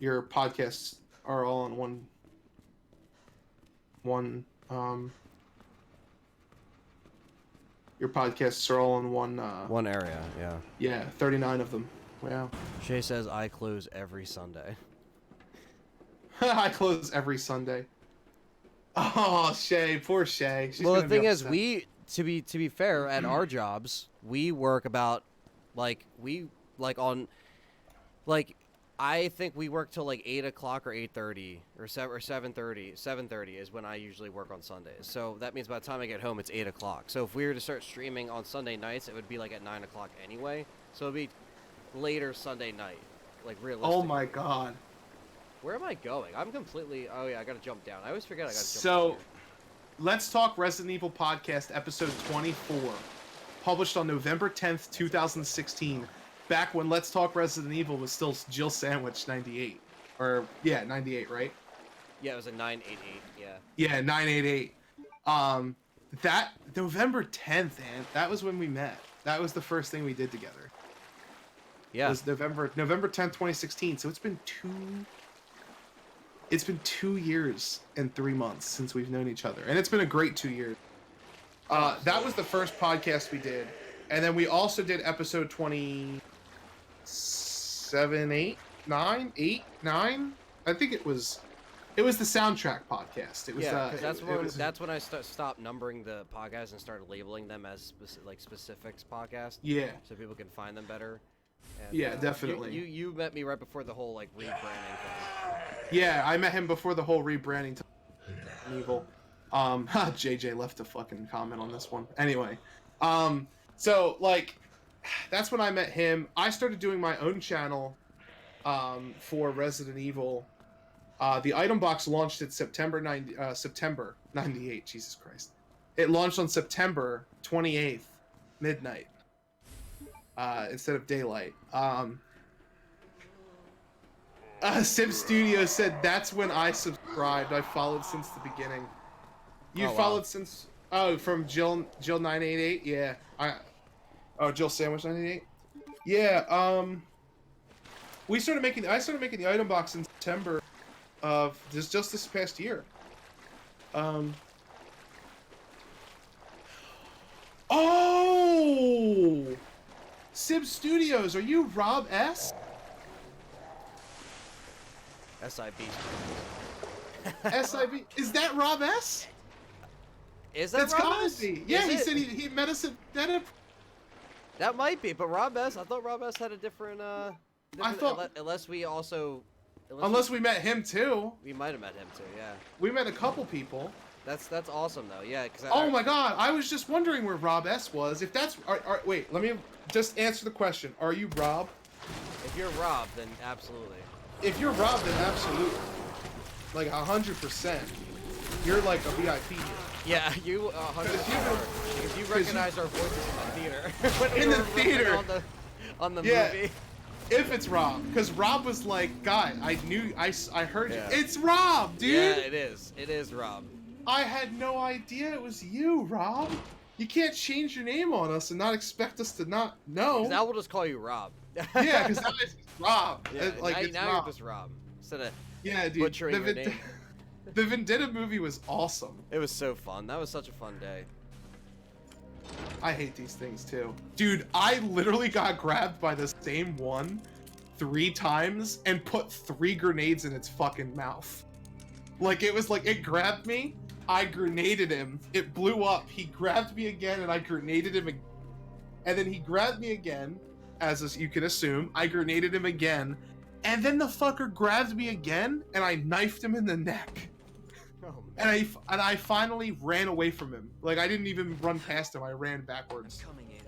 podcasts are all on one your podcasts are all in one
area, yeah.
Yeah, 39 of them. Wow.
Shay says I close every Sunday.
I close every Sunday. Oh, Shay, poor Shay. She's
well, the
gonna be
thing is,
upset.
to be fair, at our jobs, we work about I think we work till like 8 o'clock or 8:30 or 7:30. 7:30 is when I usually work on Sundays. So that means by the time I get home, it's 8 o'clock. So if we were to start streaming on Sunday nights, it would be like at 9 o'clock anyway. So it'd be later Sunday night, like realistically.
Oh my God.
Where am I going? I'm completely. Oh yeah, I gotta jump down. I always forget I gotta jump.
So,
down here.
Let's Talk Resident Evil podcast, episode 24, published on November 10th, 2016. Back when Let's Talk Resident Evil was still Jill Sandwich 98, or yeah, 98, right?
Yeah, it was a 988. Yeah.
Yeah, 988. That November 10th, and that was when we met. That was the first thing we did together.
Yeah.
It was November 10th, 2016. So it's been 2 years and 3 months since we've known each other, and it's been a great 2 years. That was the first podcast we did, and then we also did episode 27, 8, 9, 8, 9. I think it was the soundtrack podcast. It was
because that's when I stopped numbering the podcasts and started labeling them as specifics podcast.
Yeah.
So people can find them better. And,
yeah, definitely.
You met me right before the whole rebranding thing.
Yeah, I met him before the whole rebranding. Evil. JJ left a fucking comment on this one. Anyway, so that's when I met him. I started doing my own channel, for Resident Evil. The item box launched at September 98. Jesus Christ! It launched on September 28th, midnight. Instead of daylight. Sim Studio said that's when I subscribed. I followed since the beginning. You followed since from Jill 988? Yeah. Jill Sandwich 988? Yeah, I started making the item box in September of just this past year. Oh! Sib Studios, are you Rob S?
SIB.
SIB. Is that Rob S?
Is that
That's
Rob
gotta
S?
be. Yeah, he said he met us at
That might be, but Rob S. I thought Rob S. had a different.
I thought
unless we also.
Unless we met him too.
We might have met him too. Yeah.
We met a couple people.
That's awesome though. Yeah.
Oh my God! I was just wondering where Rob S. was. If that's wait, let me just answer the question. Are you Rob?
If you're Rob, then absolutely.
If you're Rob, then absolutely. 100%. You're like a VIP here.
Yeah, you 100%. If you recognize our voices in the theater.
In the theater.
On the movie.
If it's Rob, because Rob was like, "Guy, I heard you.
Yeah.
It's Rob, dude."
Yeah, it is. It is Rob.
I had no idea it was you, Rob. You can't change your name on us and not expect us to not know.
Now we'll just call you Rob.
Yeah, because now it's Rob.
Yeah, now
Rob.
you're just Rob instead of
dude.
butchering your name.
The Vendetta movie was awesome.
It was so fun. That was such a fun day.
I hate these things too. Dude, I literally got grabbed by the same one 3 times and put 3 grenades in its fucking mouth. It grabbed me, I grenaded him, it blew up, he grabbed me again and I grenaded him again. And then he grabbed me again, as you can assume, I grenaded him again, and then the fucker grabbed me again and I knifed him in the neck.
Oh,
And I finally ran away from him. I didn't even run past him. I ran backwards.
I'm coming, Ada.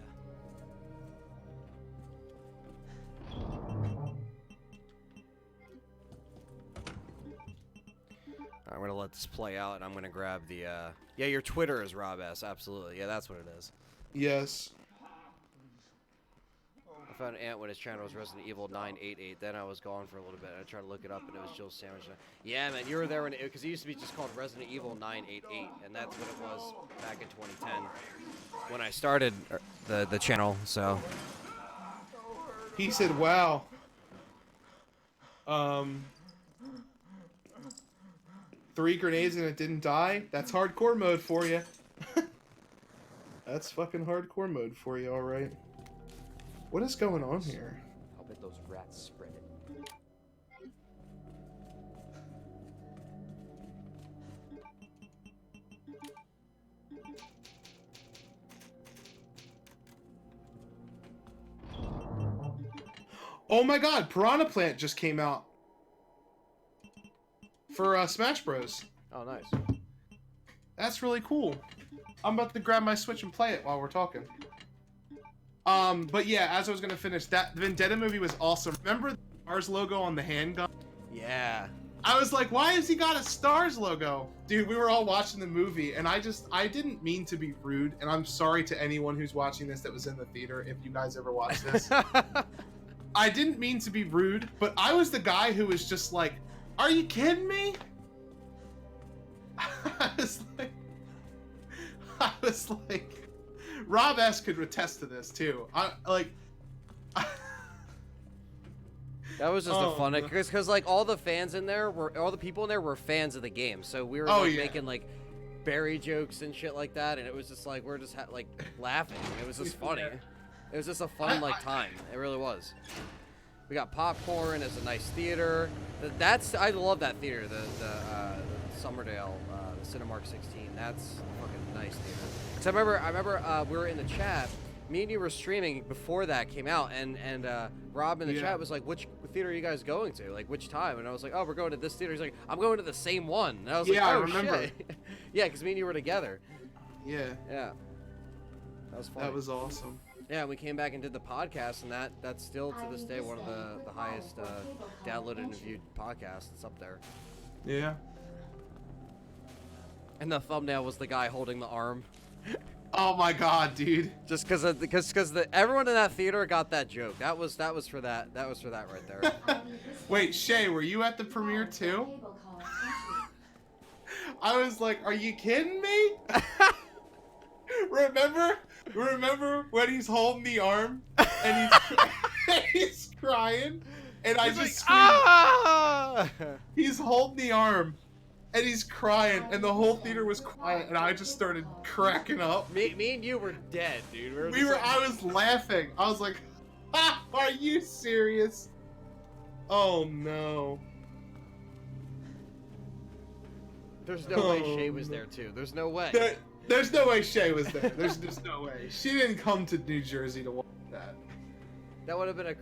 I'm gonna let this play out, and I'm gonna grab the. Yeah, your Twitter is Rob S. Absolutely. Yeah, that's what it is.
Yes.
I found Ant when his channel was Resident Evil 988. Then I was gone for a little bit. I tried to look it up, and it was Jill Sandwich. Yeah, man, you were there because it used to be just called Resident Evil 988, and that's what it was back in 2010 when I started the channel. So.
He said, "Wow. 3 grenades and it didn't die? That's hardcore mode for you." That's fucking hardcore mode for you, all right. What is going on here?
I'll bet those rats spread it.
Oh my God, Piranha Plant just came out for Smash Bros.
Oh, nice.
That's really cool. I'm about to grab my Switch and play it while we're talking. But yeah, as I was gonna finish, that Vendetta movie was awesome. Remember the Mars logo on the handgun?
Yeah.
I was like, why has he got a Stars logo? Dude, we were all watching the movie, and I didn't mean to be rude, and I'm sorry to anyone who's watching this that was in the theater, if you guys ever watched this. I didn't mean to be rude, but I was the guy who was just like, are you kidding me? I was like, Rob S. could attest to this, too.
That was just a fun, because like all the people in there were fans of the game, so we were making like Barry jokes and shit like that, and it was just like we're just like laughing. It was just funny. It was just a fun like time. It really was. We got popcorn. It's a nice theater. I love that theater. The Summerdale, the Cinemark 16. That's a fucking nice theater. Cause I remember we were in the chat. Me and you were streaming before that came out, and Rob in the chat was like, "Which theater are you guys going to? Like, which time?" And I was like, "Oh, we're going to this theater." He's like, "I'm going to the same one." And I was like, "Oh,
I remember.
Shit." Yeah, because me and you were together.
Yeah.
Yeah. That was fun.
That was awesome.
Yeah, we came back and did the podcast, and that's still to this day one of the highest downloaded and viewed podcasts. It's up there.
Yeah.
And the thumbnail was the guy holding the arm.
Oh my god, dude!
Just because everyone in that theater got that joke. That was for that right there.
Wait, Shay, were you at the premiere too? I was like, are you kidding me? Remember when he's holding the arm and he's crying, and I just screamed,
ah!
He's holding the arm. And he's crying, and the whole theater was quiet, and I just started cracking up.
Me and you were dead, dude.
I was laughing. I was like, ah, are you serious? Oh no.
There's no way Shay was there too. There's no way.
There's no way Shay was there. There's just no way. She didn't come to New Jersey to watch that.
That would have been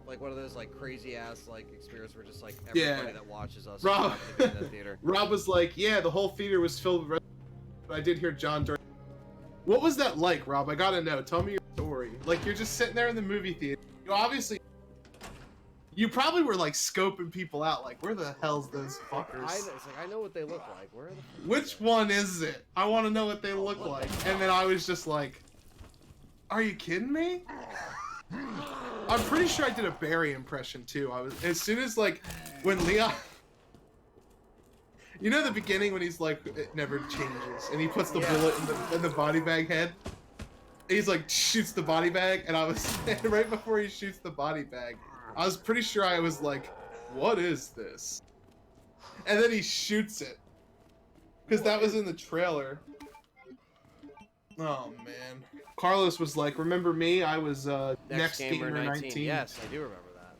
like one of those like crazy ass like experience where just like everybody that watches us
Rob,
in that theater.
Rob was like, yeah, the whole theater was filled with I did hear John during. What was that like, Rob? I gotta know. Tell me your story. Like, you're just sitting there in the movie theater. You probably were like scoping people out, like, where the hell's those fuckers?
I know what they look like. Where are the
Which one is it? I want to know what they look like. And then I was just like, are you kidding me? I'm pretty sure I did a Barry impression too. As soon as like when Leon, you know the beginning when he's like it never changes and he puts the bullet in the body bag head. He's like shoots the body bag, and I was right before he shoots the body bag. I was pretty sure I was like, what is this? And then he shoots it because that was in the trailer. Oh man. Carlos was like, remember me? I was Next Gamer 19.
Yes, I do remember that.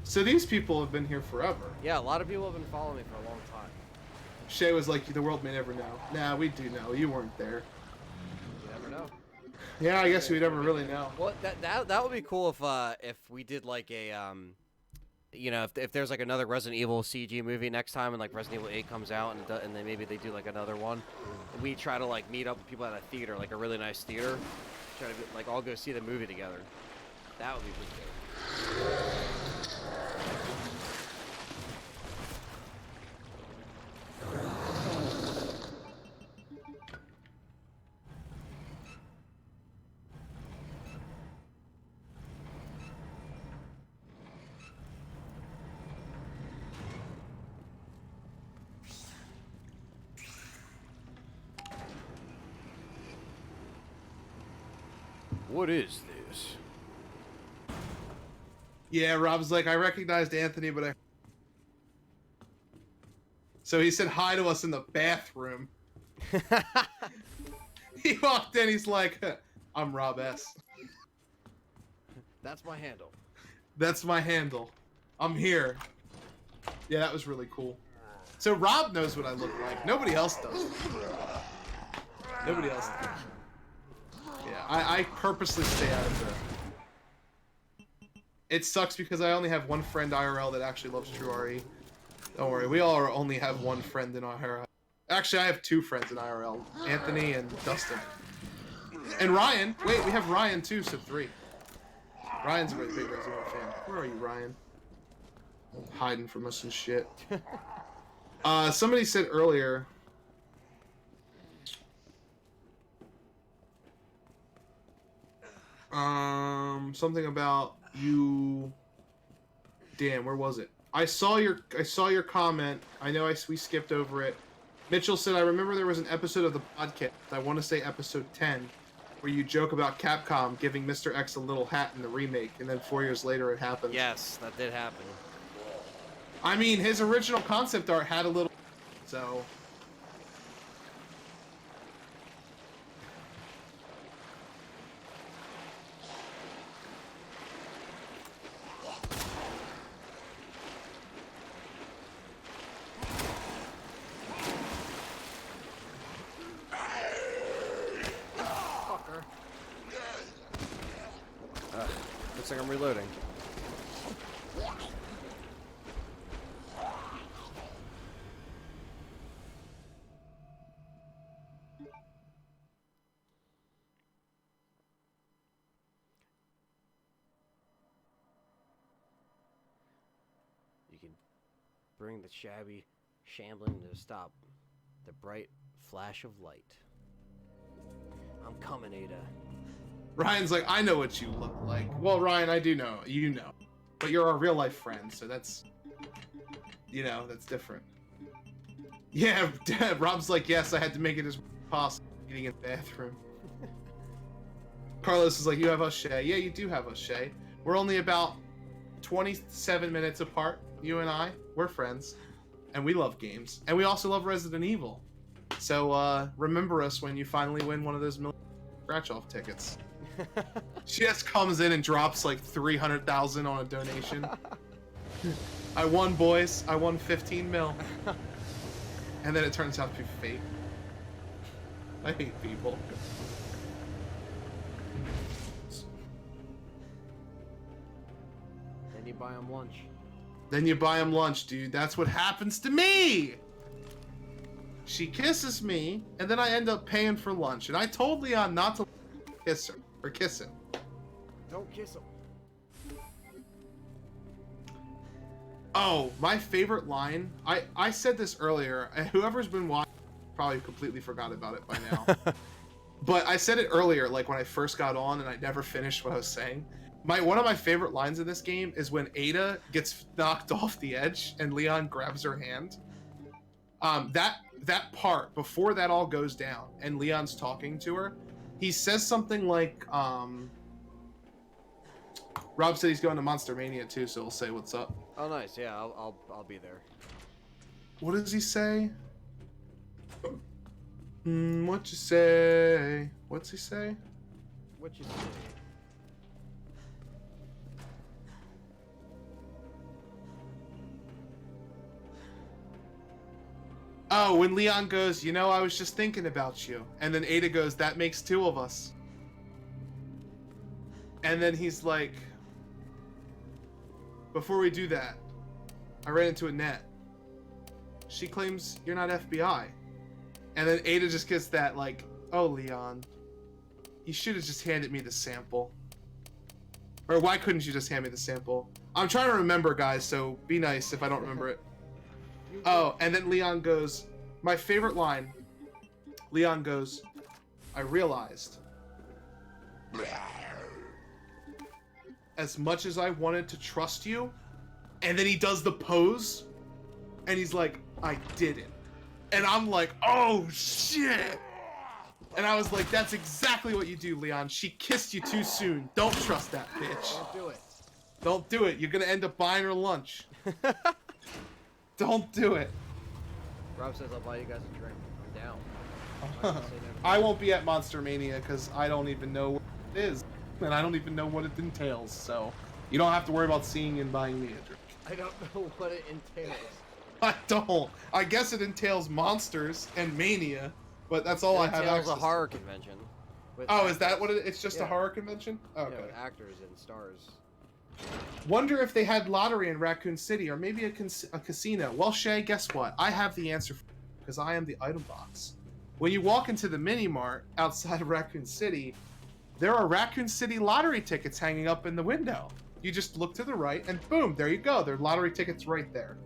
So these people have been here forever.
Yeah, a lot of people have been following me for a long time.
Shay was like, the world may never know. Nah, we do know. You weren't there.
You never know.
Yeah, I guess we'd never really know.
Well, that would be cool if we did like a you know, if there's like another Resident Evil CG movie next time, and like Resident Evil 8 comes out, and then maybe they do like another one, and we try to like meet up with people at a theater, like a really nice theater, try to like all go see the movie together. That would be pretty good. What is this?
Yeah, Rob's like, I recognized Anthony, but So he said hi to us in the bathroom. He walked in, he's like, I'm Rob S.
That's my handle.
That's my handle. I'm here. Yeah, that was really cool. So Rob knows what I look like. Nobody else does. Nobody else does. Yeah, I purposely stay out of it. It sucks because I only have one friend IRL that actually loves True RE. Don't worry, we all only have one friend in IRL. Actually, I have two friends in IRL. Anthony and Dustin. And Ryan. Wait, we have Ryan too, so 3. Ryan's a really big Resident Evil fan. Where are you, Ryan? hiding from us and shit. Somebody said earlier. Something about you. Damn, where was it? I saw your comment. I know we skipped over it. Mitchell said, I remember there was an episode of the podcast, I want to say episode 10, where you joke about Capcom giving Mr. X a little hat in the remake, and then 4 years later it happened.
Yes, that did happen.
I mean, his original concept art had a little, so...
Looks like I'm reloading. You can bring the shabby shambling to a stop. The bright flash of light. I'm coming, Ada.
Ryan's like, I know what you look like. Well, Ryan, I do know. You know. But you're our real life friend, so that's... You know, that's different. Yeah, Rob's like, yes, I had to make it as possible eating in the bathroom. Carlos is like, you have us, Shay. Yeah, you do have us, Shay. We're only about 27 minutes apart, you and I. We're friends. And we love games. And we also love Resident Evil. So, remember us when you finally win one of those scratch-off tickets. She just comes in and drops like 300,000 on a donation. I won, boys. I won 15 mil. And then it turns out to be fake. I hate people.
Then you buy them lunch.
Then you buy them lunch, dude. That's what happens to me! She kisses me, and then I end up paying for lunch. And I told Leon not to kiss her. Or kiss him.
Don't kiss him.
Oh, my favorite line. I said this earlier. Whoever's been watching probably completely forgot about it by now. But I said it earlier, like when I first got on and I never finished what I was saying. One of my favorite lines in this game is when Ada gets knocked off the edge and Leon grabs her hand. That part, before that all goes down and Leon's talking to her, he says something like, Rob said he's going to Monster Mania too, so he'll say what's up.
Oh, nice. Yeah, I'll be there.
What does he say? What you say? What's he say?
What you say?
Oh, when Leon goes, you know, I was just thinking about you. And then Ada goes, that makes two of us. And then he's like, before we do that, I ran into Annette. She claims you're not FBI. And then Ada just gets that, like, oh, Leon, you should have just handed me the sample. Or why couldn't you just hand me the sample? I'm trying to remember, guys, so be nice if I don't remember it. Oh, and then Leon goes, my favorite line. Leon goes, I realized. As much as I wanted to trust you, and then he does the pose, and he's like, I did it. And I'm like, oh shit! And I was like, that's exactly what you do, Leon. She kissed you too soon. Don't trust that bitch.
Don't do it.
Don't do it. You're gonna end up buying her lunch. Don't do it.
Rob says I'll buy you guys a drink. I'm down.
I won't be at Monster Mania because I don't even know what it is. And I don't even know what it entails, so you don't have to worry about seeing and buying me a drink.
I don't know what it entails.
I don't. I guess it entails monsters and mania, but that's all I have access
It entails a horror
to.
convention.
Oh, is that what it's just a horror convention? Okay.
Yeah, with actors and stars.
Wonder if they had lottery in Raccoon City or maybe a casino. Well, Shay, guess what? I have the answer because I am the item box. When you walk into the mini mart outside of Raccoon City, there are Raccoon City lottery tickets hanging up in the window. You just look to the right, and boom, there you go. There are lottery tickets right there.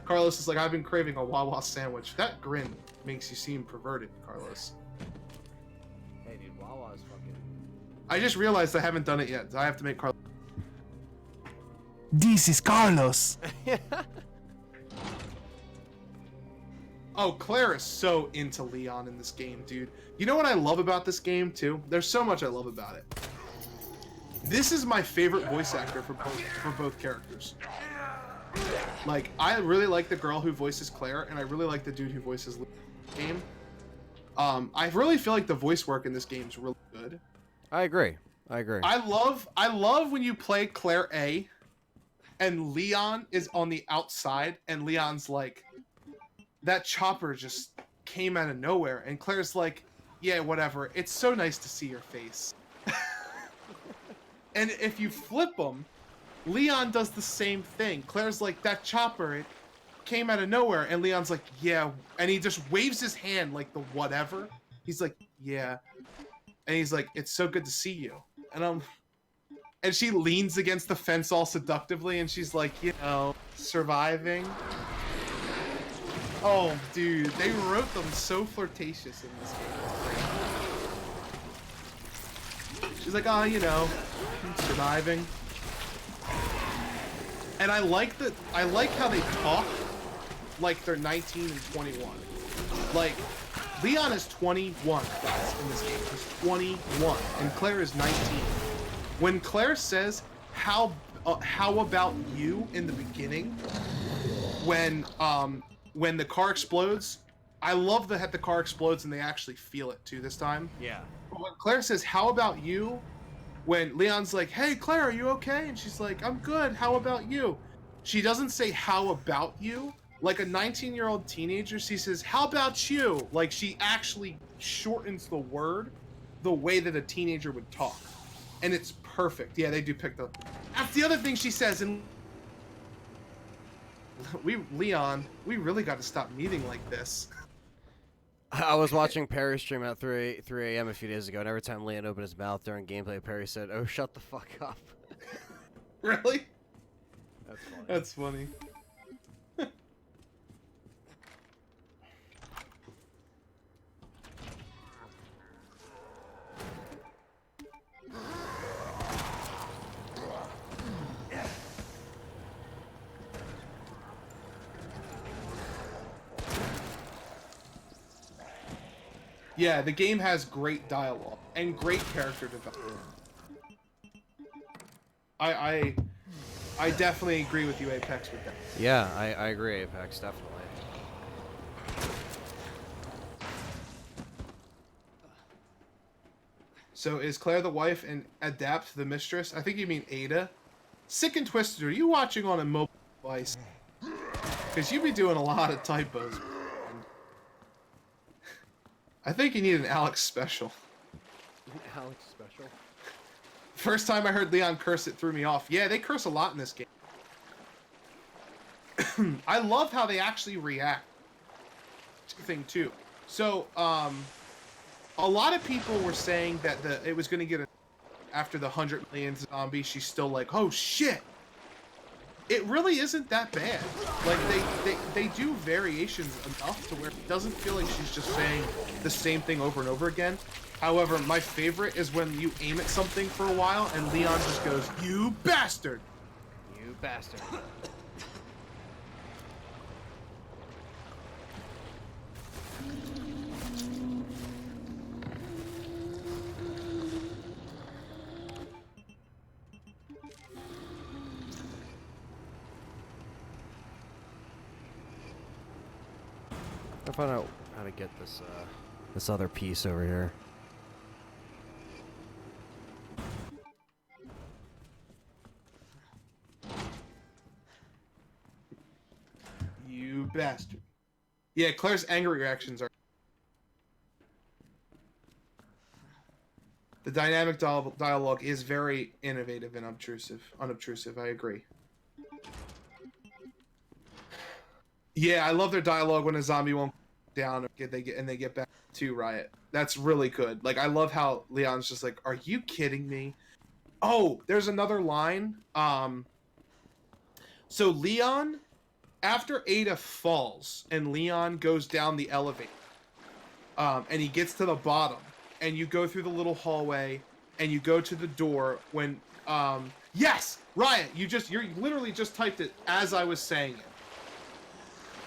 Carlos is like, I've been craving a Wawa sandwich. That grin makes you seem perverted, Carlos.
Hey, dude, Wawa's fucking.
I just realized I haven't done it yet. I have to make Carlos. This is Carlos. Oh, Claire is so into Leon in this game, dude. You know what I love about this game, too? There's so much I love about it. This is my favorite voice actor for both characters. Like, I really like the girl who voices Claire, and I really like the dude who voices Leon in the game. I really feel like the voice work in this game is really good.
I agree.
I love when you play Claire A, and Leon is on the outside, and Leon's like, that chopper just came out of nowhere, and Claire's like, yeah, whatever. It's so nice to see your face. And if you flip them, Leon does the same thing. Claire's like, that chopper, it came out of nowhere, and Leon's like, yeah, and he just waves his hand like the whatever. He's like, yeah, and he's like, it's so good to see you. And she leans against the fence all seductively, and she's like, you know, surviving. Oh, dude, they wrote them so flirtatious in this game. She's like, oh, you know, surviving. And I like how they talk like they're 19 and 21. Like, Leon is 21, guys, in this game. He's 21, and Claire is 19. When Claire says, how about you in the beginning, when the car explodes, I love that the car explodes and they actually feel it too this time.
Yeah.
But when Claire says, how about you, when Leon's like, hey, Claire, are you okay? And she's like, I'm good. How about you? She doesn't say, how about you? Like a 19-year-old teenager, she says, how about you? Like, she actually shortens the word the way that a teenager would talk. And it's perfect. Yeah, they do pick the... That's the other thing she says, and... Leon, we really got to stop meeting like this.
I was watching Perry stream at 3 a.m. a few days ago, and every time Leon opened his mouth during gameplay, Perry said, oh, shut the fuck up.
Really?
That's funny.
That's funny. Yeah, the game has great dialogue and great character development. I definitely agree with you, Apex, with that.
Yeah, I agree, Apex, definitely.
So is Claire the wife and Adapt the mistress? I think you mean Ada. Sick and Twisted, are you watching on a mobile device? Because you be doing a lot of typos. I think you need an Alex special.
Alex special?
First time I heard Leon curse, it threw me off. Yeah, they curse a lot in this game. I love how they actually react. Thing too. So, a lot of people were saying that it was going to get after the 100 million zombies. She's still like, oh shit. It really isn't that bad. Like, they do variations enough to where it doesn't feel like she's just saying the same thing over and over again. However, my favorite is when you aim at something for a while and Leon just goes, you bastard!
You bastard. I'll find out how to get this other piece over here.
You bastard. Yeah, Claire's angry reactions are... The dynamic dialogue is very innovative and unobtrusive, I agree. Yeah, I love their dialogue when a zombie won't down they get back to Riot. That's really good. Like, I love how Leon's just like, are you kidding me? Oh, there's another line. So Leon, after Ada falls and Leon goes down the elevator, and he gets to the bottom, and you go through the little hallway, and you go to the door when, yes, Ryan, you literally just typed it as I was saying it.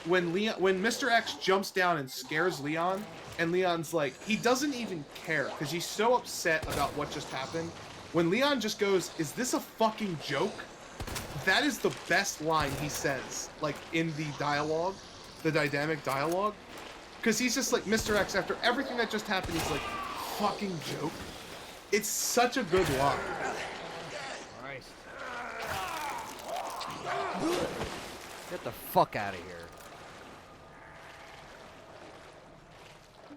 When Mr. X jumps down and scares Leon, and Leon's like, he doesn't even care because he's so upset about what just happened. When Leon just goes, "Is this a fucking joke?" That is the best line he says, like, in the dialogue, the dynamic dialogue. Because he's just like, Mr. X, after everything that just happened, he's like, fucking joke. It's such a good line.
Christ. Get the fuck out of here.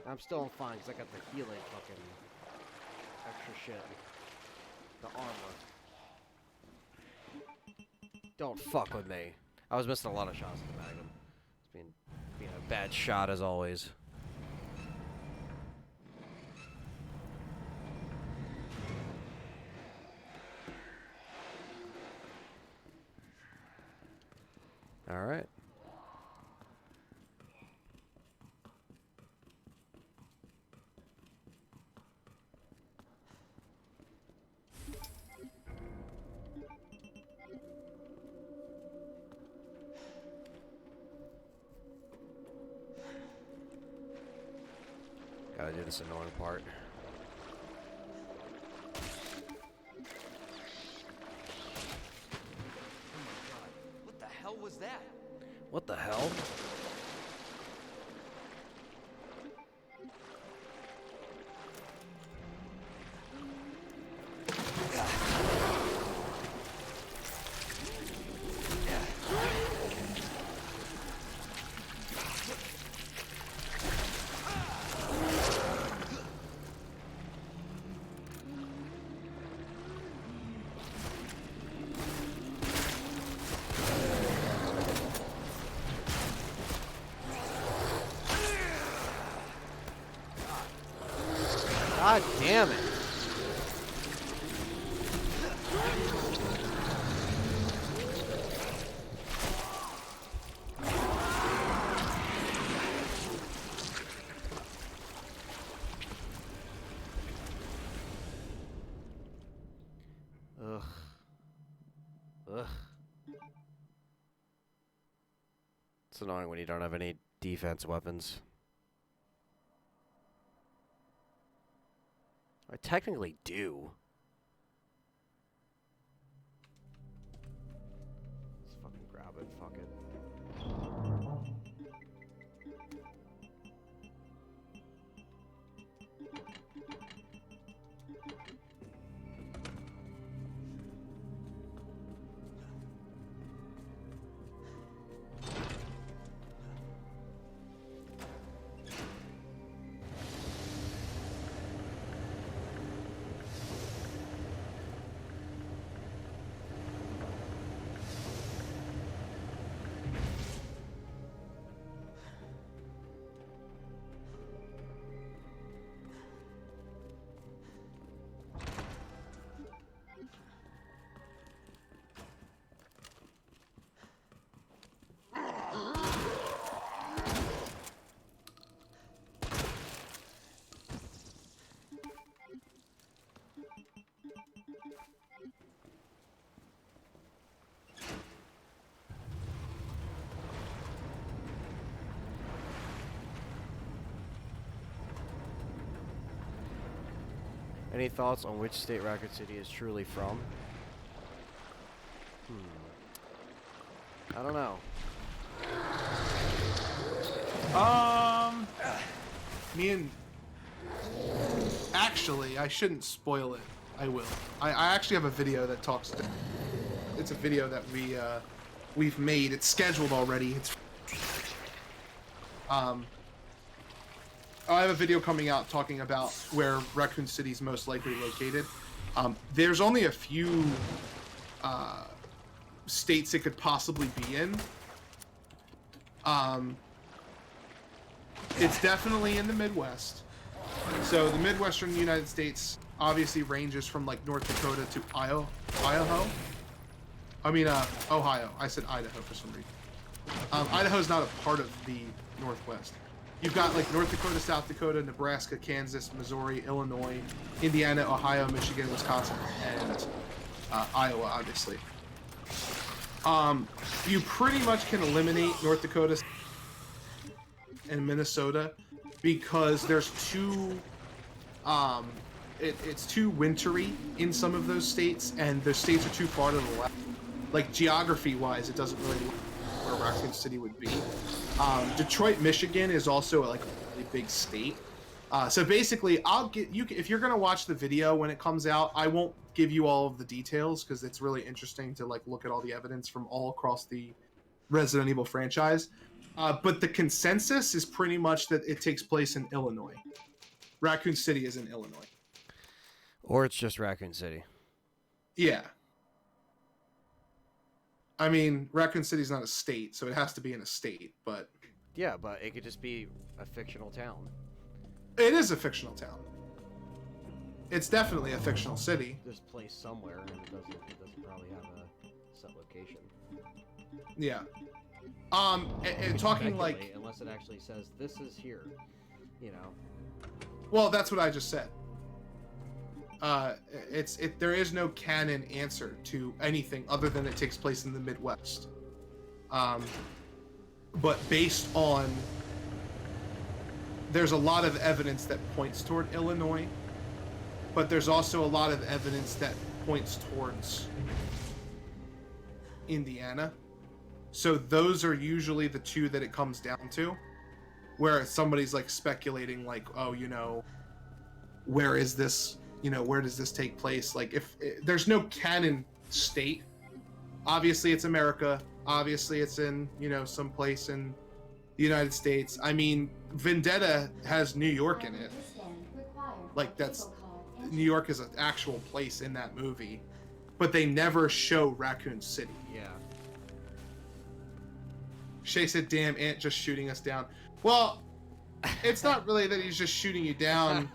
I'm still fine because I got the healing fucking extra shit. The armor. Don't fuck with me. I was missing a lot of shots in the Magnum. It's being a bad shot as always. All right. Gotta do this annoying part.
What the hell was that?
What the hell? God damn it. Ugh. Ugh. It's annoying when you don't have any defense weapons. I technically do. Let's fucking grab it, fuck it. Any thoughts on which state Raccoon City is truly from? I don't know.
Me and... Actually, I shouldn't spoil it. I will. I actually have a video that talks to... It's a video that we've made. It's scheduled already. It's... I have a video coming out talking about where Raccoon City is most likely located. There's only a few states it could possibly be in. It's definitely in the Midwest. So the Midwestern United States obviously ranges from like North Dakota to Idaho. I mean, Ohio. I said Idaho for some reason. Idaho's not a part of the Northwest. You've got like North Dakota, South Dakota, Nebraska, Kansas, Missouri, Illinois, Indiana, Ohio, Michigan, Wisconsin, and Iowa, obviously. You pretty much can eliminate North Dakota and Minnesota because there's too it's too wintry in some of those states, and the states are too far to the left. Like geography wise, it doesn't really look where Raccoon City would be. Detroit, Michigan is also like a really big state. So basically, I'll get you, if you're gonna watch the video when it comes out, I won't give you all of the details because it's really interesting to like look at all the evidence from all across the Resident Evil franchise. But the consensus is pretty much that it takes place in Illinois. Raccoon City is in Illinois.
Or it's just Raccoon City.
Yeah. I mean, Raccoon City's not a state, so it has to be in a state, but...
Yeah, but it could just be a fictional town.
It is a fictional town. It's definitely a fictional city.
There's a place somewhere, and it doesn't probably have a set location.
Yeah. Talking like...
Unless it actually says, this is here, you know.
Well, that's what I just said. There is no canon answer to anything other than it takes place in the Midwest. But based on, there's a lot of evidence that points toward Illinois, but there's also a lot of evidence that points towards Indiana. So those are usually the two that it comes down to, where somebody's like speculating like, oh, you know, where is this? You know, where does this take place? Like, if there's no canon state, obviously it's America. Obviously it's in, you know, some place in the United States. I mean, Vendetta has New York in it. Like, that's, New York is an actual place in that movie, but they never show Raccoon City.
Yeah.
Shay said, damn, Ant just shooting us down. Well, it's not really that he's just shooting you down.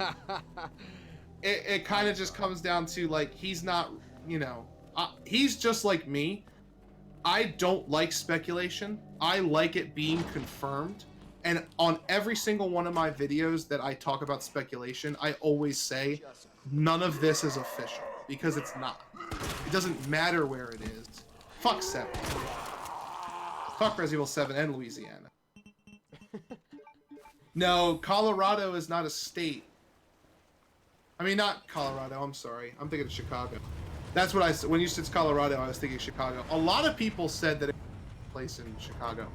It kind of just comes down to, like, he's not, you know, he's just like me. I don't like speculation. I like it being confirmed. And on every single one of my videos that I talk about speculation, I always say, none of this is official, because it's not. It doesn't matter where it is. Fuck 7. Fuck Resident Evil 7 and Louisiana. No, Colorado is not a state. I mean, not Colorado, I'm sorry. I'm thinking of Chicago. That's what I said. When you said Colorado, I was thinking Chicago. A lot of people said that it took place in Chicago.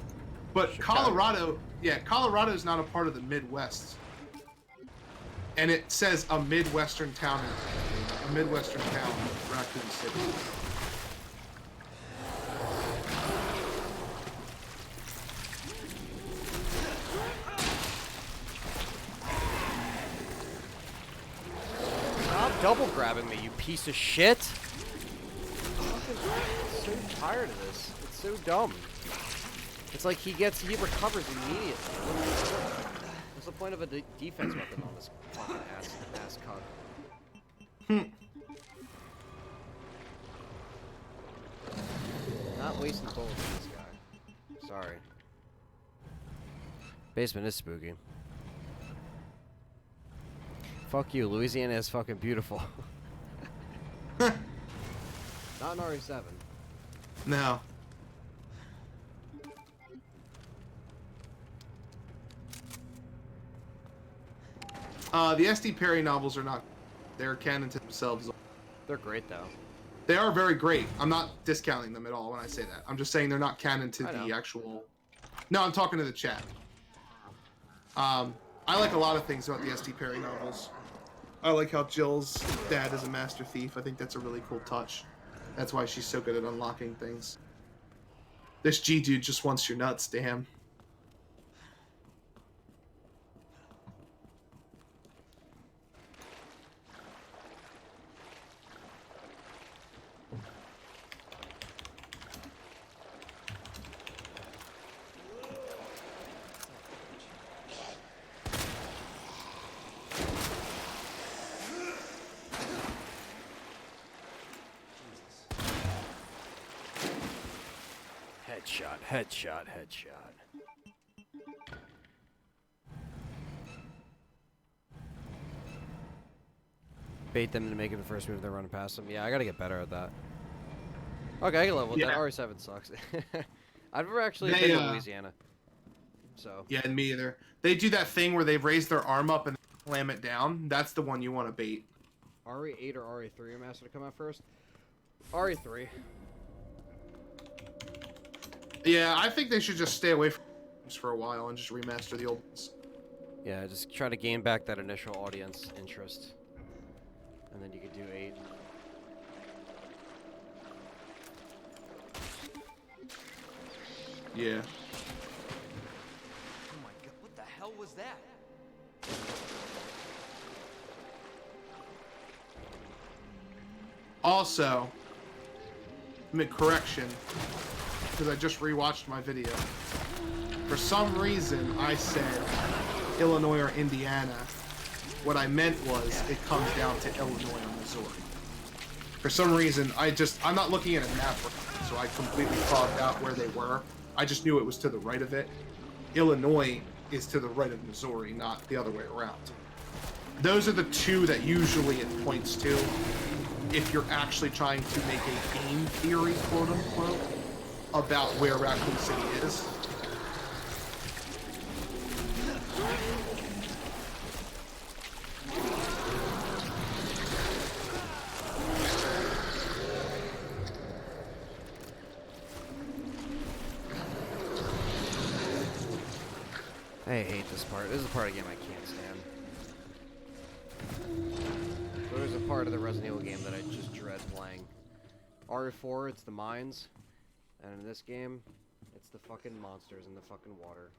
But Chicago. Colorado is not a part of the Midwest. And it says a Midwestern town, Raccoon City.
Stop double grabbing me, you piece of shit! I'm so tired of this. It's so dumb. It's like he recovers immediately. What's the point of a defense weapon on this fucking ass cunt? Not wasting bullets on this guy. Sorry. Basement is spooky. Fuck you, Louisiana is fucking beautiful. Not an RE7.
No. The S.D. Perry novels are not... They're canon to themselves.
They're great, though.
They are very great. I'm not discounting them at all when I say that. I'm just saying they're not canon to the actual... No, I'm talking to the chat. I like a lot of things about the S.D. Perry novels. I like how Jill's dad is a master thief. I think that's a really cool touch. That's why she's so good at unlocking things. This G dude just wants your nuts, damn.
Headshot, headshot, headshot. Bait them to make it the first move they're running past them. Yeah, I gotta get better at that. Okay, I can level with that.
Yeah.
RE7 sucks. I've never actually
They,
been to Louisiana. So.
Yeah, and me either. They do that thing where they raise their arm up and slam it down. That's the one you want to bait.
RE8 or RE3 remaster to come out first? RE3.
Yeah, I think they should just stay away from games for a while and just remaster the old ones.
Yeah, just try to gain back that initial audience interest. And then you could do 8.
Yeah.
Oh my god, what the hell was that?
Also, correction, because I just rewatched my video. For some reason, I said Illinois or Indiana. What I meant was it comes down to Illinois or Missouri. For some reason, I'm not looking at a map, so I completely fogged out where they were. I just knew it was to the right of it. Illinois is to the right of Missouri, not the other way around. Those are the two that usually it points to if you're actually trying to make a game theory, quote unquote, about where Raccoon City is.
I hate this part. This is a part of the game I can't stand. There's a part of the Resident Evil game that I just dread playing. RE4, it's the mines. And in this game, it's the fucking monsters in the fucking water.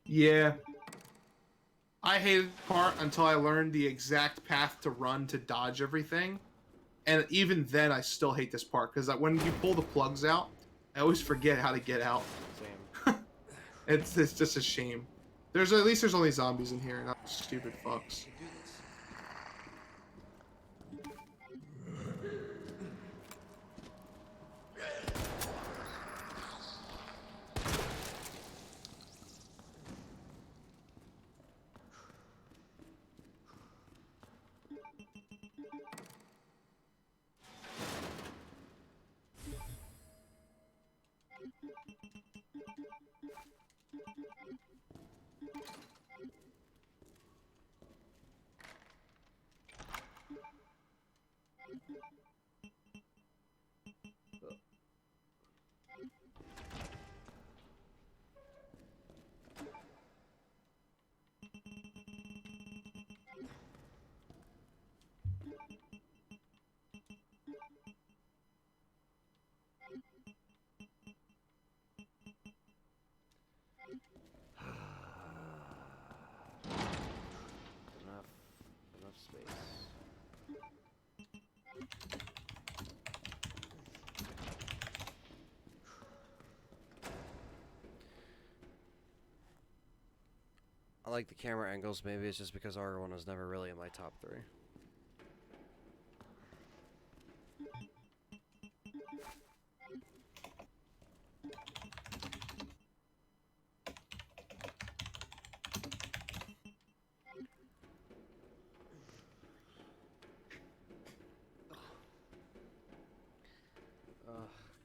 Yeah. I hated the part until I learned the exact path to run to dodge everything. And even then, I still hate this part, because when you pull the plugs out, I always forget how to get out.
Same.
It's just a shame. At least there's only zombies in here, not stupid fucks. Enough space. I like the camera angles. Maybe it's just because R1 was never really in my top 3.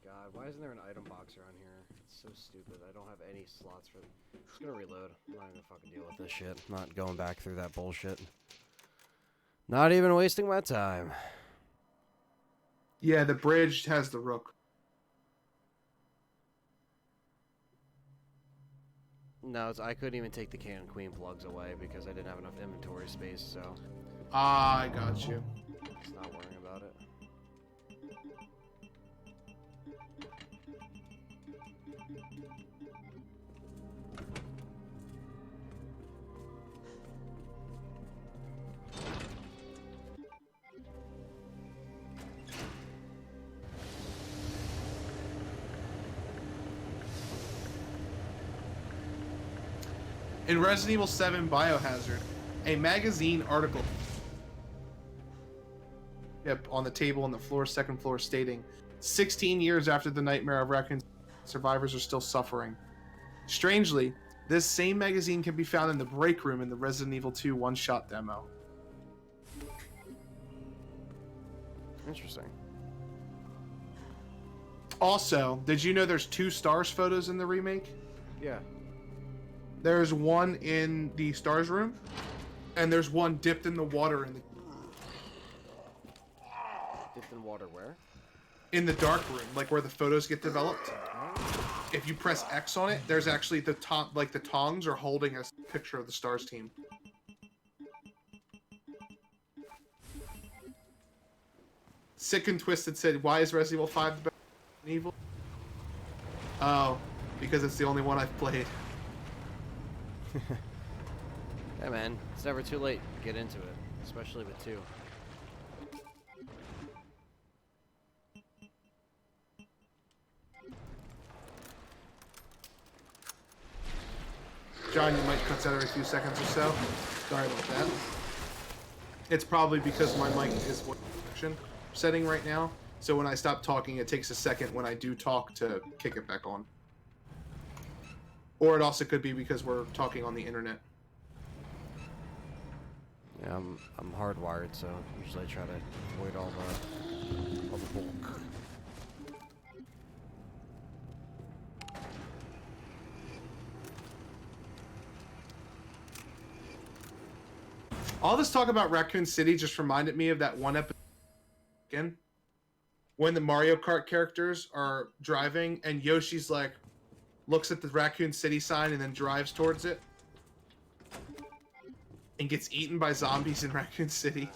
God, why isn't there an item box around here? It's so stupid. I don't have any slots for... I'm just gonna reload. I'm not gonna fucking deal with this shit. I'm not going back through that bullshit. Not even wasting my time. Yeah, the bridge has the rook.
No, I couldn't even take the King and Queen plugs away because I didn't have enough inventory space, so...
Ah, I got you.
Just not worrying about it.
In Resident Evil 7 Biohazard, a magazine article on the table on the floor, second floor, stating 16 years after the nightmare of raccoons, survivors are still suffering. Strangely, this same magazine can be found in the break room in the Resident Evil 2 one-shot demo.
Interesting.
Also, did you know there's 2 Stars photos in the remake?
Yeah.
There's one in the Stars room, and there's one dipped in the water
Dipped in water where?
in the dark room, like where the photos get developed. If you press X on it, there's actually the top, like the tongs are holding a picture of the Stars team. Sick and Twisted said, "Why is Resident Evil 5 the best Resident Evil?" Oh, because it's the only one I've played.
Hey man, it's never too late to get into it, especially with 2.
John, you might cut out every few seconds or so. Sorry about that. It's probably because my mic is voice action setting right now, so when I stop talking, it takes a second when I do talk to kick it back on. Or it also could be because we're talking on the internet.
Yeah, I'm hardwired, so usually I try to avoid all the bulk.
All this talk about Raccoon City just reminded me of that one episode again, when the Mario Kart characters are driving and Yoshi's like looks at the Raccoon City sign and then drives towards it and gets eaten by zombies in Raccoon City.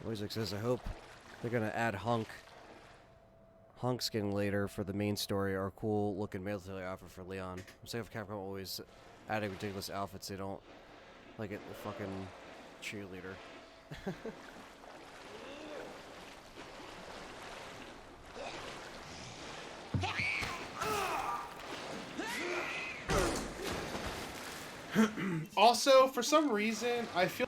Wojciech says, I hope they're gonna add Hunk skin later for the main story, or a cool looking military outfit for Leon. I'm sick of Capcom always adding ridiculous outfits they don't like it the fucking cheerleader.
Also, for some reason, I feel...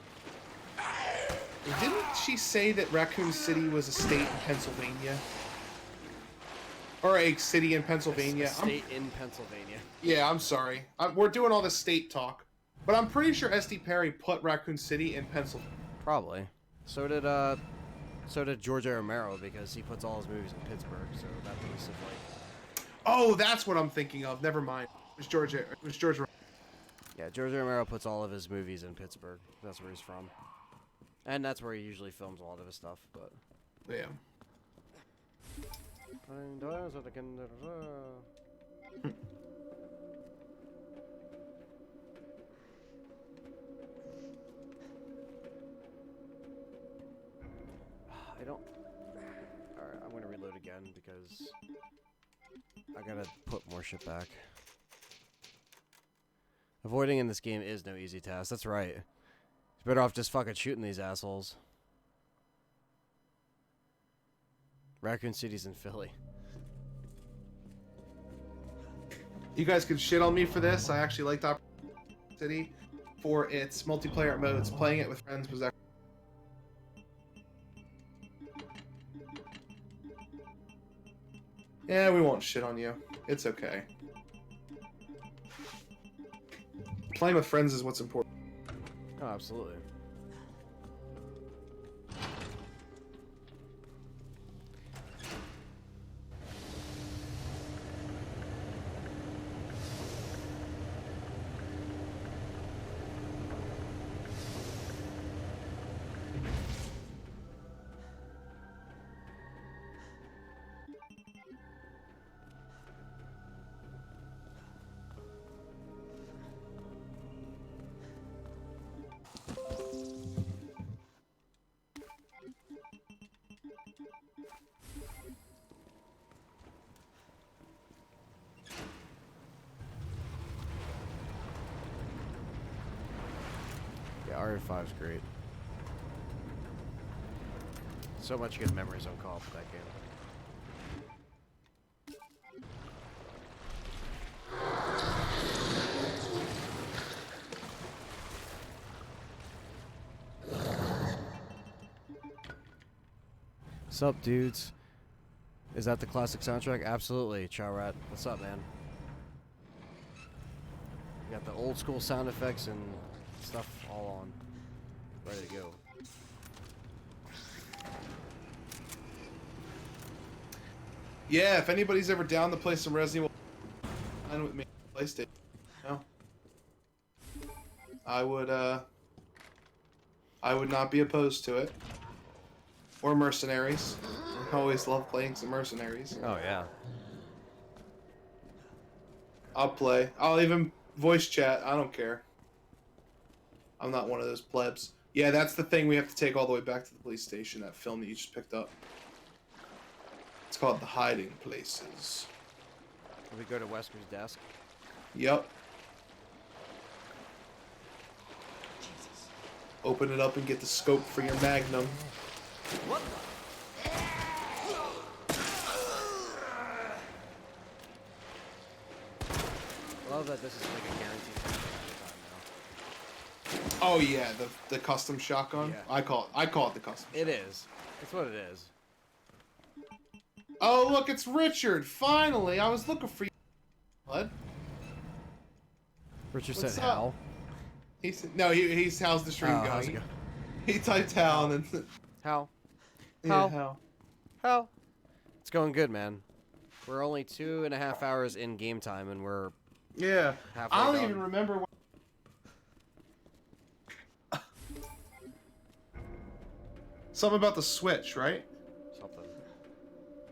Didn't she say that Raccoon City was a state in Pennsylvania? Or a city in Pennsylvania?
A state in Pennsylvania.
Yeah, I'm sorry. We're doing all this state talk. But I'm pretty sure S.D. Perry put Raccoon City in Pennsylvania.
Probably. So did George A. Romero, because he puts all his movies in Pittsburgh, so that piece of like...
Oh, that's what I'm thinking of. Never mind. It was George Romero.
Yeah, George A. Romero puts all of his movies in Pittsburgh. That's where he's from. And that's where he usually films a lot of his stuff, but...
Yeah.
I don't... Alright, I'm gonna reload again because... I gotta put more shit back. Avoiding in this game is no easy task, that's right. You're better off just fucking shooting these assholes. Raccoon City's in Philly.
You guys can shit on me for this. I actually liked Raccoon City for its multiplayer modes. Playing it with friends was actually... Yeah, we won't shit on you. It's okay. Playing with friends is what's important.
Oh, absolutely. Uncharted 5 is great. So much good memories on co-op with that game. Sup, dudes? Is that the classic soundtrack? Absolutely, Chow Rat. What's up, man? You got the old school sound effects and stuff all on. Ready to go.
Yeah, if anybody's ever down to play some Resident Evil with me on PlayStation, no. I would not be opposed to it. Or Mercenaries. I always love playing some Mercenaries.
Oh, yeah.
I'll play. I'll even voice chat. I don't care. I'm not one of those plebs. Yeah, that's the thing. We have to take all the way back to the police station, that film that you just picked up. It's called The Hiding Places.
Can we go to Wesker's desk?
Yep. Open it up and get the scope for your magnum.
What
I love that this is like a guaranteed time now.
Oh yeah, the custom shotgun.
Yeah.
I call it the custom.
It is. It's what it is.
Oh look, it's Richard. Finally, I was looking for you. Bud.
Richard
What's
said
up?
Hal.
He said no. He's how's the stream
Oh, how's it
going?
go?
He typed Hal and then
Hal.
yeah,
Hal.
Hal.
Hal. It's going good, man. We're only 2.5 hours in game time, and we're
Yeah.
halfway
I don't
done.
even remember what... Something about the Switch, right?
Something.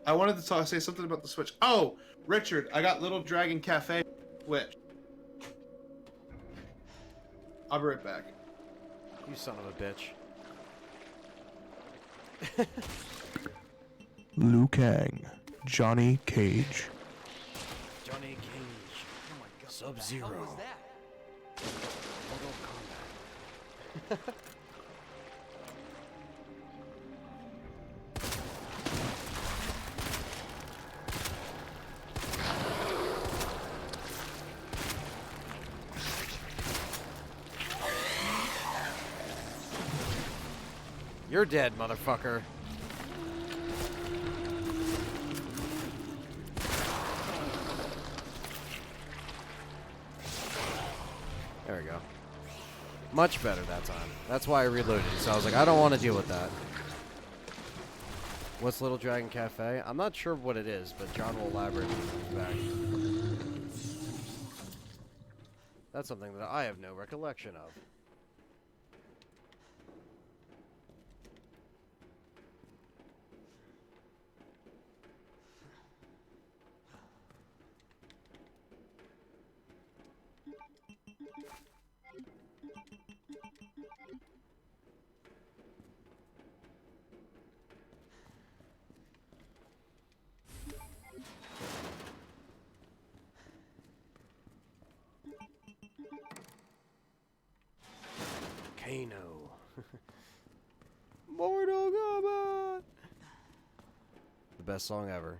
I wanted to say something about the Switch. Oh, Richard, I got Little Dragon Cafe Switch. I'll be right back.
You son of a bitch.
Liu Kang, Johnny Cage.
Johnny Cage.
Oh my god.
Sub-Zero.
What was that?
Mortal Kombat. You're dead, motherfucker. There we go. Much better that time. That's why I reloaded. So I was like, I don't want to deal with that. What's Little Dragon Cafe? I'm not sure what it is, but John will elaborate when he comes back. That's something that I have no recollection of. Kano. Mortal Kombat. The best song ever.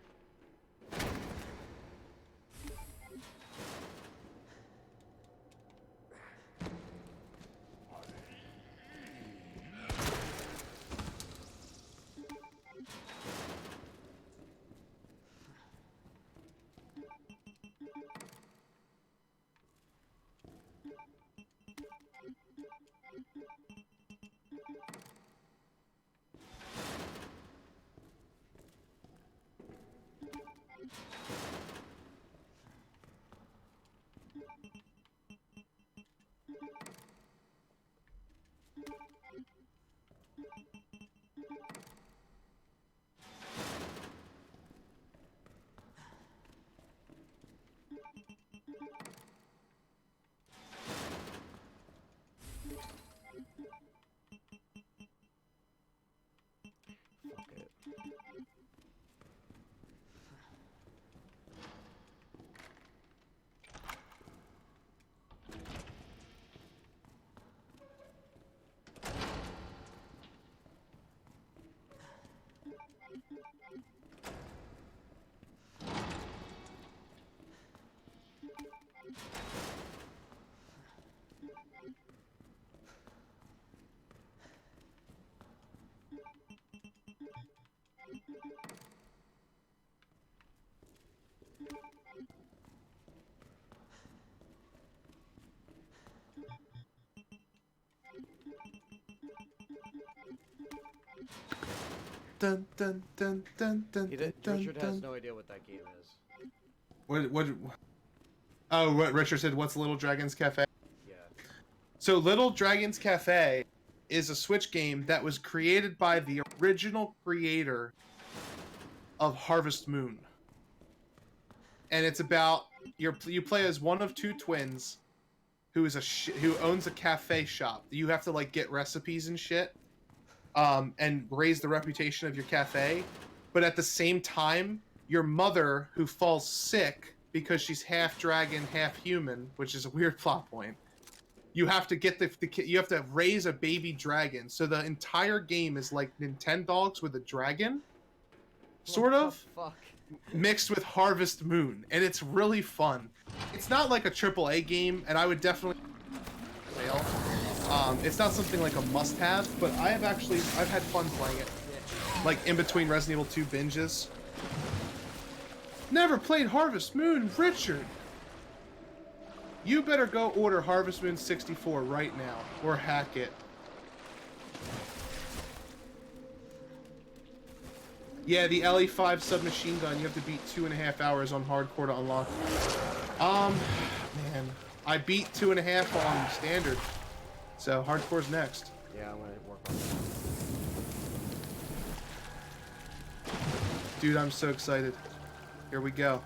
dun dun dun dun dun
Richard has
dun.
no idea what that game is.
What? Oh, what Richard said. What's Little Dragon's Cafe?
Yeah.
So Little Dragon's Cafe is a Switch game that was created by the original creator of Harvest Moon, and it's about you play as one of two twins who is who owns a cafe shop. You have to like get recipes and shit, and raise the reputation of your cafe. But at the same time, your mother, who falls sick because she's half dragon, half human, which is a weird plot point. You have to get you have to raise a baby dragon. So the entire game is like Nintendogs with a dragon, sort of,
Fuck.
mixed with Harvest Moon, and it's really fun. It's not like a AAA game, and I would definitely fail. It's not something like a must-have, but I've had fun playing it, like in between Resident Evil 2 binges. Never played Harvest Moon, Richard. You better go order Harvest Moon 64 right now, or hack it. Yeah, the LE5 submachine gun, you have to beat 2.5 hours on hardcore to unlock. Man, I beat 2.5 on standard, so hardcore's next.
Yeah, I'm gonna work on that.
Dude, I'm so excited. Here we go.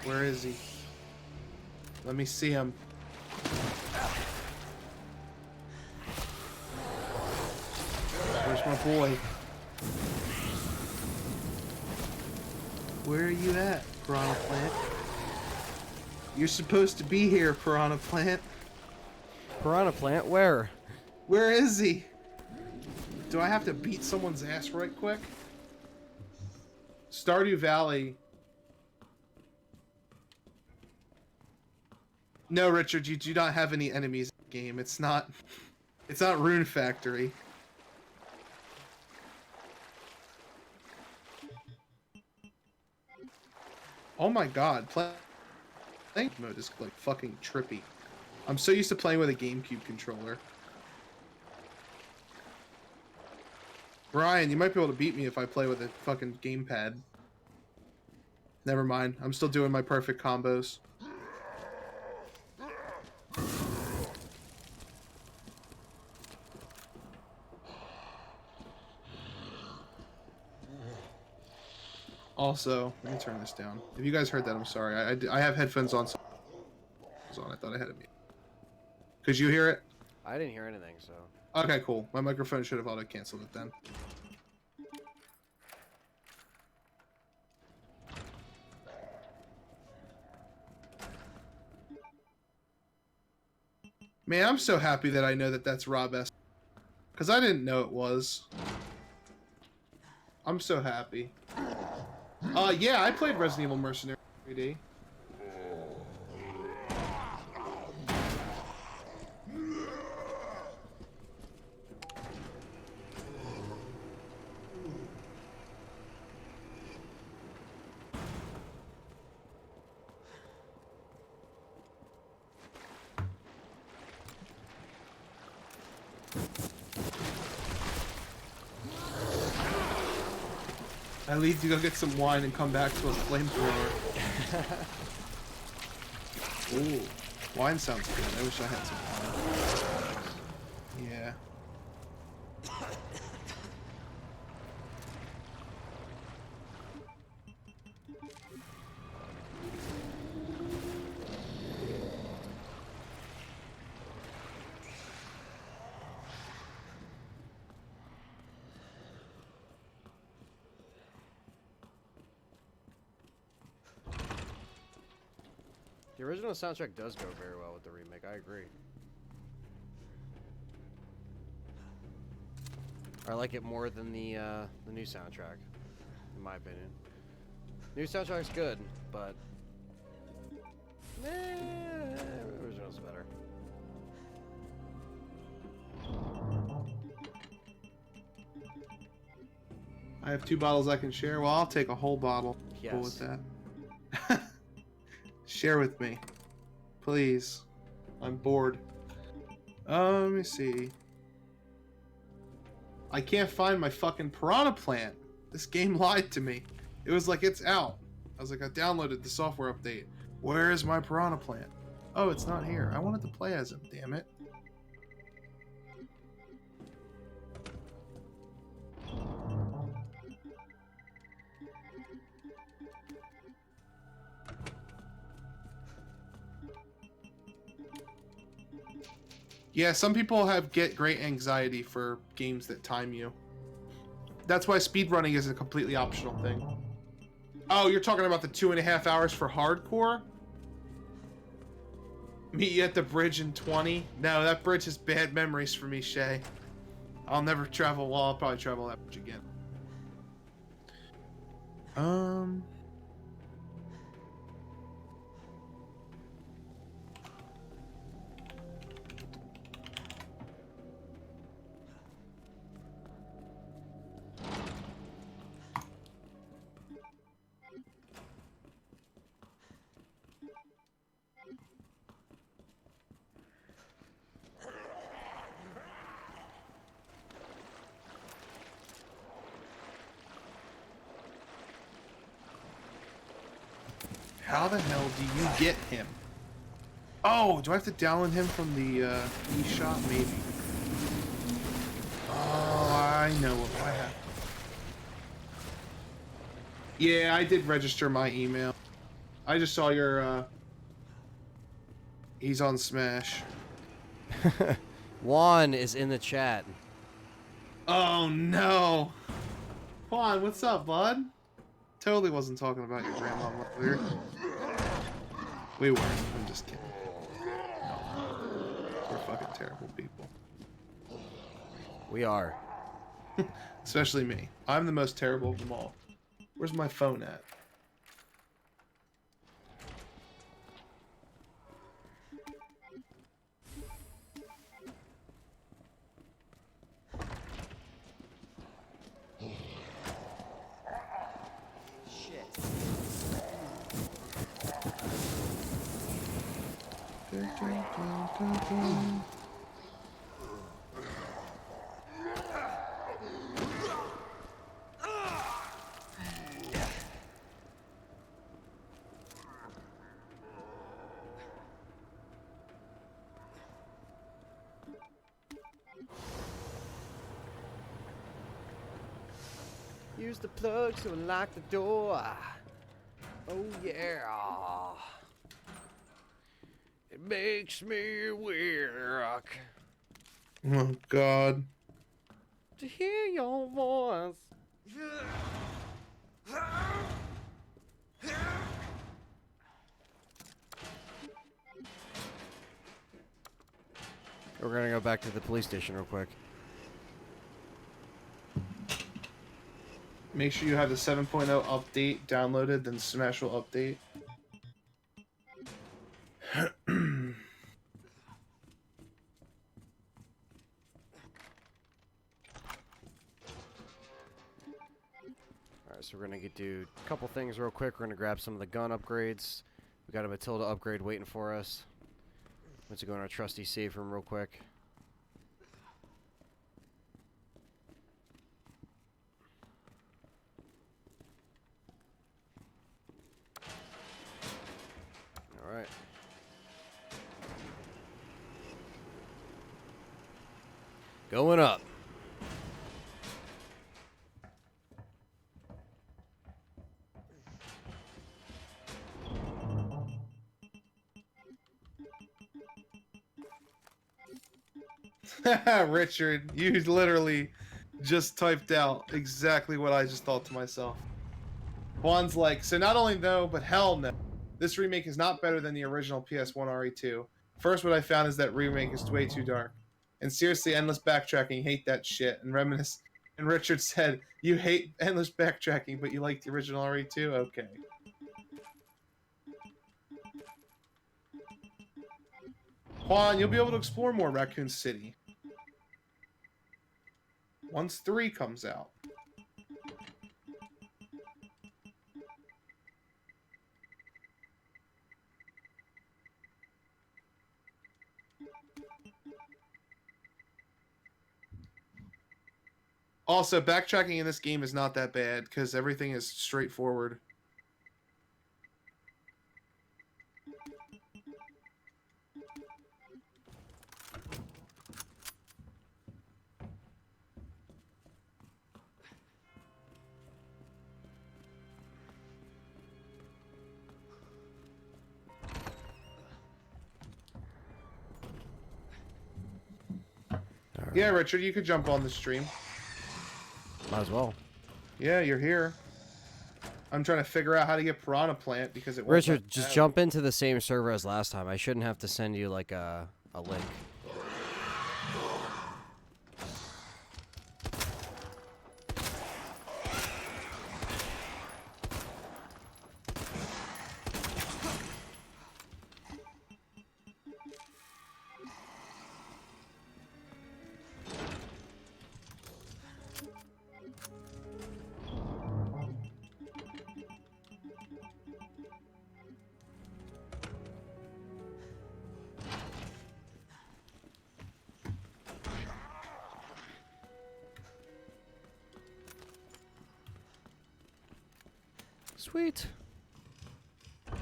Where is he? Let me see him. Where's my boy? Where are you at, Piranha Plant? You're supposed to be here, Piranha Plant.
Piranha Plant, where?
Where is he? Do I have to beat someone's ass right quick? Stardew Valley. No, Richard, you do not have any enemies in the game. It's not Rune Factory. Oh my god, playing mode is like fucking trippy. I'm so used to playing with a GameCube controller. Brian, you might be able to beat me if I play with a fucking gamepad. Never mind, I'm still doing my perfect combos. Also, let me turn this down. If you guys heard that, I'm sorry. I have headphones on. I thought I had it muted. Could you hear it?
I didn't hear anything, so.
Okay, cool. My microphone should have auto-canceled it then. Man, I'm so happy that I know that that's Rob S. Because I didn't know it was. I'm so happy. Yeah, I played Resident Evil Mercenary 3D. I leave to go get some wine and come back to a flamethrower. Ooh, wine sounds good. I wish I had some wine. Yeah.
The original soundtrack does go very well with the remake, I agree. I like it more than the new soundtrack, in my opinion. New soundtrack's good, but original's better.
I have 2 bottles I can share. Well, I'll take a whole bottle.
Yes.
Cool with that. Share with me, please. I'm bored. Let me see. I can't find my fucking piranha plant. This game lied to me. It was like, it's out. I was like, I downloaded the software update. Where is my piranha plant? Oh, it's not here. I wanted to play as him, damn it. Yeah, some people get great anxiety for games that time you. That's why speedrunning is a completely optional thing. Oh, you're talking about the 2.5 hours for hardcore? Meet you at the bridge in 20? No, that bridge has bad memories for me, Shay. I'll never travel, well, I'll probably travel that bridge again. How the hell do you get him? Oh, do I have to download him from the eShop? Maybe. Oh, I know what I have. Yeah, I did register my email. I just saw your, he's on Smash.
Juan is in the chat.
Oh, no. Juan, what's up, bud? Totally wasn't talking about your grandma earlier. We weren't. I'm just kidding. We're fucking terrible people.
We are.
Especially me. I'm the most terrible of them all. Where's my phone at?
Use the plug to unlock the door. Oh yeah. It makes me weak
Oh, God.
to hear your voice. We're gonna go back to the police station real quick.
Make sure you have the 7.0 update downloaded, then Smash will update.
Alright, so we're gonna do a couple things real quick. We're gonna grab some of the gun upgrades. We got a Matilda upgrade waiting for us. Let's go in our trusty safe room real quick. Alright. Going up.
Richard, you literally just typed out exactly what I just thought to myself. Juan's like, so not only no, but hell no. This remake is not better than the original PS1 RE2. First, what I found is that remake is way too dark. And seriously, endless backtracking, hate that shit. And reminisce. And Richard said, you hate endless backtracking, but you like the original RE2? Okay. Juan, you'll be able to explore more Raccoon City once 3 comes out. Also, backtracking in this game is not that bad because everything is straightforward. Yeah, Richard, you could jump on the stream.
Might as well.
Yeah, you're here. I'm trying to figure out how to get Piranha Plant because it won't
Richard,
let me
just
have
jump into the same server as last time. I shouldn't have to send you like a link. Sweet. I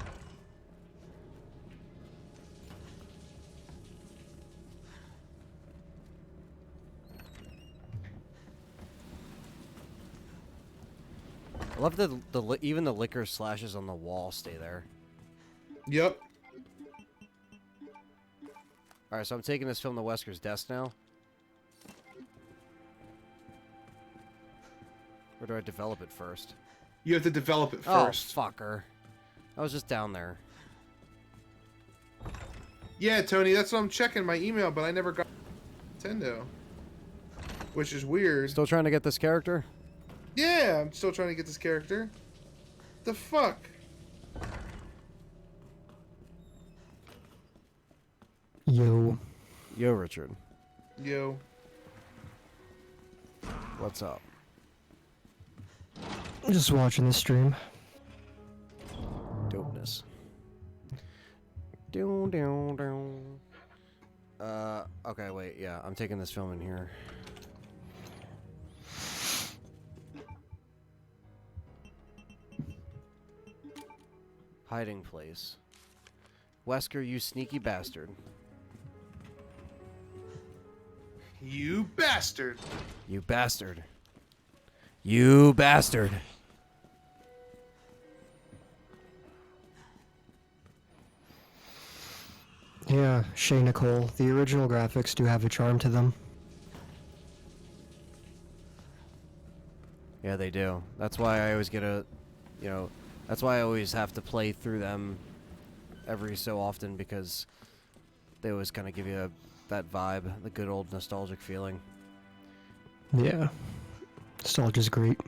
love that even the liquor slashes on the wall stay there.
Yep.
Alright, so I'm taking this film to Wesker's desk now. Or do I develop it first?
You have to develop it
Oh,
first.
fucker. I was just down there.
Yeah, Tony, that's what I'm checking my email, but I never got Nintendo. Which is weird.
Still trying to get this character?
Yeah, I'm still trying to get this character. The fuck?
Yo.
Yo, Richard.
Yo.
What's up?
Just watching the stream.
Dopeness. Down, down, down. Okay, wait, yeah, I'm taking this film in here. Hiding place. Wesker, you sneaky bastard.
You bastard.
You bastard. You bastard.
Yeah, Shay Nicole. The original graphics do have a charm to them.
Yeah, they do. That's why I always get a, that's why I always have to play through them every so often, because they always kind of give you that vibe, the good old nostalgic feeling.
Yeah. Nostalgia's great.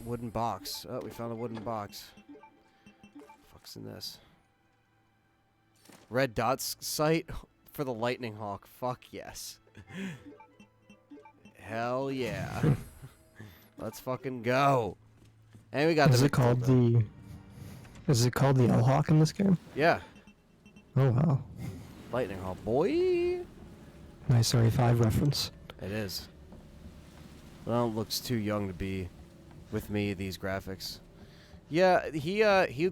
Wooden box. Oh, we found a wooden box. Fuck's in this? Red dots site for the Lightning Hawk. Fuck yes. Hell yeah. Let's fucking go. And we got
Is it called the L-Hawk in this game?
Yeah.
Oh wow.
Lightning Hawk, boy.
Nice RE5 reference.
It is. Well, it looks too young to be with me, these graphics. Yeah, he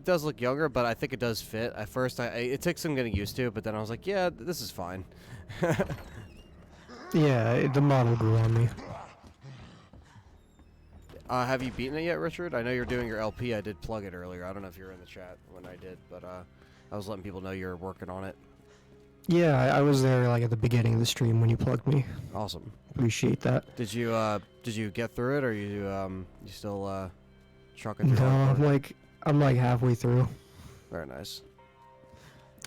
does look younger, but I think it does fit. At first, it took some getting used to, but then I was like, yeah, this is fine.
Yeah, the model grew on me.
Have you beaten it yet, Richard? I know you're doing your LP. I did plug it earlier. I don't know if you were in the chat when I did, but I was letting people know you're working on it.
Yeah, I was there like at the beginning of the stream when you plugged me.
Awesome.
Appreciate that.
Did you get through it, or you still trucking through?
No, I'm like halfway through.
Very nice.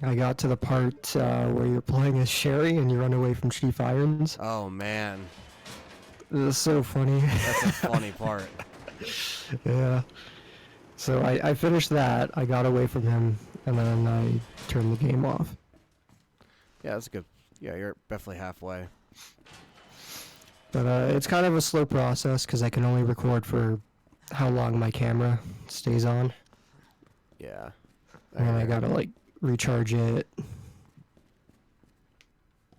I got to the part where you're playing as Sherry and you run away from Chief Irons.
Oh man,
This is so funny.
that's a funny part.
Yeah. So I finished that, I got away from him, and then I turned the game off.
Yeah, that's a good. Yeah, you're definitely halfway.
But it's kind of a slow process because I can only record for how long my camera stays on.
Yeah.
And then I gotta like recharge it.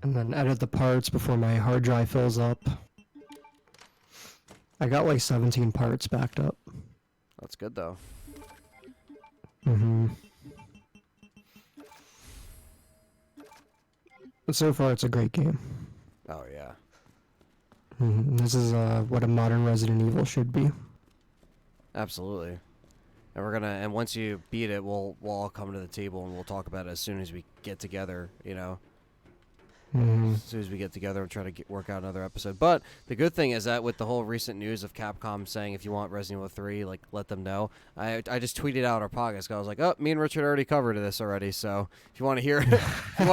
And then edit the parts before my hard drive fills up. I got like 17 parts backed up.
That's good though.
But so far, it's a great game.
Oh yeah.
This is what a modern Resident Evil should be.
Absolutely. And we're gonna, and once you beat it, we'll all come to the table and we'll talk about it as soon as we get together. You know, as soon as we get together and try to work out another episode. But the good thing is that with the whole recent news of Capcom saying if you want Resident Evil 3, like let them know. I just tweeted out our podcast. I was like, oh, me and Richard already covered this already. So if you want to hear, if you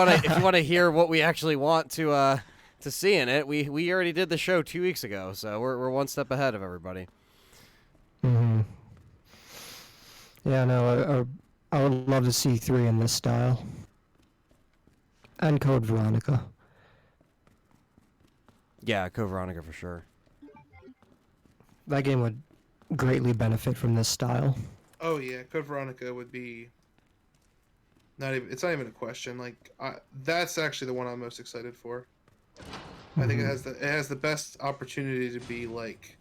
want to hear what we actually want to see in it, we already did the show 2 weeks ago. So we're one step ahead of everybody.
Yeah, no, I would love to see 3 in this style. And Code Veronica.
Yeah, Code Veronica for sure.
That game would greatly benefit from this style.
Oh yeah, Code Veronica would be. It's not even a question. Like that's actually the one I'm most excited for. I think it has the best opportunity to be like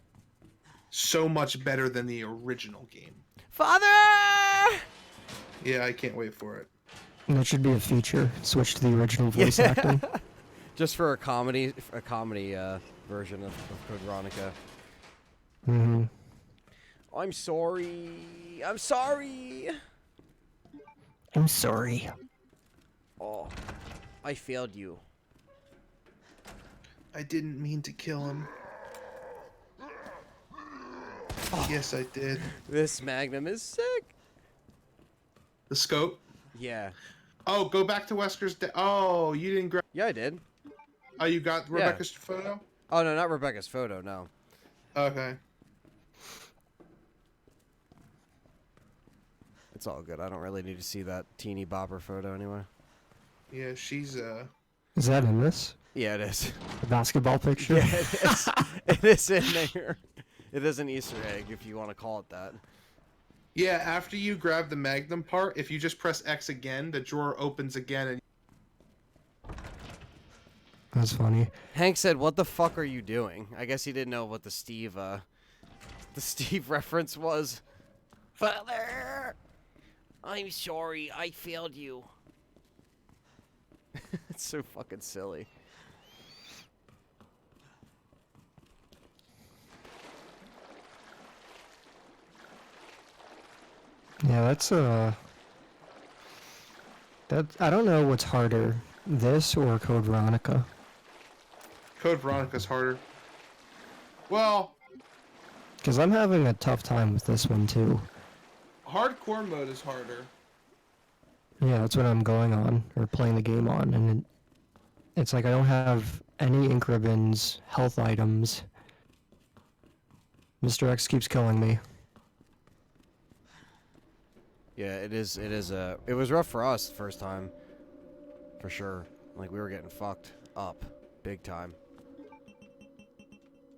so much better than the original game.
Father!
Yeah, I can't wait for it.
And that should be a feature. Switch to the original voice acting.
Just for a comedy version of Code Veronica. I'm sorry. I'm sorry.
I'm sorry.
Oh, I failed you.
I didn't mean to kill him. Oh. Yes, I did.
This Magnum is sick.
The scope?
Yeah.
Oh, go back to Wesker's. Oh, you didn't grab.
Yeah, I did.
Oh, you got Rebecca's photo?
Oh, no, not Rebecca's photo, no.
Okay.
It's all good. I don't really need to see that teeny bopper photo anyway.
Yeah, she's,
Is that in this?
Yeah, it is.
The basketball picture?
Yeah, it is. It is in there. It is an Easter egg, if you want to call it that.
Yeah, after you grab the Magnum part, if you just press X again, the drawer opens again and...
That's funny.
Hank said, "What the fuck are you doing?" I guess he didn't know what the Steve reference was. Father, I'm sorry, I failed you. It's so fucking silly.
Yeah, that's I don't know what's harder, this or Code Veronica.
Code Veronica's harder. Well...
Because I'm having a tough time with this one, too.
Hardcore mode is harder.
Yeah, that's what I'm going on, or playing the game on, and it's like I don't have any ink ribbons, health items. Mr. X keeps killing me.
Yeah, it is. It was rough for us the first time, for sure. Like we were getting fucked up, big time.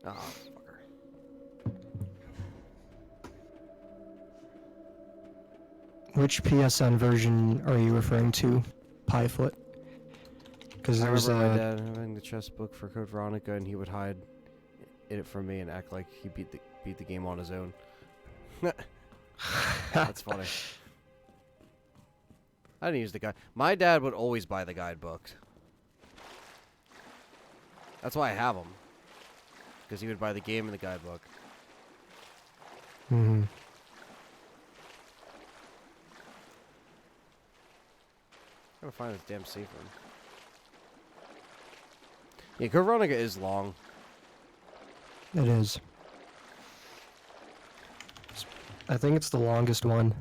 Oh, fucker.
Which PSN version are you referring to, Piefoot? Because
I
there was
remember my dad having the chess book for Code Veronica, and he would hide it from me and act like he beat the game on his own. That's funny. I didn't use the guide. My dad would always buy the guidebooks. That's why I have them. Because he would buy the game and the guidebook.
Mm-hmm.
I gotta find this damn safe room. Yeah, Code Veronica is long.
It is. I think it's the longest one.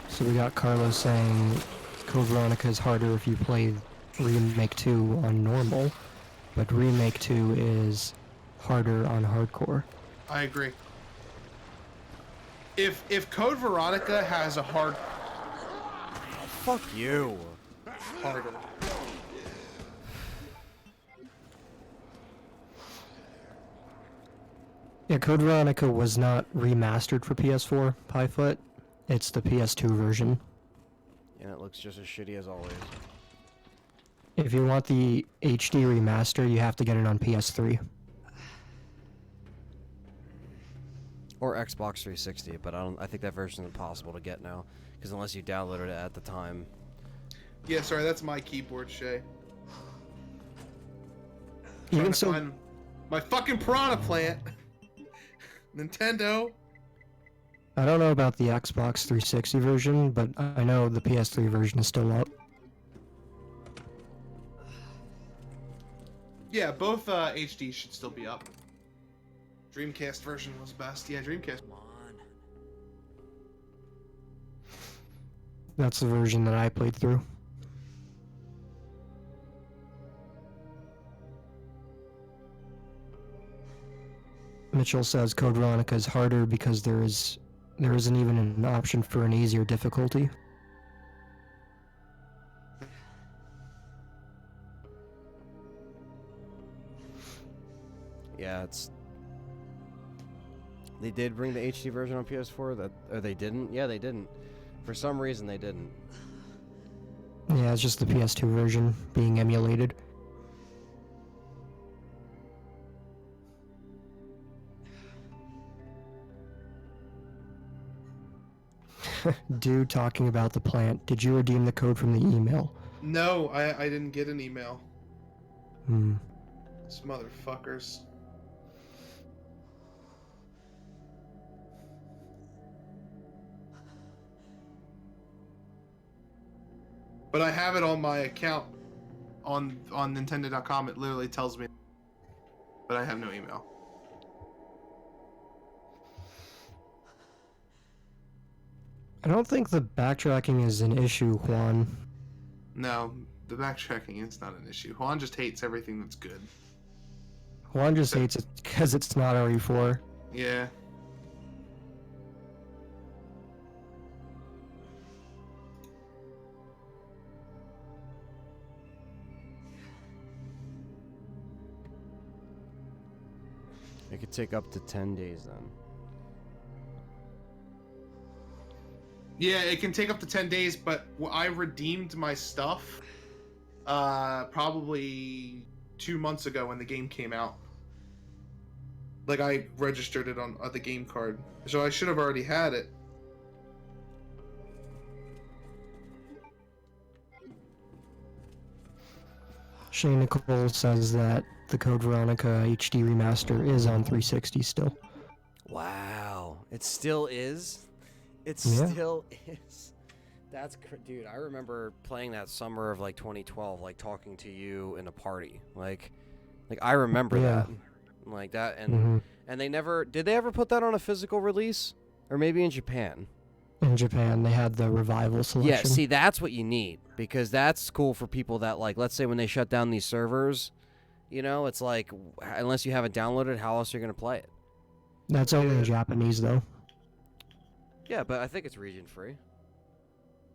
So we got Carlos saying Code Veronica is harder if you play Remake 2 on normal, but Remake 2 is harder on hardcore.
I agree. If Code Veronica has a
Fuck you.
harder.
Yeah, Code Veronica was not remastered for PS4, Pyfoot. It's the PS2 version.
And it looks just as shitty as always.
If you want the HD remaster, you have to get it on PS3.
Or Xbox 360, but I think that version is impossible to get now. Because unless you downloaded it at the time.
Yeah, sorry, that's my keyboard, Shay.
Even
Trying to
so,
find my fucking piranha plant. Nintendo.
I don't know about the Xbox 360 version, but I know the PS3 version is still up.
Yeah, both HD should still be up. Dreamcast version was best. Yeah, Dreamcast.
Come on.
That's the version that I played through. Mitchell says Code Veronica is harder because there isn't even an option for an easier difficulty.
Yeah, they did bring the HD version on PS4, or they didn't? Yeah, they didn't. For some reason, they didn't.
Yeah, it's just the PS2 version being emulated. Dude talking about the plant. Did you redeem the code from the email?
No, I didn't get an email.
Hmm.
These motherfuckers. But I have it on my account on Nintendo.com. It literally tells me. But I have no email.
I don't think the backtracking is an issue, Juan.
No, the backtracking is not an issue. Juan just hates everything that's good.
Juan just hates it because it's not RE4.
Yeah.
It could take up to 10 days then.
Yeah, it can take up to 10 days, but I redeemed my stuff probably 2 months ago when the game came out. Like, I registered it on the game card. So I should have already had it.
Shane Nicole says that the Code Veronica HD remaster is on 360 still.
Wow. It still is? It
Yeah.
still is. Dude, I remember playing that summer of like 2012, like talking to you in a party. Like I remember
Yeah.
that. Like that and
Mhm.
and did they ever put that on a physical release? Or maybe in Japan?
In Japan, they had the revival selection.
Yeah, see, that's what you need, because that's cool for people that, like, let's say when they shut down these servers, you know, it's like, unless you have it downloaded, how else are you going to play it?
That's only in Japanese, though.
Yeah, but I think it's region-free.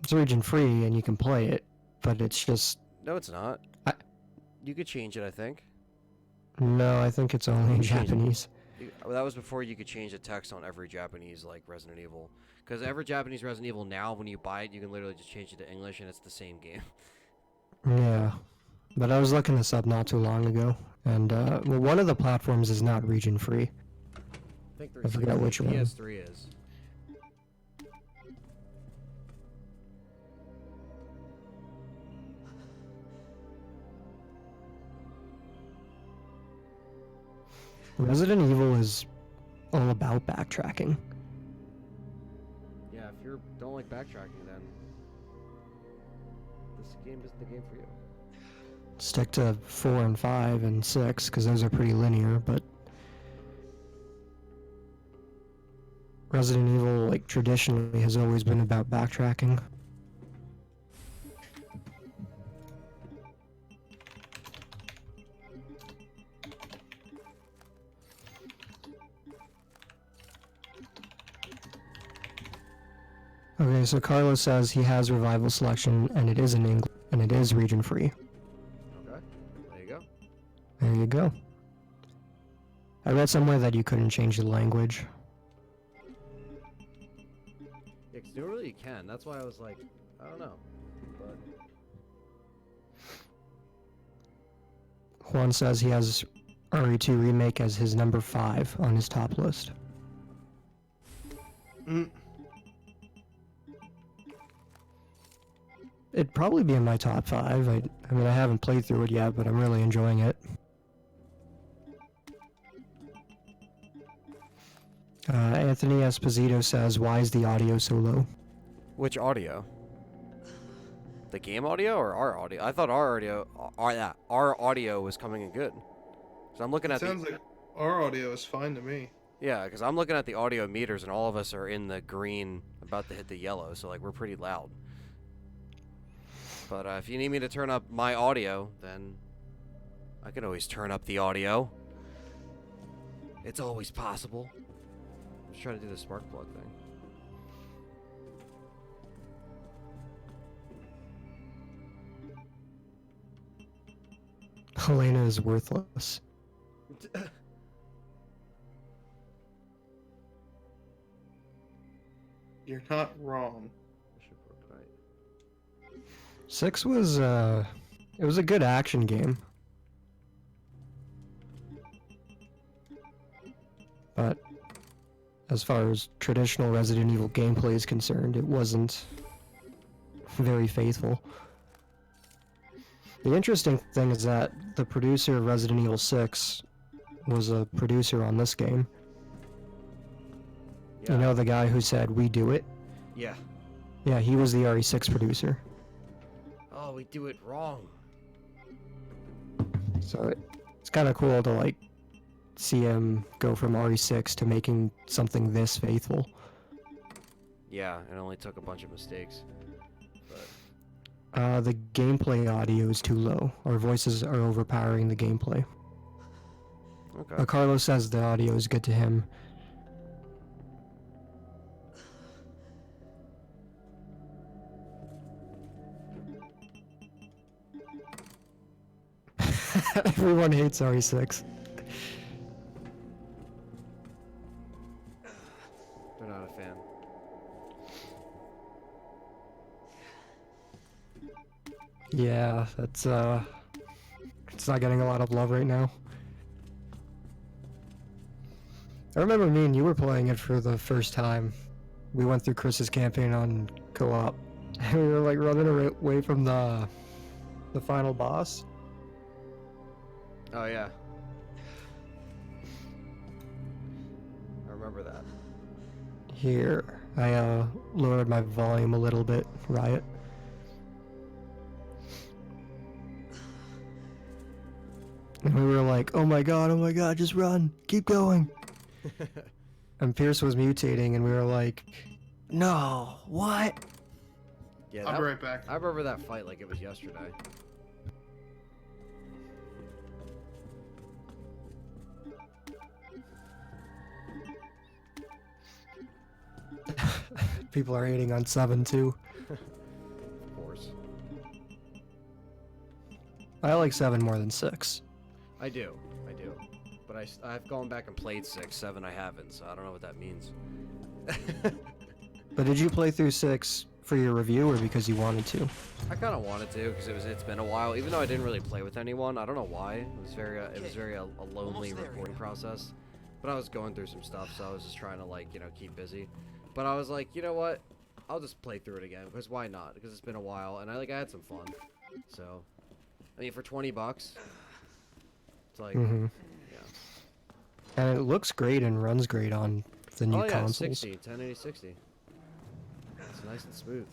It's region-free, and you can play it, but it's just...
No, it's not. You could change it, I think.
No, I think it's only in
Change it.
Japanese.
That was before you could change the text on every Japanese, like, Resident Evil. Because every Japanese Resident Evil now, when you buy it, you can literally just change it to English, and it's the same game.
Yeah. But I was looking this up not too long ago, and, well, one of the platforms is not region-free.
I think
I forgot which one.
PS3 is.
Resident Evil is all about backtracking.
Yeah, if you don't like backtracking, then this game isn't the game for you.
Stick to 4 and 5 and 6, because those are pretty linear, but... Resident Evil, like, traditionally has always been about backtracking. Okay, so Carlos says he has revival selection, and it is in English, and it is region free.
Okay. There you go.
There you go. I read somewhere that you couldn't change the language.
Yeah, 'cause normally you can. That's why I was like, I don't know. But
Juan says he has RE2 Remake as his number 5 on his top list. It'd probably be in my top 5. I mean, I haven't played through it yet, but I'm really enjoying it. Anthony Esposito says, why is the audio so low?
which audio? The game audio or our audio? I thought our audio was coming in good. So I'm looking
It
at
sounds like our audio is fine to me.
Yeah, because I'm looking at the audio meters and all of us are in the green, about to hit the yellow, so like we're pretty loud. But if you need me to turn up my audio, then I can always turn up the audio. It's always possible. I'm just trying to do the spark plug thing.
Helena is worthless.
You're not wrong.
I should put it right.
6 was, it was a good action game. But as far as traditional Resident Evil gameplay is concerned, it wasn't very faithful. The interesting thing is that the producer of Resident Evil 6 was a producer on this game.
Yeah.
You know the guy who said, "We do it"?
Yeah.
Yeah, he was the RE6 producer.
Oh, we do it wrong.
So it's kind of cool to, like, see him go from RE6 to making something this faithful.
Yeah, it only took a bunch of mistakes. But
The gameplay audio is too low. Our voices are overpowering the gameplay.
okay.
Carlos says the audio is good to him. Everyone hates RE6.
They're not a fan.
Yeah, that's it's not getting a lot of love right now. I remember me and you were playing it for the first time. We went through Chris's campaign on co-op, and we were like running away from the final boss.
Oh, yeah. I remember that.
Here, I lowered my volume a little bit, Riot. And we were like, oh my god, just run, keep going. And Pierce was mutating, and we were like, no, what?
Yeah,
I'll be right back.
I remember that fight like it was yesterday.
People are hating on 7 too.
Of course.
I like 7 more than 6.
I do. But I've gone back and played 6, 7 I haven't, so I don't know what that means.
But did you play through 6 for your review or because you wanted to?
I kind of wanted to because it's been a while. Even though I didn't really play with anyone, I don't know why. It was very a lonely recording process. But I was going through some stuff, so I was just trying to, like, keep busy. But I was like, you know what? I'll just play through it again because why not? Because it's been a while and I had some fun. So, I mean, for $20, it's like,
Mm-hmm.
yeah.
And it looks great and runs great on the new
Oh yeah,
consoles.
1080 60. It's nice and smooth.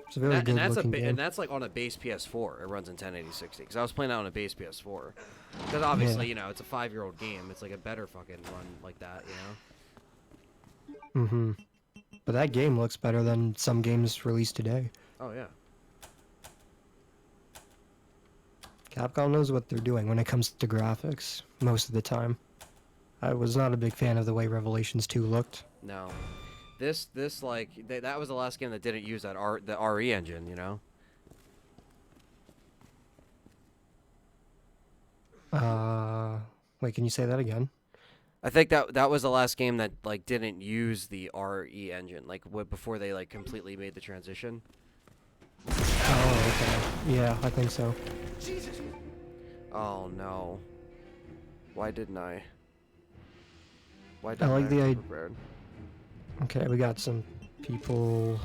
It's a very good looking game.
And that's like on a base PS4. It runs in 1080 60. Because I was playing that on a base PS4. Because obviously, it's a 5-year-old game. It's like a better fucking run like that,
Mm-hmm. But that game looks better than some games released today.
Oh yeah.
Capcom knows what they're doing when it comes to graphics, most of the time. I was not a big fan of the way Revelations 2 looked.
No. This like that was the last game that didn't use the RE engine, you know.
Wait, can you say that again?
I think that was the last game that like didn't use the RE engine, like before they like completely made the transition.
Oh, okay. Yeah, I think so.
Oh no. Why didn't I? Why
I
didn't
like
I
the
come
idea.
prepared?
Okay, we got some people.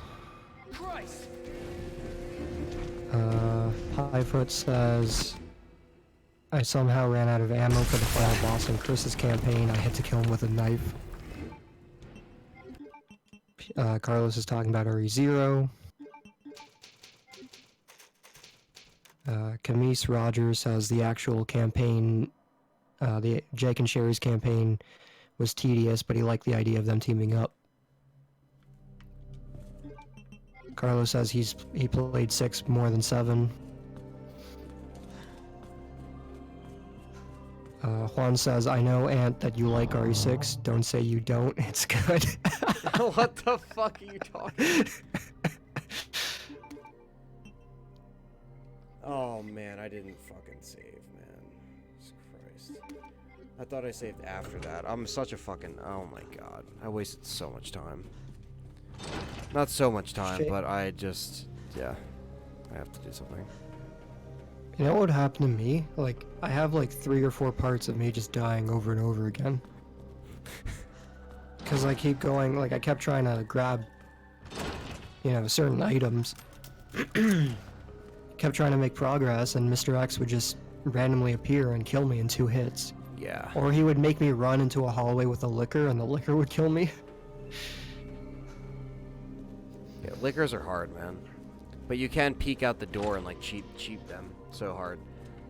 Highfoot says, I somehow ran out of ammo for the final boss in Chris's campaign. I had to kill him with a knife. Carlos is talking about RE0. Camise Rogers says the actual campaign, the Jake and Sherry's campaign, was tedious, but he liked the idea of them teaming up. Carlos says he played 6 more than 7. Juan says, I know, Ant, that you like RE6. Don't say you don't. It's good.
What the fuck are you talking? Oh man, I didn't fucking save, man. Jesus Christ. I thought I saved after that. I'm such a fucking... Oh my god. I wasted so much time. Not so much time,
Shit.
but I just... Yeah. I have to do something.
You know what happened to me? Like, I have like 3 or 4 parts of me just dying over and over again. Because I keep going, like, I kept trying to grab, you know, certain items. Kept trying to make progress, and Mr. X would just randomly appear and kill me in 2 hits.
Yeah.
Or he would make me run into a hallway with a liquor, and the liquor would kill me.
Yeah, liquors are hard, man. But you can peek out the door and, like, cheat them so hard.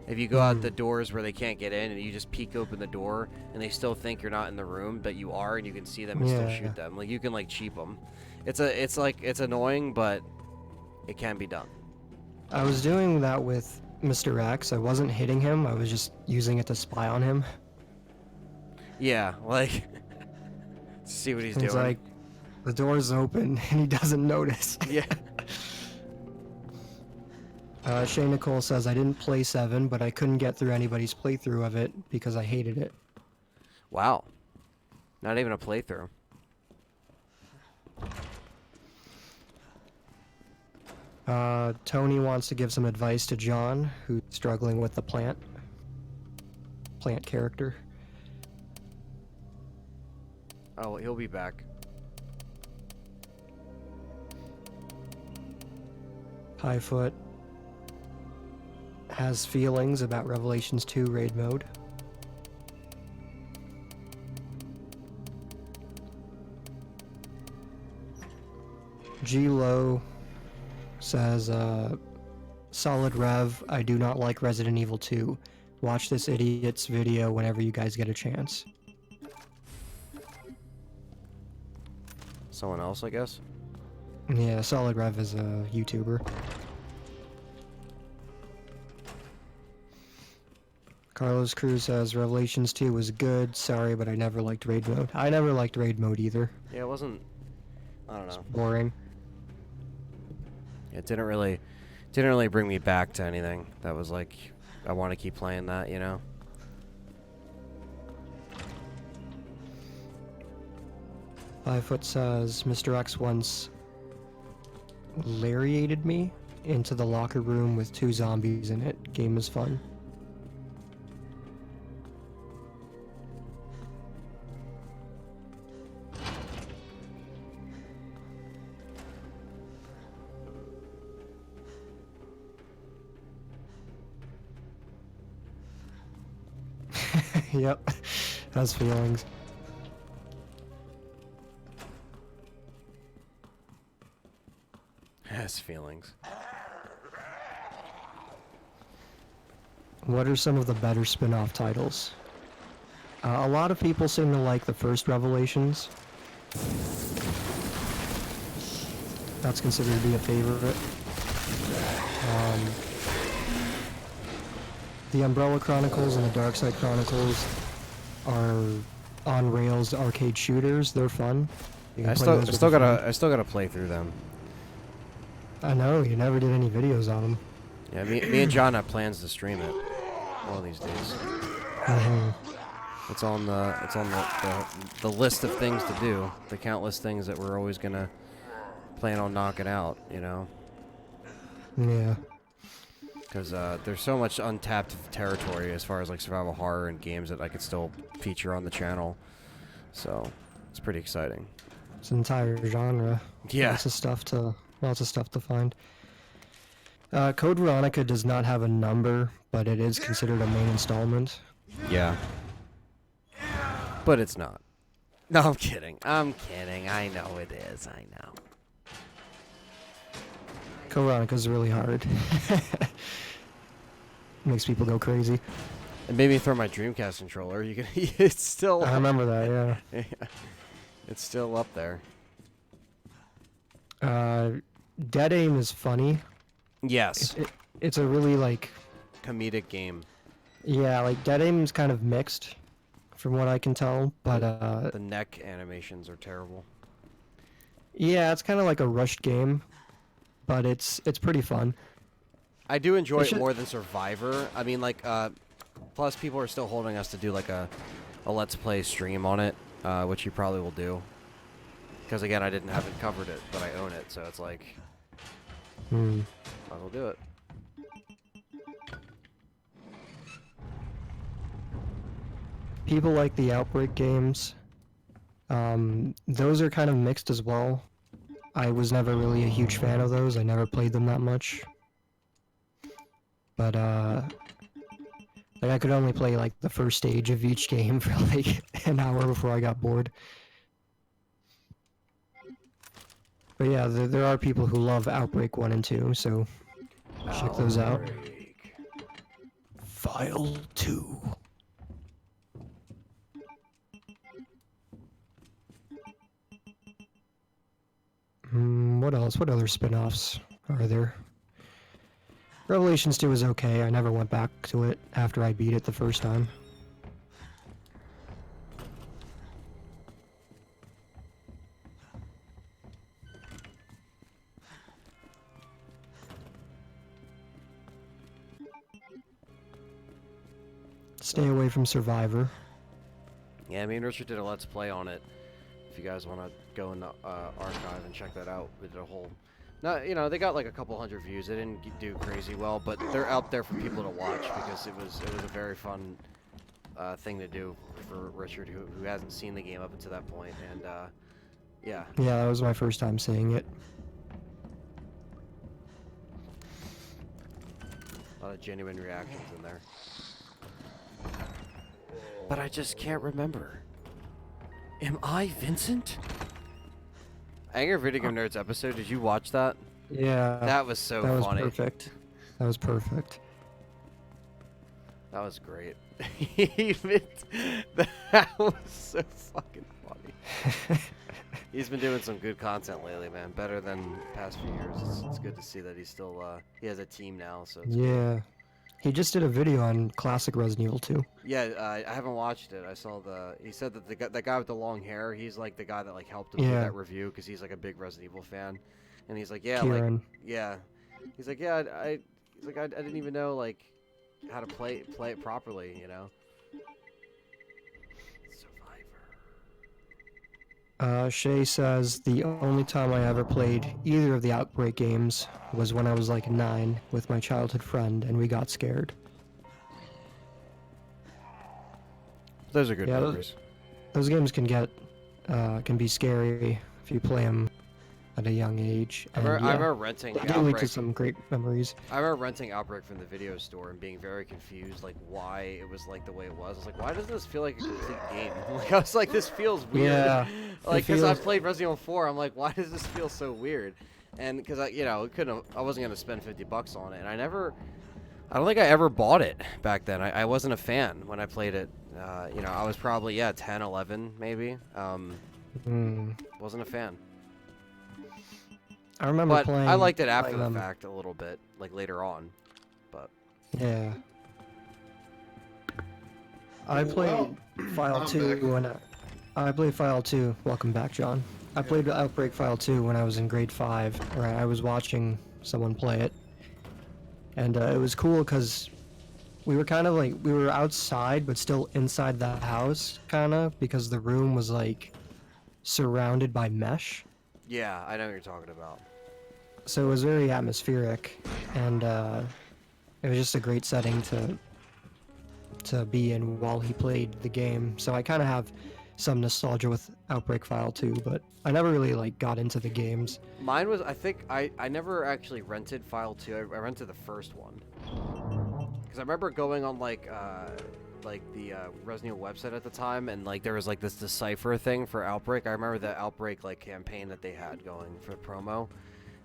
If you go out the doors where they can't get in, and you just peek open the door, and they still think you're not in the room, but you are, and you can see them and still shoot them. Like, you can, like, cheap them. It's annoying, but it can be done.
I was doing that with Mr. X. I wasn't hitting him, I was just using it to spy on him.
Yeah, like... to see what he's doing.
It's like, the door's open, and he doesn't notice.
Yeah.
Shay Nicole says, I didn't play 7, but I couldn't get through anybody's playthrough of it because I hated it.
Wow. Not even a playthrough.
Tony wants to give some advice to John, who's struggling with the plant character.
Oh, he'll be back.
Highfoot has feelings about Revelations 2 raid mode. G-Lo says, solid rev, I do not like Resident Evil 2. Watch this idiot's video whenever you guys get a chance.
Someone else, I guess?
Yeah, Solid Rev is a YouTuber. Carlos Cruz says, Revelations 2 was good. Sorry, but I never liked raid mode. I never liked raid mode either.
Yeah, it wasn't... I don't know.
Boring.
It didn't really bring me back to anything. That was like, I want to keep playing that, you know?
Fivefoot says, Mr. X once lariated me into the locker room with 2 zombies in it. Game was fun. Yep, has feelings.
Has feelings.
What are some of the better spin-off titles? A lot of people seem to like the first Revelations. That's considered to be a favorite. The Umbrella Chronicles and the Darkside Chronicles are on-rails arcade shooters. They're fun. You can
I
play
still,
those
I
with
still
a
gotta,
friend.
I still gotta play through them.
I know, you never did any videos on them.
Yeah, me and John have plans to stream it one of these days. It's on the list of things to do. The countless things that we're always gonna plan on knocking out. You know.
Yeah.
Because there's so much untapped territory as far as like survival horror and games that I could still feature on the channel. So it's pretty exciting.
It's an entire genre.
Yeah.
Lots of stuff to find. Code Veronica does not have a number, but it is considered a main installment.
Yeah. But it's not. No, I'm kidding. I'm kidding. I know it is. I know.
Code Veronica is really hard. Makes people go crazy.
It made me throw my Dreamcast controller. You can. It's still.
I remember that. Yeah.
Yeah. It's still up there.
Dead Aim is funny.
Yes.
It's a really like
Comedic game.
yeah, like Dead Aim's kind of mixed, from what I can tell. But
The neck animations are terrible.
yeah, it's kind of like a rushed game, but it's pretty fun.
I do enjoy
It
it
should-
more than Survivor. I mean, like, plus people are still holding us to do like a Let's Play stream on it, which you probably will do. Because again, I haven't covered it, but I own it, so it's like,
Hmm.
I will do it.
People like the Outbreak games. Those are kind of mixed as well. I was never really a huge fan of those. I never played them that much. But like I could only play like the first stage of each game for like an hour before I got bored. But yeah, there are people who love Outbreak 1 and 2, so check those out. File 2. What else? What other spin-offs are there? Revelations 2 was okay. I never went back to it after I beat it the first time. Stay away from Survivor.
Yeah, me and Richard did a Let's Play on it. If you guys want to go in the archive and check that out, we did a whole. Not, you know, they got like a couple hundred views. They didn't do crazy well, but they're out there for people to watch because it was a very fun thing to do for Richard, who hasn't seen the game up until that point, and yeah.
Yeah, that was my first time seeing it.
A lot of genuine reactions in there. But I just can't remember. Am I Vincent? Angry Video Game Nerds episode, did you watch that?
Yeah.
That was so
that was
funny.
perfect. That was perfect.
That was great. That was so fucking funny. He's been doing some good content lately, man. Better than the past few years. It's good to see that he's still, he has a team now, so it's
Yeah. He just did a video on classic Resident Evil 2.
Yeah, I haven't watched it. I saw he said that that guy with the long hair, he's like the guy that like helped him do
Yeah.
that review because he's like a big Resident Evil fan, and he's like, yeah,
Kieran.
like, yeah, he's like, yeah, he's like, I didn't even know like how to play it properly, you know.
Shay says the only time I ever played either of the Outbreak games was when I was like 9 with my childhood friend and we got scared.
Those are good
Yeah,
memories.
Those games can be scary if you play them at a young age.
I
And,
remember renting
they do lead to
Outbreak.
some great memories.
I remember renting Outbreak from the video store and being very confused, like why it was like the way it was. I was like, why does this feel like a complete game? Like I was like, this feels weird.
Yeah,
Like
it
because I
feels-
played Resident Evil 4, I'm like, why does this feel so weird? And because I wasn't gonna spend $50 on it, and I don't think I ever bought it back then. I wasn't a fan when I played it. I was probably 10, 11 maybe. Wasn't a fan.
I remember
But
playing.
I liked it after
playing
the
them.
fact a little bit, like later on. But
Yeah. I played
Well,
File
I'm
2
back.
when I played File 2. Welcome back, John. I played Outbreak File 2 when I was in grade 5, or I was watching someone play it. And it was cool because we were kind of like, we were outside but still inside the house, kind of, because the room was like surrounded by mesh.
Yeah, I know what you're talking about.
So it was very atmospheric, and it was just a great setting to be in while he played the game. So I kind of have some nostalgia with Outbreak File 2, but I never really like got into the games.
Mine was, I think, I never actually rented File 2. I rented the first one. Because I remember going on, like the Resident Evil website at the time, and, like, there was, like, this decipher thing for Outbreak. I remember the Outbreak, like, campaign that they had going for promo.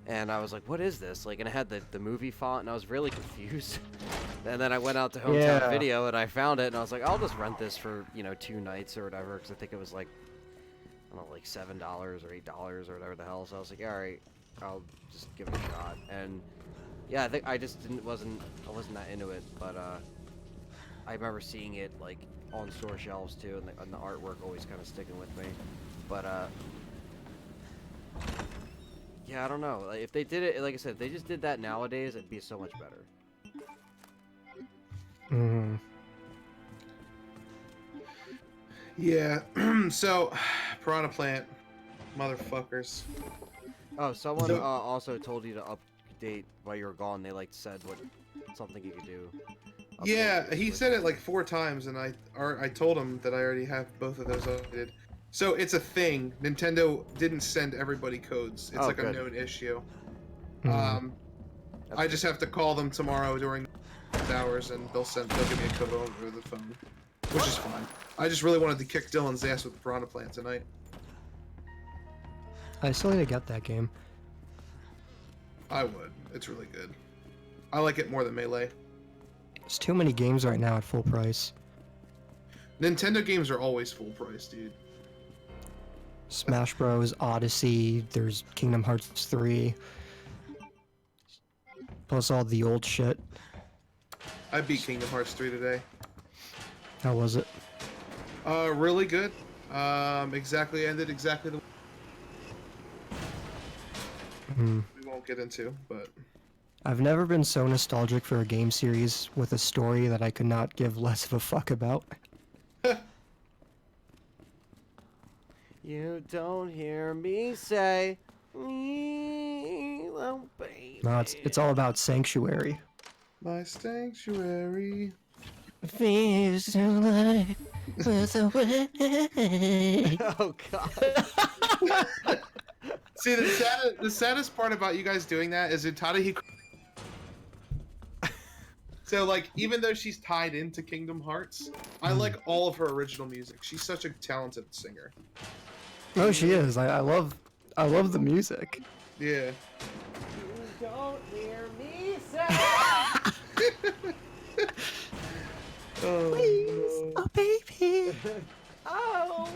And I was like, what is this? Like, and it had the movie font, and I was really confused. And then I went out to Hometown Video, and I found it, and I was like, I'll just rent this for, 2 nights or whatever, because I think it was, like, I don't know, like $7 or $8 or whatever the hell. So I was like, alright, I'll just give it a shot. And, yeah, I think I just wasn't that into it, but, I remember seeing it, like, on store shelves, too, and the artwork always kind of sticking with me. But, yeah, I don't know. Like, if they did it, like I said, if they just did that nowadays, it'd be so much better.
Mm-hmm.
Yeah. So, Piranha Plant, motherfuckers.
Oh, someone also told you to update while you were gone. They like said something you could do.
Yeah, he said it like 4 times, and I told him that I already have both of those updated. So it's a thing. Nintendo didn't send everybody codes. It's like a known issue. I just have to call them tomorrow during hours, and they'll give me a code over the phone, which is fine. I just really wanted to kick Dylan's ass with the Piranha Plant tonight.
I still need to get that game.
I would. It's really good. I like it more than Melee.
There's too many games right now at full price.
Nintendo games are always full price, dude.
Smash Bros, Odyssey, there's Kingdom Hearts 3. Plus all the old shit.
I beat Kingdom Hearts 3 today.
How was it?
Really good. Ended exactly the we won't get into, but
I've never been so nostalgic for a game series with a story that I could not give less of a fuck about.
You don't hear me say, little baby.
No, it's all about Sanctuary.
My sanctuary.
Feels so like with away.
Oh god.
See, the saddest part about you guys doing that is Utada So, like, even though she's tied into Kingdom Hearts, I like all of her original music. She's such a talented singer.
Oh, she is. I love the music.
Yeah.
You don't hear me say.
Please, oh baby.
Oh.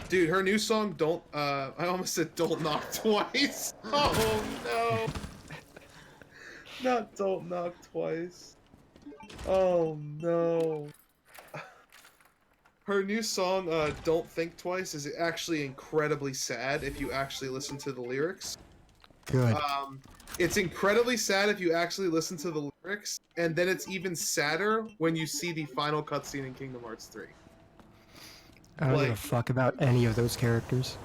Dude, her new song, I almost said Don't Knock Twice. Oh, no. Not Don't Knock Twice. Oh, no. Her new song, Don't Think Twice, is actually incredibly sad if you actually listen to the lyrics.
Good.
It's incredibly sad if you actually listen to the lyrics, and then it's even sadder when you see the final cutscene in Kingdom Hearts 3.
I don't give a fuck about any of those characters.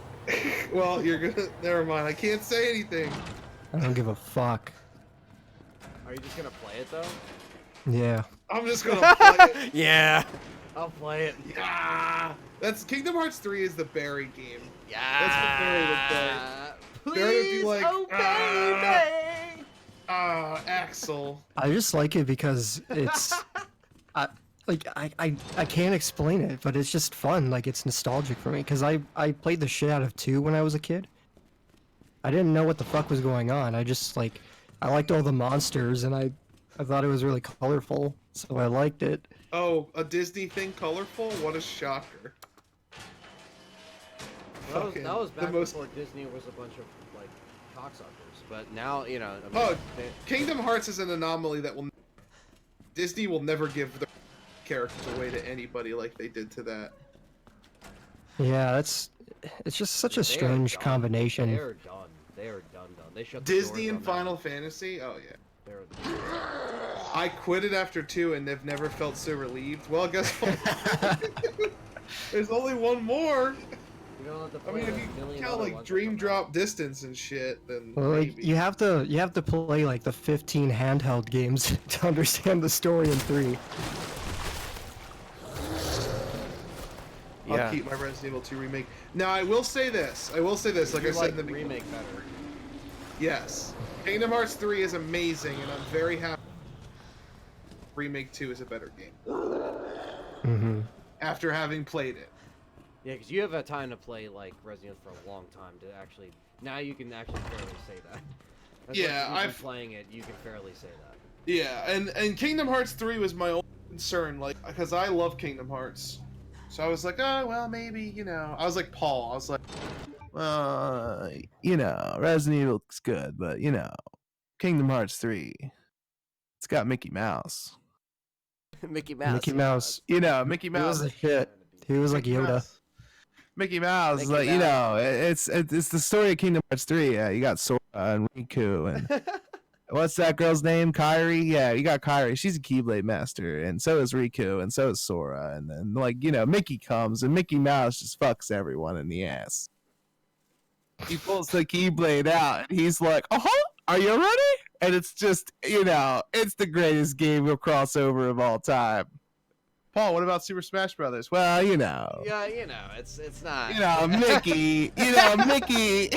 Well, you're gonna... Never mind, I can't say anything.
I don't give a fuck.
Are you just gonna play it though?
Yeah.
I'm just gonna play it.
Yeah. I'll play it.
Yeah. That's Kingdom Hearts 3 is the Barry game.
Yeah.
That's what Barry would play. Barry would be like, Axel.
I just like it because it's, I can't explain it, but it's just fun. Like, it's nostalgic for me because I played the shit out of 2 when I was a kid. I didn't know what the fuck was going on. I just I liked all the monsters and I thought it was really colorful, so I liked it.
Oh, a Disney thing colorful? What a shocker.
That was back before Disney was a bunch of, like, cocksuckers. But now, you know... I mean,
Kingdom Hearts is an anomaly that Disney will never give their characters away to anybody like they did to that.
Yeah, it's just such
Yeah,
a
they are
strange
done.
combination.
They are done. They are done. They shut the
Disney
doors
and
on that
Final
one.
Fantasy. Oh yeah.
They're
I quit it after 2, and they've never felt so relieved. Well, guess what? There's only one more.
You don't have to
I
play
mean, if
the
you
million
count
other
like
ones that
Dream
come
Drop
out.
Distance and shit, then
Well, like,
maybe.
you have to play like the 15 handheld games to understand the story in 3.
I'll keep my Resident Evil 2 remake. Now, I will say this. Like I said in the beginning.
remake better.
Yes. Kingdom Hearts 3 is amazing, and I'm very happy. Remake 2 is a better game.
Mm-hmm.
After having played it.
Yeah, because you have had time to play like Resident Evil for a long time to actually. Now you can actually fairly say that. That's
Yeah,
like,
I've
playing it. You can fairly say that.
Yeah, and Kingdom Hearts 3 was my only concern, like, because I love Kingdom Hearts. So I was like, oh, well, maybe, you know. I was like Paul. I was like, you know, Resident Evil looks good, but, you know, Kingdom Hearts 3, it's got Mickey Mouse.
Mickey Mouse.
Mickey Mouse.
You know, Mickey
He was
Mouse.
the shit. He was like
Mickey
Yoda.
Mouse. Mickey Mouse,
Mickey
like, you
Mouse.
know, it's the story of Kingdom Hearts 3. You got Sora and Riku and what's that girl's name? Kairi? Yeah, you got Kairi. She's a Keyblade master, and so is Riku, and so is Sora. And then, like, you know, Mickey comes, and Mickey Mouse just fucks everyone in the ass. He pulls the Keyblade out, and he's like, are you ready? And it's just, you know, it's the greatest game of crossover of all time. Paul, what about Super Smash Brothers? Well, you know.
Yeah, you know, it's not.
You know, Mickey. You know, Mickey.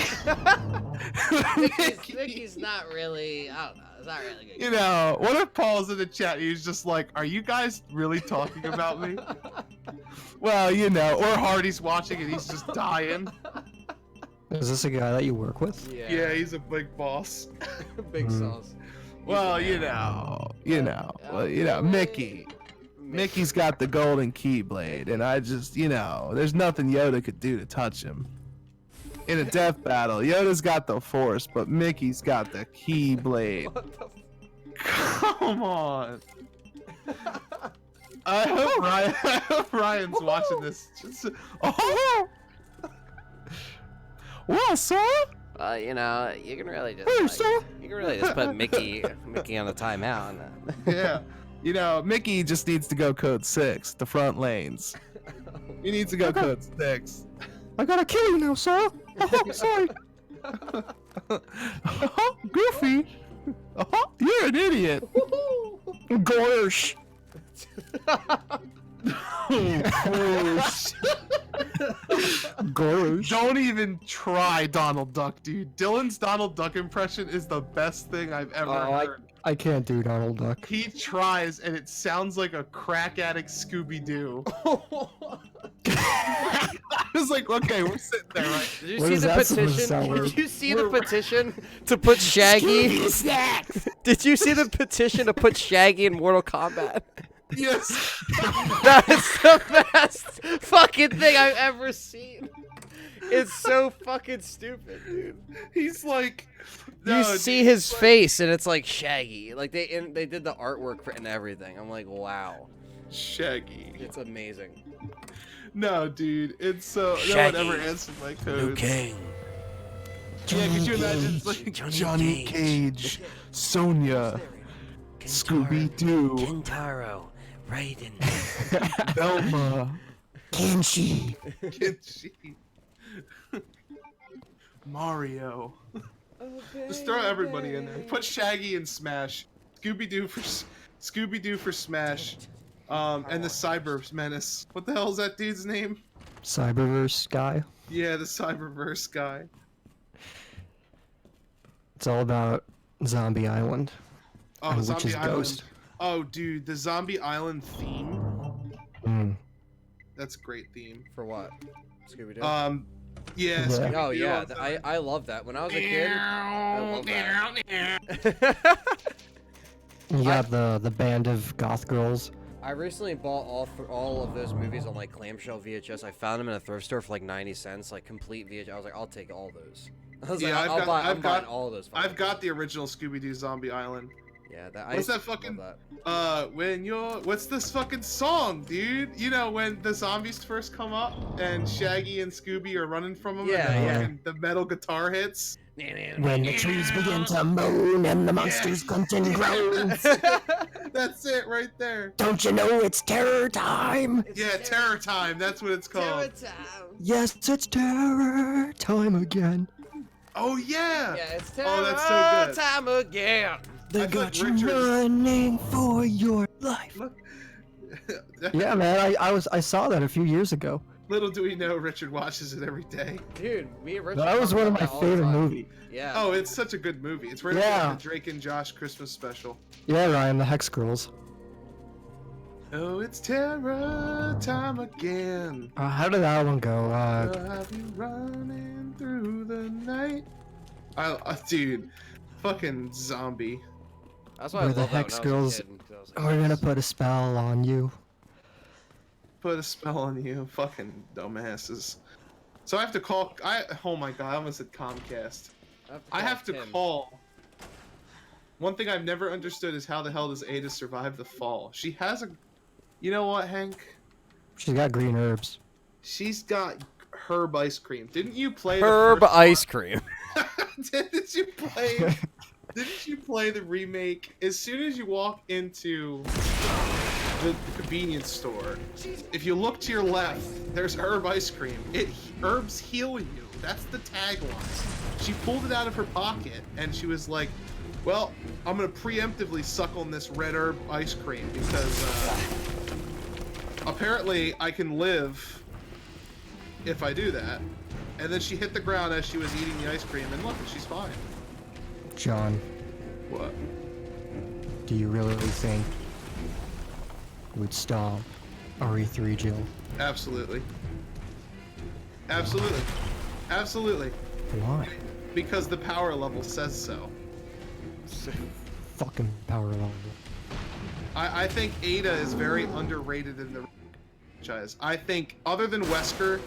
Mickey's not really. I don't know. It's not really good.
You know, what if Paul's in the chat? He's just like, "Are you guys really talking about me?" Well, you know, or Hardy's watching and he's just dying.
Is this a guy that you work with?
Yeah, he's a big boss.
Big sauce.
Well, you know, Mickey. Mickey's got the golden Keyblade, and I just, you know, there's nothing Yoda could do to touch him. In a death battle, Yoda's got the Force, but Mickey's got the Keyblade. Come on. I hope Ryan's watching this. Oh! Well, sir?
You know, you can really just.
Hey,
like,
sir.
you can really just put Mickey on a timeout.
Yeah. You know, Mickey just needs to go code 6, the front lanes. He needs to go code 6.
I gotta kill you now, sir. Oh, sorry.
Goofy. You're an idiot.
Gorsh. Gorsh.
Don't even try Donald Duck, dude. Dylan's Donald Duck impression is the best thing I've ever heard.
I can't do Donald Duck.
He tries, and it sounds like a crack addict Scooby-Doo. I was like, okay, we're sitting there, right?
Did you
What
see
is
the
that supposed to
petition?
sound like?
Did you see the petition to put Shaggy? Did you see the petition to put Shaggy in Mortal Kombat?
Yes.
That is the best fucking thing I've ever seen. It's so fucking stupid, dude.
He's like,
You see his face, and it's like Shaggy. Like they did the artwork for and everything. I'm like, wow,
Shaggy.
it's amazing.
No, dude, it's so.
Shaggy.
No one ever answered my codes.
Liu Kang.
Yeah, could you imagine? It's like Johnny Cage, Sonya, Scooby Doo,
Kintaro, Raiden.
Velma,
Kenshi.
Kenshi, Mario. Just throw everybody in there. Put Shaggy in Smash. Scooby Doo for Smash. And the Cyber Menace. What the hell is that dude's name?
Cyberverse guy.
Yeah, the Cyberverse guy.
It's all about Zombie Island.
Oh,
and
Zombie
Witch's
Island.
Ghost.
Oh, dude, the Zombie Island theme.
Mm.
That's a great theme.
For what? Scooby Doo.
Yeah.
Yeah.
Scooby-Doo
Oh yeah,
all the time.
I love that. When I was a kid, I loved that.
You got the band of goth girls.
I recently bought all of those movies on like clamshell VHS. I found them in a thrift store for like 90 cents, like complete VHS. I was like, I'll take all those. I was
Yeah,
like, I'm buying all those.
I've got the original Scooby-Doo Zombie Island.
Yeah, that.
What's that fucking? What's this fucking song, dude? You know when the zombies first come up and Shaggy and Scooby are running from them,
Yeah,
and
yeah.
the metal guitar hits.
When the trees begin to moan and the monsters grunt and groan.
That's it right there.
Don't you know it's terror time?
Yeah, Terror Time. That's what it's called.
Yes, it's terror time again.
Oh yeah.
Yeah, it's
Oh, that's so good.
time again.
They
I feel
got
like
you
Richard-
running for your life. Yeah, man, I saw that a few years ago.
Little do we know, Richard watches it every day.
Dude, me and Richard.
That was
talk
one of
about
my
that all the
favorite
time.
movies.
Yeah.
Oh, it's such a good movie. It's right up
Yeah.
there with the Drake and Josh Christmas special.
Yeah, Ryan, the Hex Girls.
Oh, it's terror time again.
How did that one go?
I'll have you running through the night. Dude, fucking zombie.
That's why I
We're the
love that
Hex
when I was
Girls.
a kid, 'cause I was like,
We're gonna
"Yes."
put a spell on you.
Put a spell on you, fucking dumbasses. So I have to call. Oh my god, I almost said Comcast. I have to
Tim.
call. One thing I've never understood is how the hell does Ada survive the fall? She has a. You know what, Hank?
She's got green herbs.
She's got herb ice cream. Didn't you play
Herb
the first
ice cream.
Didn't you play? Didn't you play the remake? As soon as you walk into the convenience store, if you look to your left, there's herb ice cream. Herbs heal you. That's the tagline. She pulled it out of her pocket and she was like, "Well, I'm gonna preemptively suck on this red herb ice cream because apparently I can live if I do that." And then she hit the ground as she was eating the ice cream, and look, she's fine.
John,
What?
do you really think we'd stop RE3 Jill?
Absolutely. Absolutely. Absolutely.
Why?
Because the power level says so.
Fucking power level.
I think Ada is very underrated in the franchise. I think, other than Wesker,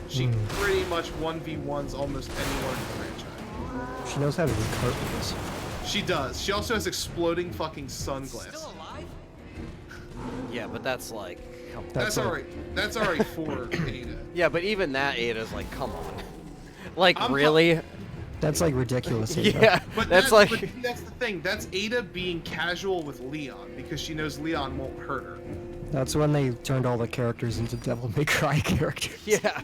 she pretty much 1v1s almost anyone in the franchise.
She knows how to do cartwheels.
She does. She also has exploding fucking sunglasses.
Yeah, but that's like, come on.
That's
like-
alright. That's alright for Ada.
Yeah, but even that Ada's like, come on. Like,
I'm
really?
That's like ridiculous. Ada.
Yeah,
But
that's like.
but that's the thing. That's Ada being casual with Leon because she knows Leon won't hurt her.
That's when they turned all the characters into Devil May Cry characters.
Yeah.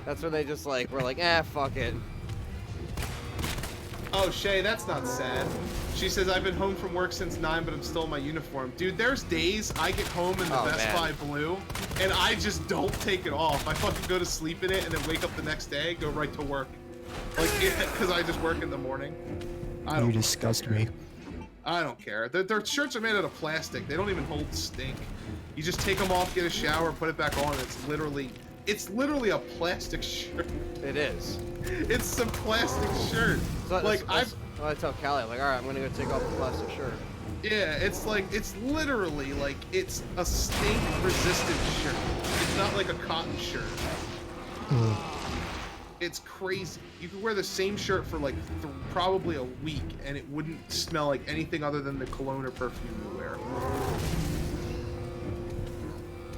That's when they just like, were like, fuck it.
Oh, Shay, that's not sad. She says, I've been home from work since 9, but I'm still in my uniform. Dude, there's days I get home in the
Oh,
Best
man.
Buy Blue, and I just don't take it off. I fucking go to sleep in it, and then wake up the next day, go right to work. Like, because I just work in the morning. I
You
don't
disgust me.
I don't care. Their shirts are made out of plastic. They don't even hold stink. You just take them off, get a shower, put it back on, and it's literally a plastic shirt.
It is.
It's some plastic shirt.
So
Like,
that's what I tell Callie, like, alright, I'm gonna go take off the plastic shirt.
Yeah, it's like, it's literally like, it's a stink resistant shirt. It's not like a cotton shirt. It's crazy. You could wear the same shirt for like probably a week and it wouldn't smell like anything other than the cologne or perfume you wear.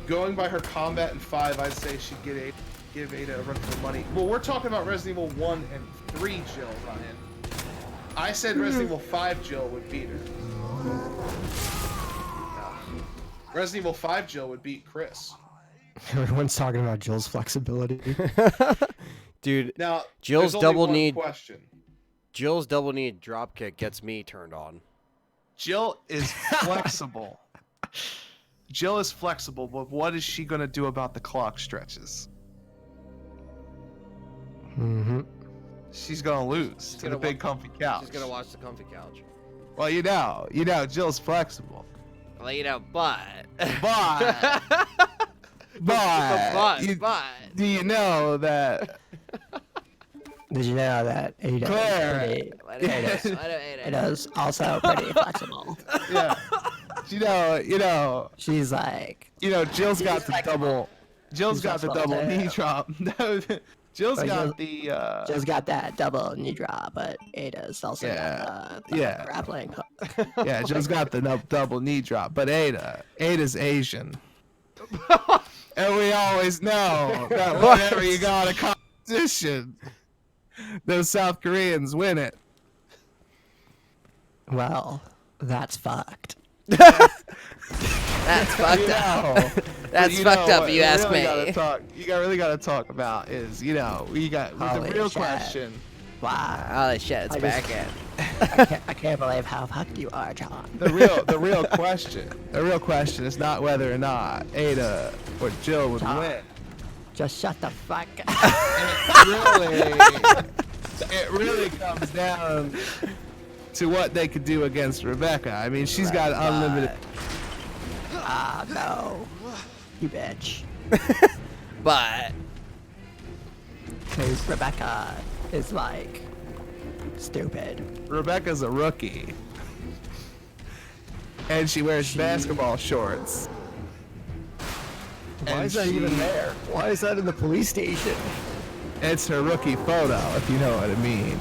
Going by her combat in 5, I'd say she'd give Ada a run for the money. Well, we're talking about Resident Evil 1 and 3 Jill, Ryan. I said Resident Evil 5 Jill would beat her. Resident Evil 5 Jill would beat Chris.
Everyone's talking about Jill's flexibility.
Dude,
Now,
Jill's
there's only
double
one
knee
question.
Jill's double knee drop kick gets me turned on.
Jill is flexible. Jill is flexible, but what is she gonna do about the clock stretches?
Mm-hmm.
She's gonna lose to
gonna
the big comfy couch.
She's gonna watch the comfy couch.
Well, you know, Jill's flexible.
Well, you know, but.
But,
But.
do you know that
Did you know that Ada
Claire?
Ada's also pretty flexible?
Yeah. You know,
She's like,
Jill's got the double. Jill's
She's
got the
flexible
double
too.
knee drop.
Jill's
But
got the
Just got that double knee drop, but Ada's also got the grappling hook.
yeah, Jill's got the double knee drop, but Ada's Asian. And we always know that whenever you got a competition, those South Koreans win it.
Well, that's fucked.
That's fucked up. That's fucked up, if you ask me.
Really gotta talk about is, we got
Holy
the real
shit.
question.
Wow.
Holy shit, it's
I
back
just-
in.
I can't believe how fucked you are, John.
The real question is not whether or not Ada or Jill would win.
Just shut the fuck up.
It really comes down to what they could do against Rebecca. I mean, she's got unlimited.
Ah, no. You bitch.
But
Because Rebecca is like stupid.
Rebecca's a rookie, and she wears basketball shorts.
Why
And
is that even there? Why is that in the police station?
It's her rookie photo, if you know what I mean.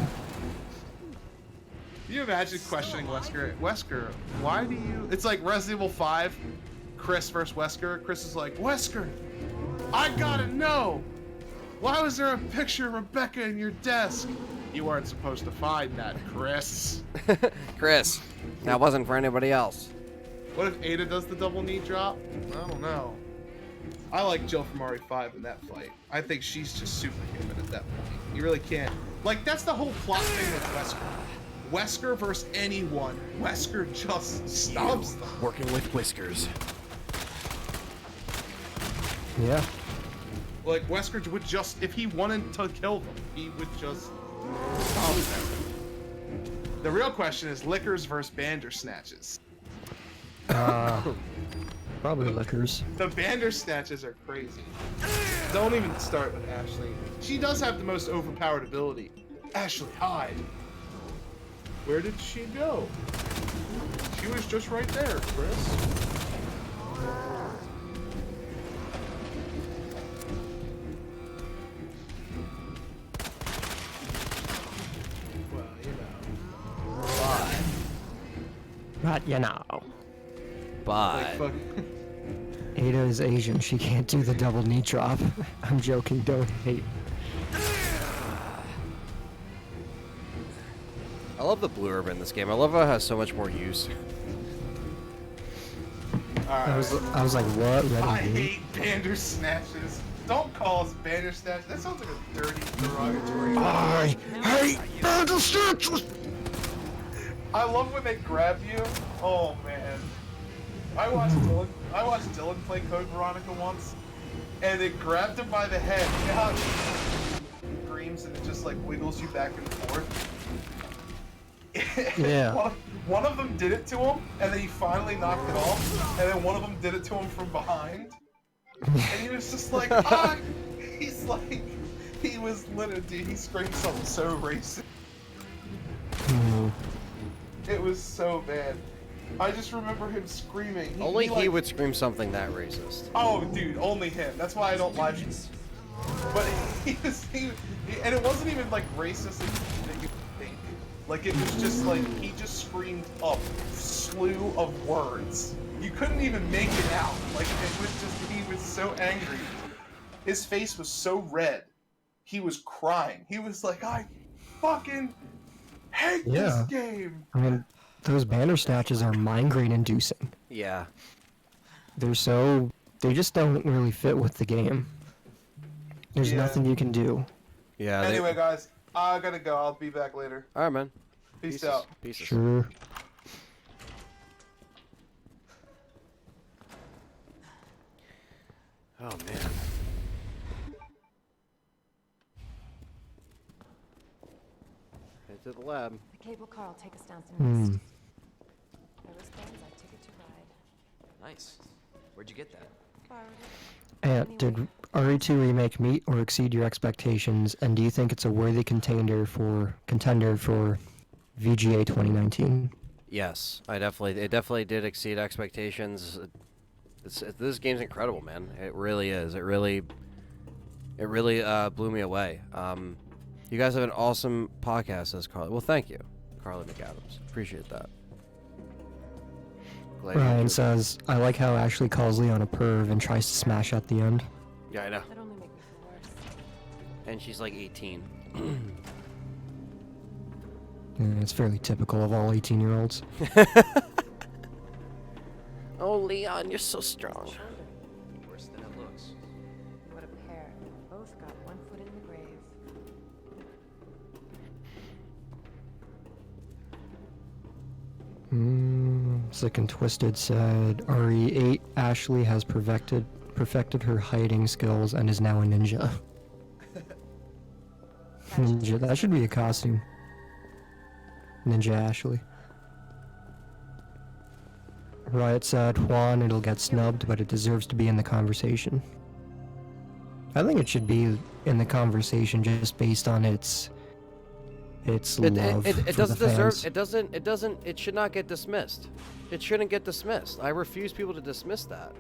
Can you imagine questioning Wesker? Wesker, why do you... It's like Resident Evil 5, Chris versus Wesker. Chris is like, Wesker, I gotta know. Why was there a picture of Rebecca in your desk? You weren't supposed to find that, Chris.
Chris, that wasn't for anybody else.
What if Ada does the double knee drop? I don't know. I like Jill from RE5 in that fight. I think she's just superhuman at that point. You really can't. Like, that's the whole plot thing with Wesker. Wesker versus anyone. Wesker just stomps them.
Working with whiskers.
Yeah.
Like, Wesker would just, if he wanted to kill them, he would just stomp them. The real question is Lickers versus Bandersnatches.
Probably liquors.
The Bandersnatches are crazy. Don't even start with Ashley. She does have the most overpowered ability. Ashley, hide. Where did she go? She was just right there, Chris. Well, you know.
But you know,
But
Like, fuck.
Ada is Asian. She can't do the double knee drop. I'm joking. Don't hate.
I love the blue herb in this game. I love how it has so much more use.
I was like, what? Red
I
and blue?
hate Bandersnatches. Don't call us Bandersnatches. That sounds like a dirty, derogatory.
I hate Bandersnatches.
I love when they grab you. Oh man. I watched Dylan play Code Veronica once, and it grabbed him by the head. You know how it screams and it just like wiggles you back and forth?
Yeah.
One of them did it to him, and then he finally knocked it off, and then one of them did it to him from behind. And he was just like, ah! He's like, he was literally, dude, he screamed something so racist. It was so bad. I just remember him screaming.
Only he
like,
would scream something that racist.
Oh, dude, only him. That's why I don't live stream. But and it wasn't even like racist that you think. Like it was just like he just screamed up slew of words. You couldn't even make it out. Like it was just he was so angry. His face was so red. He was crying. He was like, I fucking hate this game.
I mean, those Bandersnatches are migraine inducing.
Yeah.
They just don't really fit with the game. There's nothing you can do.
Yeah.
Anyway, guys, I gotta go. I'll be back later.
All right, man.
Peace out.
Pieces.
Sure.
Oh man. Head to the lab.
The cable car will take us down some mist. My wristbands, I took it to ride.
Nice. Where'd you get that?
Borrowed it.
And did RE2 remake meet or exceed your expectations? And do you think it's a worthy contender for VGA 2019?
Yes, it definitely did exceed expectations. This game's incredible, man. It really is. It It really blew me away. You guys have an awesome podcast, says Carly. Well, thank you, Carly McAdams. Appreciate that. Glad you
Ryan
enjoyed
says, I like how Ashley calls Leon a perv and tries to smash at the end.
it. Yeah, I know.
That only make me feel worse.
And she's like 18.
Yeah, it's fairly typical of all 18-year-olds.
Oh, Leon, you're so strong.
Worse than it looks.
What a pair. Both got one foot in the grave.
Sick and Twisted said, RE8, Ashley has perfected her hiding skills and is now a ninja. Ninja, that should be a costume. Ninja Ashley. Riot said, Juan, it'll get snubbed, but it deserves to be in the conversation. I think it should be in the conversation just based on its love
It
for
doesn't
the
deserve.
fans.
It should not get dismissed. It shouldn't get dismissed. I refuse people to dismiss that.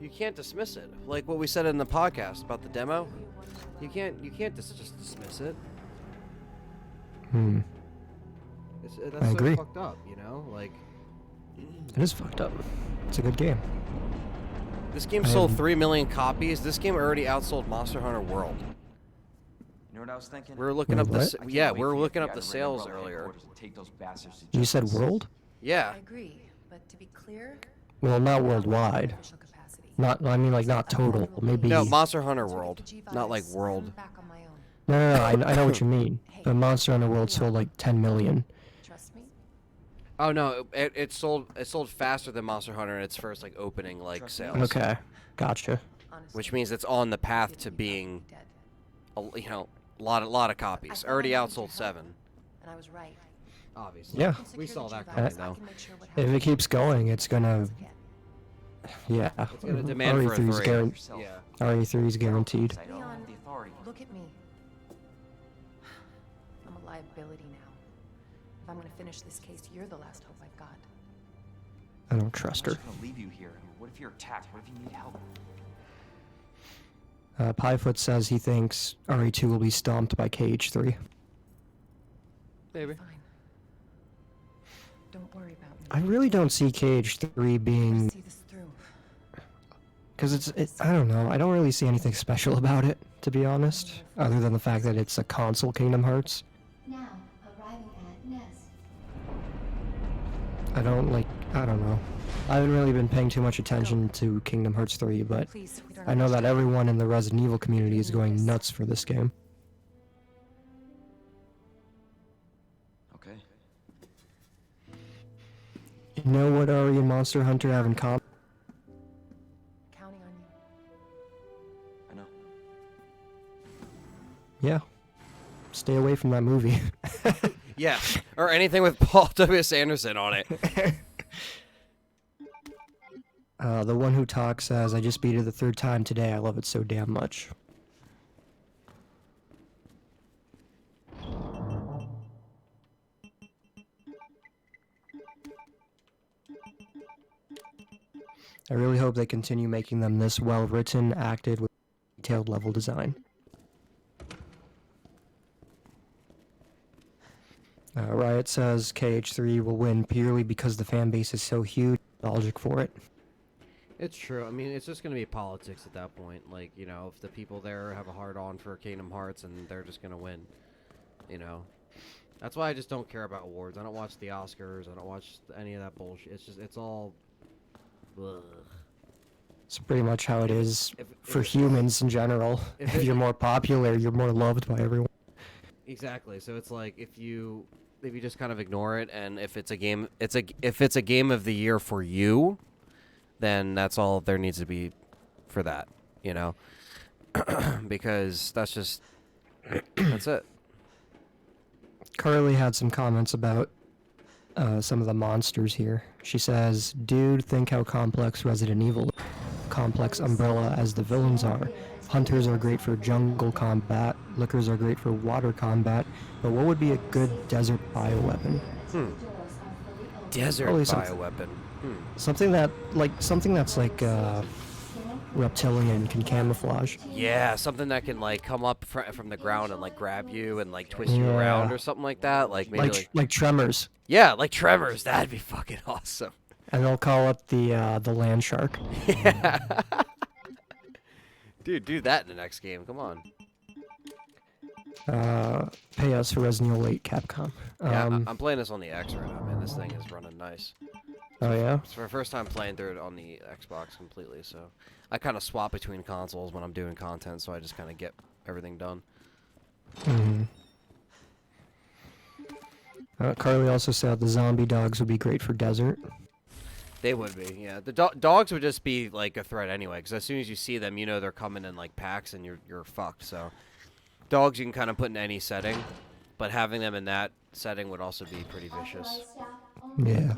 You can't dismiss it. Like what we said in the podcast about the demo. You can't just dismiss it. That's
I
so
agree.
fucked up, you know? Like,
It is fucked up. It's a good game.
this game sold 3 million copies. This game already outsold Monster Hunter World.
You know what I was thinking?
We were looking
Wait,
up the
what?
s-
I can't
yeah,
wait
we were
for you
looking
to
up
get
the
out of
sales
Railroad
earlier.
headquarters and take those bastards to
You said
justice.
world?
Yeah.
I agree, but to be clear,
Well, not worldwide.
official capacity.
Not, I mean, like, not total. Maybe.
No,
No,
Monster Hunter
Once we get
World,
the
not like
G-Virus,
World.
I'm back on my own.
I know what you mean. But Monster Hunter World sold like 10 million.
Trust me?
Oh no, it sold faster than Monster Hunter in its first like opening like
Trust me.
sales.
Okay, gotcha.
Honestly,
Which means it's on the path
you'd
to
be
being
dead.
a lot of copies.
I thought
Already
I needed your
outsold
help,
7.
And I was right.
Obviously.
Yeah.
Can
We
secure
saw
the
that
G-Virus,
coming
I
though.
can make sure what
If it
happens
keeps going, it's gonna.
again.
Yeah.
It's gonna demand for a
RE3's
3.
Yourself.
Yeah.
RE3's guaranteed.
I don't
Leon.
have the authority.
Look at me. I'm a liability now. If I'm gonna finish this case, you're the last hope I've got.
I don't trust
I'm
her.
not just gonna leave you here. I mean, what if you're attacked? What if you need help?
Piefoot says he thinks RE2 will be stomped by KH3.
Maybe.
Fine. Don't worry about me.
I really don't see KH3 being.
See this through.
Because I don't know. I don't really see anything special about it, to be honest. Other than the fact that it's a console Kingdom Hearts.
Now, arriving at Nest.
I don't know. I haven't really been paying too much attention to Kingdom Hearts 3, but
Please, we don't
I know
have
that
to-
everyone in the Resident Evil community is going nuts for this game.
Okay.
You know what RE and Monster Hunter have in common?
Counting on you.
I know.
Yeah. Stay away from that movie.
Yeah. Or anything with Paul W.S. Anderson on it.
The one who talks says, I just beat it the 3rd time today. I love it so damn much. I really hope they continue making them this well written, acted, with detailed level design. Riot says KH3 will win purely because the fan base is so huge, nostalgic for it.
It's true. I mean, it's just gonna be politics at that point. Like, you know, if the people there have a hard on for Kingdom Hearts, and they're just gonna win. You know, that's why I just don't care about awards. I don't watch the Oscars. I don't watch any of that bullshit. It's all. Ugh.
It's pretty much how it is
If-
for
if-
humans in general.
if
If
it-
you're more popular, you're more loved by everyone.
Exactly. So it's like if you just kind of ignore it, and if it's a game, if it's a game of the year for you, then that's all there needs to be for that, you know, because that's it.
Carly had some comments about some of the monsters here. She says, dude, think how complex Resident Evil is. Complex umbrella as the villains are. Hunters are great for jungle combat, lickers are great for water combat, but what would be a good desert bioweapon?
Desert
Probably some-
bioweapon.
Something that's like reptilian can camouflage.
Yeah, something that can like come up from the ground and like grab you and like twist you around
Yeah,
or something like that. Like maybe
like Tremors,
yeah, like Tremors. That'd be fucking awesome.
and they'll call it the land shark.
Yeah. Dude, do that in the next game. Come on.
Pay us for Resident Evil 8 Capcom.
Yeah, I'm playing this on the X right now, man. This thing is running nice.
Oh yeah.
It's my first time playing through it on the Xbox completely, so I kind of swap between consoles when I'm doing content, so I just kind of get everything done.
Carly also said the zombie dogs would be great for desert.
They would be, yeah. The dogs would just be like a threat anyway, because as soon as you see them, you know they're coming in like packs, and you're fucked. So, dogs you can kind of put in any setting, but having them in that setting would also be pretty vicious.
Yeah.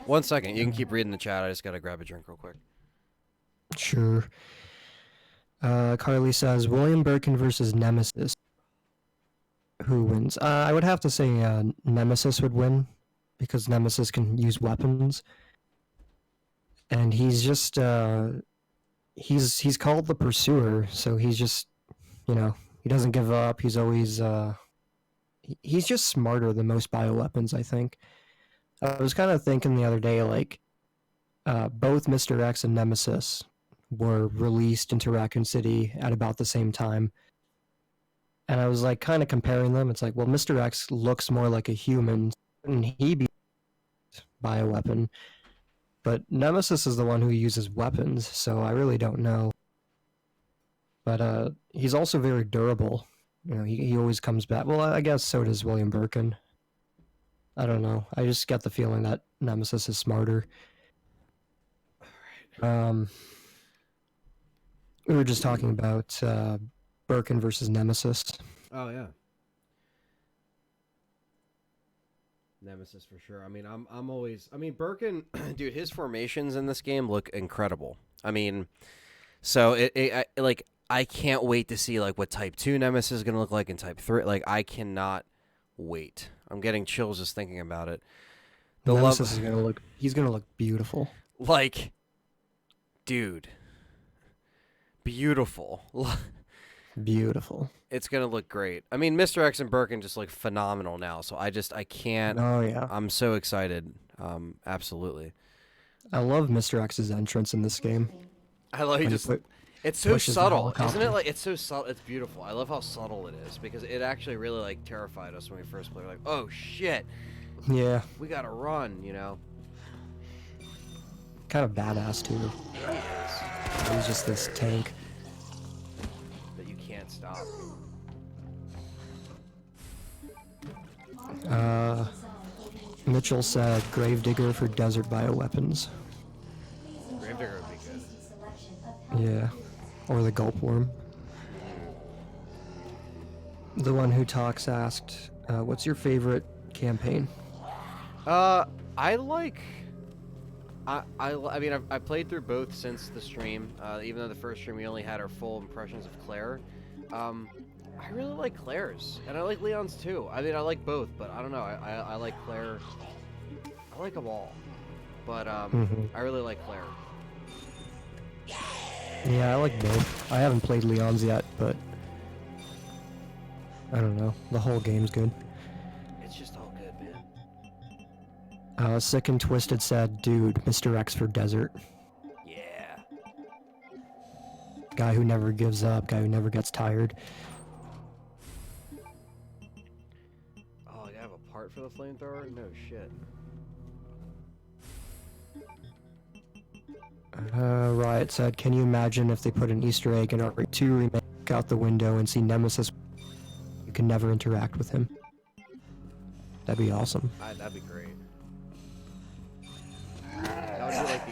1 second, you can keep reading the chat. I just gotta grab a drink real quick.
Sure. Carly says William Birkin versus Nemesis. Who wins? I would have to say Nemesis would win, because Nemesis can use weapons, and he's just he's called the Pursuer, so he's just, you know, he doesn't give up. He's always he's just smarter than most bioweapons, I think. I was kind of thinking the other day, like, both Mr. X and Nemesis were released into Raccoon City at about the same time. And I was like kind of comparing them. It's like, well, Mr. X looks more like a human, and he be a bioweapon. But Nemesis is the one who uses weapons, so I really don't know. But he's also very durable. You know, he always comes back. Well, I guess so does William Birkin. I don't know. I just get the feeling that Nemesis is smarter. We were just talking about Birkin versus Nemesis.
Oh yeah. Nemesis for sure. I mean, I'm always. I mean, Birkin, dude, his formations in this game look incredible. I mean, so I can't wait to see like what Type 2 Nemesis is gonna look like and Type 3. Like, I cannot wait. I'm getting chills just thinking about it.
Nemesis is gonna look. He's gonna look beautiful.
Like, dude, beautiful.
Beautiful.
It's gonna look great. I mean, Mr. X and Birkin just look phenomenal now. So I can't.
Oh yeah.
I'm so excited. Absolutely.
I love Mr. X's entrance in this game.
I love
When he
just.
put-
It's so
pushes the
subtle, isn't
helicopter.
it? Like, it's so subtle. It's beautiful. I love how subtle it is, because it actually really like terrified us when we first played. We're like, oh shit,
Yeah.
we gotta run, you know.
Kind of badass too. He's just this tank.
That you can't stop.
Mitchell said Gravedigger for desert bioweapons.
Gravedigger would be good.
Yeah. Or the Gulp Worm. The one who talks asked, what's your favorite campaign?
I like. I mean, I played through both since the stream. Even though the first stream we only had our full impressions of Claire. I really like Claire's, and I like Leon's too. I mean, I like both, but I don't know. I like Claire. I like them all, but I really like Claire.
Yeah, I like both. I haven't played Leon's yet, but I don't know. The whole game's good.
It's just all good, man.
Sick and Twisted said, dude, Mr. X for desert.
Yeah.
Guy who never gives up, guy who never gets tired.
Oh, I have a part for the flamethrower? No shit.
Riot said, can you imagine if they put an Easter egg in Arc 2 remake out the window and see Nemesis? You can never interact with him. That'd be awesome.
That'd be great. That would be like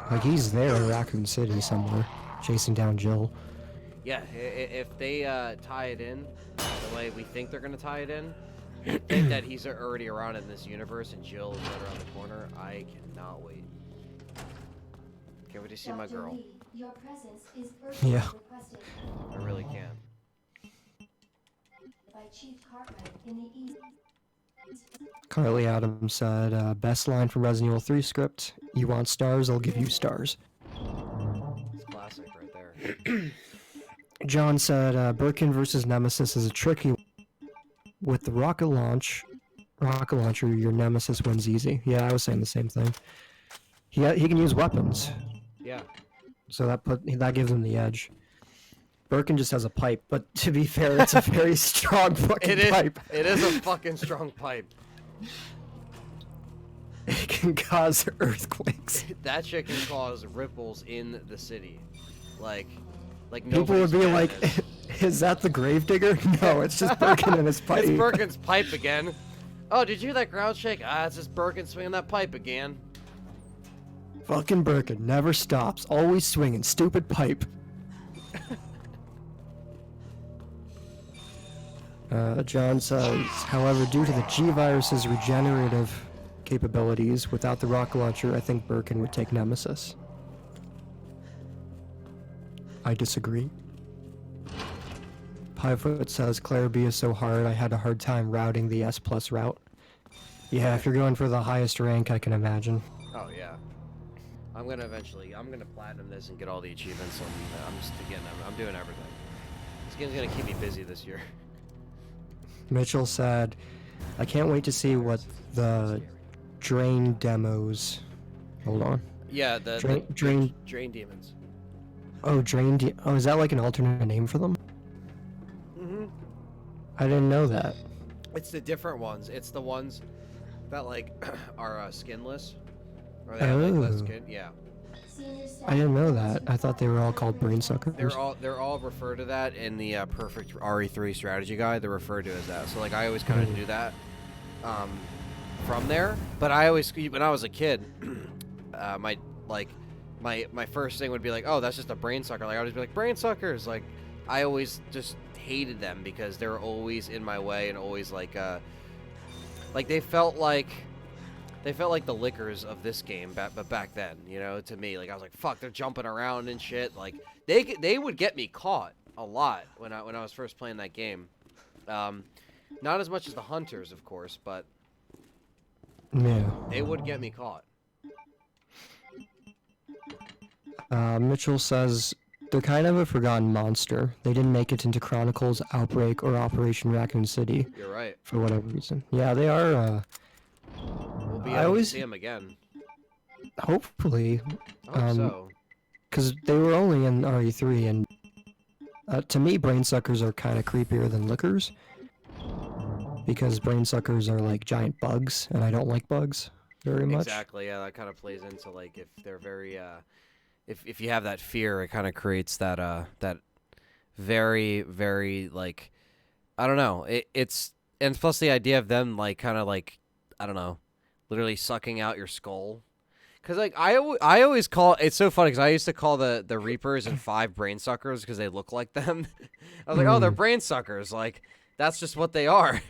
the
He's there in Raccoon City somewhere, chasing down Jill.
Yeah, if they tie it in the way we think they're gonna tie it in, think that he's already around in this universe and Jill is right around the corner. I cannot wait. Can't wait to see my girl.
Your presence is
Yeah.
requested
I really can.
by Chief Cartwright in the east.
Carly Adams said, best line from Resident Evil 3 script, you want stars, I'll give you stars.
It's classic right there.
John said, Birkin versus Nemesis is a tricky one. With the rocket launcher, your Nemesis wins easy. Yeah, I was saying the same thing. He can use weapons,
Yeah.
so that gives him the edge. Birkin just has a pipe, but to be fair, it's a very strong fucking pipe.
It is a fucking strong pipe.
It can cause earthquakes.
That shit can cause ripples in the city. Like
People would be like, is that the gravedigger? No, it's just Birkin and his pipe.
It's Birkin's pipe again. Oh, did you hear that ground shake? Ah, it's just Birkin swinging that pipe again.
Fucking Birkin never stops, always swinging stupid pipe. John says, however, due to the G-Virus's regenerative capabilities, without the rocket launcher, I think Birkin would take Nemesis. I disagree. Piefoot says, Claire B is so hard, I had a hard time routing the S+ route. Yeah, if you're going for the highest rank, I can imagine.
Oh, yeah. I'm gonna platinum this and get all the achievements, and I'm doing everything. This game's gonna keep me busy this year.
Mitchell said, I can't wait to see what the Drain demos... Hold on.
Yeah, the
Drain
demons.
Oh, oh, is that like an alternate name for them?
Mm-hmm.
I didn't know that.
It's the different ones. It's the ones that, like, are skinless. Or they have, like, less skin. Yeah.
I didn't know that. I thought they were all called brain suckers.
They're all referred to that in the perfect RE3 strategy guide. They're referred to as that. So like I always kind of do that from there. But I always, when I was a kid, my first thing would be like, oh, that's just a brain sucker. Like I would just be like, brain suckers. Like I always just hated them because they were always in my way and always like they felt like the lickers of this game, but back then, you know, to me, like I was like, fuck, they're jumping around and shit. Like they would get me caught a lot when I was first playing that game. Not as much as the hunters, of course, but
yeah,
they would get me caught.
Mitchell says they're kind of a forgotten monster. They didn't make it into Chronicles, Outbreak, or Operation Raccoon City.
You're right.
For whatever reason. Yeah, they are.
We'll be able to see them again.
Hopefully.
I hope so.
Because they were only in RE3, and to me, brain suckers are kind of creepier than lickers. Because brain suckers are like giant bugs, and I don't like bugs very much.
Exactly. Yeah, that kind of plays into like if they're very if you have that fear, it kind of creates that that very very like I don't know. It's and plus the idea of them like kind of like I don't know, literally sucking out your skull. Cause like I always call it's so funny because I used to call the Reapers and 5 brain suckers because they look like them. I was like, oh, they're brain suckers. Like that's just what they are,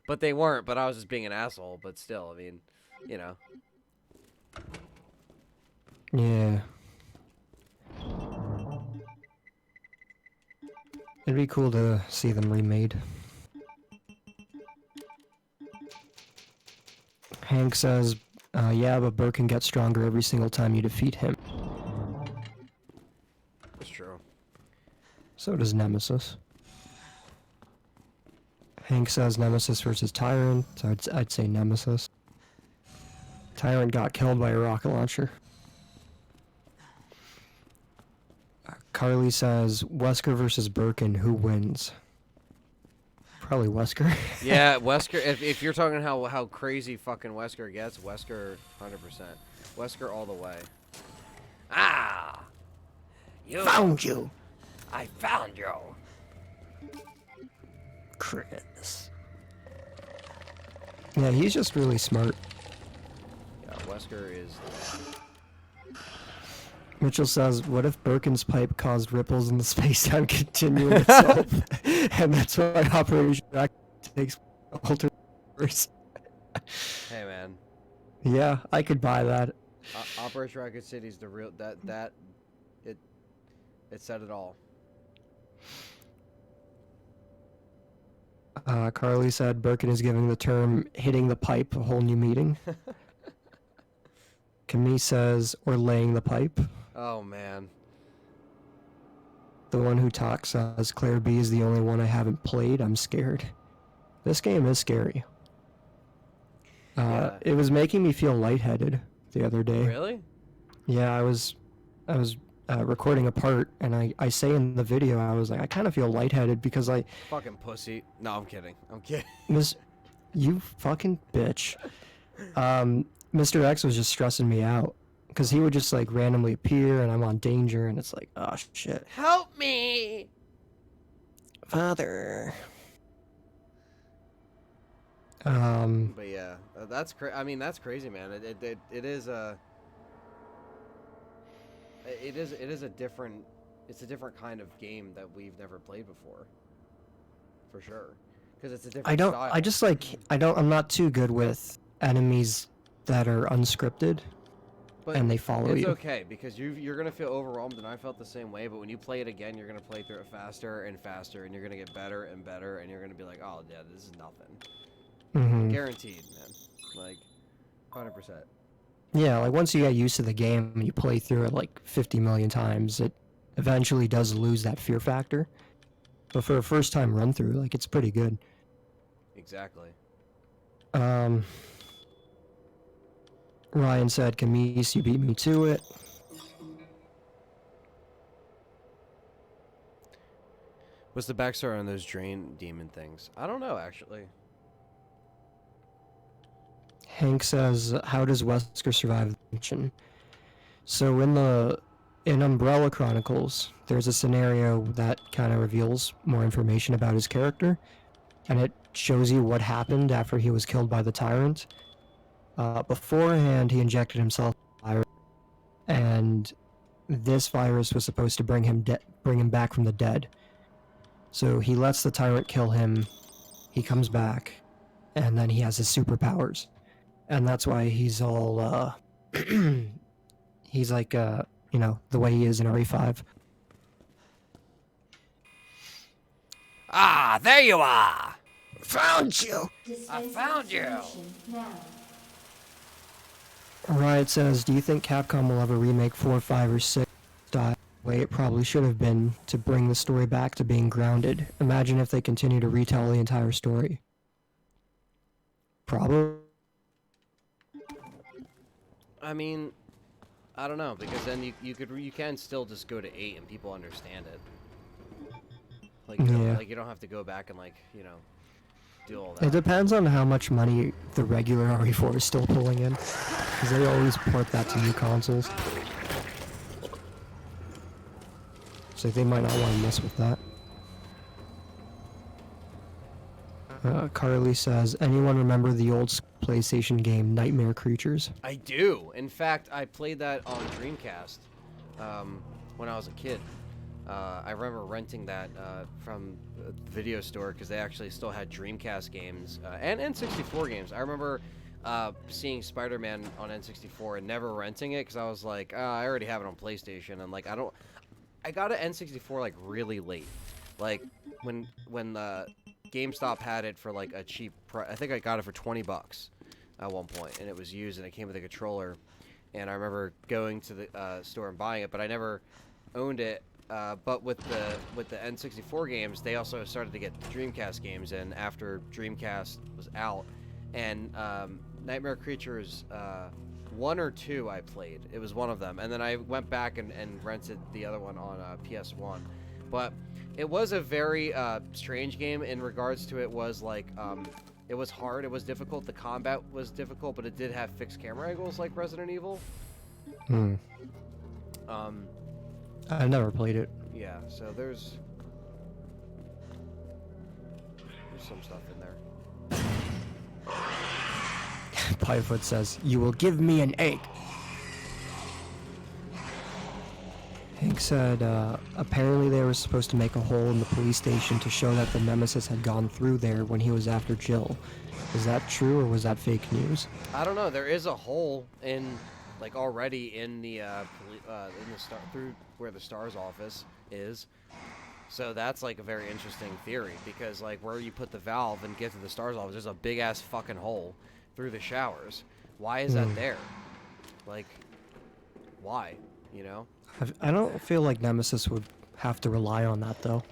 but they weren't. But I was just being an asshole. But still, I mean, you know.
Yeah. It'd be cool to see them remade. Hank says, yeah, but Birkin gets stronger every single time you defeat him.
That's true.
So does Nemesis. Hank says Nemesis versus Tyrant, so I'd say Nemesis. Tyrant got killed by a rocket launcher. Carly says, Wesker versus Birkin, who wins? Probably Wesker.
Yeah, Wesker. If you're talking how crazy fucking Wesker gets, Wesker 100%. Wesker all the way. Ah! You
found you!
I found you!
Chris. Yeah, he's just really smart.
Yeah, Wesker is...
Mitchell says, what if Birkin's pipe caused ripples in the space-time continuum itself? And that's why Operation Rack takes alternate.
Hey, man.
Yeah, I could buy that.
Operation Rocket City's the real... It said it all.
Carly said Birkin is giving the term hitting the pipe a whole new meaning. Camille says, or laying the pipe.
Oh man.
The one who talks says, Claire B is the only one I haven't played. I'm scared. This game is scary.
Yeah.
It was making me feel lightheaded the other day.
Really?
Yeah, I was recording a part, and I say in the video, I was like, I kind of feel lightheaded because
Fucking pussy. No, I'm kidding. I'm kidding.
You fucking bitch. Mr. X was just stressing me out because he would just like randomly appear, and I'm on danger, and it's like, oh shit.
Help me,
Father.
But yeah, that's I mean, that's crazy, man. It is a. It is a different. It's a different kind of game that we've never played before. For sure, because it's a different style.
I'm not too good with enemies that are unscripted, and they follow
it's
you.
It's okay because you're gonna feel overwhelmed, and I felt the same way. But when you play it again, you're gonna play through it faster and faster, and you're gonna get better and better, and you're gonna be like, oh yeah, this is nothing.
Mm-hmm.
Guaranteed, man. Like, 100%.
Yeah, like once you get used to the game and you play through it like 50 million times, it eventually does lose that fear factor. But for a first time run through, like it's pretty good.
Exactly.
Ryan said, Camise, you beat me to it.
What's the backstory on those drain demon things? I don't know, actually.
Hank says, how does Wesker survive the mission? So in Umbrella Chronicles, there's a scenario that kind of reveals more information about his character, and it shows you what happened after he was killed by the Tyrant. Beforehand, he injected himself with a virus, and this virus was supposed to bring him back from the dead. So he lets the Tyrant kill him, he comes back, and then he has his superpowers. And that's why he's all, he's like, the way he is in RE5.
Ah, there you are!
Found you!
I found you!
Now.
Riot says, do you think Capcom will ever remake 4, 5, or 6 style the way it probably should have been to bring the story back to being grounded? Imagine if they continue to retell the entire story. Probably.
I mean, I don't know, because then you can still just go to 8 and people understand it. Like, you don't have to go back and do all that.
It depends on how much money the regular RE4 is still pulling in, because they always port that to new consoles. So they might not want to mess with that. Carly says, anyone remember the old PlayStation game Nightmare Creatures?
I do. In fact, I played that on Dreamcast when I was a kid. I remember renting that from the video store because they actually still had Dreamcast games and N64 games. I remember seeing Spider-Man on N64 and never renting it because I was like, I already have it on PlayStation, and like I got an N64 like really late, like when GameStop had it for like a cheap price. I think I got it for $20 at one point, and it was used, and it came with a controller. And I remember going to the store and buying it, but I never owned it. But with the N64 games, they also started to get the Dreamcast games in after Dreamcast was out. And Nightmare Creatures 1 or 2 I played. It was one of them. And then I went back and rented the other one on PS1. But it was a very strange game in regards to it was like it was hard, it was difficult, the combat was difficult, but it did have fixed camera angles like Resident Evil.
I never played it.
Yeah, so there's some stuff in there.
Piefoot says, you will give me an egg. Hank said, apparently they were supposed to make a hole in the police station to show that the Nemesis had gone through there when he was after Jill. Is that true, or was that fake news?
I don't know. There is a hole in, like, already in the through where the STARS office is. So that's like a very interesting theory because like where you put the valve and get to the stars office, there's a big ass fucking hole through the showers. Why is that there? Like, why? You know?
I don't feel like Nemesis would have to rely on that though.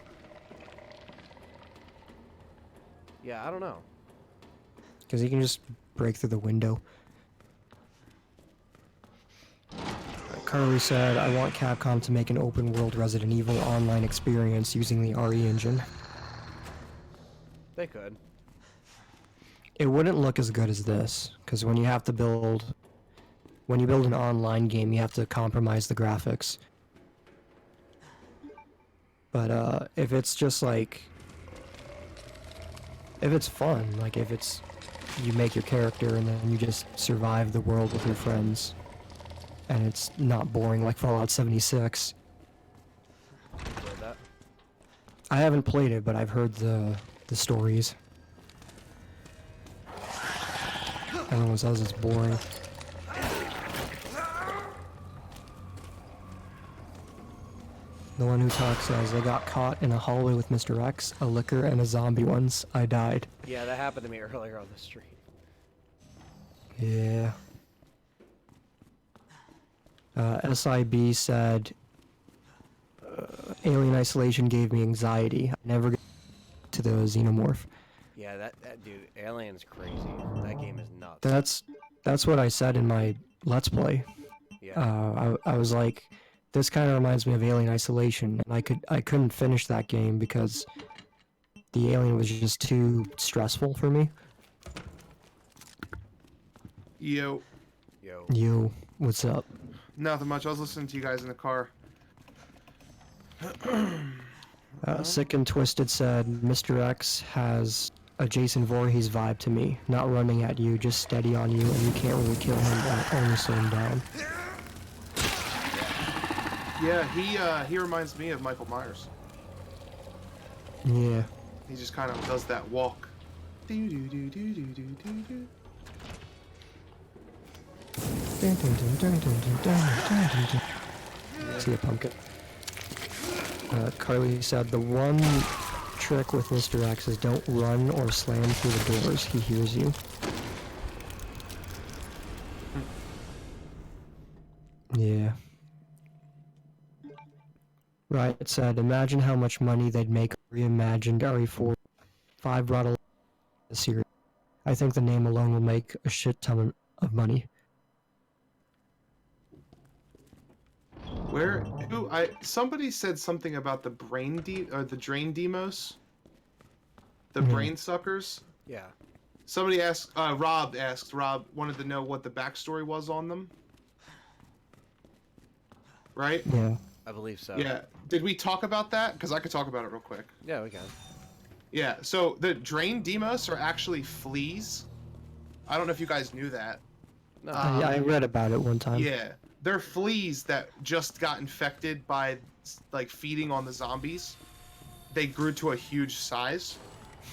Yeah, I don't know.
Because he can just break through the window. Carly said, I want Capcom to make an open world Resident Evil online experience using the RE engine.
They could.
It wouldn't look as good as this, because when you build an online game, you have to compromise the graphics. But if it's just like, if it's fun, like if it's, you make your character and then you just survive the world with your friends, and it's not boring like Fallout 76.
Enjoyed that.
I haven't played it, but I've heard the stories. Everyone says it's boring. The one who talks says, I got caught in a hallway with Mr. X, a liquor, and a zombie once. I died.
Yeah, that happened to me earlier on the stream.
Yeah. SIB said, Alien Isolation gave me anxiety. I never got to the xenomorph.
Yeah, that dude, Alien's crazy. That game is nuts.
That's what I said in my Let's Play.
Yeah.
I was like, this kind of reminds me of Alien Isolation, and I couldn't finish that game because the alien was just too stressful for me.
Yo.
Yo, what's up?
Nothing much. I was listening to you guys in the car.
Sick and Twisted said, Mr. X has a Jason Voorhees vibe to me. Not running at you, just steady on you, and you can't really kill him, but only slow him down.
Yeah, he reminds me of Michael Myers.
Yeah.
He just kind of does that walk. Do do do do do do do do.
See a pumpkin. Carly said the one trick with Mr. X is don't run or slam through the doors. He hears you. Yeah. Right, it said, imagine how much money they'd make if reimagined RE4. 5 brought a series. I think the name alone will make a shit ton of money.
Somebody said something about the the drain demos, the
Mhm.
brain suckers.
Yeah.
Somebody asked, Rob wanted to know what the backstory was on them. Right?
Yeah.
I believe so.
Yeah. Did we talk about that? Because I could talk about it real quick.
Yeah, we can.
Yeah, so the drain demos are actually fleas. I don't know if you guys knew that.
No.
Yeah, I read about it one time.
Yeah. They're fleas that just got infected by, like, feeding on the zombies. They grew to a huge size.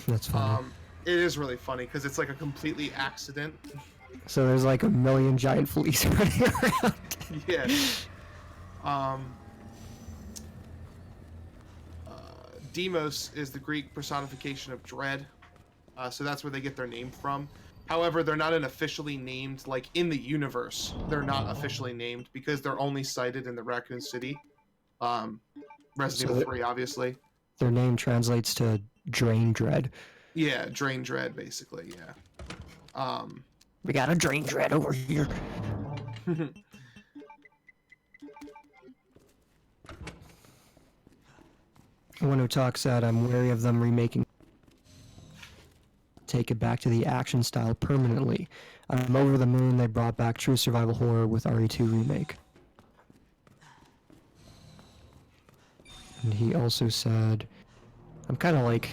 That's funny.
It is really funny because it's like a completely accident.
So there's like a million giant fleas running around.
Yeah. Demos is the Greek personification of dread. So that's where they get their name from. However, they're not officially named, like, in the universe. They're not officially named because they're only cited in the Raccoon City. Resident Evil 3, obviously.
Their name translates to Drain Dread.
Yeah, Drain Dread, basically, yeah.
We got a Drain Dread over here. One who talks said, I'm wary of them remaking. Take it back to the action style permanently. I'm over the moon they brought back true survival horror with RE2 remake. And he also said, I'm kind of like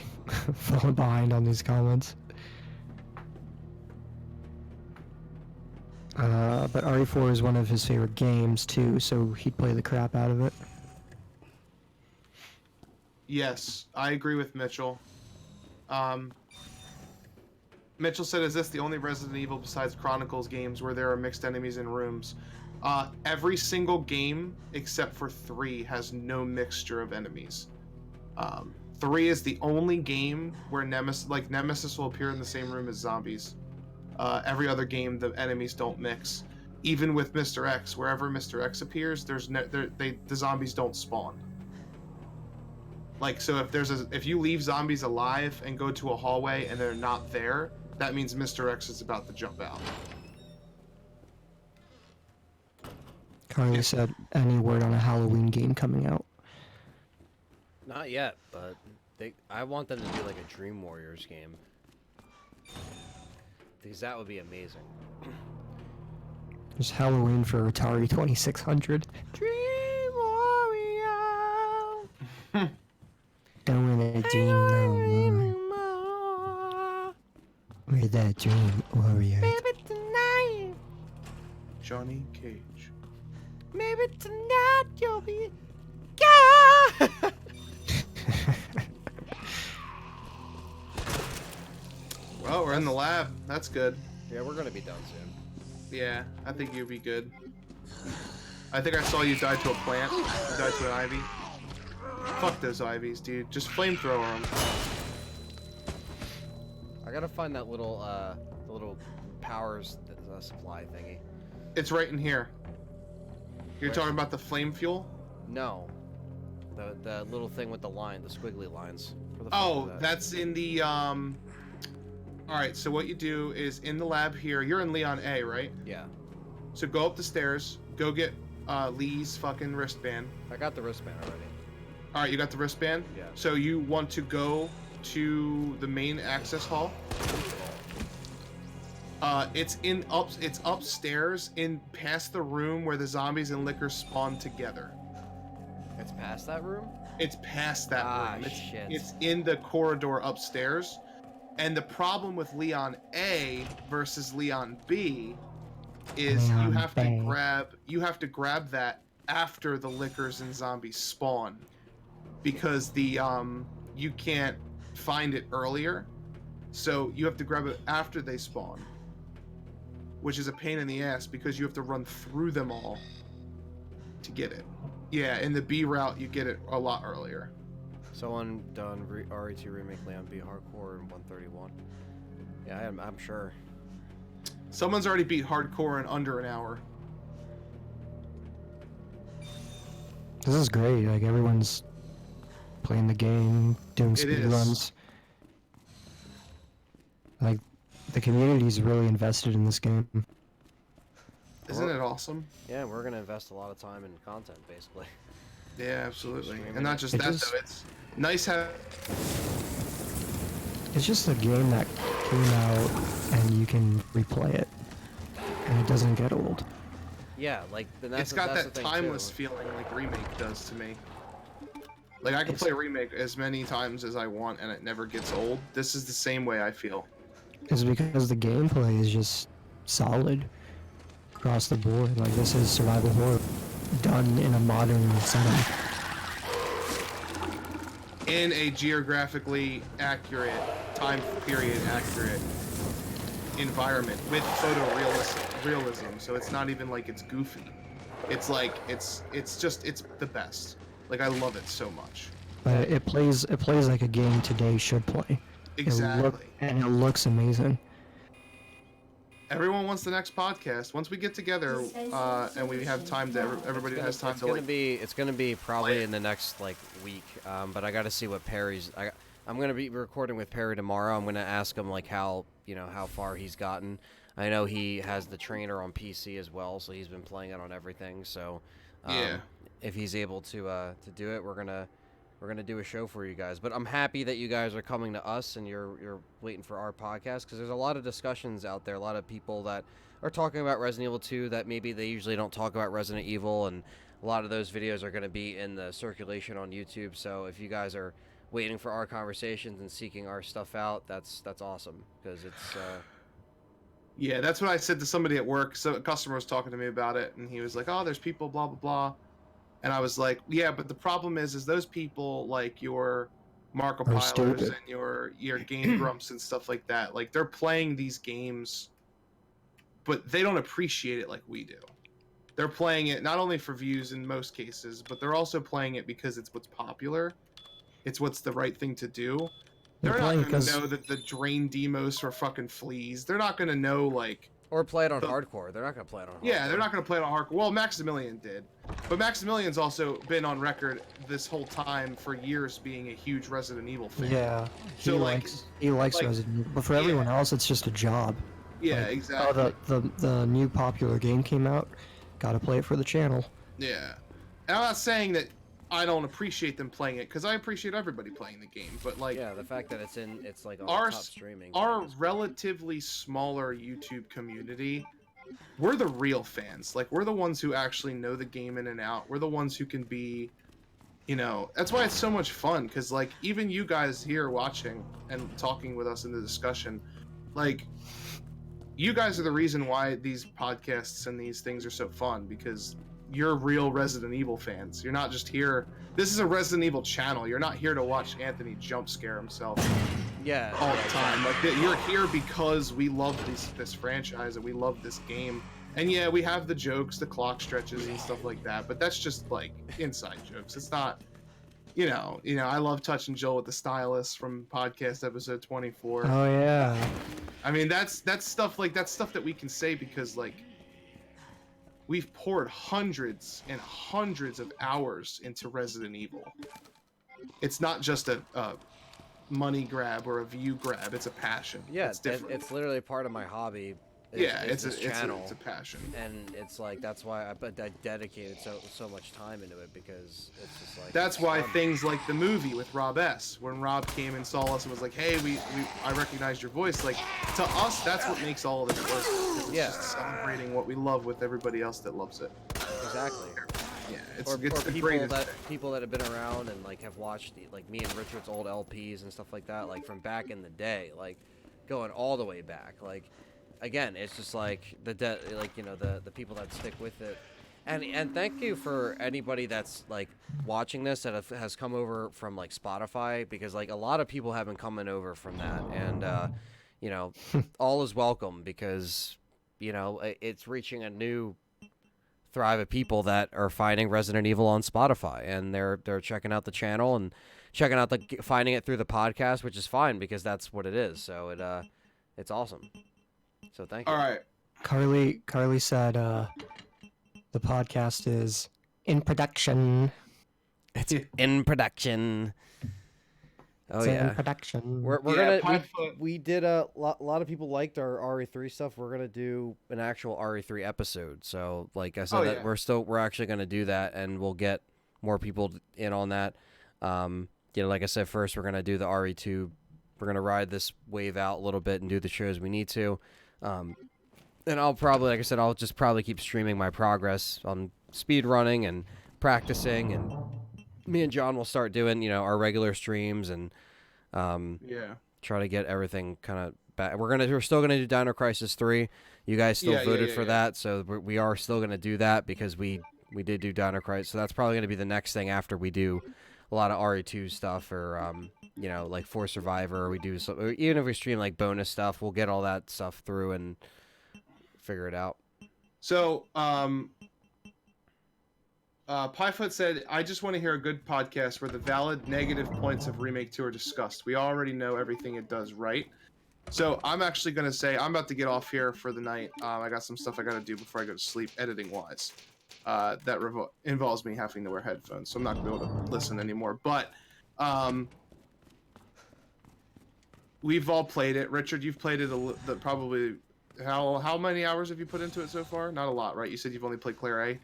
falling behind on these comments. But RE4 is one of his favorite games too, so he'd play the crap out of it.
Yes, I agree with Mitchell. Mitchell said, is this the only Resident Evil besides Chronicles games where there are mixed enemies in rooms? Every single game except for 3 has no mixture of enemies. 3 is the only game where Nemesis will appear in the same room as zombies. Every other game, the enemies don't mix. Even with Mr. X, wherever Mr. X appears, the zombies don't spawn. Like, so if you leave zombies alive and go to a hallway and they're not there, that means Mr. X is about to jump out.
Carly said, any word on a Halloween game coming out?
Not yet, but I want them to do like a Dream Warriors game. Because that would be amazing.
There's Halloween for Atari 2600.
Dream Warrior.
Don't wanna dream no more. We're that dream warrior.
Maybe tonight.
Johnny Cage.
Maybe tonight you'll be gone.
Well, we're in the lab. That's good.
Yeah, we're gonna be done soon.
Yeah, I think you'll be good. I think I saw you die to a plant. You died to an ivy. Fuck those ivies, dude. Just flamethrower them.
I gotta find that little, the little powers supply thingy.
It's right in here. You're
Where?
talking about the flame fuel?
No. The little thing with the line, the squiggly lines. Where the fuck
Oh,
is that?
that's in the, Alright, so what you do is in the lab here, you're in Leon A, right?
Yeah.
So go up the stairs, go get Lee's fucking wristband.
I got the wristband already.
Alright, you got the wristband?
Yeah.
So you want to go to the main access hall. It's upstairs in past the room where the zombies and liquor spawn together.
It's past that room?
It's past that room.
Shit.
It's in the corridor upstairs. And the problem with Leon A versus Leon B is you have to grab that after the liquors and zombies spawn, because you can't find it earlier, so you have to grab it after they spawn, which is a pain in the ass because you have to run through them all to get it. Yeah, in the B route you get it a lot earlier.
Someone done RE2 Remake Leon B Hardcore in 131. Yeah, I'm sure.
Someone's already beat Hardcore in under an hour.
This is great. Like, everyone's playing the game, doing
It
speed
is.
runs. Like, the community's really invested in this game.
Isn't it awesome?
Yeah, we're gonna invest a lot of time in content, basically.
Yeah, absolutely.
Streaming
And not
it.
just
It
that,
just-
though. It's nice having...
It's just a game that came out and you can replay it. And it doesn't get old.
Yeah, like that's
It's got
that's
that
the thing,
timeless
too.
feeling like Remake does to me. Like, I can
It's-
play Remake as many times as I want and it never gets old. This is the same way I feel.
It's because the gameplay is just solid across the board. Like, this is survival horror done in a modern setting.
In a geographically accurate, time period accurate environment with realism. So it's not even like it's goofy. It's like it's the best. Like, I love it so much.
But it plays like a game today should play.
Exactly.
And it looks amazing.
Everyone wants the next podcast. Once we get together, and we have time to, everybody has time
It's
to
gonna
like.
it's gonna be probably
play it.
in the next like week. But I got to see what Perry's. I'm gonna be recording with Perry tomorrow. I'm gonna ask him like how far he's gotten. I know he has the trainer on PC as well, so he's been playing it on everything. So
Yeah.
if he's able to do it, we're gonna do a show for you guys. But I'm happy that you guys are coming to us and you're waiting for our podcast, because there's a lot of discussions out there, a lot of people that are talking about Resident Evil 2 that maybe they usually don't talk about Resident Evil, and a lot of those videos are going to be in the circulation on YouTube. So if you guys are waiting for our conversations and seeking our stuff out, that's awesome, because it's
Yeah, that's what I said to somebody at work. So a customer was talking to me about it, and he was like, "Oh, there's people, blah blah blah," and I was like, "Yeah, but the problem is those people, like your Markiplier's
stupid.
and your Game Grumps and stuff like that, like they're playing these games, but they don't appreciate it like we do. They're playing it not only for views in most cases, but they're also playing it because it's what's popular, it's what's the right thing to do.
They're
They're not
playing
gonna
'cause-
know that the drain demos are fucking fleas. They're not gonna know like.
Or play it on
The-
hardcore. They're not gonna play it on hardcore.
Yeah, they're not gonna play it on hardcore. Well, Maximilian did, but Maximilian's also been on record this whole time for years being a huge Resident Evil fan.
Yeah,
So,
he likes
like-
Resident Evil, but for
yeah.
everyone else, it's just a job.
Yeah,
Like,
exactly.
Oh, the new popular game came out. Gotta play it for the channel.
Yeah, and I'm not saying that I don't appreciate them playing it because I appreciate everybody playing the game, but like
Yeah, the fact that it's like on
our
top streaming.
our
thing is cool.
relatively smaller YouTube community, we're the real fans. Like we're the ones who actually know the game in and out. We're the ones who can be, you know, that's why it's so much fun because like even you guys here watching and talking with us in the discussion, like you guys are the reason why these podcasts and these things are so fun because you're real Resident Evil fans. You're not just here. This is a Resident Evil channel. You're not here to watch Anthony jump scare himself
Yeah.
all the time. Like you're here because we love this franchise and we love this game. And yeah, we have the jokes, the clock stretches and stuff like that. But that's just like inside jokes. It's not, you know. I love touching Jill with the stylus from podcast episode 24.
Oh yeah.
I mean, that's stuff like that's stuff that we can say because like we've poured hundreds and hundreds of hours into Resident Evil. It's not just a money grab or a view grab. It's a passion.
Yeah,
it's different.
it's literally part of my hobby.
Yeah,
is
it's
this
a
channel,
it's a passion.
and it's like that's why I dedicated so much time into it because it's just like
That's
it's
why
fun.
things like the movie with Rob S. When Rob came and saw us and was like, "Hey, I recognized your voice." Like to us, that's what makes all of this work. 'Cause it's
Yeah.
just celebrating what we love with everybody else that loves it.
Exactly.
Yeah, it's
Or
the
people
greatest
that
thing.
people that have been around and like have watched like me and Richard's old LPs and stuff like that, like from back in the day, like going all the way back. Like again, it's just like the people that stick with it. And thank you for anybody that's like watching this that has come over from like Spotify because like a lot of people have been coming over from that and you know all is welcome because you know it's reaching a new thrive of people that are finding Resident Evil on Spotify and they're checking out the channel and checking out finding it through the podcast, which is fine because that's what it is. So it's awesome. So thank you.
All right.
Carly said the podcast is in production.
It's in production. Oh
It's
yeah.
in production.
We're
Yeah,
gonna
Pyfoot-
we did a lot of people liked our RE3 stuff. We're gonna do an actual RE3 episode. So like I said,
Oh,
that
yeah.
we're actually gonna do that, and we'll get more people in on that. You know, like I said, first we're gonna do the RE2. We're gonna ride this wave out a little bit and do the shows we need to. And I'll probably, like I said, I'll just probably keep streaming my progress on speed running and practicing, and me and John will start doing our regular streams and
Yeah.
try to get everything kind of back. We're still gonna do Dino Crisis 3. You guys still
Yeah,
voted
yeah,
for
yeah.
that, so we are still gonna do that because we did do Dino Crisis. So that's probably gonna be the next thing after we do a lot of RE2 stuff or like For Survivor. We do or even if we stream like bonus stuff, we'll get all that stuff through and figure it out.
So, Pyfoot said, I just want to hear a good podcast where the valid negative points of Remake 2 are discussed. We already know everything it does right. So I'm actually going to say, I'm about to get off here for the night. I got some stuff I got to do before I go to sleep, editing-wise. That involves me having to wear headphones, so I'm not going to be able to listen anymore. But we've all played it. Richard, you've played it probably... How many hours have you put into it so far? Not a lot, right? You said you've only played Claire A?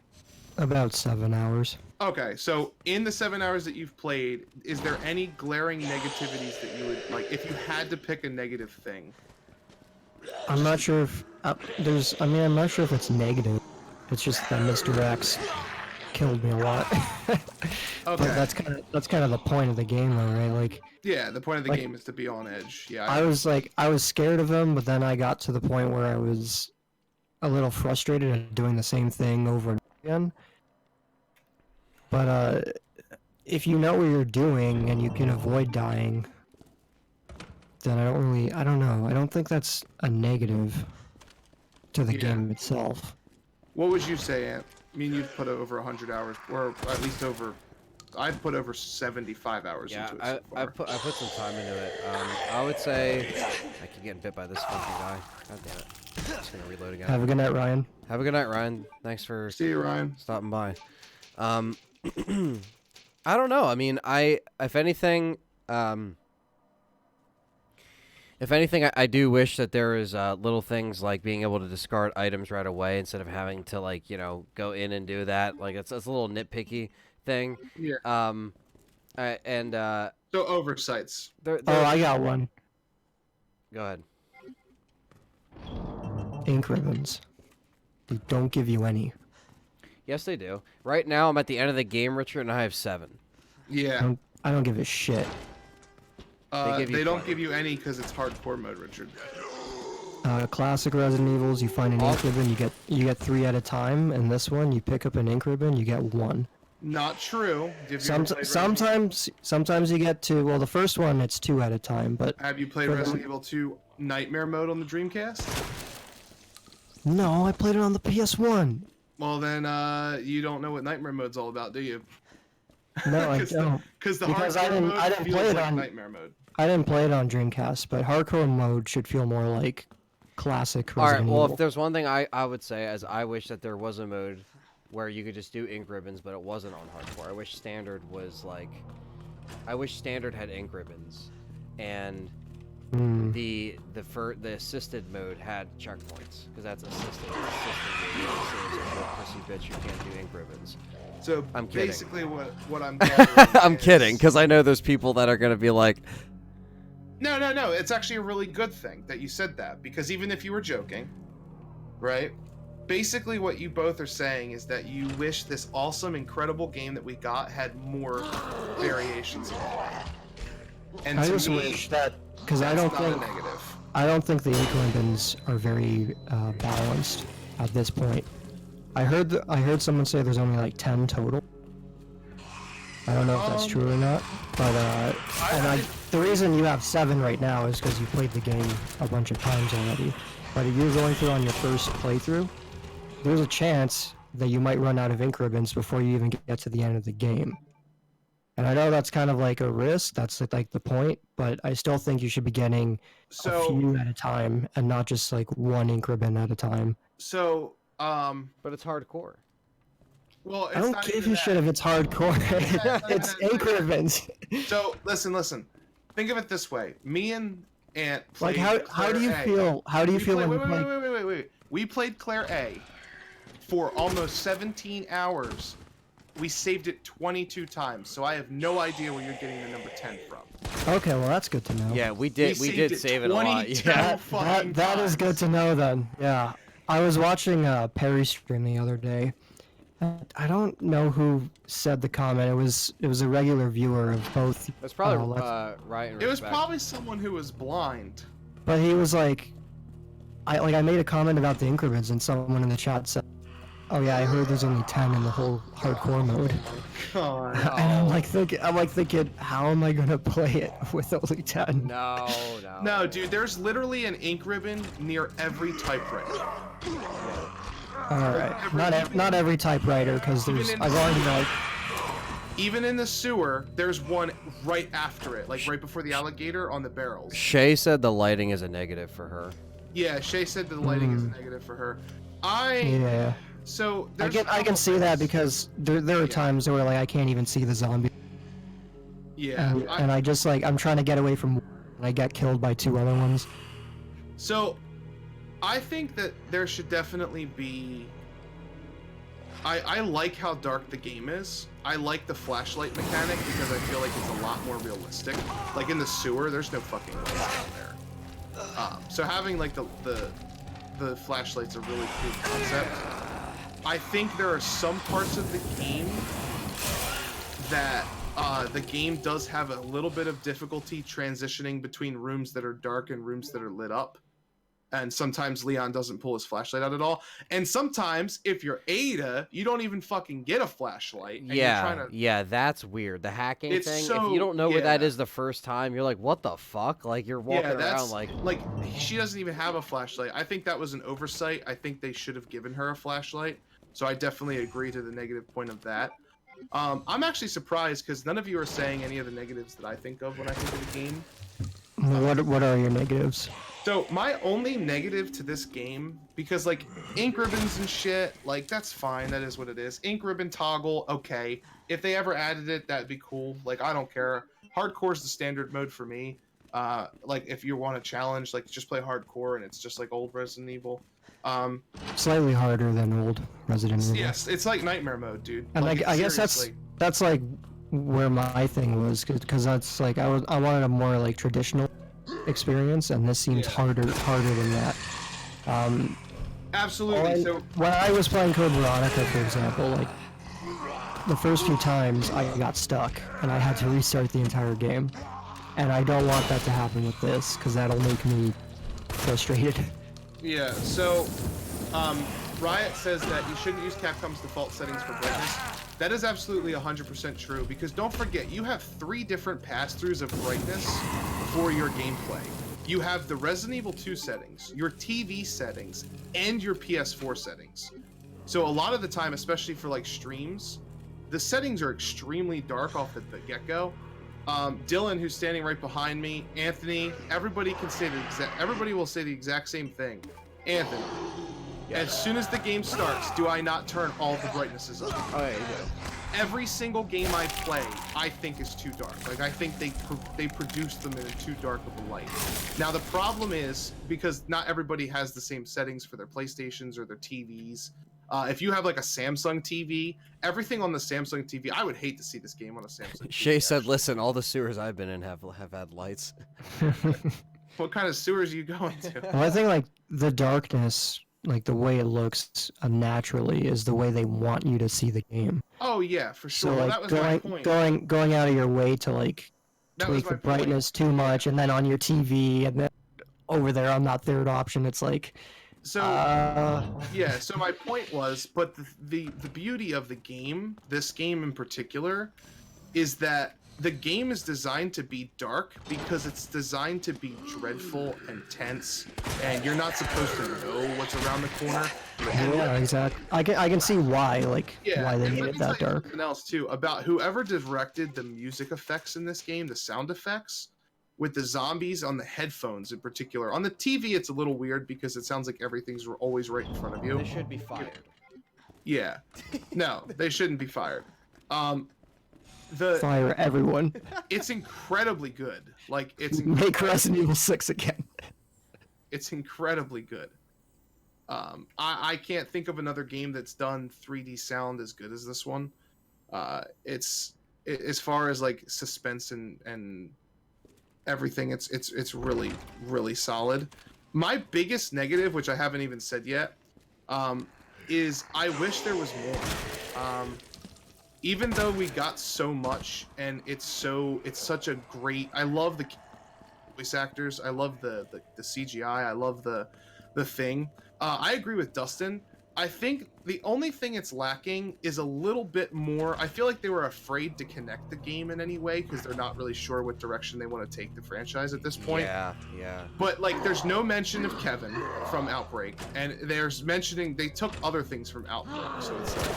About 7 hours.
Okay, so in the 7 hours that you've played, is there any glaring negativities that you would like if you had to pick a negative thing?
I'm not sure if I'm not sure if it's negative. It's just that Mr. X killed me a lot. But
Okay.
that's kind of the point of the game, though, right? Like,
Yeah, the point of the
like-
game is to be on edge. Yeah.
I was scared of him, but then I got to the point where I was a little frustrated at doing the same thing over and over again. But if you know what you're doing and you can avoid dying, then I don't know. I don't think that's a negative to the
Yeah.
game itself.
What would you say, Ant? I mean, you've put over 100 hours, or at least over I've put over 75 hours
Yeah,
into it so far.
I put some time into it. I would say I keep getting bit by this fucking guy. God damn it. I'm just gonna reload again.
Have a good night, Ryan.
Have a good night, Ryan. Thanks for
See you, Ryan.
stopping by. I don't know. I mean, if anything, I do wish that there was little things like being able to discard items right away instead of having to like go in and do that. Like it's a little nitpicky thing.
Yeah.
So
oversights.
Oh, I got one.
Go ahead.
Ink ribbons. They don't give you any.
Yes, they do. Right now, I'm at the end of the game, Richard, and I have 7.
Yeah.
I don't give a shit.
They don't give you any because it's hardcore mode, Richard.
Classic Resident Evils, you find an ink ribbon, you get 3 at a time, and this one, you pick up an ink ribbon, you get 1.
Not true.
Sometimes you get 2. Well, the first one, it's 2 at a time, but...
Have you played Resident Evil 2 Nightmare Mode on the Dreamcast?
No, I played it on the PS1.
Well, then, you don't know what Nightmare Mode's all about, do you?
No, I don't.
Because
I didn't play it on
Nightmare Mode.
I didn't play it on Dreamcast, but hardcore mode should feel more like classic
All right.
Resident
Well,
Evil.
if there's one thing I would say, as I wish that there was a mode where you could just do ink ribbons, but it wasn't on hardcore. I wish standard was like, I wish standard had ink ribbons, and the assisted mode had checkpoints because that's assisted. Assisted mode says, "Oh, pussy bitch, you can't do ink ribbons."
So
I'm kidding.
basically, what I'm gathering
I'm kidding, because I know there's people that are gonna be like,
No. It's actually a really good thing that you said that, because even if you were joking, right? Basically, what you both are saying is that you wish this awesome, incredible game that we got had more variations in it. And
I
to
just
me,
wish that, because I
that's
don't
not
think
a negative.
I don't think the ink ribbons are very balanced at this point. I heard someone say there's only like 10 total. I don't know if that's true or not, but the reason you have 7 right now is because you played the game a bunch of times already. But if you're going through on your first playthrough, there's a chance that you might run out of ink ribbons before you even get to the end of the game. And I know that's kind of like a risk, that's like the point, but I still think you should be getting a few at a time and not just like 1 ink ribbon at a time.
So,
but it's hardcore.
Well, it's
I don't
not
give
even
a
that.
shit if it's hardcore. It's ink ribbons.
So listen. Think of it this way: me and Ant
Like
played
how do you
Claire A.
feel? How do you feel when you play?
Wait. We played Claire A for almost 17 hours. We saved it 22 times, so I have no idea where you're getting the number 10 from.
Okay, well that's good to know.
Yeah, we did save it a lot. Yeah.
That is good to know then. Yeah. I was watching Perry stream the other day. I don't know who said the comment. It was a regular viewer of both.
That's probably right.
It was probably someone who was blind.
But he was like, I made a comment about the ink ribbons, and someone in the chat said, "Oh yeah, I heard there's only 10 in the whole hardcore mode."
Oh, no.
And I'm like thinking, how am I gonna play it with only 10?
No, dude. There's literally an ink ribbon near every typewriter.
All right, not every typewriter, because I've already like.
Even in the sewer, there's one right after it, like right before the alligator on the barrels.
Shay said the lighting is a negative for her.
Yeah, Shay said the lighting is a negative for her.
Yeah.
So
I can see that because there are times where like I can't even see the zombie.
Yeah.
And I just like I'm trying to get away from, and I get killed by 2 other ones.
So, I think that there should definitely be. I like how dark the game is. I like the flashlight mechanic because I feel like it's a lot more realistic. Like in the sewer, there's no fucking lights down there. So having like the flashlight's a really cool concept. I think there are some parts of the game that the game does have a little bit of difficulty transitioning between rooms that are dark and rooms that are lit up. And sometimes Leon doesn't pull his flashlight out at all. And sometimes, if you're Ada, you don't even fucking get a flashlight. And you're trying to...
Yeah, that's weird. The hacking
It's
thing,
so-
if you don't know where that
yeah.
is the first time, you're like, what the fuck? Like, you're walking around like...
she doesn't even have a flashlight. I think that was an oversight. I think they should have given her a flashlight. So I definitely agree to the negative point of that. I'm actually surprised because none of you are saying any of the negatives that I think of when I think of the game.
What are your negatives?
So my only negative to this game, because like ink ribbons and shit, like that's fine, that is what it is. Ink ribbon toggle, okay. If they ever added it, that'd be cool. Like I don't care. Hardcore's the standard mode for me. Like if you want a challenge, like just play hardcore and it's just like old Resident Evil.
Slightly harder than old Resident Evil.
Yes, it's like nightmare mode, dude.
And
like,
I guess that's like where my thing was, because that's like I wanted a more like traditional experience, and this seems harder than that.
Absolutely. So
when I was playing Code Veronica, for example, like the first few times I got stuck and I had to restart the entire game, and I don't want that to happen with this because that'll make me frustrated.
yeah, so Riot says that you shouldn't use Capcom's default settings for brightness. That is absolutely 100% true, because don't forget, you have 3 different pass-throughs of brightness for your gameplay. You have the Resident Evil 2 settings, your TV settings, and your PS4 settings. So a lot of the time, especially for like streams, the settings are extremely dark off the get-go. Dylan, who's standing right behind me, Anthony, everybody will say the exact same thing. Anthony, as soon as the game starts, do I not turn all the brightnesses up?
Oh yeah, you do.
Every single game I play, I think is too dark. Like I think they produce them in too dark of a light. Now the problem is, because not everybody has the same settings for their PlayStations or their TVs. If you have like a Samsung TV, everything on the Samsung TV, I would hate to see this game on a Samsung TV.
Shay said,
actually.
"Listen, all the sewers I've been in have had lights."
What kind of sewers are you going to?
Well, I think like the darkness, like the way it looks naturally, is the way they want you to see the game.
Oh yeah, for sure.
So
Well,
like
that was my point.
going out of your way to like
That was
tweak
my
the
point.
brightness too much, and then on your TV, and then over there on that third option, it's like.
So yeah, so my point was, but the beauty of the game, this game in particular, is that the game is designed to be dark because it's designed to be dreadful and tense, and you're not supposed to know what's around the corner.
Yeah, exactly. I can see why why they
and
made
let
it
me
that
tell you
dark.
something else too about whoever directed the music effects in this game, the sound effects. With the zombies on the headphones in particular. On the TV, it's a little weird because it sounds like everything's always right in front of you.
They should be fired.
Yeah. No, they shouldn't be fired.
Fire everyone.
It's incredibly good. Like, it's
Make Resident Evil 6 again.
It's incredibly good. I can't think of another game that's done 3D sound as good as this one. As far as like suspense and everything, it's really, really solid. My biggest negative, which I haven't even said yet, is I wish there was more. Even though we got so much, and it's such a great. I love the voice actors. I love the CGI. I love the thing. I agree with Dustin. I think the only thing it's lacking is a little bit more. I feel like they were afraid to connect the game in any way because they're not really sure what direction they want to take the franchise at this point.
Yeah.
But like, there's no mention of Kevin from Outbreak, and there's mentioning they took other things from Outbreak. So it's like,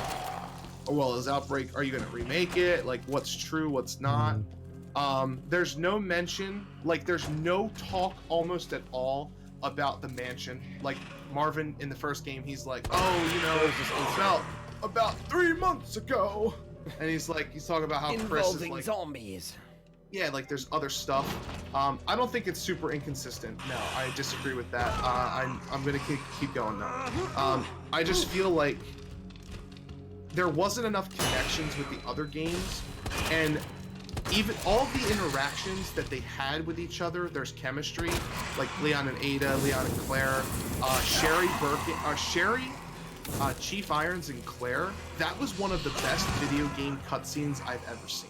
oh, well, is Outbreak? Are you going to remake it? Like, what's true? What's not? There's no mention. Like, there's no talk almost at all about the mansion. Like Marvin in the first game, he's like, oh, you know, it's about 3 months ago, and he's talking about how Chris is like
zombies.
Yeah, like there's other stuff. I don't think it's super inconsistent. No, I disagree with that. I'm gonna keep going now. I just feel like there wasn't enough connections with the other games, and even all the interactions that they had with each other, there's chemistry, like Leon and Ada, Leon and Claire, Sherry, Chief Irons and Claire. That was one of the best video game cutscenes I've ever seen.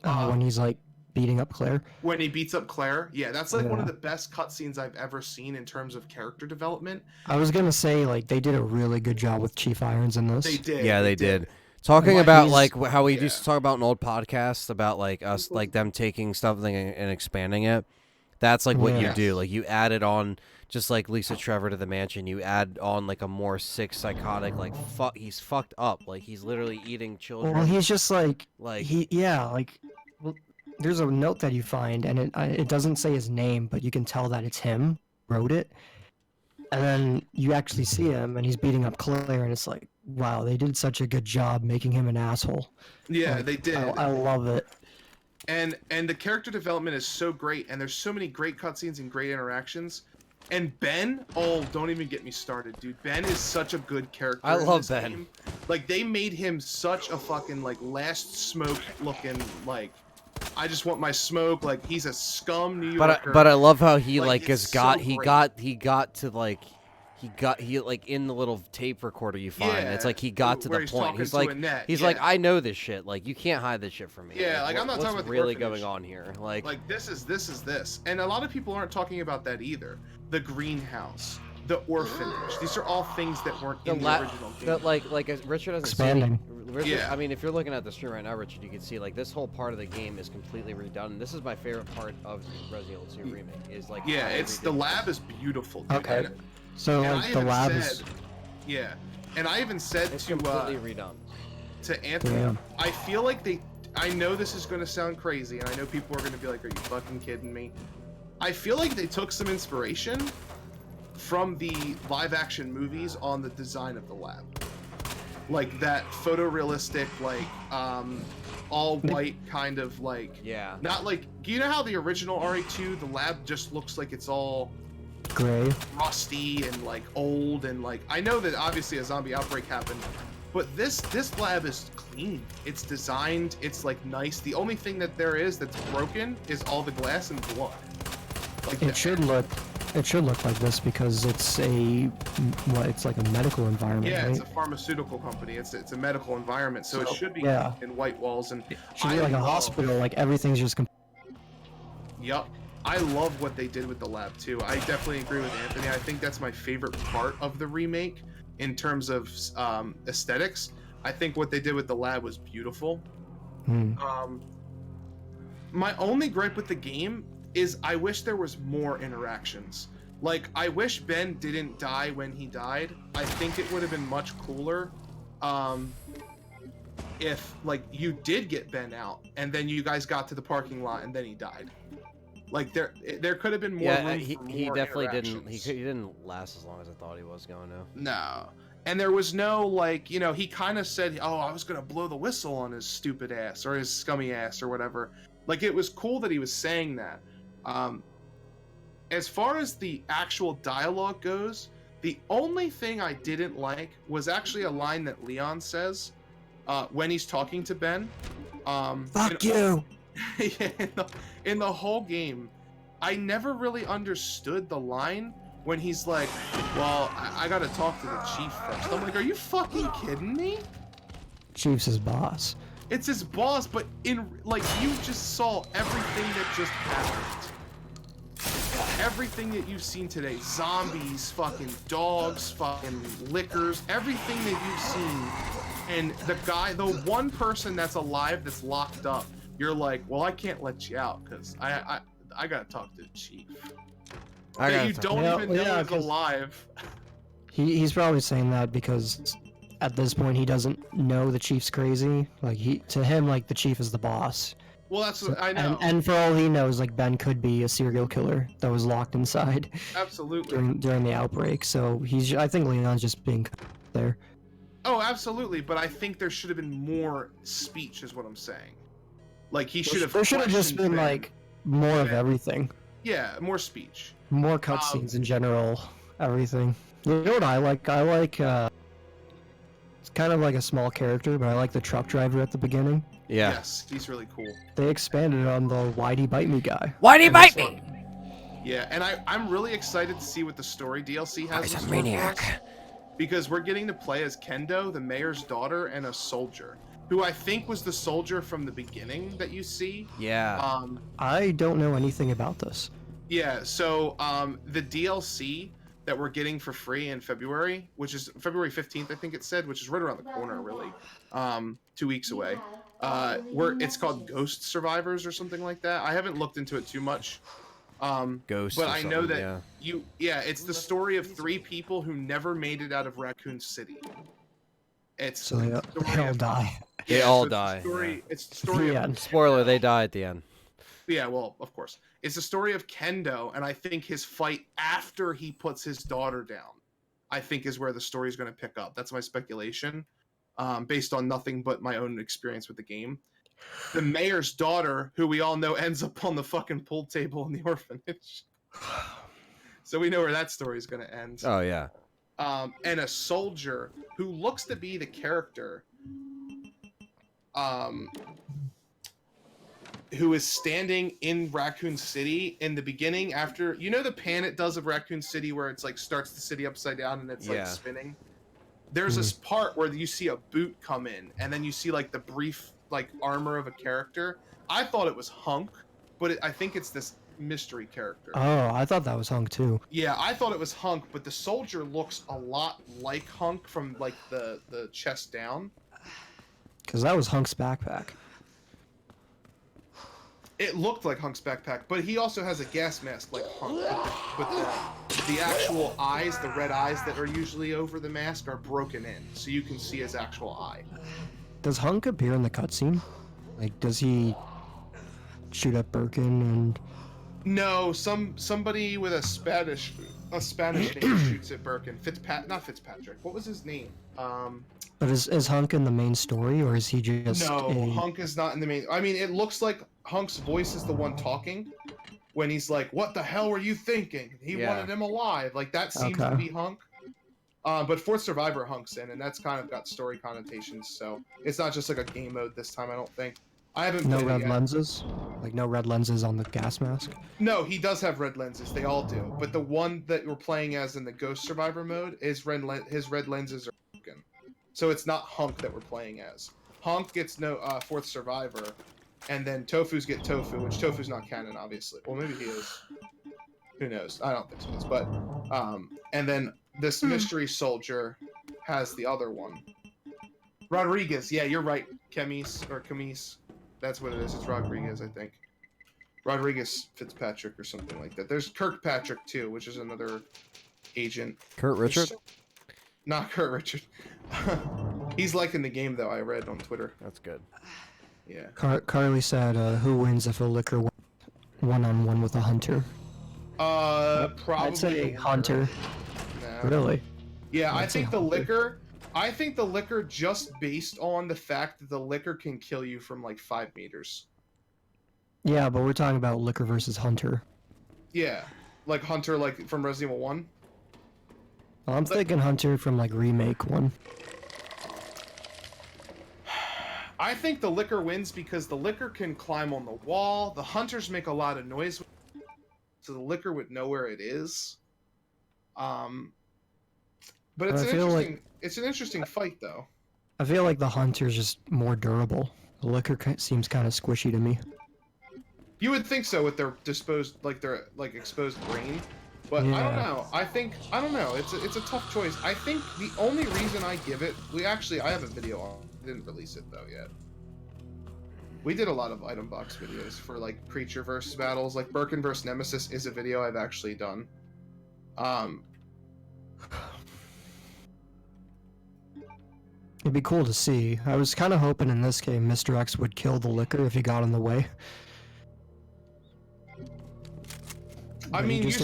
When he's like beating up Claire.
When he beats up Claire, yeah, that's like one of the best cutscenes I've ever seen in terms of character development.
I was gonna say like they did a really good job with Chief Irons in this.
They did.
Yeah, they did. Talking about like how we
yeah.
used to talk about in old podcasts about like us like them taking something and expanding it. That's like what you do. Like you add it on just like Lisa Trevor to the mansion, you add on like a more sick, psychotic, like he's fucked up, like he's literally eating children.
Well, he's just like
like
well, there's a note that you find, and it doesn't say his name, but you can tell that it's him who wrote it. And then you actually see him, and he's beating up Claire, and it's like, wow, they did such a good job making him an asshole.
Yeah,
Like,
they did.
I love it.
And the character development is so great, and there's so many great cutscenes and great interactions. And Ben, oh, don't even get me started, dude. Ben is such a good character.
I
in
love
this
Ben.
game. Like, they made him such a fucking, like, Last Smoke looking, like, I just want my smoke. Like, he's a scum New Yorker.
But I love how he
Like,
like
it's
has got
so
he
great.
got to like he like in the little tape recorder you find.
Yeah,
It's like he got to
where
the
he's
point.
talking
He's
to
like
Annette,
he's
yeah.
like, I know this shit. Like, you can't hide this shit from me.
Yeah, like, I'm not
what's
talking about the
really
orphanage.
going on here. Like
this is this. And a lot of people aren't talking about that either. The greenhouse, the orphanage. These are all things that weren't in the original game.
like as Richard hasn't
Expanding.
seen. Richard,
Yeah.
I mean, if you're looking at the stream right now, Richard, you can see like this whole part of the game is completely redone. And this is my favorite part of Resident Evil 2 remake. Is like
Yeah,
how they
it's the
redid
lab is beautiful. Dude.
Okay.
And-
So
and
like
I
the
even
lab
said,
is
yeah, and I even said
It's
to
completely redone.
Anthony,
Damn.
I feel like I know this is going to sound crazy, and I know people are going to be like, "Are you fucking kidding me?" I feel like they took some inspiration from the live-action movies on the design of the lab, like that photorealistic, like all white kind of like.
Yeah.
Not like, you know how the original RE2, the lab just looks like it's all
gray.
rusty and like old, and like, I know that obviously a zombie outbreak happened, but this lab is clean. It's designed. It's like nice. The only thing that there is that's broken is all the glass and blood. Like
It should look like this because it's it's like a medical environment,
yeah,
right?
it's a pharmaceutical company. It's a medical environment, so it should be
yeah.
in white walls, and
It should be like a hospital. Like everything's just.
Yup. I love what they did with the lab too. I definitely agree with Anthony. I think that's my favorite part of the remake in terms of aesthetics. I think what they did with the lab was beautiful. My only gripe with the game is I wish there was more interactions. Like, I wish Ben didn't die when he died. I think it would have been much cooler if, like, you did get Ben out and then you guys got to the parking lot and then he died. Like, there could have been more room
he
for
he
more
definitely didn't.
interactions.
He didn't last as long as I thought he was going to.
No. And there was no, like, you know, he kind of said, oh, I was going to blow the whistle on his stupid ass or his scummy ass or whatever. Like, it was cool that he was saying that. As far as the actual dialogue goes, the only thing I didn't like was actually a line that Leon says when he's talking to Ben.
Fuck you!
In the whole game, I never really understood the line when he's like, well, I gotta talk to the chief first. I'm like, are you fucking kidding me?
Chief's his boss.
It's his boss, but like, you just saw everything that just happened. Everything that you've seen today, zombies, fucking dogs, fucking liquors, everything that you've seen, and the one person that's alive that's locked up, you're like, well, I can't let you out because I gotta talk to the chief. That you don't even know is alive.
He's probably saying that because at this point he doesn't know the chief's crazy. Like, to him, like, the chief is the boss.
Well, that's what I know.
And for all he knows, like, Ben could be a serial killer that was locked inside.
Absolutely.
During the outbreak. So I think Leon's just being there.
Oh, absolutely. But I think there should have been more speech, is what I'm saying. Like, he should have.
There should have just been like more of everything.
Yeah, more speech.
More cutscenes in general. Everything. You know what I like? I like. It's kind of like a small character, but I like the truck driver at the beginning.
Yeah.
Yes, he's really cool.
They expanded on the Why'd he bite me guy.
Why'd he bite me?
Yeah, and I'm really excited to see what the story DLC has.
He's
in
a
store for
maniac.
us, because we're getting to play as Kendo, the mayor's daughter, and a soldier, who I think was the soldier from the beginning that you see.
Yeah.
I don't know anything about this.
Yeah, so the DLC that we're getting for free in February, which is February 15th, I think it said, which is right around the corner, really, 2 weeks away. It's called Ghost Survivors or something like that. I haven't looked into it too much,
Ghost.
But
or
I know
something,
that
yeah.
it's the story of 3 people who never made it out of Raccoon City. It's
So
the
they
story
all
of-
die.
They
yeah,
all
so it's the
die,
story,
yeah.
It's the story
The
of
end.
Spoiler:
Kendo.
they die at the end.
Yeah, well, of course. It's the story of Kendo, and I think his fight after he puts his daughter down, I think is where the story is going to pick up. That's my speculation, based on nothing but my own experience with the game. The mayor's daughter, who we all know ends up on the fucking pool table in the orphanage. So we know where that story is going to end.
Oh yeah.
And a soldier who looks to be the character, who is standing in Raccoon City in the beginning after, you know, the pan it does of Raccoon City where it's like starts the city upside down and it's like
Yeah.
spinning. There's this part where you see a boot come in and then you see like the brief like armor of a character. I thought it was Hunk, but I think it's this mystery character.
Oh, I thought that was Hunk too.
Yeah, I thought it was Hunk, but the soldier looks a lot like Hunk from like the chest down.
Because that was Hunk's backpack.
It looked like Hunk's backpack, but he also has a gas mask like Hunk. But the actual eyes, the red eyes that are usually over the mask, are broken in, so you can see his actual eye.
Does Hunk appear in the cutscene? Like, does he shoot at Birkin and...
No, somebody with a Spanish name shoots at Birkin. Not Fitzpatrick. What was his name?
But is Hunk in the main story, or is he just
No, Hunk is not in the main. I mean, it looks like Hunk's voice is the one talking when he's like, "What the hell were you thinking?" He wanted him alive. Like that seems to be Hunk. But Fourth Survivor Hunk's in, and that's kind of got story connotations. So it's not just like a game mode this time. I don't think. I haven't.
No
played it
red
yet.
lenses? Like, no red lenses on the gas mask?
No, he does have red lenses. They all do. But the one that we're playing as in the Ghost Survivor mode is his red lenses are broken. So it's not Hunk that we're playing as. Hunk gets no Fourth Survivor, and then Tofu's get Tofu, which Tofu's not canon, obviously. Well, maybe he is. Who knows? I don't think so. But and then this mystery soldier has the other one. Rodriguez. Yeah, you're right. Camise. That's what it is. It's Rodriguez, I think. Rodriguez Fitzpatrick or something like that. There's Kirkpatrick too, which is another agent.
Kurt Richard?
Not Kurt Richard. He's liking the game though. I read on Twitter.
That's good.
Yeah.
Carly said, who wins if a liquor one-on-one with a hunter?
Probably.
I'd say
the
hunter.
No.
Really?
Yeah,
I'd say
I think the
hunter.
liquor. I think the liquor just based on the fact that the liquor can kill you from like 5 meters.
Yeah, but we're talking about liquor versus hunter.
Yeah, like Hunter, like from Resident Evil 1.
Well, I'm thinking hunter from like remake 1.
I think the liquor wins because the liquor can climb on the wall. The hunters make a lot of noise, so the liquor would know where it is. But it's an interesting fight though.
I feel like the hunter's just more durable. The liquor seems kind of squishy to me.
You would think so with their exposed brain, but I don't know. I don't know. It's a tough choice. I think the only reason I give it, I have a video on. Didn't release it though yet. We did a lot of item box videos for like creature versus battles. Like Birkin versus Nemesis is a video I've actually done.
It'd be cool to see. I was kind of hoping in this game Mr. X would kill the liquor if he got in the way.
I
But he
mean,
just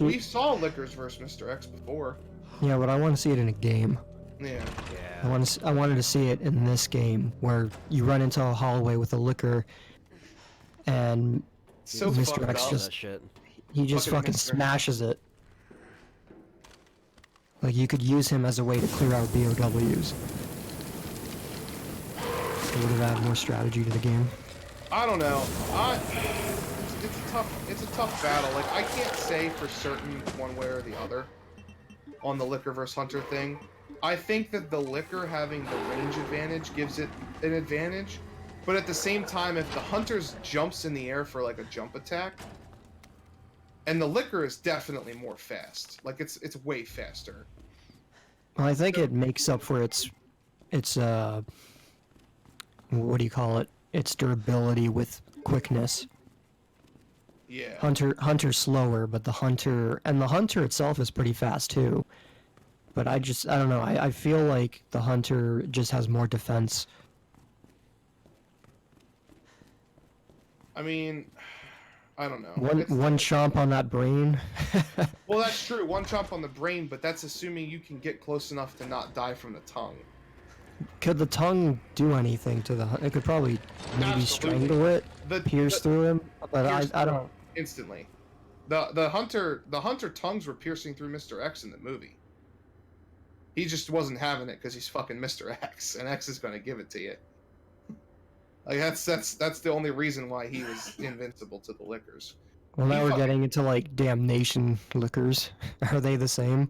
we saw Liquors versus Mr. X before.
Yeah, but I want to see it in a game.
Yeah.
I wanted to see it in this game where you run into a hallway with a liquor, and
So
Mr.
fucked
X
up.
just
That shit.
he just
Fucking
fucking
Mr. X.
smashes it. Like you could use him as a way to clear out BOWs. It would have added more strategy to the game.
I don't know. It's a tough battle. Like I can't say for certain one way or the other on the Liquor versus Hunter thing. I think that the Liquor having the range advantage gives it an advantage, but at the same time, if the Hunter's jumps in the air for like a jump attack, and the Liquor is definitely more fast. Like it's way faster.
Well, I think it makes up for its what do you call it? Its durability with quickness.
Yeah.
Hunter's slower, but the hunter itself is pretty fast too. But I don't know. I feel like the hunter just has more defense.
I mean, I don't know.
One chomp on that brain.
Well, that's true. One chomp on the brain, but that's assuming you can get close enough to not die from the tongue.
Could the tongue do anything to the? It could probably maybe
Absolutely.
strangle it, pierce through him. But I don't.
Instantly. The hunter tongues were piercing through Mr. X in the movie. He just wasn't having it because he's fucking Mr. X, and X is gonna give it to you. Like that's the only reason why he was invincible to the liquors.
Well, now we're getting into like damnation liquors. Are they the same?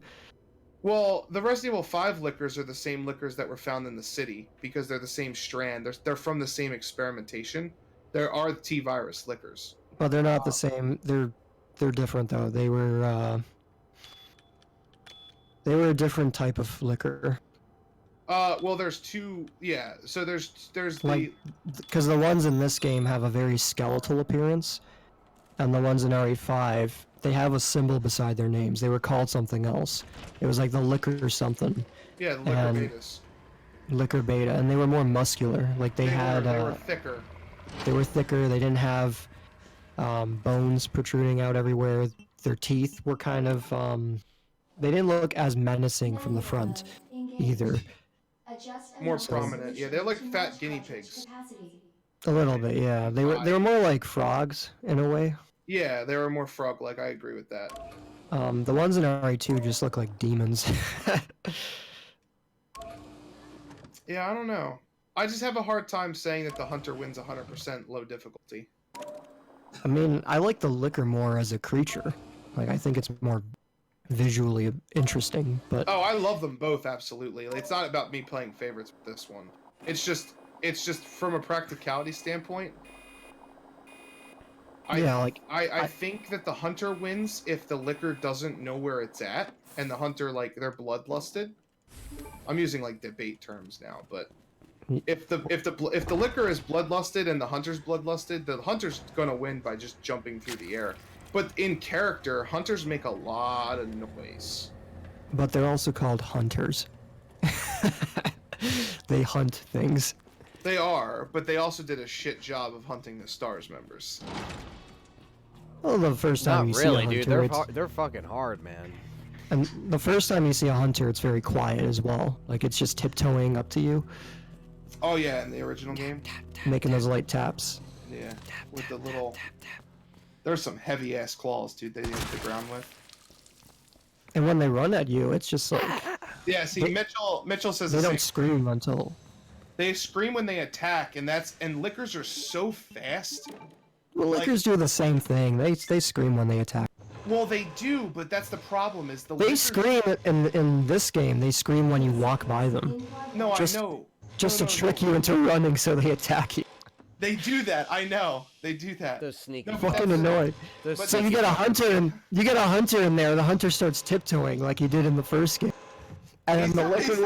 Well, the Resident Evil 5 liquors are the same liquors that were found in the city because they're the same strand. They're from the same experimentation. There are T-virus liquors.
Well, they're not the same. They're different though. They were a different type of liquor.
Well, there's two. Yeah. So there's
like, because the ones in this game have a very skeletal appearance, and the ones in RE5 they have a symbol beside their names. They were called something else. It was like the liquor something.
Yeah, the liquor betas.
Liquor beta, and they were more muscular. Like they
were thicker.
They were thicker. They didn't have bones protruding out everywhere. Their teeth were kind of they didn't look as menacing from the front either.
More prominent. Yeah, they're like fat guinea pigs.
A little bit, yeah. They were more like frogs in a way.
Yeah, they were more frog-like. I agree with that.
The ones in RE2 just look like demons.
Yeah, I don't know. I just have a hard time saying that the hunter wins 100% low difficulty.
I mean, I like the liquor more as a creature. Like, I think it's more visually interesting, but...
Oh, I love them both, absolutely. It's not about me playing favorites with this one. It's just from a practicality standpoint. I think that the hunter wins if the liquor doesn't know where it's at, and the hunter, like, they're bloodlusted. I'm using, like, debate terms now, but... If the liquor is bloodlusted and the hunter's bloodlusted, the hunter's gonna win by just jumping through the air. But in character, hunters make a lot of noise.
But they're also called hunters. They hunt things.
They are, but they also did a shit job of hunting the STARS members.
Well, the first time you see a hunter,
dude. They're fucking hard, man.
And the first time you see a hunter, it's very quiet as well. Like, it's just tiptoeing up to you.
Oh, yeah, in the original game?
Making those light taps.
Yeah, with the little... There's some heavy-ass claws, dude, they hit the ground with.
And when they run at you, it's just like...
Yeah, see, Mitchell says
they don't scream until...
They scream when they attack, and liquors are so fast.
Well, liquors do the same thing. They scream when they attack.
Well, they do, but that's the problem. Is the
they scream in this game? They scream when you walk by them.
No, I know.
Just to trick you into running, so they attack you.
They do that. I know. They do that.
They're sneaky.
No, fucking annoying. So you get a hunter, and you get a hunter in there. The hunter starts tiptoeing like he did in the first game. And then the liquor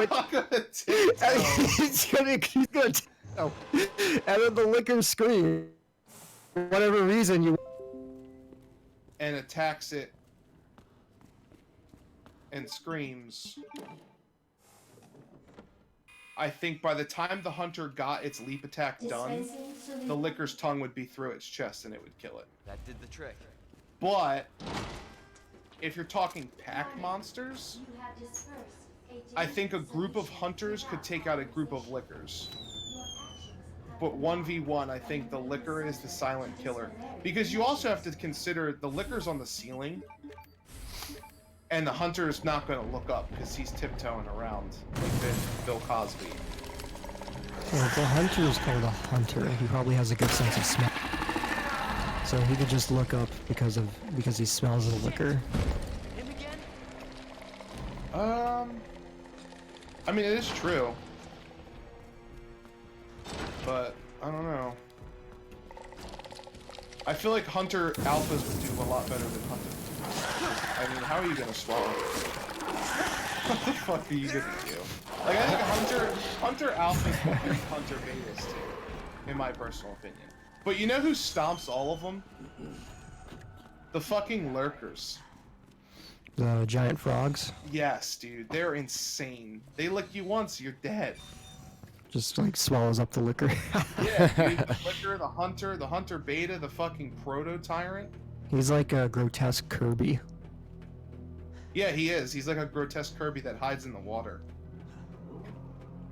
he's gonna tiptoe. And then the liquor scream. For whatever reason you.
And attacks it. And screams. I think by the time the hunter got its leap attack done, the liquor's tongue would be through its chest and it would kill it.
That did the trick.
But if you're talking pack monsters, I think a group of hunters could take out a group of liquors. But 1v1, I think the liquor is the silent killer. Because you also have to consider the liquor's on the ceiling, and the hunter's not going to look up because he's tiptoeing around like Bill Cosby.
Well, the hunter is called a hunter. He probably has a good sense of smell. So he could just look up because he smells the liquor.
I mean, it is true. But, I don't know. I feel like Hunter Alphas would do a lot better than Hunter. I mean, how are you gonna swallow it? What the fuck are you gonna do? Like, I think Hunter Alphas would beat Hunter Betas too, in my personal opinion. But you know who stomps all of them? The fucking lurkers.
The giant frogs.
Yes, dude. They're insane. They lick you once, you're dead.
Just like swallows up the liquor.
Yeah, dude. The flicker, the hunter beta, the fucking proto tyrant.
He's like a grotesque Kirby.
Yeah, he is. He's like a grotesque Kirby that hides in the water.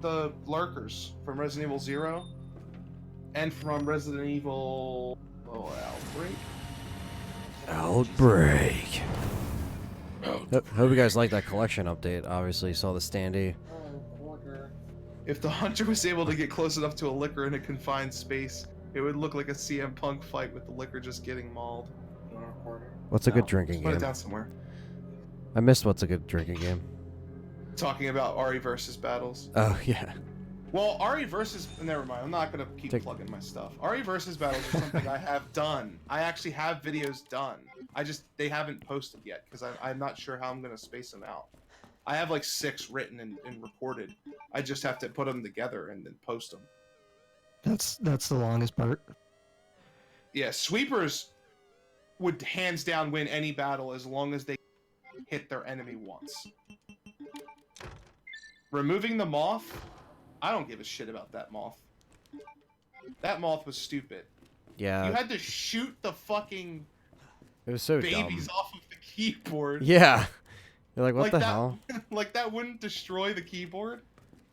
The lurkers from Resident Evil 0 and from Resident Evil
Outbreak. Hope you guys like that collection update. Obviously, saw the standee.
If the hunter was able to get close enough to a liquor in a confined space, it would look like a CM Punk fight with the liquor just getting mauled.
What's a good drinking
Put it
game?
down somewhere.
I missed what's a good drinking game.
Talking about Ari versus battles.
Oh yeah.
Well, Ari versus... Never mind, I'm not going to keep plugging my stuff. Ari versus battles is something I have done. I actually have videos done. They haven't posted yet, because I'm not sure how I'm going to space them out. I have like 6 written and recorded. I just have to put them together and then post them.
That's the longest part.
Yeah, sweepers would hands down win any battle as long as they hit their enemy once. Removing the moth... I don't give a shit about that moth. That moth was stupid.
Yeah.
You had to shoot the fucking
It was so
babies
dumb.
off of the keyboard.
Yeah. You're like, what
Like
the
that-
hell?
Like that wouldn't destroy the keyboard.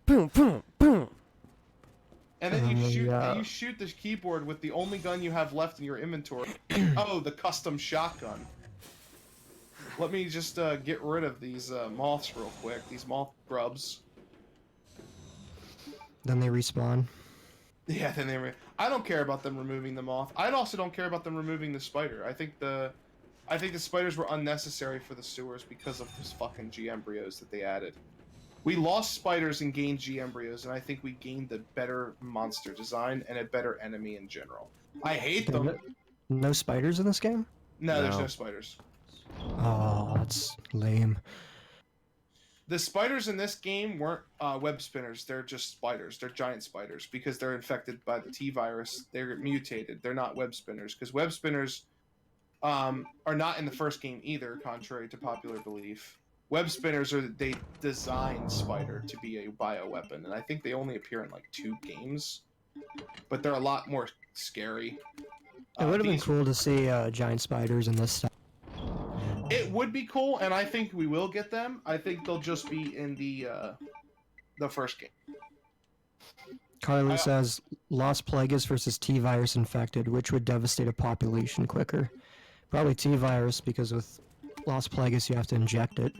Boom, boom, boom.
And then
Yeah.
you shoot this keyboard with the only gun you have left in your inventory. Oh, the custom shotgun. Let me just get rid of these moths real quick. These moth grubs.
Then they respawn.
Yeah, then I don't care about them removing the moth. I also don't care about them removing the spider. I think the spiders were unnecessary for the sewers because of those fucking G embryos that they added. We lost spiders and gained G embryos, and I think we gained a better monster design and a better enemy in general. I hate them.
No spiders in this game?
No, there's
No.
no spiders.
Oh, that's lame.
The spiders in this game weren't web spinners. They're just spiders. They're giant spiders because they're infected by the T virus. They're mutated. They're not web spinners because web spinners are not in the first game either, contrary to popular belief. Web spinners they designed spider to be a bioweapon, and I think they only appear in like 2 games, but they're a lot more scary.
It would have been
these-
cool to see giant spiders in this stuff.
It would be cool, and I think we will get them. I think they'll just be in the first game.
Carly says, Lost Plagueis versus T-Virus infected, which would devastate a population quicker? Probably T-Virus, because with Lost Plagueis you have to inject it.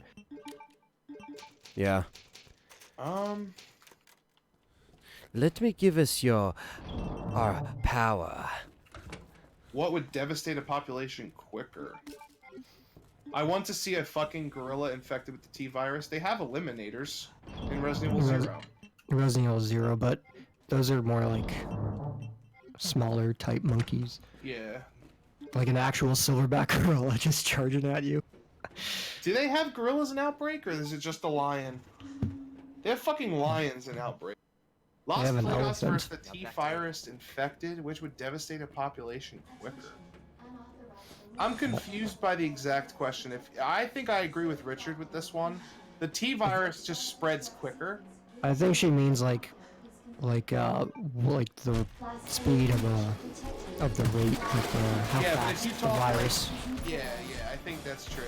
Yeah. Let me give us our power.
What would devastate a population quicker? I want to see a fucking gorilla infected with the T virus. They have eliminators in Resident Evil 0.
Resident Evil 0, but those are more like smaller type monkeys.
Yeah.
Like an actual silverback gorilla just charging at you.
Do they have gorillas in Outbreak, or is it just a lion? They have fucking lions in Outbreak. Lost
have an
Plagueis
elephant.
versus the T virus infected, which would devastate a population quicker. I'm confused by the exact question. I think I agree with Richard with this one. The T virus just spreads quicker.
I think she means like the speed of the rate with how
Yeah, but if
fast
you
the
talk like-
virus.
Yeah, I think that's true.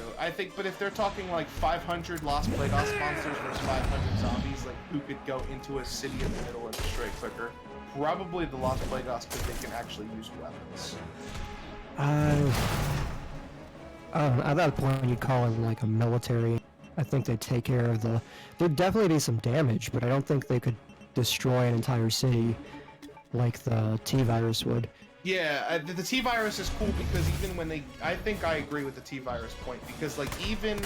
But if they're talking like 500 Lost Plagueis monsters versus 500 zombies, like who could go into a city in the middle and destroy quicker? Probably the Lost Plagueis because they can actually use weapons.
At that point, you'd call it like a military. I think they'd take care of there'd definitely be some damage, but I don't think they could destroy an entire city like the T-Virus would.
Yeah, the T-Virus is cool because even when I think I agree with the T-Virus point, because like even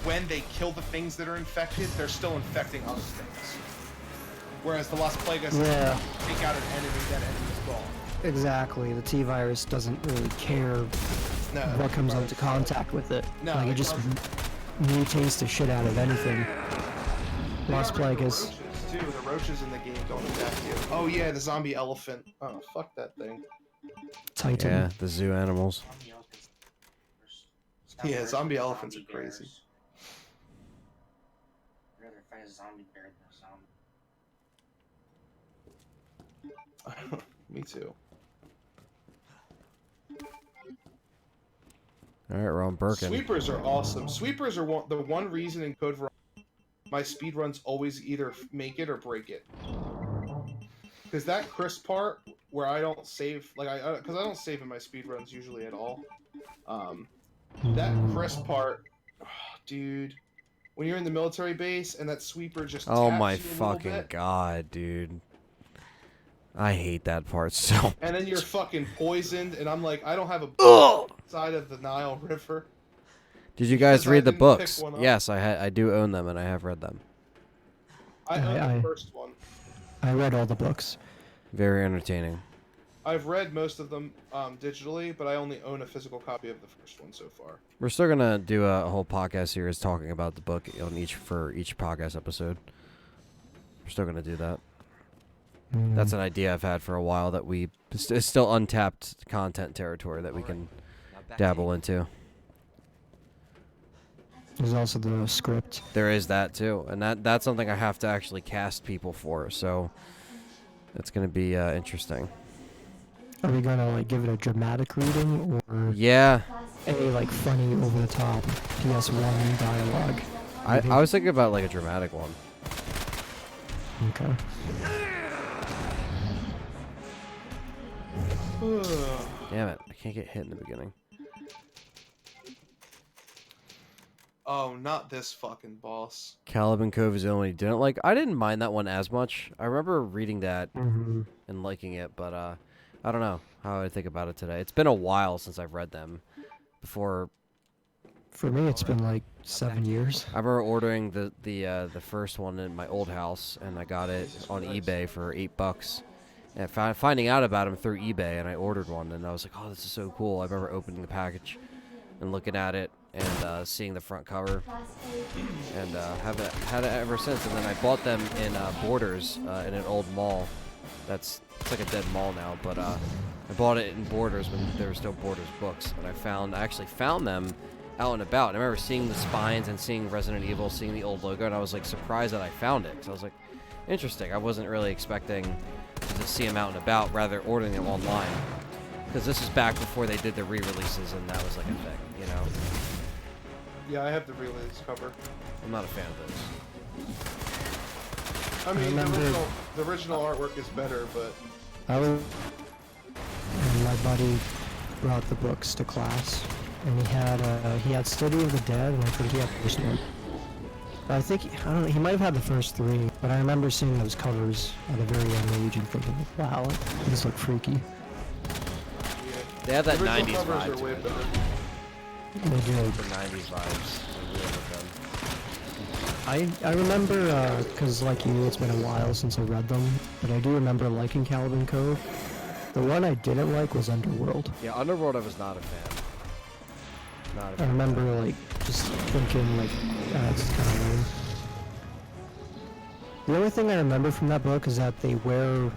when they kill the things that are infected, they're still infecting other things. Whereas the Lost Plagueis,
Yeah.
take out an enemy, that enemy's gone.
Exactly. The T-Virus doesn't really care
No,
what comes
T-Virus-
into contact with it.
No,
Like, it just mutates the shit out of anything.
They
Lost
got rid of the
Plagueis.
roaches, too. The roaches in the game don't attack you. Oh yeah, the zombie elephant. Oh, fuck that thing.
Titan.
Yeah, the zoo animals.
Yeah, zombie elephants are crazy.
I'd rather fight a zombie bear than a zombie.
Me too.
All right, we're on Birkin.
Sweepers are awesome. Sweepers are the one reason in Code Veronica my speedruns always either make it or break it. Because that crisp part where I don't save, like because I don't save in my speedruns usually at all. That crisp part, oh, dude, when you're in the military base and that sweeper just
Oh
taps
my
you a little
fucking
bit,
god, dude. I hate that part so.
and then you're fucking poisoned, and I'm like, I don't have a side of the Nile River.
Did you guys
Because I
read the
didn't pick
books?
one up.
Yes, I do own them and I have read them.
I own the first one.
I read all the books.
Very entertaining.
I've read most of them digitally, but I only own a physical copy of the first one so far.
We're still gonna do a whole podcast series talking about the book on each podcast episode. We're still gonna do that. That's an idea I've had for a while that it's still untapped content territory that we can dabble into.
There's also the script.
There is that too, and that's something I have to actually cast people for. So it's gonna be interesting.
Are we gonna like give it a dramatic reading or
Yeah.
a like funny over the top PS1 dialogue?
I was thinking about like a dramatic one.
Okay.
Damn it! I can't get hit in the beginning.
Oh, not this fucking boss.
Caliban Cove is the only didn't like. I didn't mind that one as much. I remember reading that and liking it, but I don't know how I think about it today. It's been a while since I've read them. Before.
For me, it's been like 7 years.
I remember ordering the first one in my old house, and I got it on eBay for $8. And finding out about them through eBay, and I ordered one, and I was like, "Oh, this is so cool!" I remember opening the package and looking at it and seeing the front cover, and have had it ever since. And then I bought them in Borders in an old mall. It's like a dead mall now, but I bought it in Borders when there were still Borders books, and I actually found them out and about. And I remember seeing the spines and seeing Resident Evil, seeing the old logo, and I was like surprised that I found it because I was like, interesting. I wasn't really expecting to see them out and about, rather ordering them online. Because this is back before they did the re-releases, and that was like a thing, you know?
Yeah, I have the release cover.
I'm not a fan of those.
I mean, the original artwork is better, but...
And my buddy brought the books to class, and he had Study of the Dead, and I think he had the first one. I don't know, he might have had the first three, but I remember seeing those covers at a very young age and thinking, wow, these look freaky.
They have that
the
90s
covers
vibe
are
to
way
it.
better.
They do.
The 90s vibes. I really like them.
I remember, because like you, it's been a while since I read them, but I do remember liking Caliban Cove. The one I didn't like was Underworld.
Yeah, Underworld I was not a fan. Not a
I
fan.
remember like just thinking like, it's kind of lame. The only thing I remember from that book is that they wear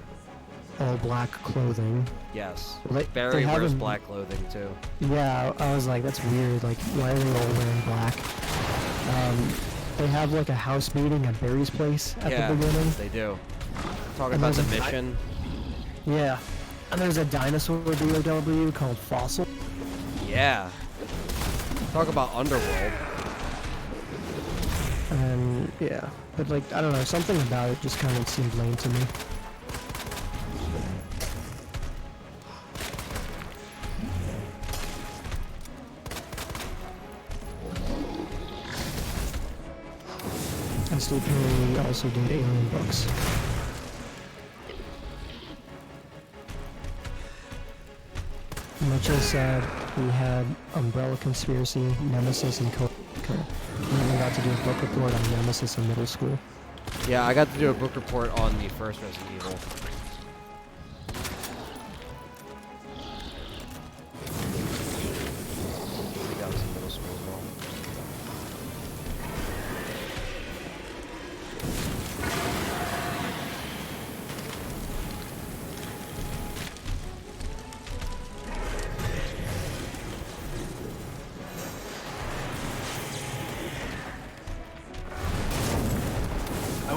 all black clothing.
Yes.
They
Barry wears
haven't-
black clothing too.
Yeah, I was like, that's weird. Like, why are they all wearing black? They have like a house meeting at Barry's place at
Yeah,
the beginning.
they do. Talking
And
about the
there's a
mission.
Yeah, and there's a dinosaur DOW called Fossil.
Yeah. Talk about Underworld.
And yeah, but like, I don't know, something about it just kind of seemed lame to me. And Steve Perry also did Alien books. Much as said, we had Umbrella Conspiracy, Nemesis, and Code. We even got to do a book report on Nemesis in middle school.
Yeah, I got to do a book report on the first Resident Evil. I think that was in middle school as well.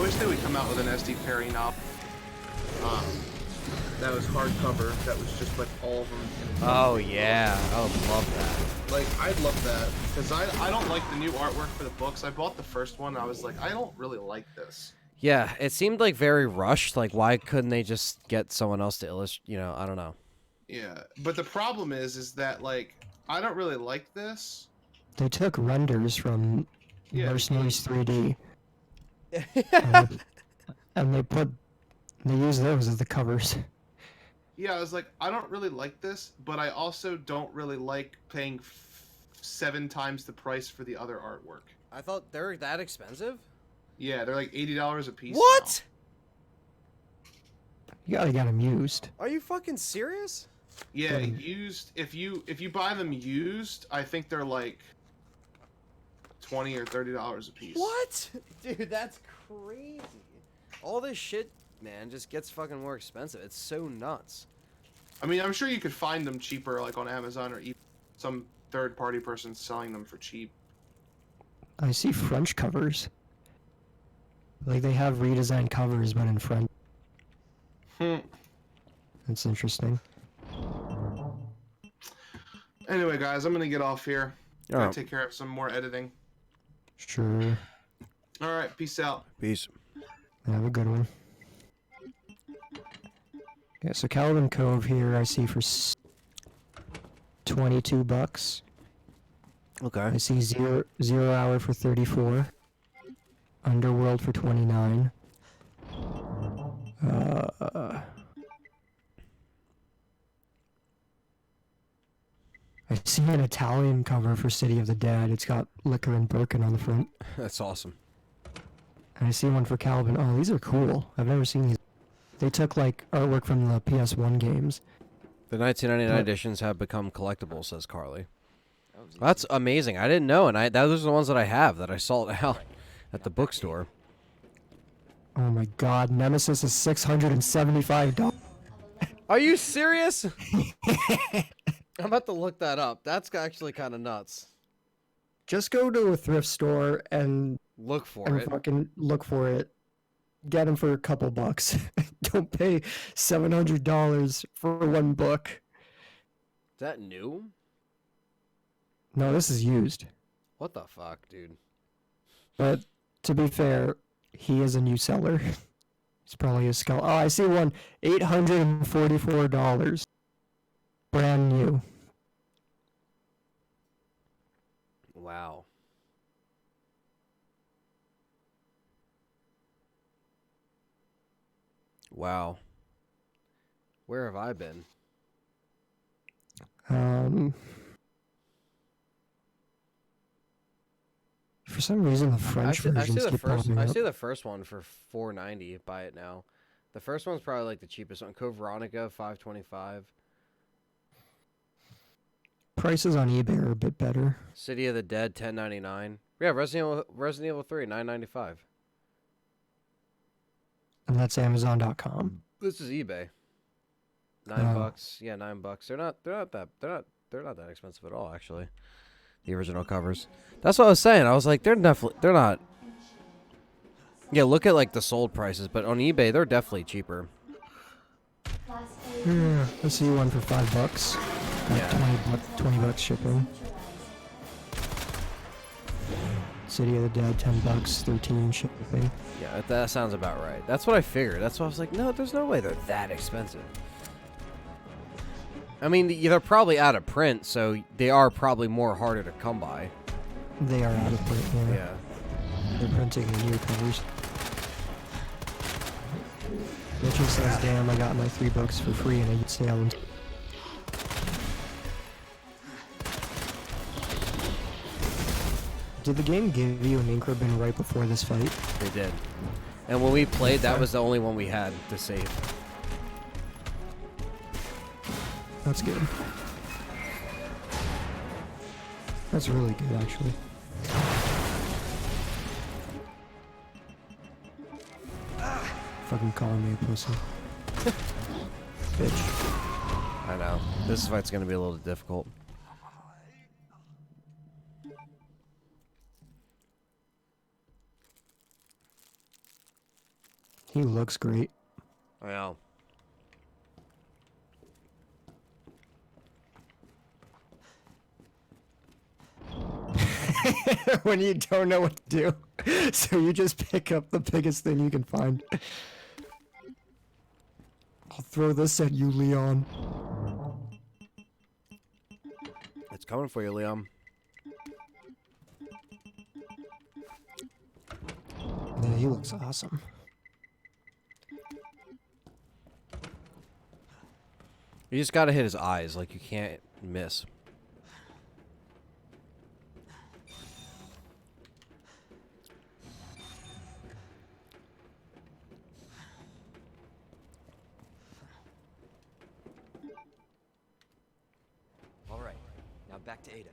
wish they would come out with an SD Perry novel. That was hardcover. That was just like all of them.
Oh yeah, I would love that.
Like I'd love that because I don't like the new artwork for the books. I bought the first one. And I was like, I don't really like this.
Yeah, it seemed like very rushed. Like, why couldn't they just get someone else to illustrate? You know, I don't know.
Yeah, but the problem is that like I don't really like this.
They took renders from
Yeah,
Mercenaries 3D. and they used those as the covers.
Yeah, I was like, I don't really like this, but I also don't really like paying 7 times the price for the other artwork.
I thought they're that expensive.
Yeah, they're like $80 a piece.
What?
You gotta get them used.
Are you fucking serious?
Yeah, used. If you buy them used, I think they're like $20 or $30 a piece.
What? Dude, that's crazy. All this shit, man, just gets fucking more expensive. It's so nuts.
I mean, I'm sure you could find them cheaper, like on Amazon or some third-party person selling them for cheap.
I see French covers. Like they have redesigned covers, but in French. That's interesting.
Anyway, guys, I'm gonna get off here.
All
Gotta
right.
take care of some more editing.
Sure.
All right, peace out.
Peace.
Have a good one. Yeah, so Calvin Cove here I see for $22.
Okay.
I see Zero Hour for 34. Underworld for 29. I see an Italian cover for City of the Dead. It's got Liquor and Birkin on the front.
That's awesome.
And I see one for Calvin. Oh, these are cool. I've never seen these. They took like artwork from the PS1 games.
The 1999 editions have become collectibles, says Carly. That's amazing. I didn't know, and those are the ones that I have that I sold out at the bookstore.
Oh my god, Nemesis is $675.
Are you serious? I'm about to look that up. That's actually kind of nuts.
Just go to a thrift store and
Look for it.
fucking look for it. Get them for a couple bucks. Don't pay $700 for one book.
Is that new?
No, this is used.
What the fuck, dude?
But to be fair, he is a new seller. It's probably a skull. Oh, I see one. $844. Brand new.
Wow. Wow. Where have I been?
For some reason, the French versions keep popping
I
up.
see the first one for $4.90. Buy it now. The first one's probably like the cheapest one. Code Veronica, $5.25.
Prices on eBay are a bit better.
City of the Dead, $10.99. Yeah, Resident Evil 3, $9.95.
And that's Amazon.com.
This is eBay. $9. Yeah, $9. They're not that expensive at all, actually. The original covers. That's what I was saying. I was like, they're not. Yeah, look at like the sold prices, but on eBay they're definitely cheaper.
Yeah, I see one for $5.
Yeah.
20 bucks shipping. City of the Dead, $10, 13 shipping.
Yeah, that sounds about right. That's what I figured. That's why I was like, no, there's no way they're that expensive. I mean, they're probably out of print, so they are probably more harder to come by.
They are out of print, yeah.
Yeah.
They're printing the new covers. Mitchell says, damn, I got my $3 for free in a sale. Did the game give you an ink ribbon right before this fight?
They did. And when we played, that was the only one we had to save.
That's good. That's really good, actually. Fucking calling me a pussy. Bitch.
I know. This fight's gonna be a little difficult.
He looks great.
I know.
When you don't know what to do, so you just pick up the biggest thing you can find. I'll throw this at you, Leon.
It's coming for you, Liam.
Yeah, he looks awesome.
You just gotta hit his eyes. Like, you can't miss.
All right, now back to Ada.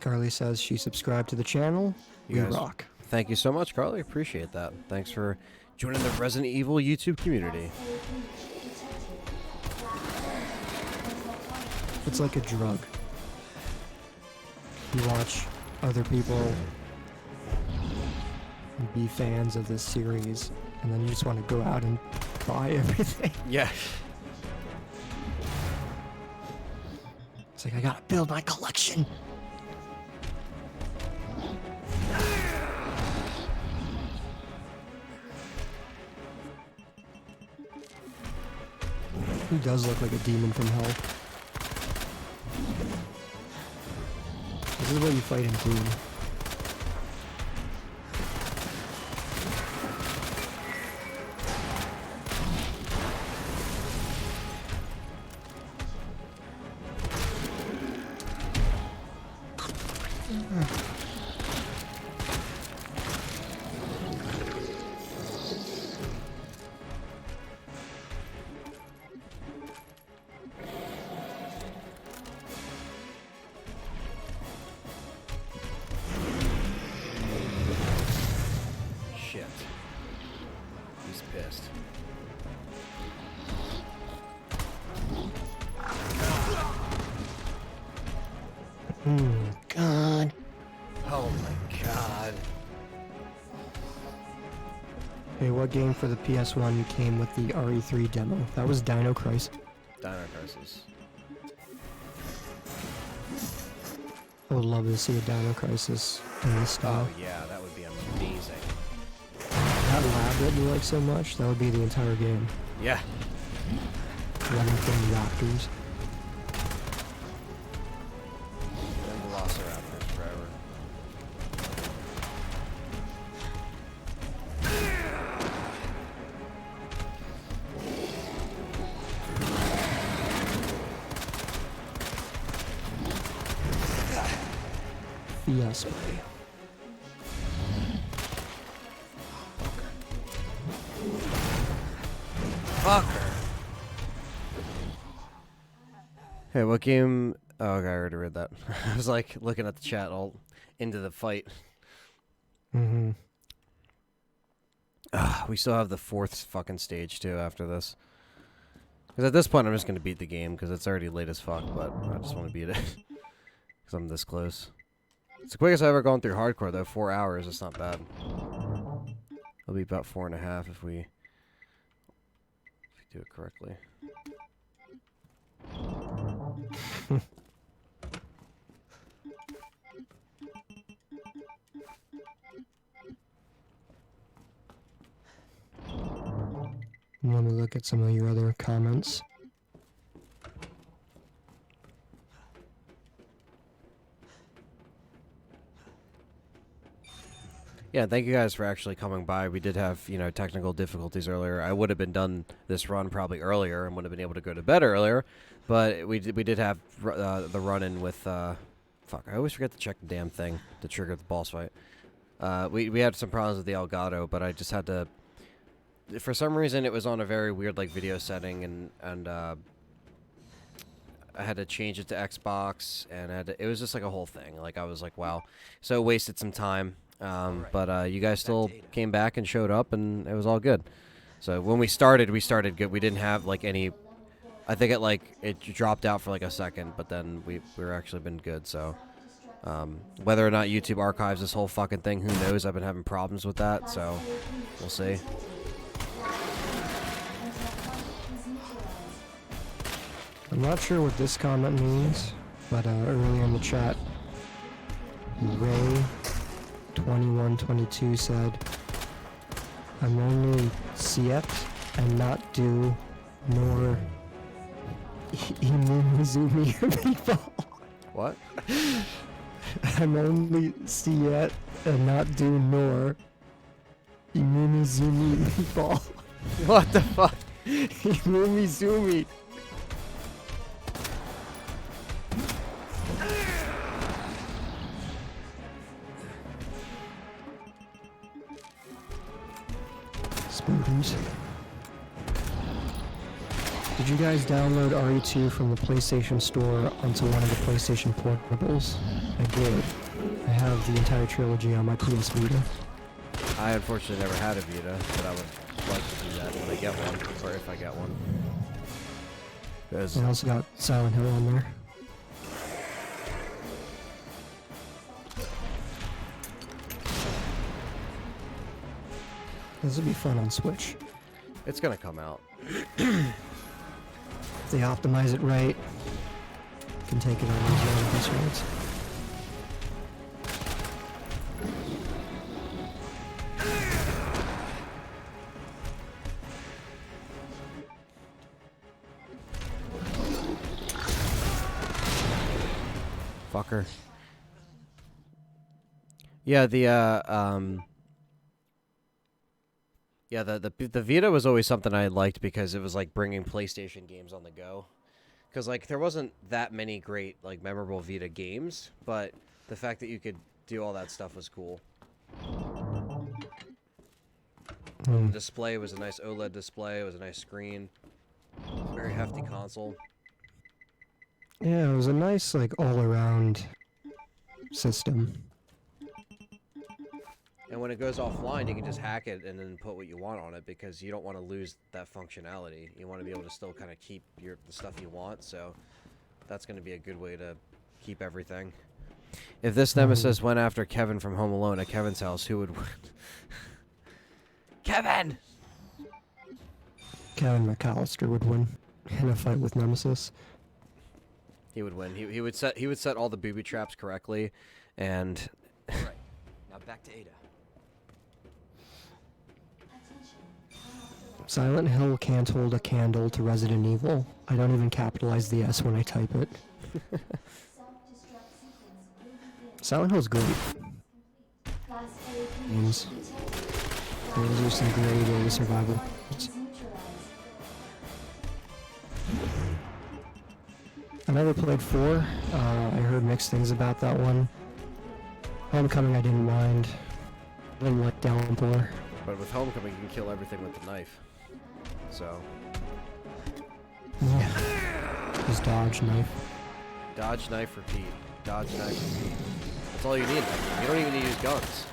Carly says she subscribed to the channel.
You
We
guys-
rock.
Thank you so much, Carly. Appreciate that. Thanks for joining the Resident Evil YouTube community.
It's like a drug. You watch other people be fans of this series, and then you just want to go out and buy everything.
Yeah.
It's like, I gotta build my collection. He does look like a demon from hell. This is what you fight in Doom.
Shit. He's pissed.
God.
Oh my god.
Hey, what game for the PS1 came with the RE3 demo? That was Dino Crisis.
Dino Crisis.
I would love to see a Dino Crisis in this style.
Oh yeah, that would be amazing.
That lab that you like so much, that would be the entire game.
Yeah.
Running from raptors.
And Velociraptors forever.
Yes.
Fucker. Hey, what game? Oh, okay, I already read that. I was like looking at the chat all into the fight.
Mm-hmm.
We still have the 4th fucking stage too after this. Because at this point, I'm just gonna beat the game because it's already late as fuck. But I just want to beat it because I'm this close. It's the quickest I've ever gone through hardcore though. 4 hours. It's not bad. It'll be about 4.5 if we do it correctly.
Let me look at some of your other comments.
Yeah, thank you guys for actually coming by. We did have, technical difficulties earlier. I would have been done this run probably earlier and would have been able to go to bed earlier, but we did have the run-in with, fuck, I always forget to check the damn thing to trigger the boss fight. We had some problems with the Elgato, but I just had to, for some reason it was on a very weird, video setting, and I had to change it to Xbox, and it was just a whole thing. I was like, wow. So it wasted some time. But you guys still came back and showed up, and it was all good. So when we started good. We didn't have any. I think it dropped out for a second, but then we were actually been good. So Whether or not YouTube archives this whole fucking thing, who knows? I've been having problems with that, so we'll see.
I'm not sure what this comment means, but earlier in the chat, Ray2122 said, I'm only Siet and not do nor Imumizumi meatball.
What?
I'm only Siet and not do nor Imumizumi meatball.
What the fuck?
Imumizumi. Spoons. Did you guys download RE2 from the PlayStation Store onto one of the PlayStation Portables? I did. I have the entire trilogy on my PS Vita.
I unfortunately never had a Vita, but I would like to do that when I get one, or if I get one.
I also got Silent Hill on there. This would be fun on Switch.
It's gonna come out.
If they optimize it right, you can take it on these long bus roads.
Fucker. Yeah, yeah, the Vita was always something I liked because it was like bringing PlayStation games on the go. Because like there wasn't that many great like memorable Vita games, but the fact that you could do all that stuff was cool. The display was a nice OLED display. It was a nice screen. Very hefty console.
Yeah, it was a nice like all-around system.
And when it goes offline, you can just hack it and then put what you want on it because you don't want to lose that functionality. You want to be able to still kind of keep the stuff you want, so that's going to be a good way to keep everything. If this Nemesis went after Kevin from Home Alone at Kevin's house, who would win? Kevin!
Kevin McAllister would win in a fight with Nemesis.
He would win. He would set all the booby traps correctly, and
All right, now back to Ada.
Silent Hill can't hold a candle to Resident Evil. I don't even capitalize the S when I type it. Silent Hill's great. Games. Those are some great survival. I never played 4. I heard mixed things about that one. Homecoming I didn't mind. I didn't like Downpour.
but with Homecoming you can kill everything with the knife. So
yeah. Just dodge, knife.
Dodge, knife, repeat. Dodge, knife, repeat. That's all you need. You don't even need to use guns.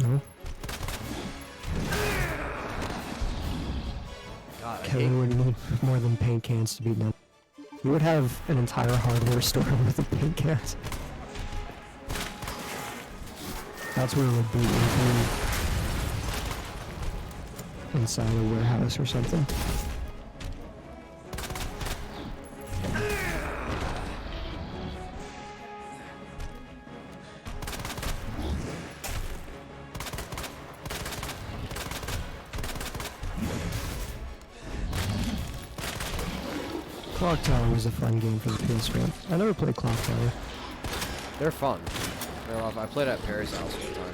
No.
God,
Kevin would need more than paint cans to beat them. He would have an entire hardware store with the paint cans. That's where it would be, inside a warehouse or something. Clock Tower was a fun game for the PS1. I never played Clock Tower.
They're fun. They're off. I played at Perry's house one time.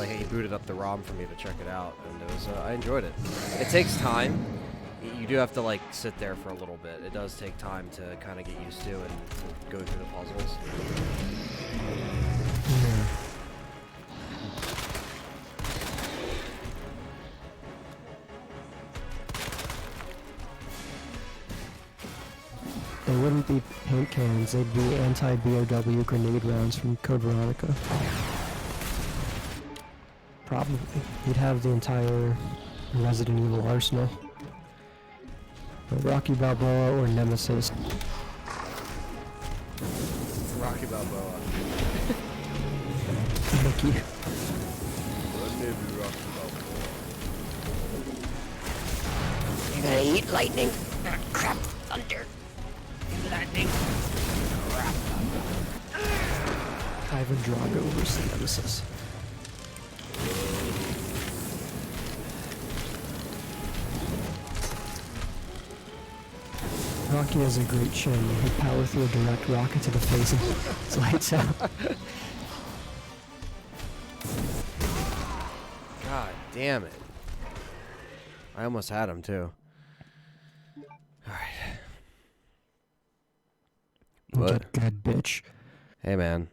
He booted up the ROM for me to check it out, and it was I enjoyed it. It takes time. You do have to like sit there for a little bit. It does take time to kind of get used to and to go through the puzzles.
Yeah. They wouldn't be paint cans, they'd be anti-BOW grenade rounds from Code Veronica. Probably. You'd have the entire Resident Evil arsenal. But Rocky Balboa or Nemesis.
Rocky Balboa.
Mickey. You're gonna eat lightning? Crap, thunder. Lightning. Crap, thunder. Ivan Drago versus Nemesis. Rocky has a great chin. He'll power through a direct rocket to the face and it's lights out.
God damn it. I almost had him too. Alright. What?
Good bitch.
Hey man.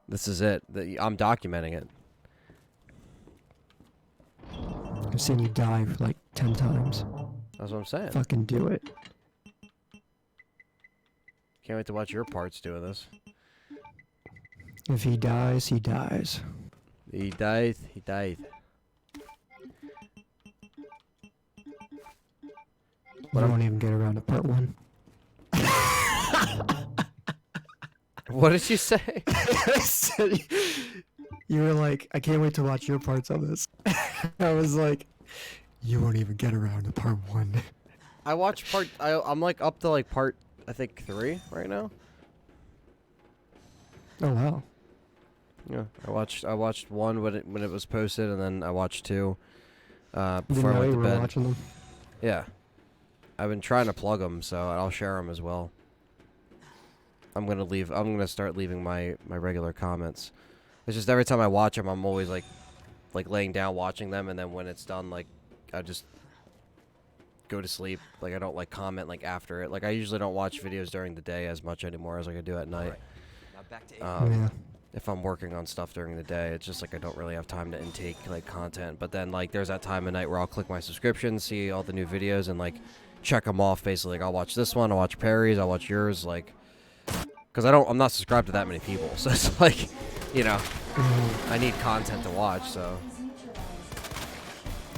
This is it. I'm documenting it.
I've seen you die like 10 times.
That's what I'm saying.
Fucking do it.
Can't wait to watch your parts doing this.
If he dies, he dies.
He died. He died.
I won't even get around to part 1.
What did you say?
I said, you were like, I can't wait to watch your parts on this. I was like, you won't even get around to part 1.
I watched part. I'm like up to like part, I think 3 right now.
Oh wow.
Yeah, I watched 1 when it was posted, and then I watched 2 before
Didn't
I
know
went
you
to
were
bed.
watching them.
Yeah, I've been trying to plug them, so I'll share them as well. I'm gonna start leaving my regular comments. It's just every time I watch them, I'm always like laying down watching them, and then when it's done, like I just go to sleep. Like I don't like comment like after it. Like I usually don't watch videos during the day as much anymore as like I do at night.
Now back to
Yeah.
If I'm working on stuff during the day, it's just like I don't really have time to intake like content. But then like there's that time of night where I'll click my subscription, see all the new videos, and like check them off. Basically, like I'll watch this one, I'll watch Perry's, I'll watch yours, like because I'm not subscribed to that many people, so it's like, you know, I need content to watch. So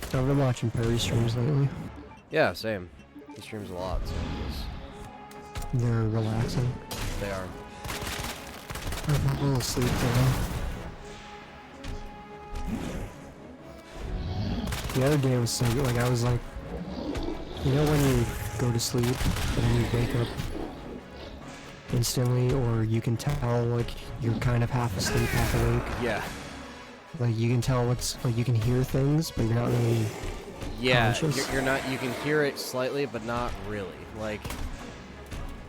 I've been watching Perry streams lately.
yeah, same. He streams a lot. So
They're relaxing.
they are.
I'm a little asleep though. The other day was so good. Like I was like, you know when you go to sleep and then you wake up instantly, or you can tell like you're kind of half asleep, half awake.
Yeah.
Like you can tell what's like you can hear things, but you're not really.
Yeah,
conscious.
you're not. You can hear it slightly, but not really. Like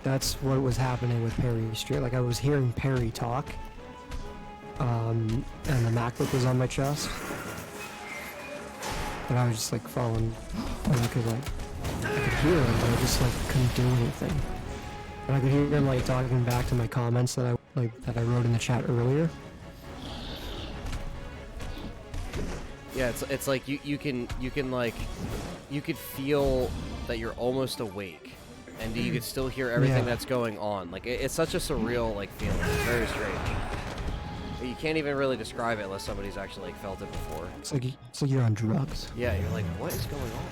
That's what was happening with Perry Street. Like I was hearing Perry talk, and the MacBook was on my chest, and I was just like falling. And I could hear him, but I just like couldn't do anything. And I could hear him like talking back to my comments that I wrote in the chat earlier.
yeah, it's like you can like you could feel that you're almost awake, and you could still hear everything
Yeah.
that's going on. Like it's such a surreal like feeling. It's very strange. You can't even really describe it unless somebody's actually like felt it before.
It's like you're on drugs.
Yeah, you're like, what is going on?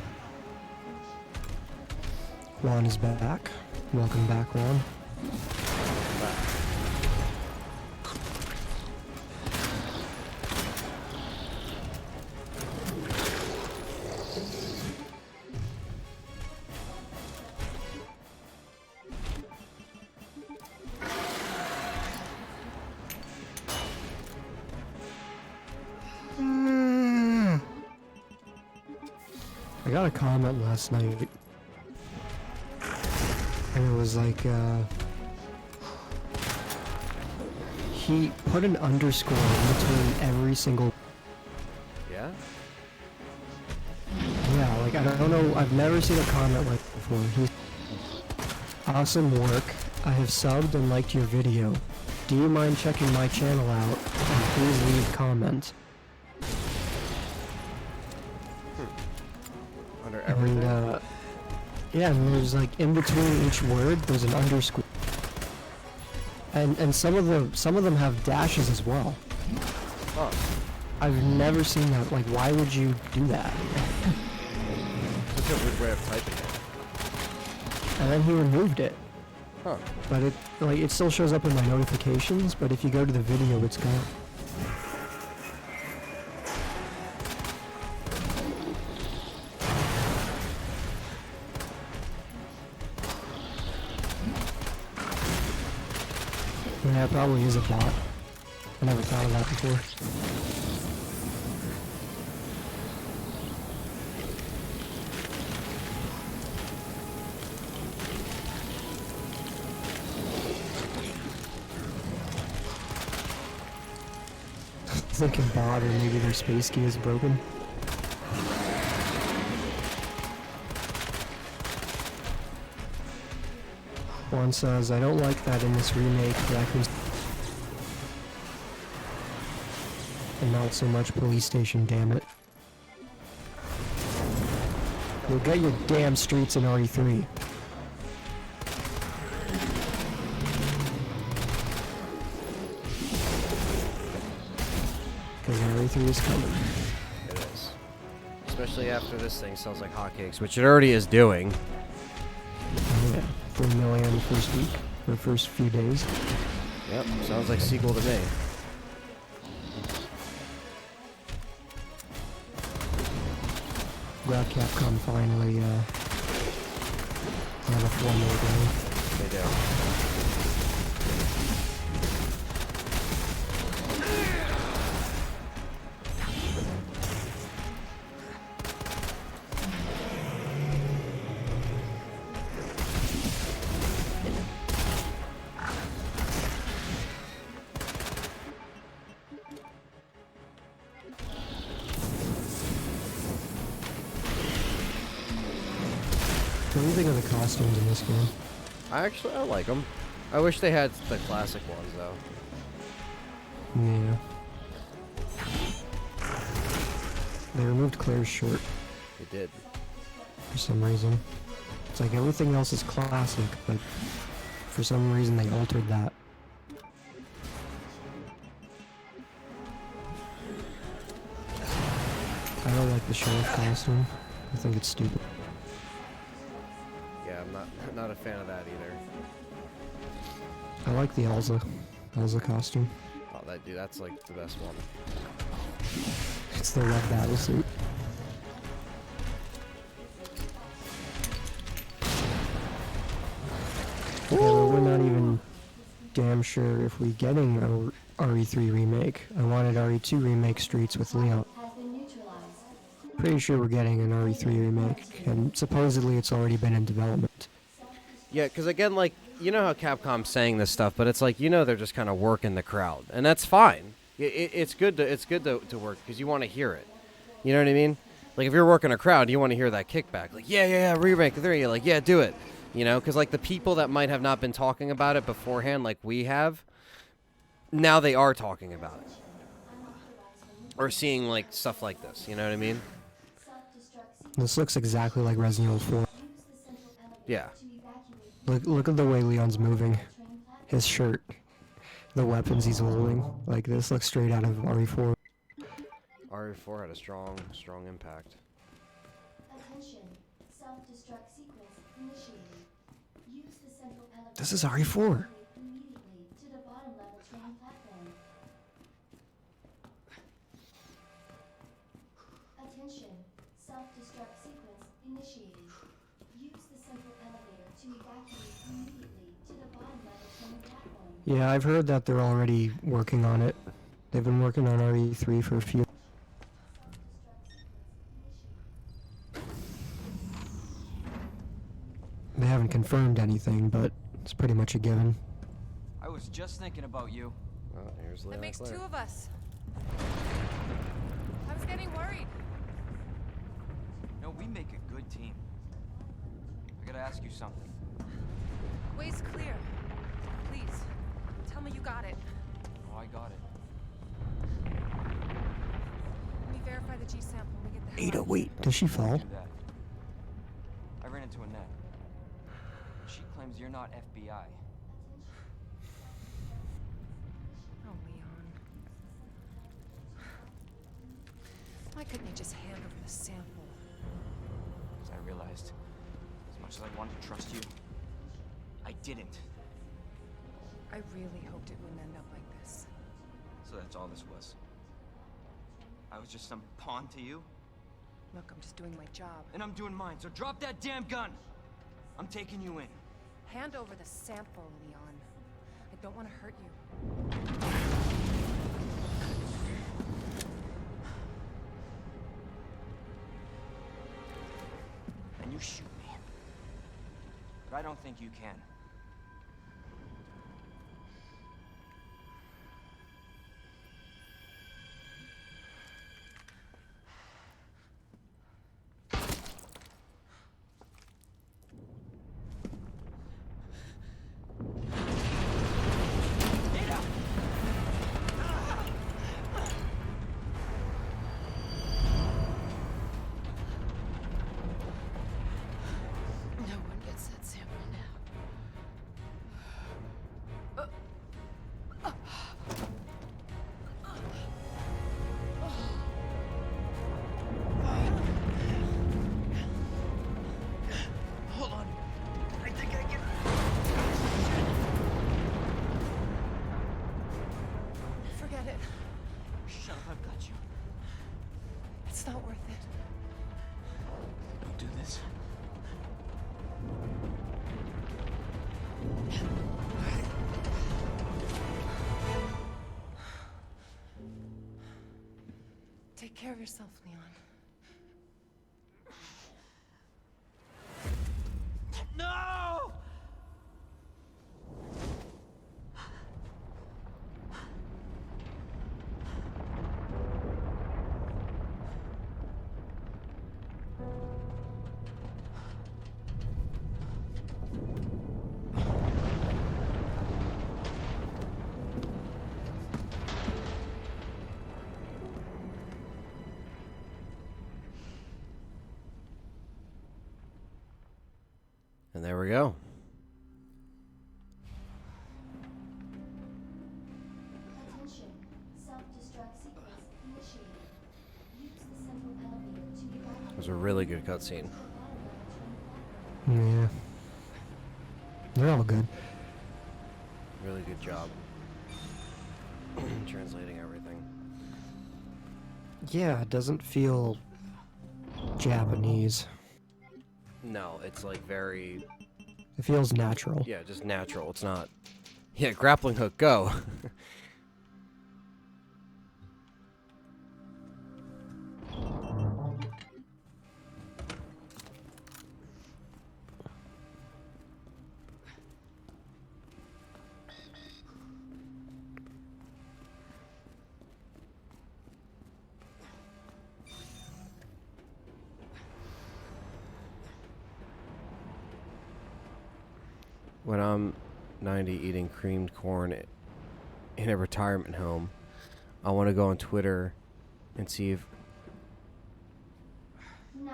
Juan is back. Welcome back, Juan. I got a comment last night, and it was like, he put an underscore in between every single.
Yeah.
Yeah, like I don't know, I've never seen a comment like before. He's awesome work. I have subbed and liked your video. Do you mind checking my channel out? And please leave comment.
Under everything.
And yeah, and there's like in between each word there's an underscore. And some of them have dashes as well.
Oh.
I've never seen that. Like, why would you do that?
Such a weird way of typing it.
And then he removed it.
Huh.
But it still shows up in my notifications, but if you go to the video, it's gone. Yeah, it probably is a bot. I never thought of that before. Thinking bot, or maybe their space key is broken. One says, I don't like that in this remake, raccoons and not so much police station, damn it. You'll get your damn streets in RE3. Because RE3 is coming.
It is. Especially after this thing sells like hotcakes, which it already is doing.
Oh yeah, 4 million first week, or first few days.
Yep, sounds like sequel to me.
Glad Capcom finally have a formula going.
They do.
What do you think of the costumes in this game?
I like them. I wish they had the classic ones though.
Yeah. They removed Claire's shirt
They did.
for some reason. It's like everything else is classic, but for some reason they altered that. I don't like the sheriff costume. I think it's stupid.
Yeah, I'm not a fan of that either.
I like the Elsa costume.
Oh, that's like the best one.
It's the red battle suit. Okay, but we're not even damn sure if we're getting a RE3 remake. I wanted RE2 remake Streets with Leon.
Has been neutralized.
Pretty sure we're getting an RE3 remake, and supposedly it's already been in development.
Yeah, because again, like, you know how Capcom's saying this stuff, but it's like, you know, they're just kind of working the crowd, and that's fine. It's good to work because you want to hear it. You know what I mean? Like if you're working a crowd, you want to hear that kickback. Like yeah, remake 3. You're like, yeah, do it. You know, because like the people that might have not been talking about it beforehand, like we have, now they are talking about it or seeing like stuff like this. You know what I mean?
This looks exactly like Resident Evil 4.
Yeah.
Look at the way Leon's moving. His shirt. The weapons he's holding. Like, this looks straight out of RE4.
RE4 had a strong impact.
Attention. Self-destruct sequence initiated. Use the central elevator
This is RE4.
immediately to the bottom level train platform. Attention. Self-destruct sequence initiated. Use the central elevator to evacuate immediately to the bottom level train platform.
Yeah, I've heard that they're already working on it. They've been working on RE3 for a few. They haven't confirmed anything, but it's pretty much a given.
I was just thinking about you.
Oh, here's
That
Leon
makes
Claire.
2 of us. I was getting worried.
No, we make a good team. I gotta ask you something.
Way's clear. Please, tell me you got it.
Oh, I got it.
Let me verify the G sample when we get the hell
Ada,
out.
wait, does she fall?
Do that. I ran into Annette. She claims you're not FBI.
Oh, Leon. Why couldn't you just hand over the sample?
Because I realized, as much as I wanted to trust you, I didn't.
I really hoped it wouldn't end up like this.
So that's all this was. I was just some pawn to you?
Look, I'm just doing my job.
And I'm doing mine, so drop that damn gun! I'm taking you in.
Hand over the sample, Leon. I don't want to hurt you.
And you shoot me. But I don't think you can.
No one gets that sample now.
Hold on. I think I can...
Forget it.
Shut up, I've got you.
It's not worth it.
Don't do this.
Take care of yourself, Leon.
No!
And there we go.
Attention. Self-destruct sequence initiated. Use the central elevator to evacuate.
It was a really good cutscene.
Yeah. They're all good.
Really good job translating everything.
Yeah, it doesn't feel Japanese.
No, it's like very,
It feels natural.
yeah, just natural. It's not, yeah, grappling hook, go. When I'm 90 eating creamed corn in a retirement home, I want to go on Twitter and see if
9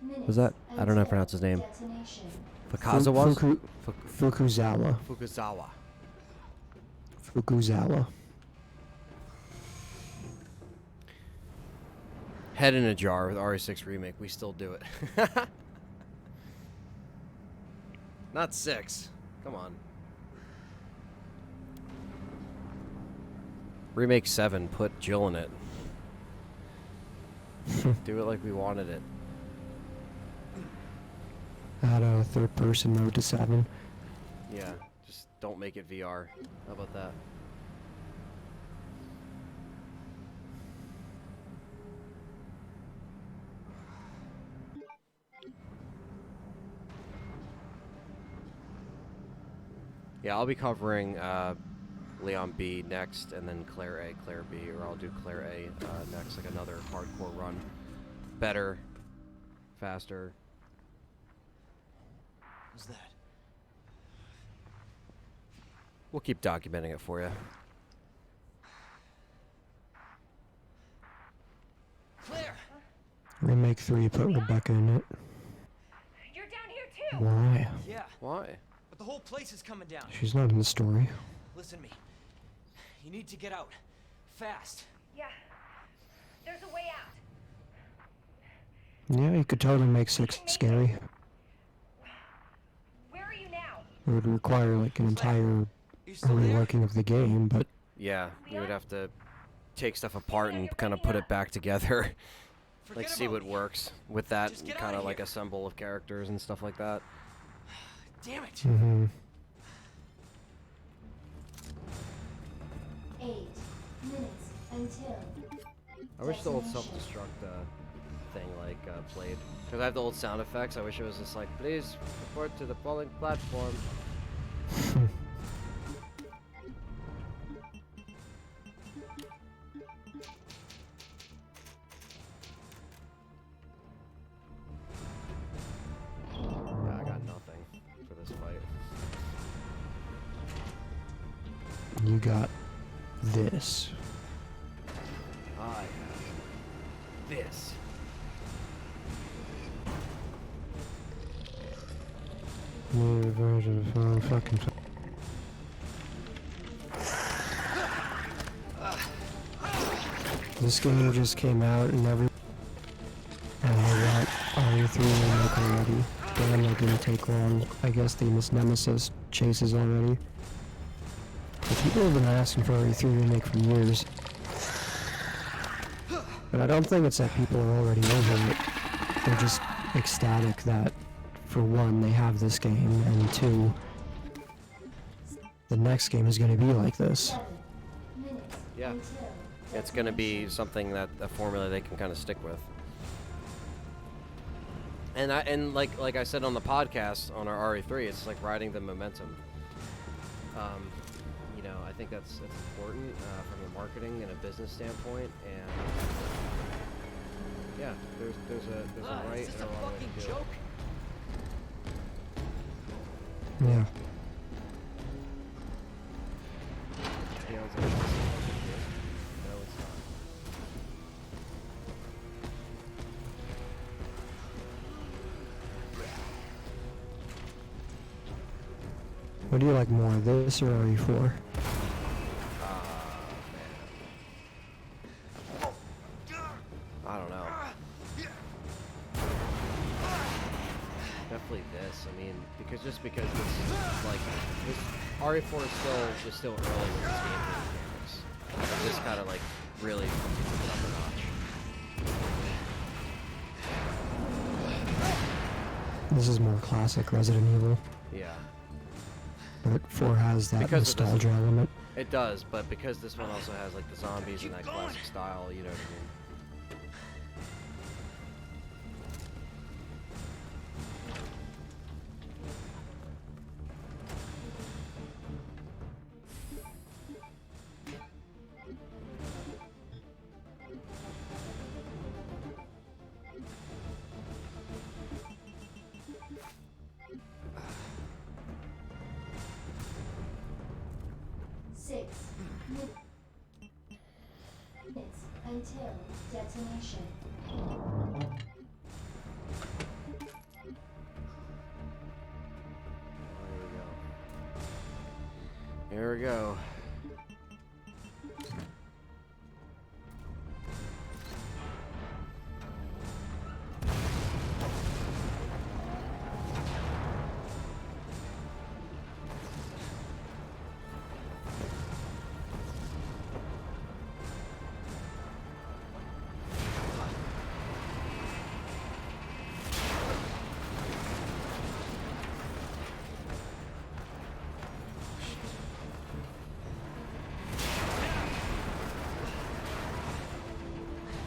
minutes.
was that, I don't know how to pronounce his name.
Detonation.
Fukazawa?
Fukuzawa.
Fukuzawa.
Fukuzawa.
Head in a jar with RE6 remake. We still do it. Not 6. Come on. Remake 7. Put Jill in it. Do it like we wanted it.
Add a third person mode to 7.
Yeah. Just don't make it VR. How about that? Yeah, I'll be covering Leon B next, and then Claire A, Claire B, or I'll do Claire A next, like another hardcore run. Better, faster.
What's that?
We'll keep documenting it for you.
Claire!
Remake 3, put Rebecca in it.
You're down here too.
Why?
Yeah,
Why?
but the whole place is coming down.
She's not in the story.
Listen to me. You need to get out. Fast.
Yeah. There's a way out.
Yeah, you could totally make 6 scary.
Where are you now?
It would require like an entire a reworking of the game, but
Yeah, you would have to take stuff apart and kind of put it back together. Like, see what works with that kind of like assemble of characters and stuff like that.
Damn it!
8 minutes until.
I wish the old self-destruct thing like played, because I have the old sound effects. I wish it was just like, please report to the falling platform. Yeah, I got nothing for this fight.
you got this.
I have this.
New version of fucking. This game just came out and I got RE3 remake already. Damn, that didn't take long. I guess they missed Nemesis chases already. But people have been asking for RE3 remake for years. But I don't think it's that people are already over it. They're just ecstatic that, for one, they have this game, and two, the next game is going to be like this.
Yeah. It's going to be something that a formula they can kind of stick with. And like I said on the podcast on our RE3, it's like riding the momentum. You know, I think that's important from a marketing and a business standpoint. And yeah, there's a right and a wrong way to do it.
Yeah.
Yeah, it's like, no, it's not.
What do you like more, this or RE4?
I don't know. Definitely this. I mean, because this like this RE4 is still early with its gameplay mechanics. And this kind of like really puts it up a notch.
This is more classic Resident Evil,
Yeah,
but 4 has that
Because of this-
nostalgia element.
it does. But because this one also has like the zombies and that classic style, you know what I mean.
Minutes until detonation.
Here we go.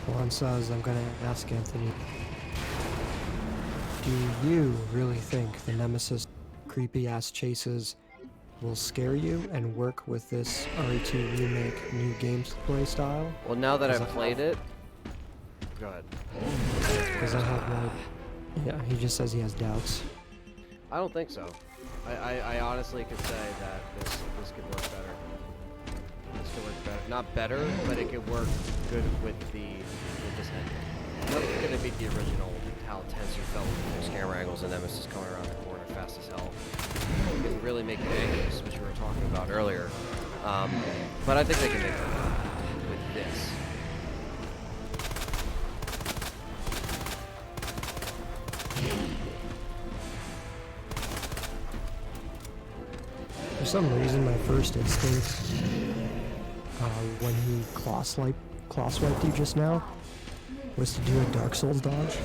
Juan says, I'm gonna ask Anthony, do you really think the Nemesis creepy-ass chases will scare you and work with this RE2 remake new gameplay style?
Well, now that I've played it, go ahead.
Because I have no... Yeah, he just says he has doubts.
I don't think so. I honestly could say that this could work better. This could work better. Not better, but it could work good with this ending. Nothing's gonna beat the original, how tense you felt with those camera angles and Nemesis coming around the corner fast as hell. It can really make you anxious, which we were talking about earlier. But I think they can make it work with this.
For some reason, my first instinct, when he claw swiped you just now, was to do a Dark Souls dodge.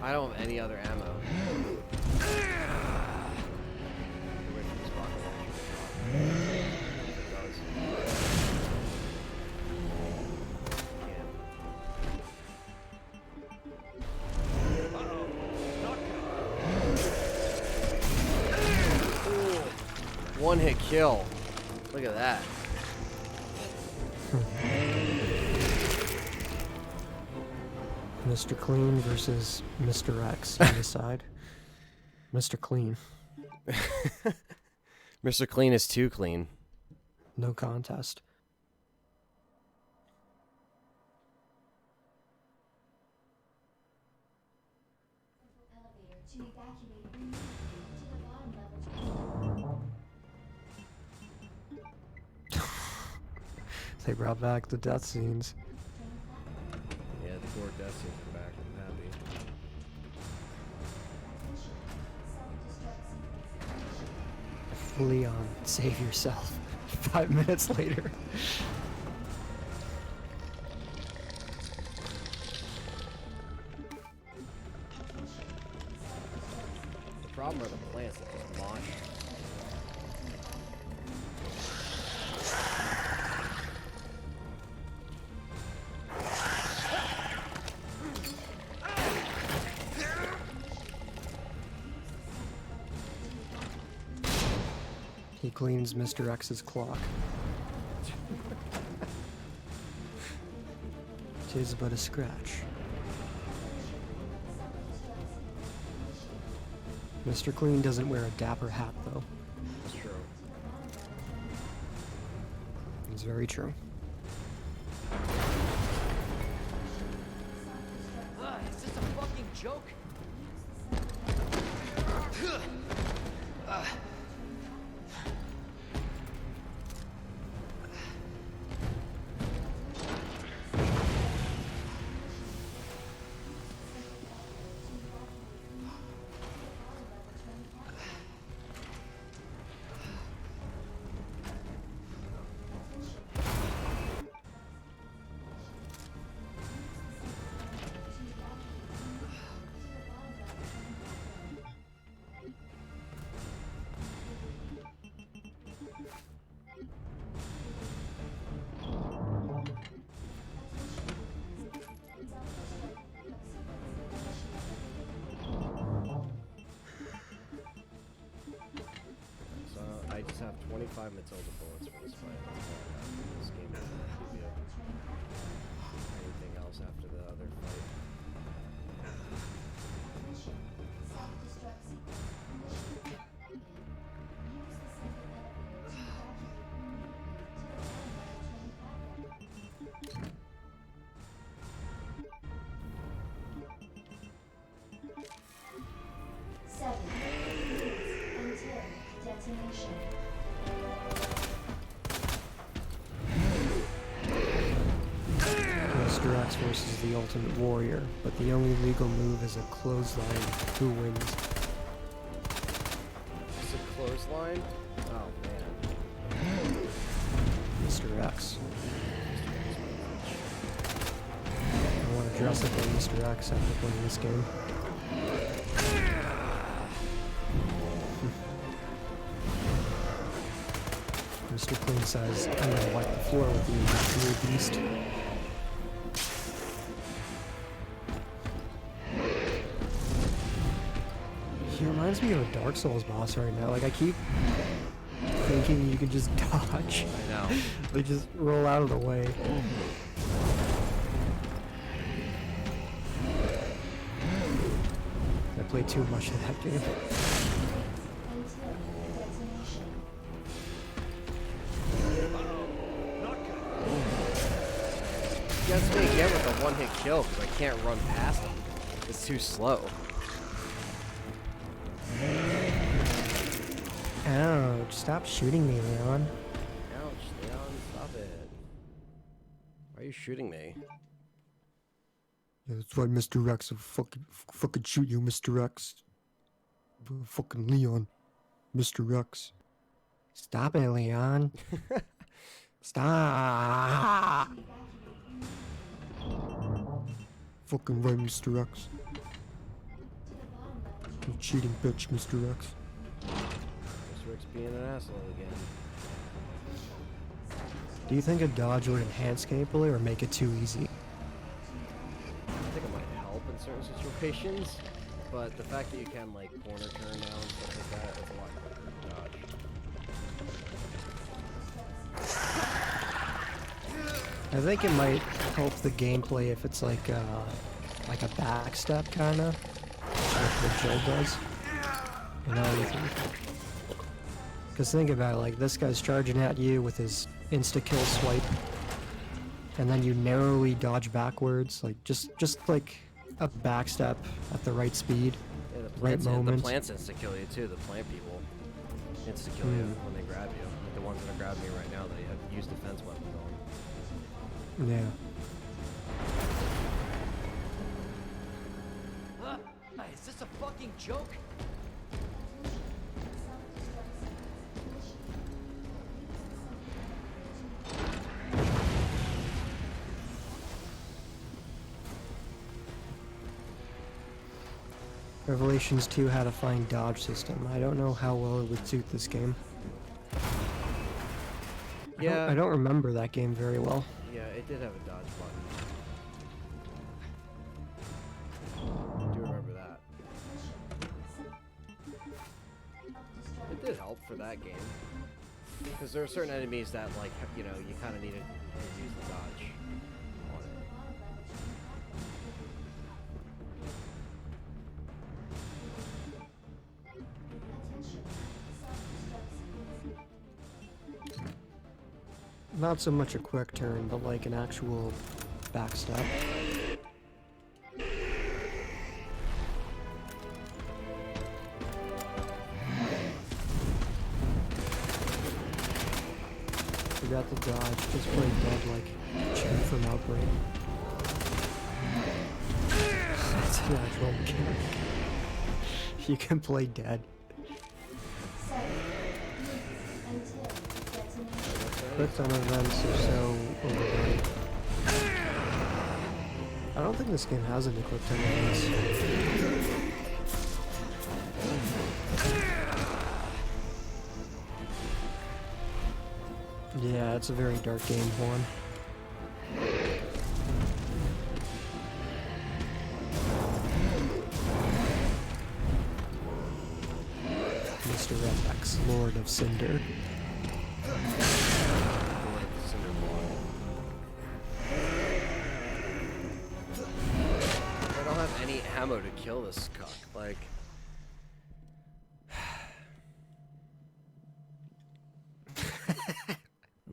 I don't have any other ammo. One hit kill. Look at that.
Mr. Clean versus Mr. X. You decide. Mr. Clean.
Mr. Clean is too clean.
No contest.
Elevator to evacuate immediately to the bottom level.
They brought back the death scenes.
Yeah, the gore death scenes are back. I'm happy.
Leon, save yourself. 5 minutes later.
The problem are the plants that just launch.
He cleans Mr. X's clock. Tis but a scratch. Mr. Clean doesn't wear a dapper hat, though.
That's true.
It's very true.
Is this a fucking joke?
So I just have 25 Matilda bullets for this fight. That's all I have. This game doesn't give you anything else after the other fight.
Detonation.
Mr. X versus the Ultimate Warrior, but the only legal move is a clothesline. Who wins?
It's a clothesline? Oh man.
Mr. X. I want to dress up like Mr. X after playing this game. Mr. Clean says, I'm gonna wipe the floor with you, little beast. He reminds me of a Dark Souls boss right now. Like, I keep thinking you can just dodge.
I know.
Like, just roll out of the way. I play too much of that game.
Gets me again with a one-hit kill because I can't run past him. It's too slow.
Ouch, stop shooting me, Leon.
Ouch, Leon, stop it. Why are you shooting me?
Yeah, that's why Mr. X will fucking shoot you, Mr. X. Fucking Leon. Mr. X. Stop it, Leon. Stop. Fucking right, Mr. X. You cheating bitch, Mr. X.
Mr. Rick's being an asshole again.
Do you think a dodge would enhance gameplay or make it too easy?
I think it might help in certain situations, but the fact that you can like corner turn now and stuff like that, it's a lot quicker to dodge.
I think it might help the gameplay if it's like a backstep kind of, like what Joe does. You know, because think about it, like this guy's charging at you with his insta-kill swipe, and then you narrowly dodge backwards, like just like a backstep at the right speed,
Yeah,
right moment.
The plants insta-kill you too, the plant people insta-kill you when they grab you. Like the ones that are grabbing me right now, they have used defense weapons on.
Yeah.
Is this a fucking joke?
Revelations 2 had a fine dodge system. I don't know how well it would suit this game.
Yeah.
I don't remember that game very well.
Yeah, it did have a dodge button. I do remember that. It did help for that game. Because there are certain enemies that, like, you know, you kind of needed to use the dodge on it.
Not so much a quick turn, but like an actual backstep. Forgot the dodge, just played dead like Chen from Outbreak. That's an actual mechanic. You can play dead. Quick time events are so overdone. I don't think this game has any quick time events. Yeah, it's a very dark game, Juan. Mr. X, Lord of Cinder.
I don't have any ammo to kill this cuck. Like,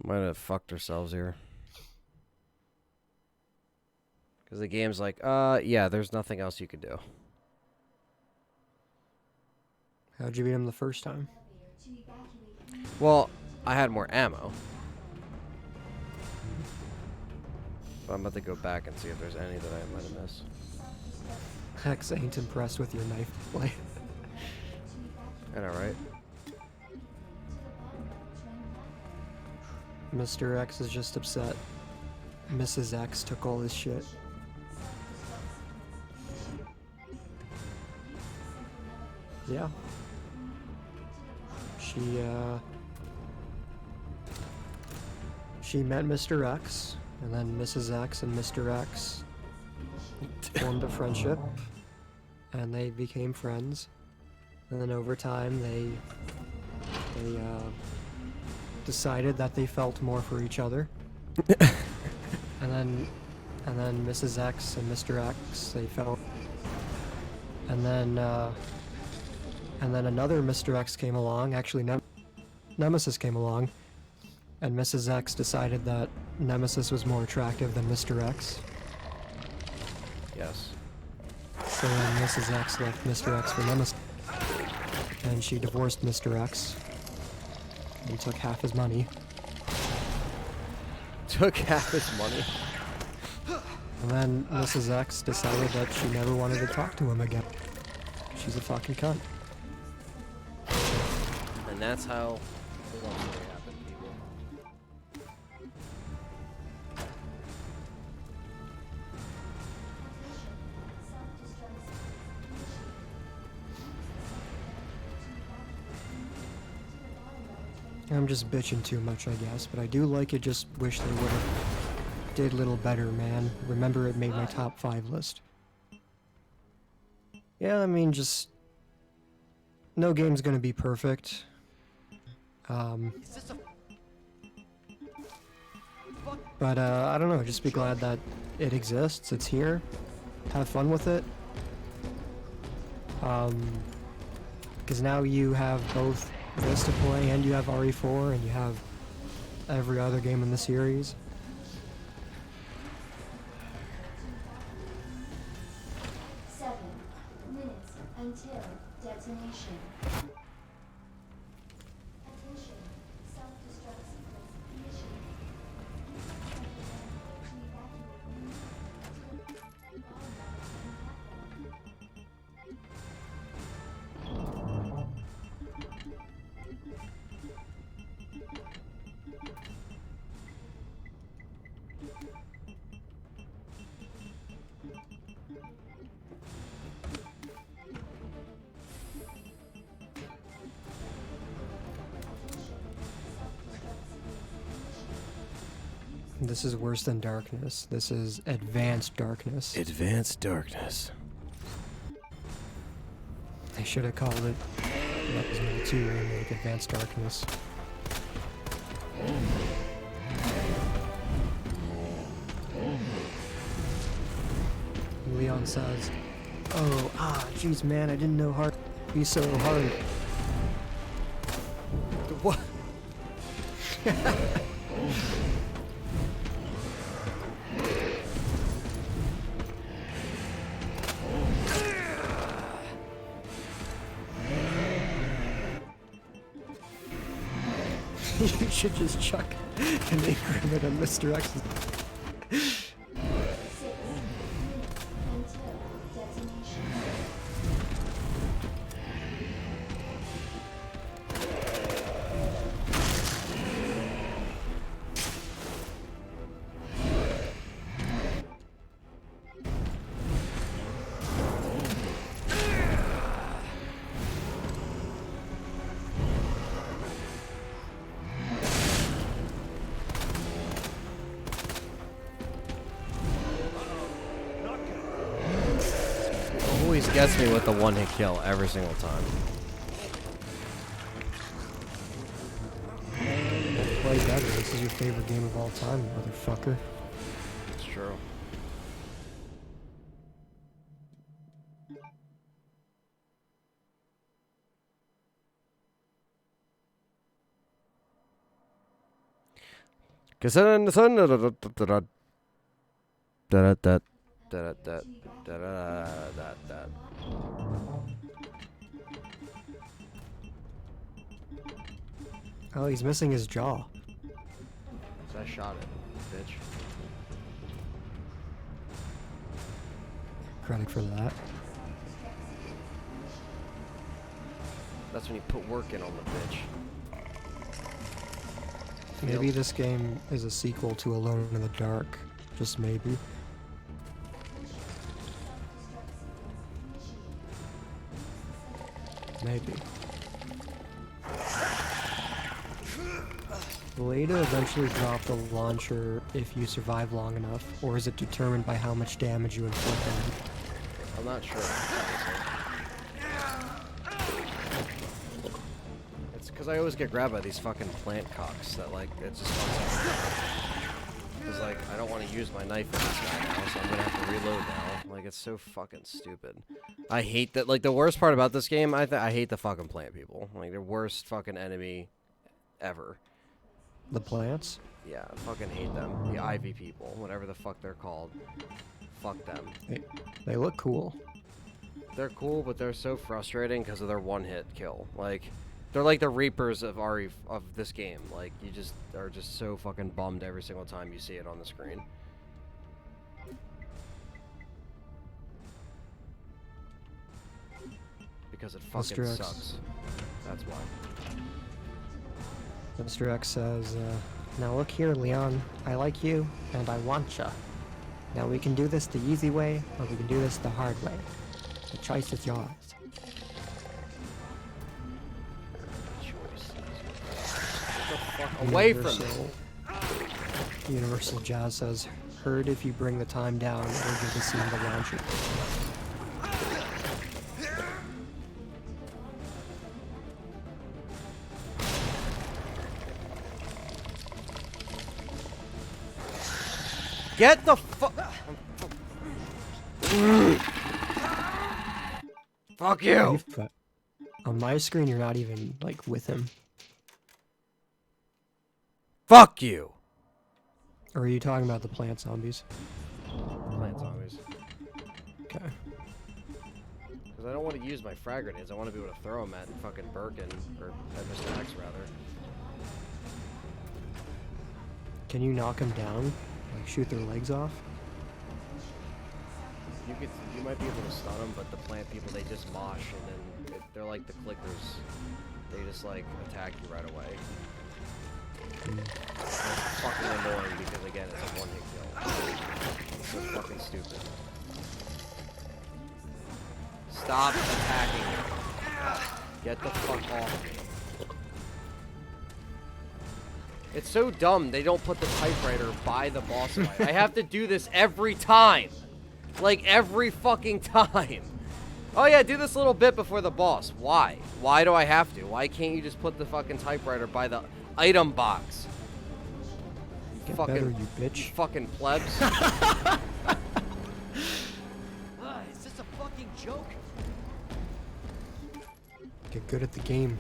might have fucked ourselves here. Because the game's like, yeah, there's nothing else you could do.
How'd you beat him the first time?
Well, I had more ammo. But I'm about to go back and see if there's any that I might have missed.
Hex ain't impressed with your knife play.
I know, right?
Mr. X is just upset. Mrs. X took all his shit. Yeah. She met Mr. X, and then Mrs. X and Mr. X formed a friendship, and they became friends. And then over time, they decided that they felt more for each other. and then Mrs. X and Mr. X, they felt. And then another Mr. X came along. Actually, Nemesis came along, and Mrs. X decided that Nemesis was more attractive than Mr. X.
Yes.
So then Mrs. X left Mr. X for Nemesis, and she divorced Mr. X and took half his money.
Took half his money?
And then Mrs. X decided that she never wanted to talk to him again. She's a fucking cunt.
that's how the love story happened, people.
I'm just bitching too much, I guess, but I do like it. Just wish they would have did a little better, man. Remember, it made my top 5 list. Yeah, I mean, just no game's gonna be perfect. But I don't know. Just be glad that it exists. It's here. Have fun with it. Because now you have both this to play, and you have RE4, and you have every other game in the series.
Until detonation. Attention, self-destruct sequence initiated. To evacuate immediately to the bottom level platform.
This is worse than darkness. This is advanced darkness.
Advanced darkness.
They should have called it Resident 2 Remake Advanced Darkness. Leon says, "Oh, jeez, man, I didn't know hard be so hard."
What?
You should just chuck an increment on Mr. X's.
6 until detonation.
Always gets me with the one-hit kill every single time.
Play better. This is your favorite game of all time, motherfucker.
It's true.
Oh, he's missing his jaw.
So I shot it, bitch.
Credit for that.
That's when you put work in on the bitch.
Maybe this game is a sequel to Alone in the Dark. Just maybe. Maybe. Will Ada eventually drop the launcher if you survive long enough, or is it determined by how much damage you inflict on it?
I'm not sure. It's because I always get grabbed by these fucking plant cocks that, like, it's just because, like, I don't want to use my knife in this guy now, so I'm gonna have to reload now. Like, it's so fucking stupid. I hate that. Like, the worst part about this game, I hate the fucking plant people. Like, the worst fucking enemy ever.
The plants?
Yeah, I fucking hate them. The Ivy people, whatever the fuck they're called. Fuck them.
They look cool.
They're cool, but they're so frustrating because of their one-hit kill. Like, they're like the Reapers of this game. Like, you just are just so fucking bummed every single time you see it on the screen. Because it fucking
Mr. X.
sucks. That's why.
Mr. X says, now look here, Leon. I like you, and I want ya. Now we can do this the easy way, or we can do this the hard way. The choice is yours.
Away from me.
Universal Jazz says, heard if you bring the time down, it'll give the scene the launcher.
Get the fuck. Fuck you.
On my screen, you're not even, like, with him.
Fuck you.
Or are you talking about the plant zombies?
Plant zombies.
Okay.
Because I don't want to use my frag grenades. I want to be able to throw them at fucking Birkin, or at Mr. X, rather.
Can you knock them down? Like, shoot their legs off?
You might be able to stun them, but the plant people, they just mosh, and then they're like the clickers. They just, like, attack you right away. It's fucking annoying because, again, it's a one-hit kill. It's so fucking stupid. Stop attacking me. Get the fuck off me. It's so dumb they don't put the typewriter by the boss fight. I have to do this every time. Like, every fucking time. Oh yeah, do this little bit before the boss. Why? Why do I have to? Why can't you just put the fucking typewriter by the item box?
Get
Fucking,
better, you bitch.
Fucking plebs.
Is this a fucking joke?
Get good at the game.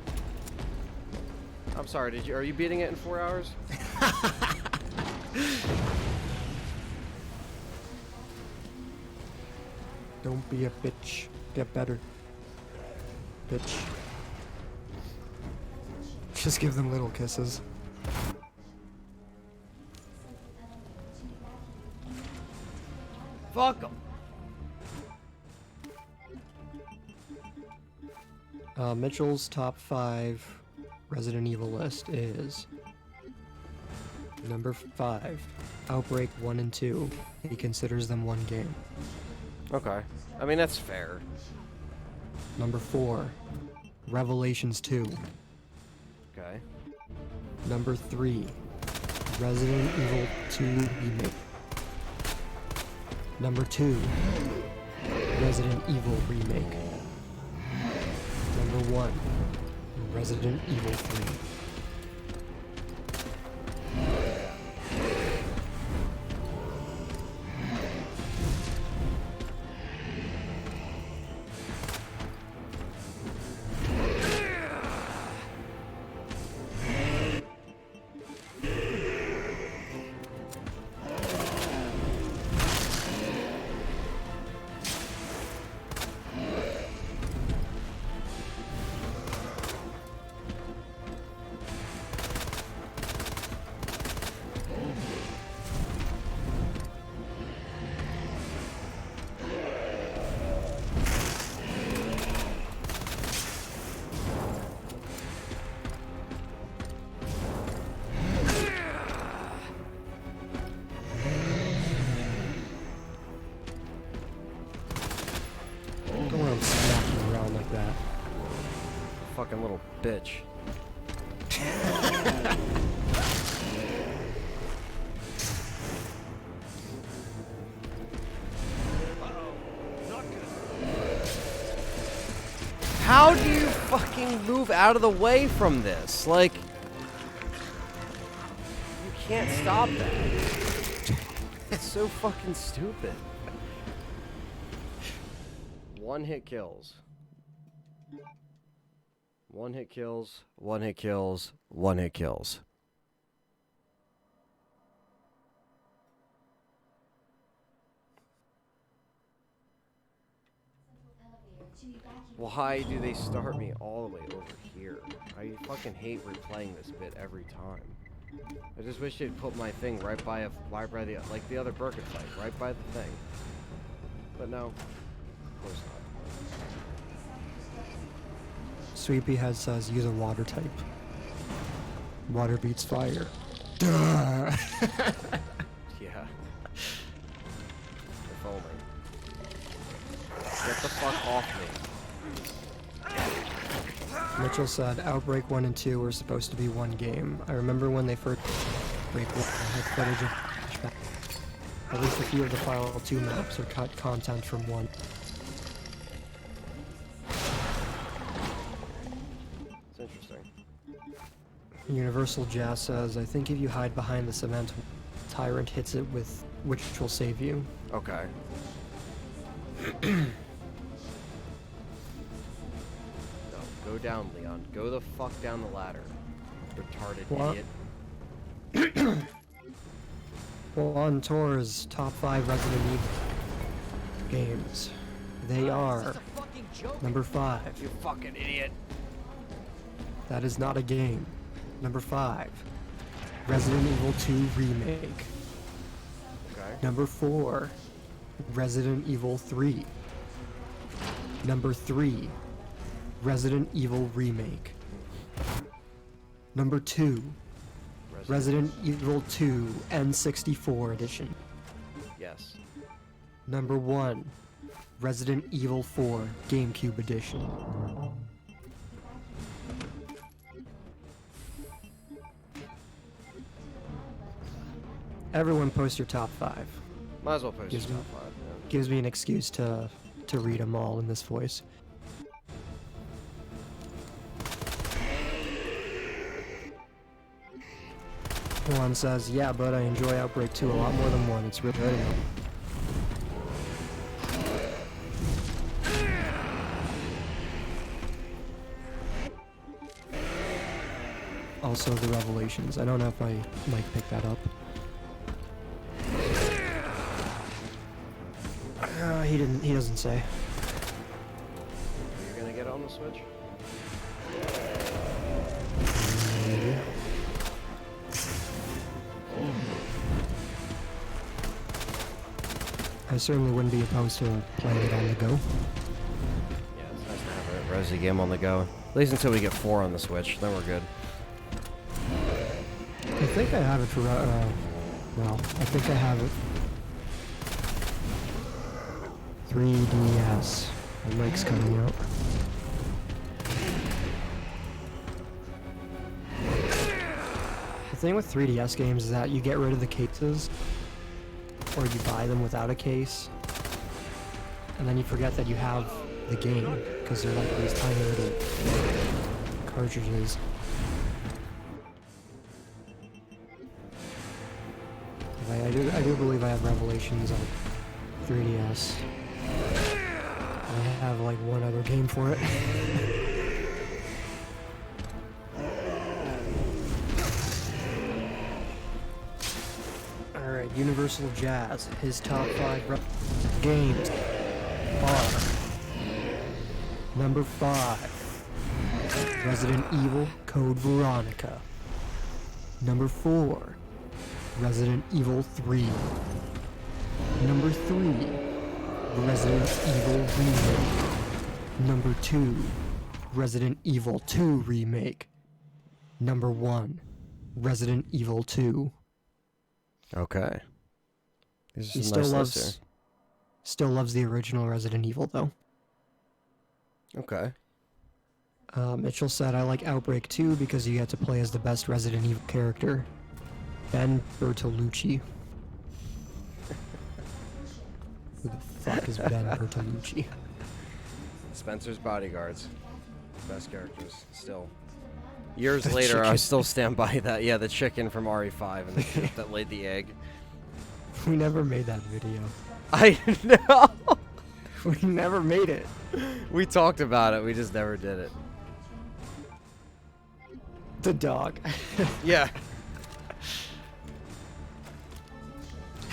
I'm sorry, are you beating it in 4 hours?
Don't be a bitch. Get better. Bitch. Just give them little kisses.
Fuck them.
Mitchell's top 5 Resident Evil list is number 5, Outbreak 1 and 2. He considers them one game.
Okay. I mean, that's fair.
Number 4, Revelations 2.
Okay.
Number 3, Resident Evil 2 Remake. Number 2, Resident Evil Remake. Number 1, Resident Evil 3. Don't want him smacking around like that.
Fucking little bitch. How do you fucking move out of the way from this? Like, you can't stop that. It's so fucking stupid. One hit kills. One hit kills. One hit kills. One hit kills. Why do they start me all the way over here? I fucking hate replaying this bit every time. I just wish they'd put my thing right by the like the other Birkin fight, right by the thing. But no, of course not.
Sweepy has says use a water type. Water beats fire. Duh.
Yeah. If only. Get the fuck off me.
Mitchell said Outbreak 1 and 2 were supposed to be one game. I remember when they first Break 1 had footage of at least a few of the File 2 maps or cut content from 1.
It's interesting.
Universal Jazz says, I think if you hide behind the cement, Tyrant hits it with which will save you.
Okay. No, go down, Leon. Go the fuck down the ladder. Retarded
What?
idiot.
Well, on Tor's top 5 Resident Evil games, they are number 5.
You fucking idiot.
That is not a game. Number 5, Resident Evil 2 Remake.
Okay.
Number 4, Resident Evil 3. Number 3, Resident Evil Remake. Number 2, Resident Evil 2 N64 Edition.
Yes.
Number 1, Resident Evil 4 GameCube Edition. Everyone post your top 5.
Might as well post your
Gives me-
top 5. Yeah.
Gives me an excuse to read them all in this voice. One says, yeah, but I enjoy Outbreak 2 a lot more than 1. It's really good. Also, the Revelations. I don't know if my mic picked that up. He didn't. He doesn't say.
You're gonna get on the Switch?
Maybe. I certainly wouldn't be opposed to playing it on the go.
Yeah, it's nice to have a Resi game on the go. At least until we get 4 on the Switch, then we're good.
I think I have it for. Well, I think I have it. 3DS. My mic's cutting out. The thing with 3DS games is that you get rid of the cases, or you buy them without a case, and then you forget that you have the game, because they're like these tiny little cartridges. I do believe I have Revelations on 3DS. I have like one other game for it. Alright, Universal Jazz. His top 5 games are number 5, Resident Evil Code Veronica. Number 4, Resident Evil 3. Number 3, Resident Evil Remake. Number 2, Resident Evil 2 Remake. Number 1, Resident Evil 2.
Okay. This
He
is a
still
nice
loves
list
still loves the original Resident Evil though.
here. Okay.
Mitchell said, I like Outbreak 2 because you get to play as the best Resident Evil character, Ben Bertolucci. Who the fuck is Ben Bertolucci?
Spencer's Bodyguards. Best characters, still. Years
The
later, I
chicken.
still stand by that. Yeah, the chicken from RE5 and the chick that laid the egg.
We never made that video.
I know!
We never made it.
We talked about it, we just never did it.
The dog.
Yeah.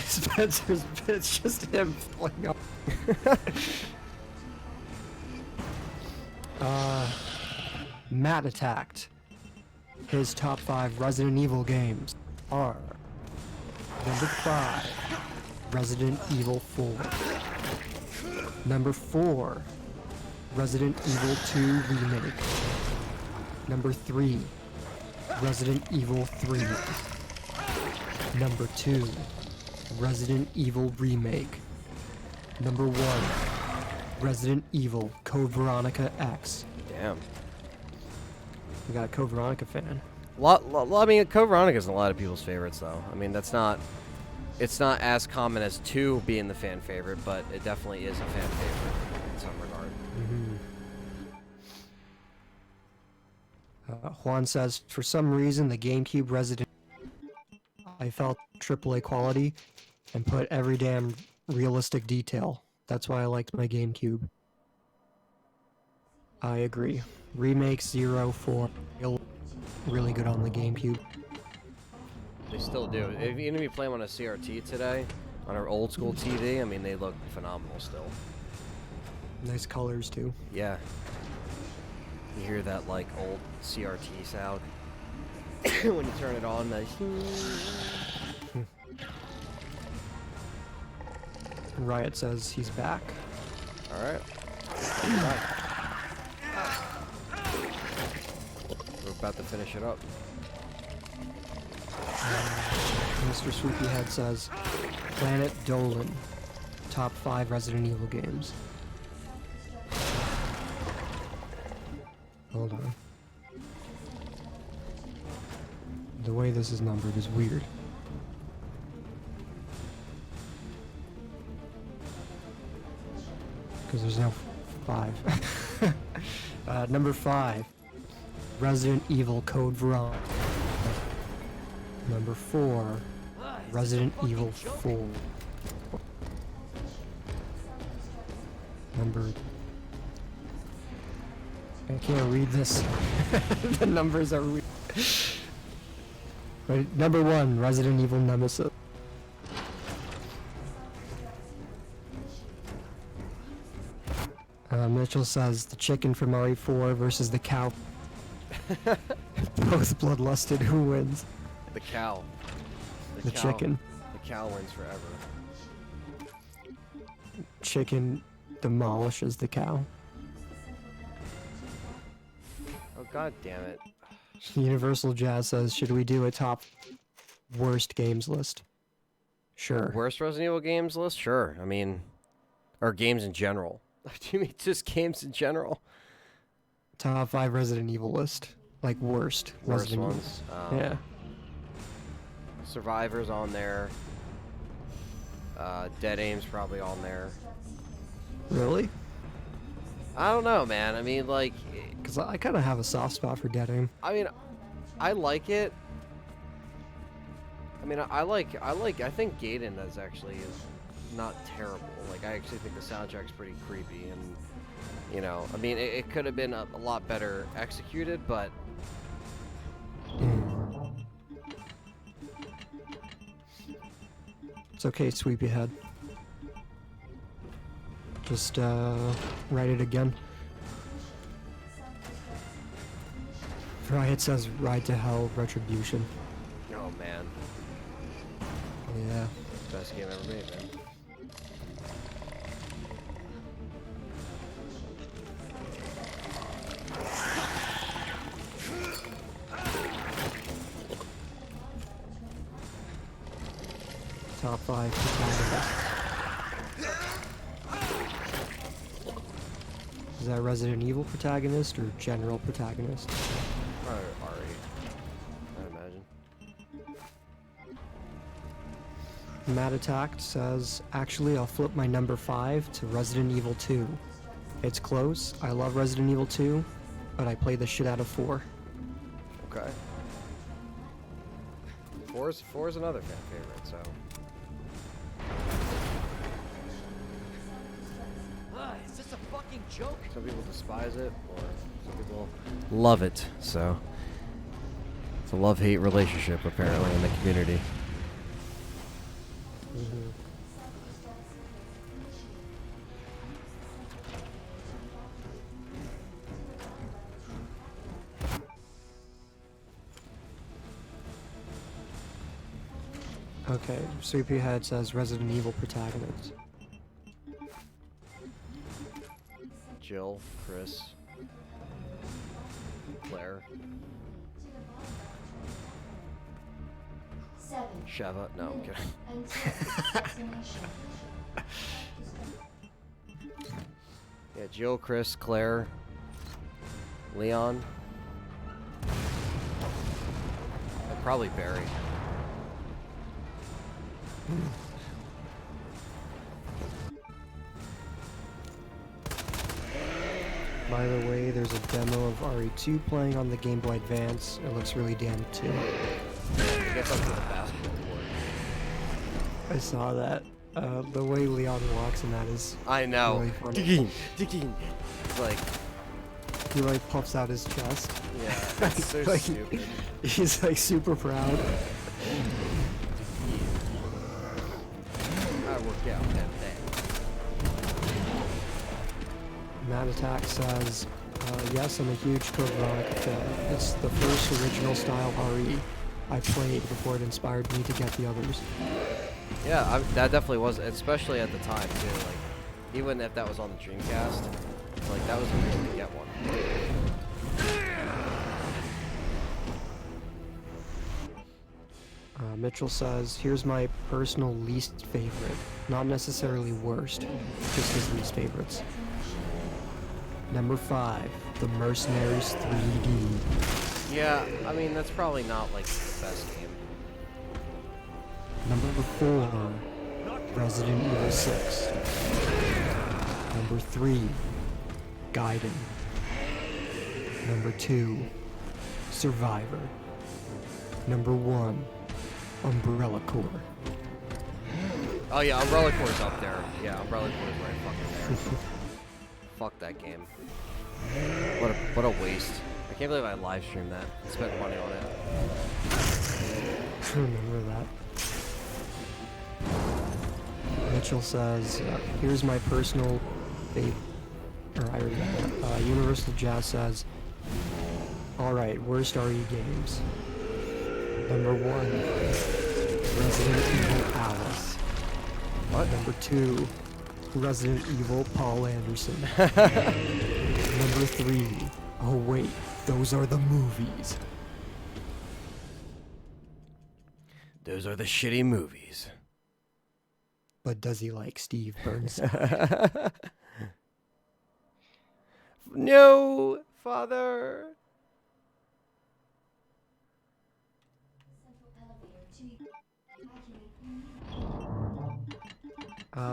Spencer's it's just him pulling up. Matt Attacked. His top 5 Resident Evil games are number 5, Resident Evil 4. Number 4, Resident Evil 2 Remake. Number 3, Resident Evil 3. Number 2, Resident Evil Remake. Number 1, Resident Evil Code Veronica X.
Damn.
We got a Code Veronica fan.
I mean, Code Veronica is a lot of people's favorites, though. I mean, it's not as common as 2 being the fan favorite, but it definitely is a fan favorite in some regard.
Juan says, for some reason, the GameCube Resident I felt AAA quality and put every damn realistic detail. That's why I liked my GameCube. I agree. Remake 0, 4, really good on the GameCube.
They still do. Even if you play them on a CRT today, on our old school TV, I mean, they look phenomenal still.
Nice colors, too.
Yeah. You hear that, like, old CRT sound when you turn it on. Nice.
Riot says he's back.
Alright. We're about to finish it up.
Mr. Swoopyhead says, Planet Dolan, top 5 Resident Evil games. Hold on. The way this is numbered is weird. Because there's no 5. Number 5, Resident Evil Code Veronica. Number 4, Resident Evil 4. I can't read this. The numbers are weird. Right, number 1, Resident Evil Nemesis. Mitchell says the chicken from RE4 versus the cow. Both bloodlusted. Who wins?
The cow.
The chicken.
The cow wins forever.
Chicken demolishes the cow.
Oh, god damn it.
Universal Jazz says, should we do a top worst games list? Sure.
Worst Resident Evil games list? Sure. I mean, or games in general. Do you mean just games in general?
Top 5 Resident Evil list. Like worst.
Worst
Resident
ones.
Evil. Yeah.
Survivor's on there. Dead Aim's probably on there.
Really?
I don't know, man. I mean, like...
Because I kind of have a soft spot for Dead Aim.
I mean, I like it. I mean, I think Gaiden is actually not terrible. Like, I actually think the soundtrack's pretty creepy, and, you know, I mean, it could have been a lot better executed, but...
It's okay, Sweepyhead. Just, write it again. Riot says Ride to Hell Retribution.
Oh, man.
Yeah.
Best game ever made, man.
Top 5 protagonists. Is that Resident Evil protagonist or general protagonist?
Probably RE, I imagine.
Matt Attacked says, actually, I'll flip my number 5 to Resident Evil 2. It's close. I love Resident Evil 2, but I play the shit out of 4.
Okay. 4 is another fan favorite, so...
Is this a fucking joke?
Some people despise it, or some people love it, so... It's a love-hate relationship, apparently, in the community.
Okay, Sleepyhead says Resident Evil protagonist.
Jill, Chris, Claire. Sheva? No, I'm kidding. Yeah, Jill, Chris, Claire, Leon, and probably Barry.
By the way, there's a demo of RE2 playing on the Game Boy Advance. It looks really damn too.
It gets up to the basketball court.
I saw that. The way Leon walks in that is
I know.
really funny.
Digging. It's like,
He like puffs out his chest.
yeah, it's so
Like,
stupid.
He's like super proud.
I work out that day.
Matt Attack says, yes, I'm a huge Code Veronica fan. It's the first original style RE I played before it inspired me to get the others.
Yeah, that definitely was, especially at the time too. Like, even if that was on the Dreamcast, like that was a reason to get one.
Mitchell says, here's my personal least favorite. Not necessarily worst, just his least favorites. Number 5, The Mercenaries 3D.
Yeah, I mean that's probably not like the best game.
Number 4, Resident Evil 6. Number 3, Gaiden. Number 2, Survivor. Number 1, Umbrella Corps.
Oh yeah, Umbrella Corps up there. Yeah, Umbrella Corps is right fucking there. Fuck that game. What a waste. I can't believe I live streamed that and spent money on it.
I remember that. Mitchell says, here's my personal favorite. Or I already got that. Universal Jazz says, alright, worst RE games. Number 1, Resident Evil Alice.
What?
Number 2, Resident Evil Paul Anderson. Number 3, oh wait, those are the movies.
Those are the shitty movies.
But does he like Steve Burns?
No, father.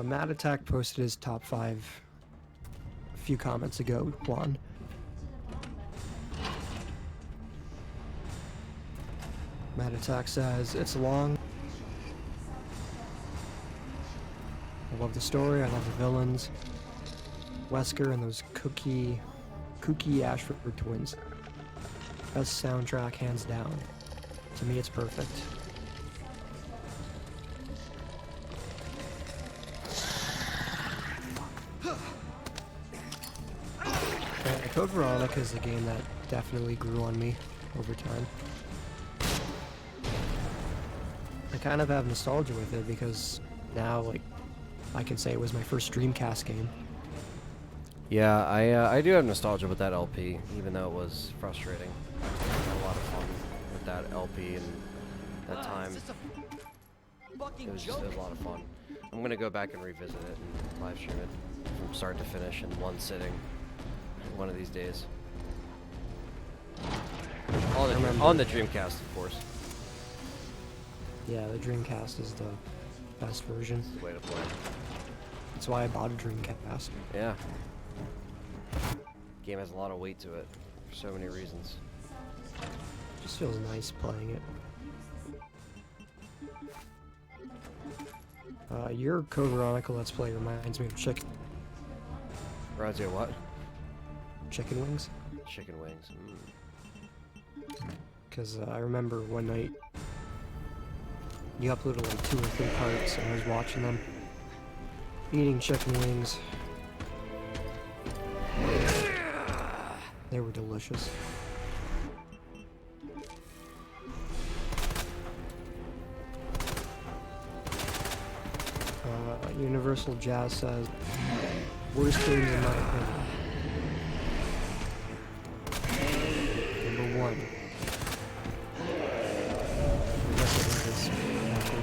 Matt Attack posted his top 5 a few comments ago, Juan. Matt Attack says, it's long. I love the story, I love the villains. Wesker and those kooky Ashford twins. Best soundtrack, hands down. To me, it's perfect. Code Veronica is a game that definitely grew on me over time. I kind of have nostalgia with it because now, like, I can say it was my first Dreamcast game.
Yeah, I do have nostalgia with that LP, even though it was frustrating. I had a lot of fun with that LP and that time. It was just a lot of fun. I'm gonna go back and revisit it and live stream it from start to finish in one sitting, one of these days. On the Dreamcast, of course.
Yeah, the Dreamcast is the best version.
That's the way to play.
That's why I bought a Dreamcast.
Yeah. Game has a lot of weight to it for so many reasons.
Just feels nice playing it. Your Code Veronica Let's Play reminds me of chicken
Reminds you of what?
wings.
Chicken wings.
Because I remember one night you uploaded like 2 or 3 parts and I was watching them. Eating chicken wings. They were delicious. Universal Jazz says, worst games in my opinion. Number 1. Resident Evil 4.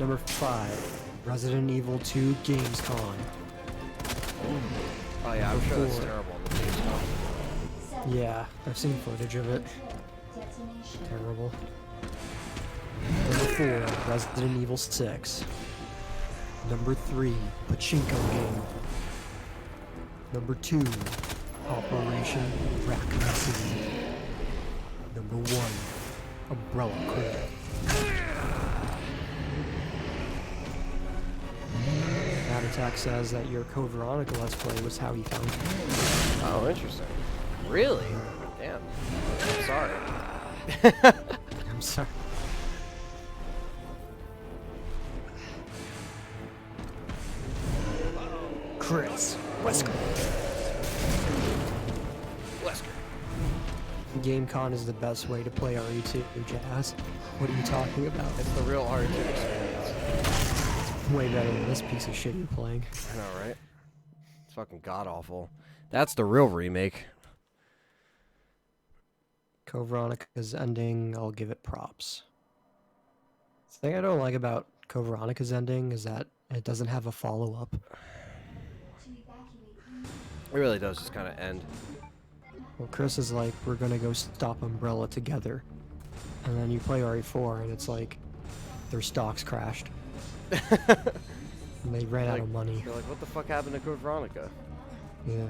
Number 5, Resident Evil 2 Gamescom.
Oh yeah, I'm sure that's
4.
terrible on the Gamescom.
Yeah, I've seen footage of it. Terrible. Number 4, Resident Evil 6. Number 3, Pachinko game. Number 2, Operation Raccoon City. Number 1, Umbrella Corps. That Attack says that your Code Veronica Let's Play was how he found you.
Oh, interesting. Really? Damn. I'm sorry.
I'm sorry. Chris Wesker. GameCon is the best way to play RE2, Jazz. What are you talking about?
It's the real RE2 experience.
It's way better than this piece of shit you're playing.
I know, right? It's fucking god-awful. That's the real remake.
Code Veronica's ending, I'll give it props. The thing I don't like about Code Veronica's ending is that it doesn't have a follow-up.
It really does just kind of end.
Well, Chris is like, we're gonna go stop Umbrella together. And then you play RE4 and it's like, their stocks crashed. And they ran out of money.
You're like, what the fuck happened to Code Veronica?
Yeah.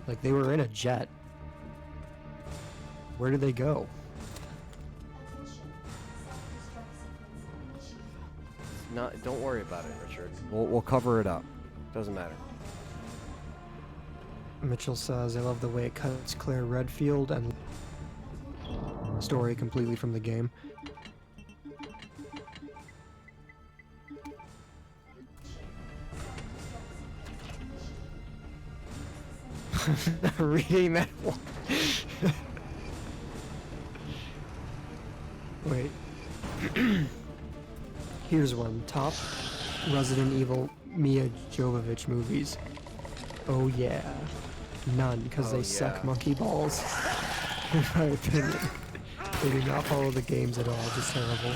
Like, they were in a jet. Where did they go?
Don't worry about it, Richard. We'll cover it up. Doesn't matter.
Mitchell says, I love the way it cuts Claire Redfield and story completely from the game. Reading that one. Wait. Here's one. Top Resident Evil Mia Jovovich movies. Oh yeah. None, because they suck monkey balls. In my opinion. They do not follow the games at all, just terrible.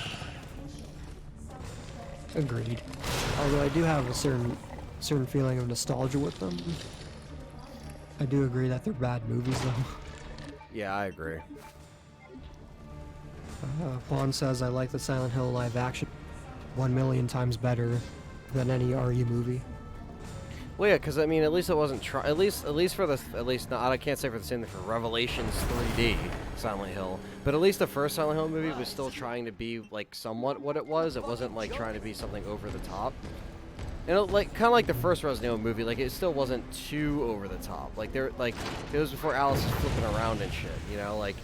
Agreed. Although I do have a certain feeling of nostalgia with them. I do agree that they're bad movies though.
Yeah, I agree.
Juan says, I like the Silent Hill live action 1,000,000 times better than any RE movie.
Well, yeah, because I mean, at least it wasn't at least for the I can't say for the same thing for Revelations 3D Silent Hill, but at least the first Silent Hill movie was still trying to be like somewhat what it was. It wasn't like trying to be something over the top. And it, like kind of like the first Resident Evil movie, like it still wasn't too over the top. Like it was before Alice was flipping around and shit, you know, like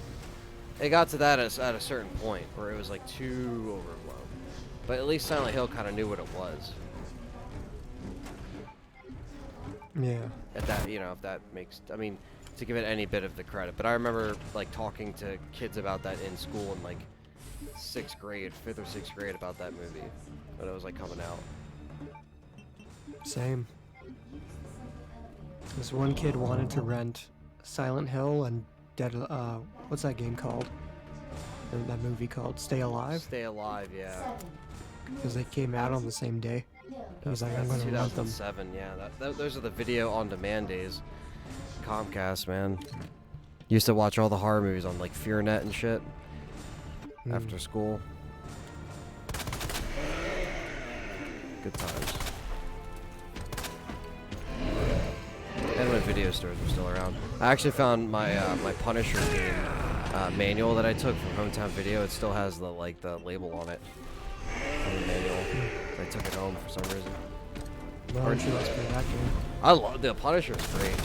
it got to that at a certain point where it was like too overblown. But at least Silent Hill kind of knew what it was.
Yeah.
At that, you know, if that makes, I mean, to give it any bit of the credit. But I remember like talking to kids about that in school in like 5th or 6th grade about that movie when it was like coming out.
Same. This one kid wanted to rent Silent Hill and what's that game called? Or that movie called? Stay Alive?
Stay Alive, yeah.
Because they came out on the same day. I was like, I'm gonna rent them.
2007, yeah. Those are the video on demand days. Comcast, man. Used to watch all the horror movies on like FearNet and shit after school. Good times. And when video stores were still around. I actually found my my Punisher game manual that I took from Hometown Video. It still has the label on it. From the manual. I took it home for some reason.
Why don't you let's play that game?
I love the Punisher. It's great.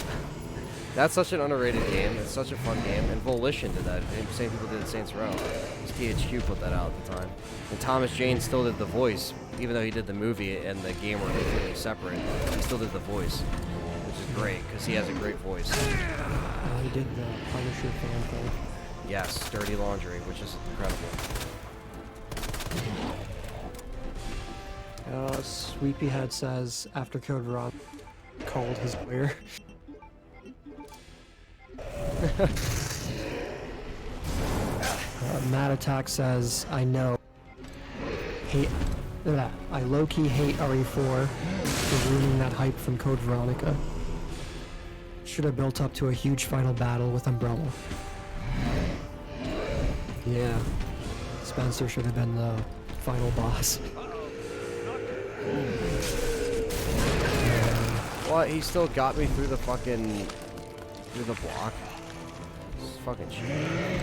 That's such an underrated game. It's such a fun game. And Volition did that. The same people did Saints Row. THQ put that out at the time. And Thomas Jane still did the voice, even though he did the movie and the game were completely separate. He still did the voice, which is great because he has a great voice.
He did the Punisher fan thing.
Yes, Dirty Laundry, which is incredible.
Sweepyhead says, after Code Veronica called his lawyer. Matt Attack says, I know. I low-key hate RE4 for ruining that hype from Code Veronica. Should have built up to a huge final battle with Umbrella. Yeah. Spencer should have been the final boss.
What? He still got me through the fucking... through the block. This is fucking shit.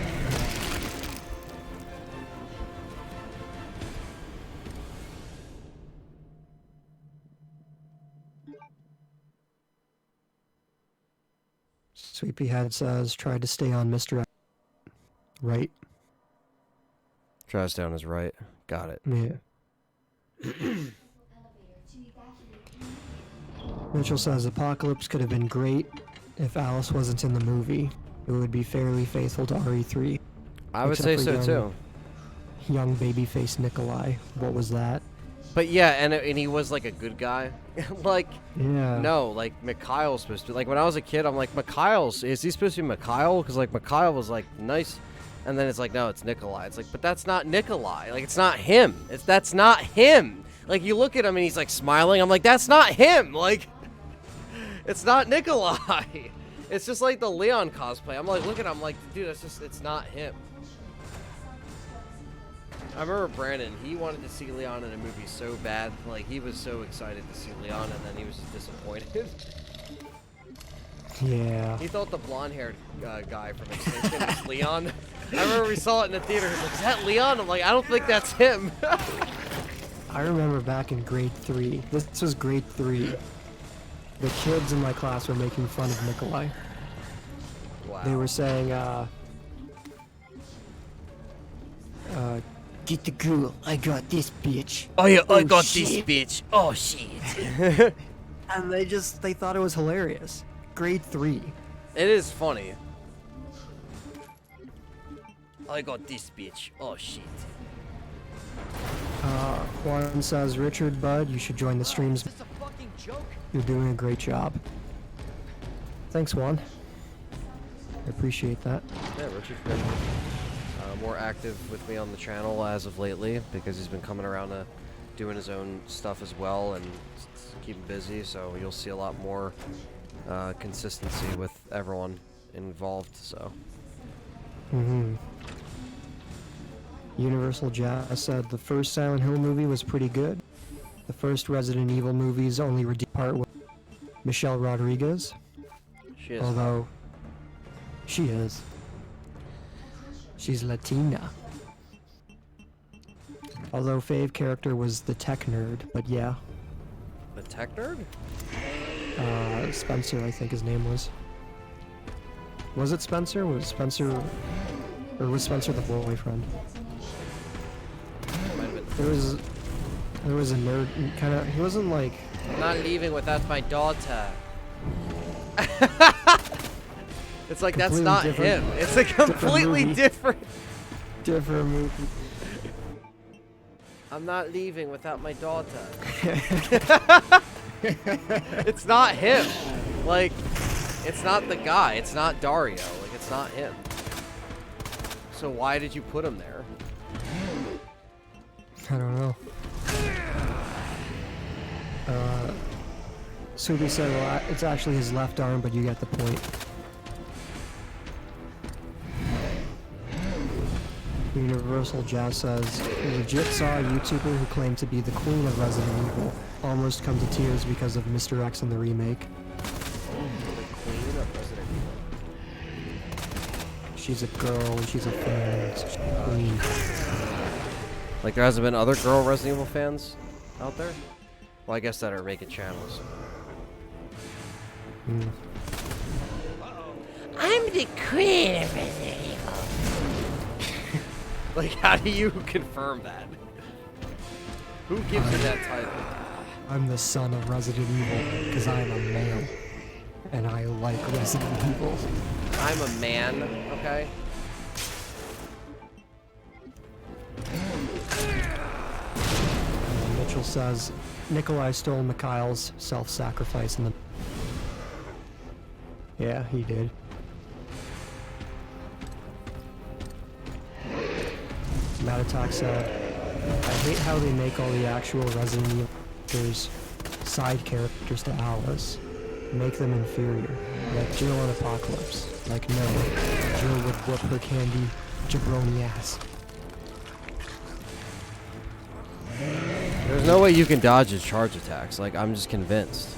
Sleepyhead says, tried to stay on Mr. Right.
Tries down his right. Got it.
Yeah. Mitchell says, Apocalypse could have been great if Alice wasn't in the movie. It would be fairly faithful to RE3.
I would say so too.
Young babyface Nikolai. What was that?
But yeah, and he was like a good guy. Like,
Yeah.
no, like Mikhail's supposed to be. Like when I was a kid, I'm like, is he supposed to be Mikhail? Because like Mikhail was like nice, and then it's like, no, it's Nikolai. It's like, but that's not Nikolai. Like it's not him. That's not him. Like you look at him and he's like smiling. I'm like, that's not him. Like, it's not Nikolai. It's just like the Leon cosplay. I'm like, look at him. I'm like, dude, it's not him. I remember Brandon, he wanted to see Leon in a movie so bad. Like, he was so excited to see Leon, and then he was just disappointed.
Yeah.
He thought the blonde-haired guy from Extinction was Leon. I remember we saw it in the theater. He's like, is that Leon? I'm like, I don't think that's him.
I remember back in grade 3. This was grade 3. The kids in my class were making fun of Nikolai.
Wow.
They were saying, get the girl, I got this bitch.
Oh yeah, I got
shit.
this bitch. Oh shit.
And they thought it was hilarious. Grade 3.
It is funny. I got this bitch. Oh shit.
Juan says, Richard, bud, you should join the streams.
Is this a fucking joke?
You're doing a great job. Thanks, Juan. I appreciate that.
Yeah, Richard's been more active with me on the channel as of lately because he's been coming around to doing his own stuff as well and keeping busy, so you'll see a lot more consistency with everyone involved, so.
Universal Jazz said the first Silent Hill movie was pretty good. The first Resident Evil movie's only redeemed part was Michelle Rodriguez.
She is.
Although, she is. She's Latina. Although Fave character was the tech nerd, but yeah.
The tech nerd?
Spencer, I think his name was. Was it Spencer? Was Spencer... Or was Spencer the boyfriend? There was a nerd, kind of... He wasn't like...
I'm not leaving without my daughter. It's like, that's not him. It's a completely different
movie.
I'm not leaving without my daughter. It's not him. Like, it's not the guy. It's not Dario. Like, it's not him. So why did you put him there?
I don't know. Subi said, well, it's actually his left arm, but you get the point. Universal Jazz says, legit saw a YouTuber who claimed to be the queen of Resident Evil almost come to tears because of Mr. X in the remake.
The queen of Resident Evil.
She's a girl, and she's a fan. She's a queen.
Like, there hasn't been other girl Resident Evil fans out there? Well, I guess that are making channels. I'm the queen of Resident Evil. Like, how do you confirm that? Who gives you that title?
I'm the son of Resident Evil, because I'm a male. And I like Resident Evil.
I'm a man, okay?
Mitchell says, Nikolai stole Mikhail's self-sacrifice in the... Yeah, he did. Matt Attack said, I hate how they make all the actual Resident Evil characters side characters to Alice. Make them inferior. Like Jill in Apocalypse. Like, no. Jill would whoop her candy jabroni ass.
There's no way you can dodge his charge attacks. Like, I'm just convinced.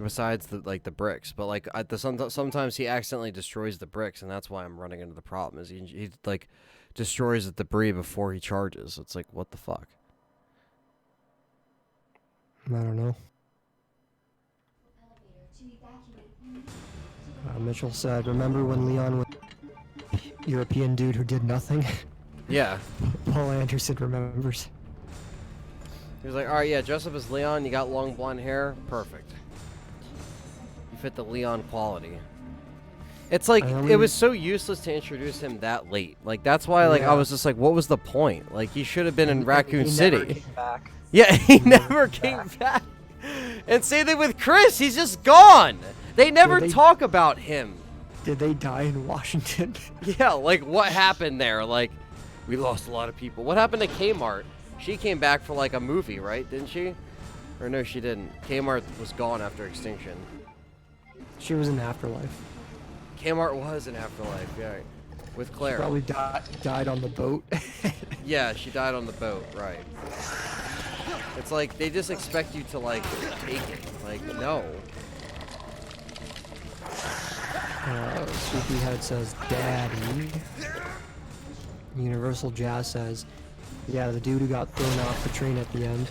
Besides the bricks, but like sometimes he accidentally destroys the bricks, and that's why I'm running into the problem. Is he like destroys the debris before he charges? It's like, what the fuck?
I don't know. Mitchell said, "Remember when Leon was European dude who did nothing?"
Yeah.
Paul Anderson remembers.
He was like, all right, yeah, dress up as Leon. You got long blonde hair, perfect. Fit the Leon quality. It's like it was so useless to introduce him that late. Like that's why I was just like, what was the point? Like he should have been in Raccoon City.
Never came back.
Yeah, he never came back. And same thing with Chris. He's just gone. They never talk about him.
Did they die in Washington?
Yeah, like what happened there? Like we lost a lot of people. What happened to Kmart? She came back for like a movie, right? Didn't she? Or no, she didn't. Kmart was gone after Extinction.
She was in Afterlife.
Kmart was in Afterlife, yeah. With Claire.
She probably died on the boat.
Yeah, she died on the boat, right. It's like, they just expect you to, like, take it. Like, no.
Sleepyhead says, Daddy. Universal Jazz says, yeah, the dude who got thrown off the train at the end.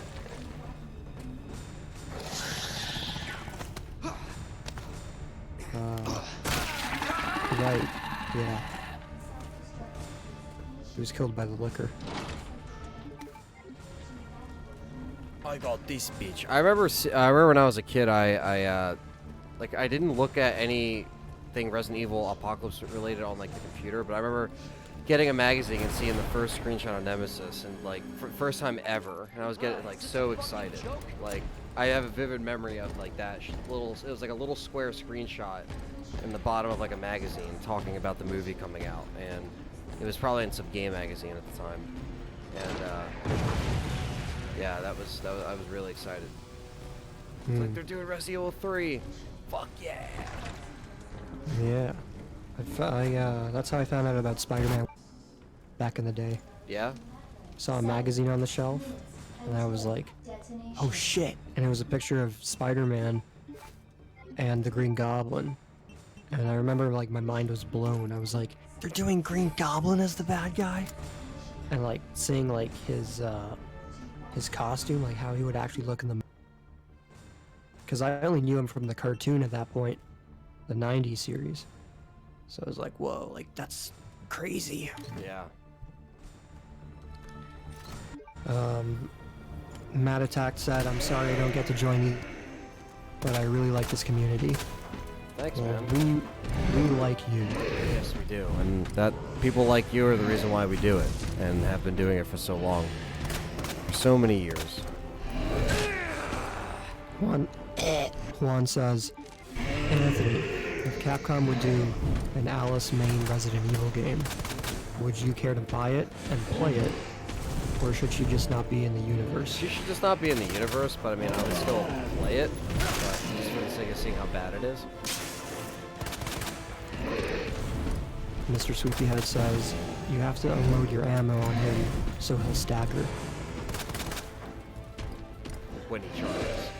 Right, yeah. He was killed by the liquor.
I got this bitch. I remember when I was a kid, I didn't look at anything Resident Evil Apocalypse related on like the computer, but I remember getting a magazine and seeing the first screenshot of Nemesis, and like first time ever, and I was getting like so excited. Like I have a vivid memory of like that it was like a little square screenshot in the bottom of like a magazine talking about the movie coming out, and it was probably in some game magazine at the time, and yeah, that was I was really excited. It's like they're doing Resident Evil 3. Fuck yeah.
Yeah. That's how I found out about Spider-Man back in the day.
Yeah?
Saw a magazine on the shelf, and I was like, oh shit. And it was a picture of Spider-Man and the Green Goblin. And I remember like my mind was blown. I was like, they're doing Green Goblin as the bad guy? And like seeing like his costume, like how he would actually look in the... Because I only knew him from the cartoon at that point, the 90s series. So I was like, whoa, like that's crazy.
Yeah.
Matt Attack said, I'm sorry I don't get to join you, but I really like this community.
Thanks,
well,
man.
We like you.
Yes, we do. And that people like you are the reason why we do it, and have been doing it for so long. For so many years.
Juan says, Anthony, if Capcom would do an Alice main Resident Evil game, would you care to buy it and play it? Or should she just not be in the universe?
She should just not be in the universe, but I mean, I would still play it. But just for the sake of seeing how bad it is.
Mr. Sweepyhead says, you have to unload your ammo on him so he'll stagger.
When he charges.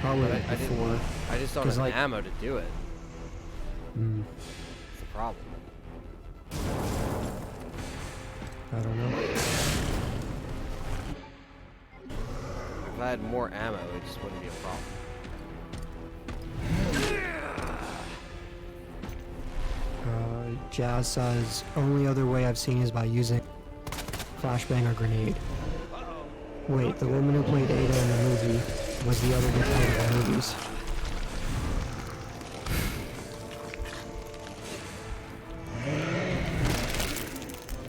Probably
before. I just don't have
like,
ammo to do it. That's the problem.
I don't know.
If I had more ammo, it just wouldn't be a problem.
Jazz says, only other way I've seen is by using flashbang or grenade. Wait, the woman who played Ada in the movie was the other good part of the movies.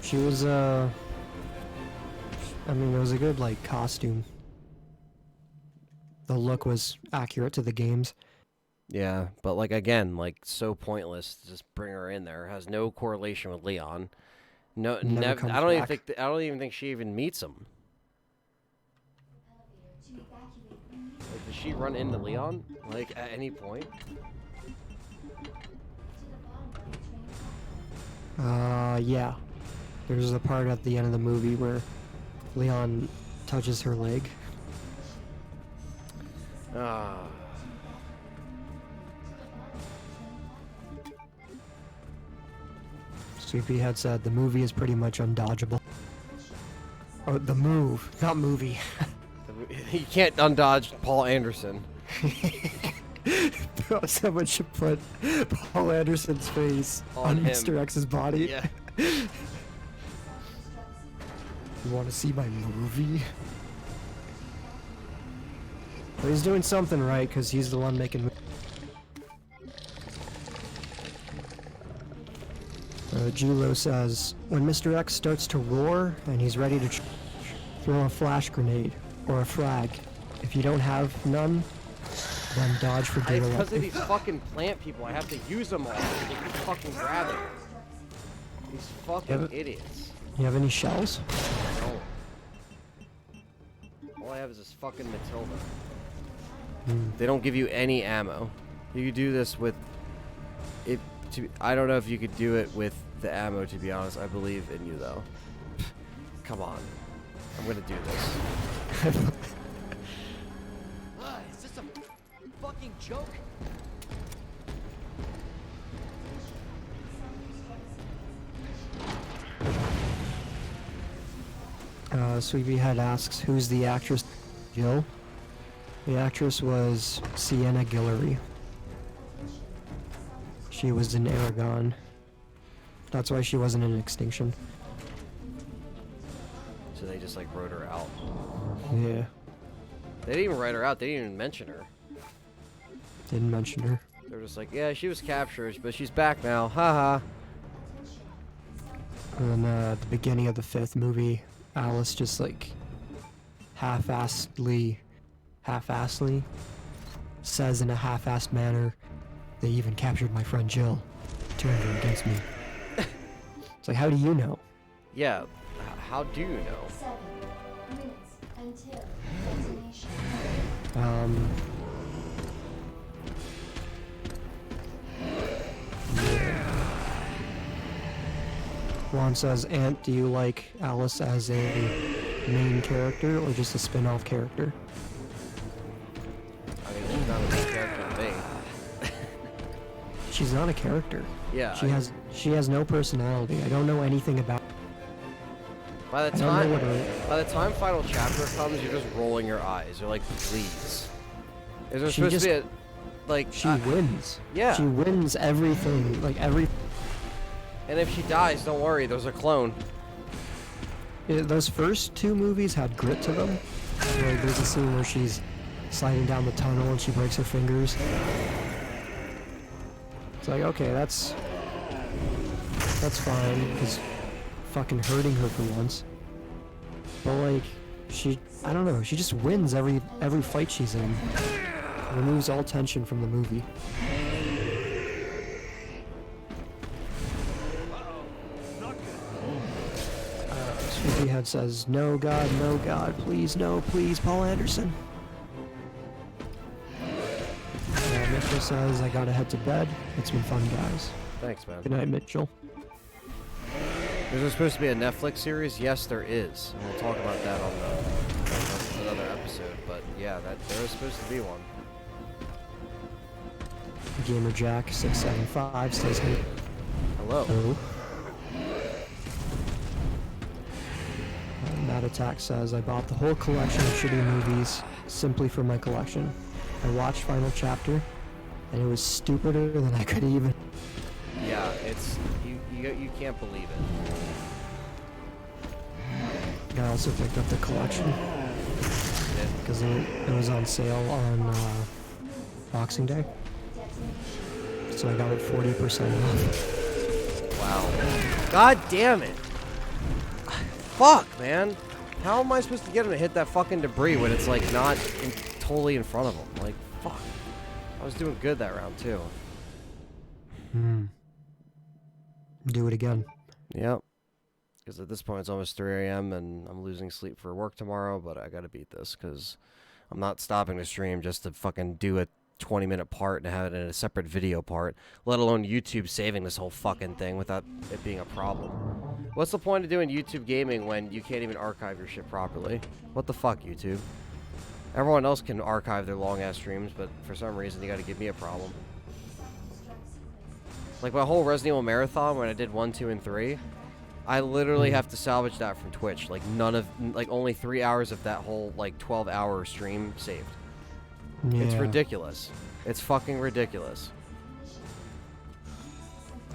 She was, I mean, it was a good, like, costume. The look was accurate to the games.
Yeah, but, like, again, like, so pointless to just bring her in there. It has no correlation with Leon. No,
Never
never.
comes
I don't even
back.
think. I don't even think she even meets him.
Elevator to evacuate immediately
Like, does she run into Leon? Like, at any point?
to the bottom level train platform.
Yeah. There's a part at the end of the movie where Leon touches her leg.
Ah.
Sleepyhead said the movie is pretty much undodgeable. Oh, the move, not movie.
You can't undodge Paul Anderson.
Someone should put Paul Anderson's face
On
on
him.
Mr. X's body.
Yeah.
You want to see my movie? But he's doing something right because he's the one making. Julo says, when Mr. X starts to roar and he's ready to throw a flash grenade or a frag, if you don't have none, then dodge for dear
It's because
life.
of these fucking plant people. I have to use them all. They keep fucking grabbing. These fucking idiots.
You have any shells?
No. All I have is this fucking Matilda. They don't give you any ammo. You could do this with... I don't know if you could do it with the ammo, to be honest. I believe in you, though. Come on. I'm gonna do this.
Is this a fucking joke?
Sweepyhead asks, who's the actress? Jill? The actress was Sienna Guillory. She was in Aragon. That's why she wasn't in Extinction.
So they just, like, wrote her out.
Yeah,
They didn't even write her out. They didn't even mention her.
didn't mention her.
They were just like, yeah, she was captured, but she's back now. Haha.
And then at the beginning of the 5th movie, Alice just like half-assedly says in a half-assed manner, they even captured my friend Jill, turned her against me. It's like, how do you know?
Yeah. How do you know?
7 minutes until detonation.
Juan says, Ant, do you like Alice as a main character or just a spin-off character?
I mean, she's not a main character to me.
She's not a character.
Yeah.
She has no personality. I don't know anything about.
By the
I don't know
time,
what her.
by the time final chapter comes, you're just rolling your eyes. You're like, please. Is there
She
supposed
just-
to be a, like,
She wins.
yeah.
She wins everything. Like every.
And if she dies, don't worry. There's a clone.
Those first 2 movies had grit to them. Like, there's a scene where she's sliding down the tunnel and she breaks her fingers. It's like, okay, that's fine, because fucking hurting her for once. But like, I don't know, she just wins every fight she's in. Removes all tension from the movie. Sleepyhead says, no God, please, no, please, Paul Anderson. Mitchell says, I gotta head to bed. It's been fun, guys.
Thanks, man.
Good night, Mitchell.
Is there supposed to be a Netflix series? Yes, there is. And we'll talk about that on another episode. But yeah, there is supposed to be one.
GamerJack675 says, hey.
Hello.
Hello. Mad Attack says, I bought the whole collection of shitty movies simply for my collection. I watched Final Chapter, and it was stupider than I could even.
Yeah, it's you can't believe it.
I also picked up the collection because it was on sale on Boxing Day, so I got it 40% off.
Wow. God damn it. Fuck, man. How am I supposed to get him to hit that fucking debris when it's like not totally in front of him? Like, fuck. I was doing good that round too.
Do it again.
Yep. Because at this point it's almost 3 a.m. and I'm losing sleep for work tomorrow, but I gotta beat this because I'm not stopping the stream just to fucking do a 20-minute part and have it in a separate video part, let alone YouTube saving this whole fucking thing without it being a problem. What's the point of doing YouTube gaming when you can't even archive your shit properly? What the fuck, YouTube? Everyone else can archive their long-ass streams, but for some reason you gotta give me a problem. Like my whole Resident Evil marathon when I did 1, 2, and 3, I literally have to salvage that from Twitch. Like only 3 hours of that whole like 12-hour stream saved.
Yeah.
It's ridiculous. It's fucking ridiculous.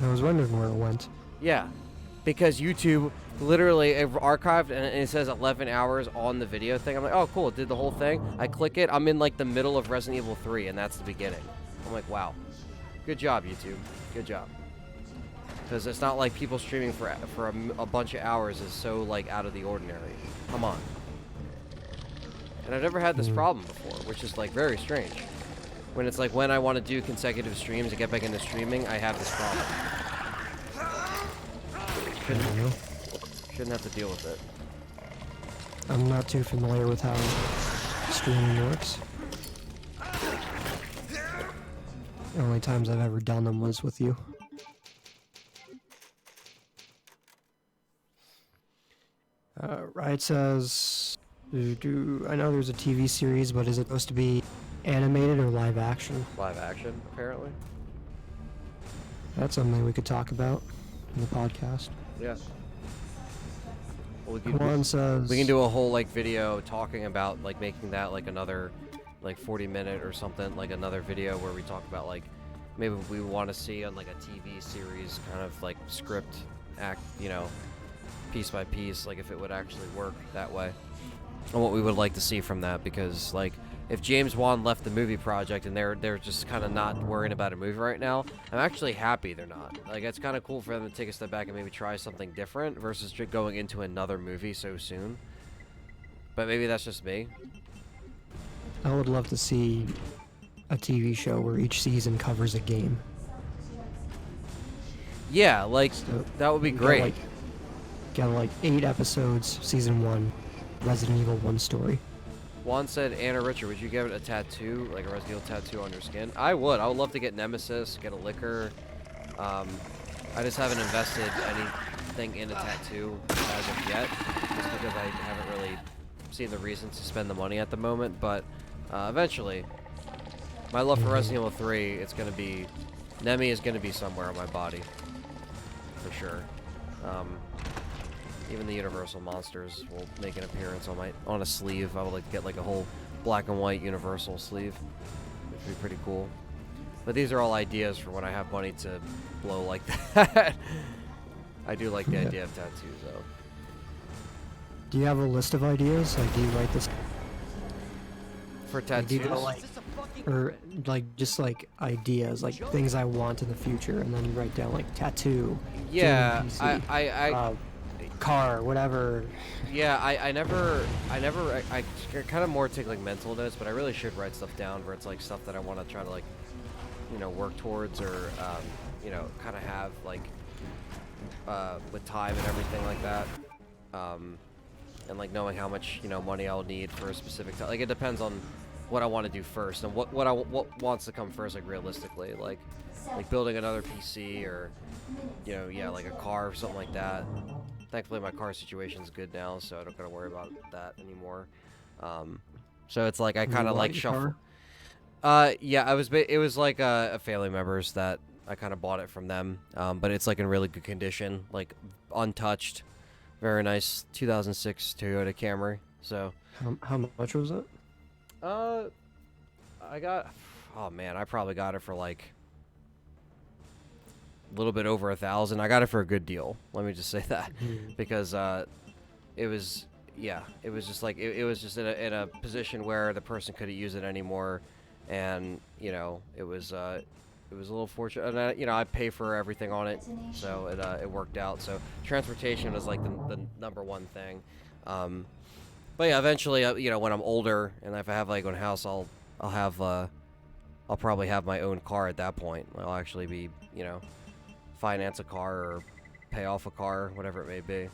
I was wondering where it went.
Yeah, because YouTube literally archived and it says 11 hours on the video thing. I'm like, oh cool, it did the whole thing. I click it, I'm in like the middle of Resident Evil 3 and that's the beginning. I'm like, wow. Good job, YouTube. Good job. Because it's not like people streaming for a bunch of hours is so like out of the ordinary. Come on. And I've never had this problem before, which is like very strange. When it's like when I want to do consecutive streams and get back into streaming, I have this problem. Shouldn't have to deal with it.
I'm not too familiar with how streaming works. The only times I've ever done them was with you. Riot says, I know there's a TV series, but is it supposed to be animated or live action?
Live action, apparently.
That's something we could talk about in the podcast.
Yeah. Well,
Juan says
we can do a whole like video talking about like making that like another like 40-minute or something, like another video where we talk about like maybe we want to see on like a TV series kind of like script act, you know, piece by piece, like if it would actually work that way, and what we would like to see from that. Because like if James Wan left the movie project and they're just kind of not worrying about a movie right now, I'm actually happy they're not. Like it's kind of cool for them to take a step back and maybe try something different versus just going into another movie so soon. But maybe that's just me.
I would love to see a TV show where each season covers a game.
Yeah, like that would be great.
Got like 8 episodes, season 1, Resident Evil 1 story.
Juan said, Anna Richard, would you give it a tattoo, like a Resident Evil tattoo on your skin? I would. I would love to get Nemesis, get a liquor. I just haven't invested anything in a tattoo as of yet, just because I haven't really seen the reason to spend the money at the moment. But eventually, my love for Resident Evil 3, it's going to be, Nemi is going to be somewhere on my body, for sure. Even the Universal monsters will make an appearance on a sleeve. I would like to get like a whole black and white Universal sleeve, which would be pretty cool. But these are all ideas for when I have money to blow like that. I do like the idea of tattoos, though.
Do you have a list of ideas? Like, do you write this?
For tattoos?
Or like just like ideas, like things I want in the future, and then you write down like tattoo.
Yeah,
PC, car, whatever.
Yeah, I kind of more take like mental notes, but I really should write stuff down where it's like stuff that I want to try to like, you know, work towards or, you know, kind of have like, with time and everything like that. And like knowing how much, you know, money I'll need for a specific time. Like it depends on what I want to do first and what wants to come first, like realistically, like building another PC or, you know, yeah, like a car or something like that. Thankfully, my car situation's good now, so I don't gotta worry about that anymore. So it's like I kind of like shuffle. Yeah, it was like a family member's that I kind of bought it from them, but it's like in really good condition, like untouched, very nice 2006 Toyota Camry. So
how much was it?
I got, oh man, I probably got it for like a little bit over $1,000. I got it for a good deal. Let me just say that, because it was, yeah, it was just like it was just in a position where the person couldn't use it anymore, and you know it was a little fortunate, and you know I pay for everything on it, so it worked out. So transportation was like the number one thing. But yeah, eventually, you know, when I'm older and if I have like own house, I'll probably have my own car at that point. I'll actually be, you know, finance a car or pay off a car, whatever it may be.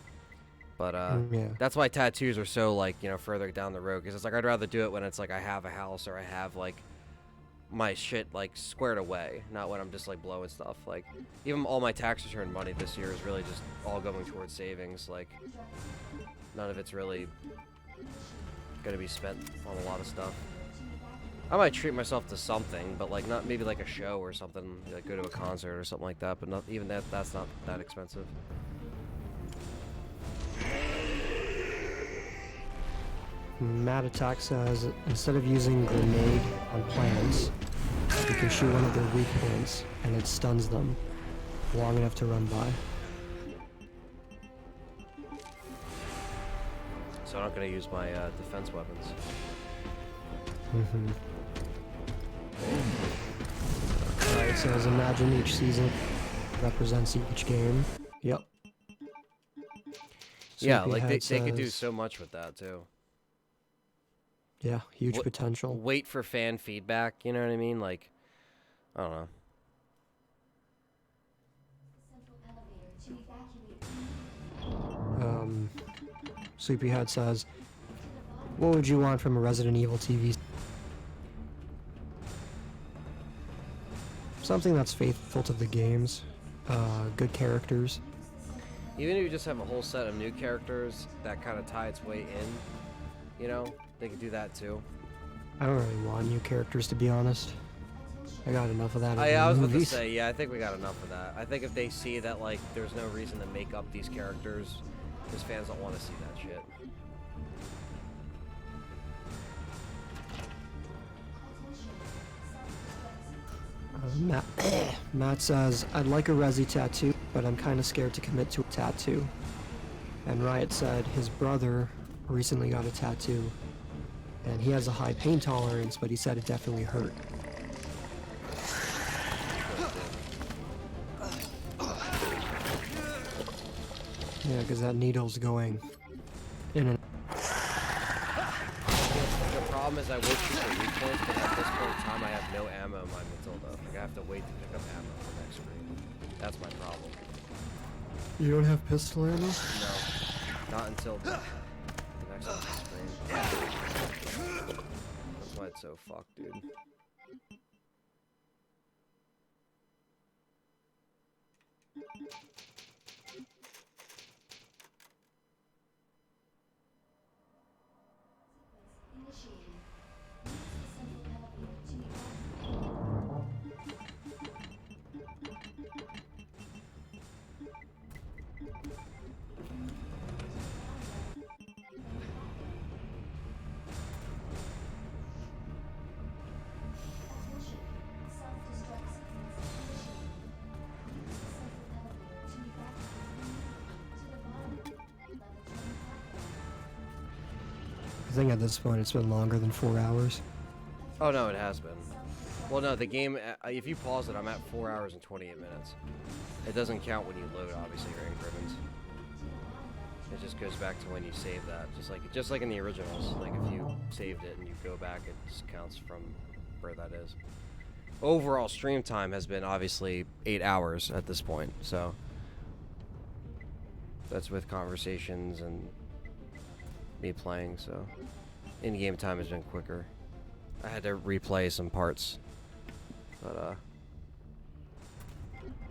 But
Yeah.
that's why tattoos are so, like, you know, further down the road. Because it's like I'd rather do it when it's like I have a house or I have, like, my shit, like, squared away. Not when I'm just, like, blowing stuff. Like, even all my tax return money this year is really just all going towards savings. Like, none of it's really going to be spent on a lot of stuff. I might treat myself to something, but, like, not maybe like a show or something. Like, go to a concert or something like that. But not even that's not that expensive.
Matt Attack says, instead of using grenade on plants, you can shoot one of their weak points, and it stuns them long enough to run by.
So I'm not going to use my defense weapons.
It says, imagine each season represents each game. Yep.
Yeah, like they
Sleepyhead
could do
says-
so much with that too.
Yeah, huge potential.
Wait for fan feedback, you know what I mean? Like, I don't know.
Sleepyhead says, what would you want from a Resident Evil TV? Something that's faithful to the games, good characters.
Even if you just have a whole set of new characters that kind of tie its way in, you know, they could do that too.
I don't really want new characters, to be honest. I got enough of that in
I
the
was about to
movies.
say, yeah, I think we got enough of that. I think if they see that, like, there's no reason to make up these characters, because fans don't want to see that shit.
Matt says, I'd like a Resi tattoo, but I'm kind of scared to commit to a tattoo. And Riot said his brother recently got a tattoo, and he has a high pain tolerance, but he said it definitely hurt. Yeah, because that needle's going in and
The problem is I would shoot the weak points, but at this point in time I have no ammo in my Matilda. Like, I have to wait to pick up ammo for the next screen. That's my problem.
You don't have pistol ammo?
No, not until the next screen. That's why it's so fucked, dude.
I think at this point it's been longer than 4 hours.
Oh no, it has been. Well, no, the game, if you pause it, I'm at 4 hours and 28 minutes. It doesn't count when you load, obviously, your ink ribbons. It just goes back to when you save that, just like in the originals. Like, if you saved it and you go back, it just counts from where that is. Overall stream time has been, obviously, 8 hours at this point, so... That's with conversations and me playing, so... In-game time has been quicker. I had to replay some parts. But,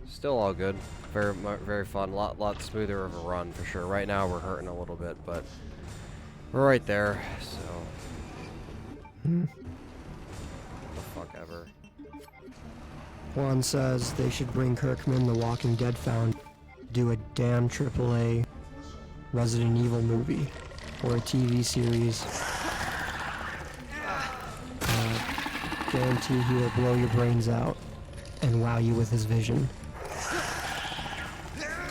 still all good. Very, very fun. Lot smoother of a run, for sure. Right now, we're hurting a little bit, but... We're right there, so... What the fuck ever.
Juan says they should bring Kirkman, the Walking Dead found, do a damn AAA Resident Evil movie or a TV series. Guarantee he will blow your brains out and wow you with his vision.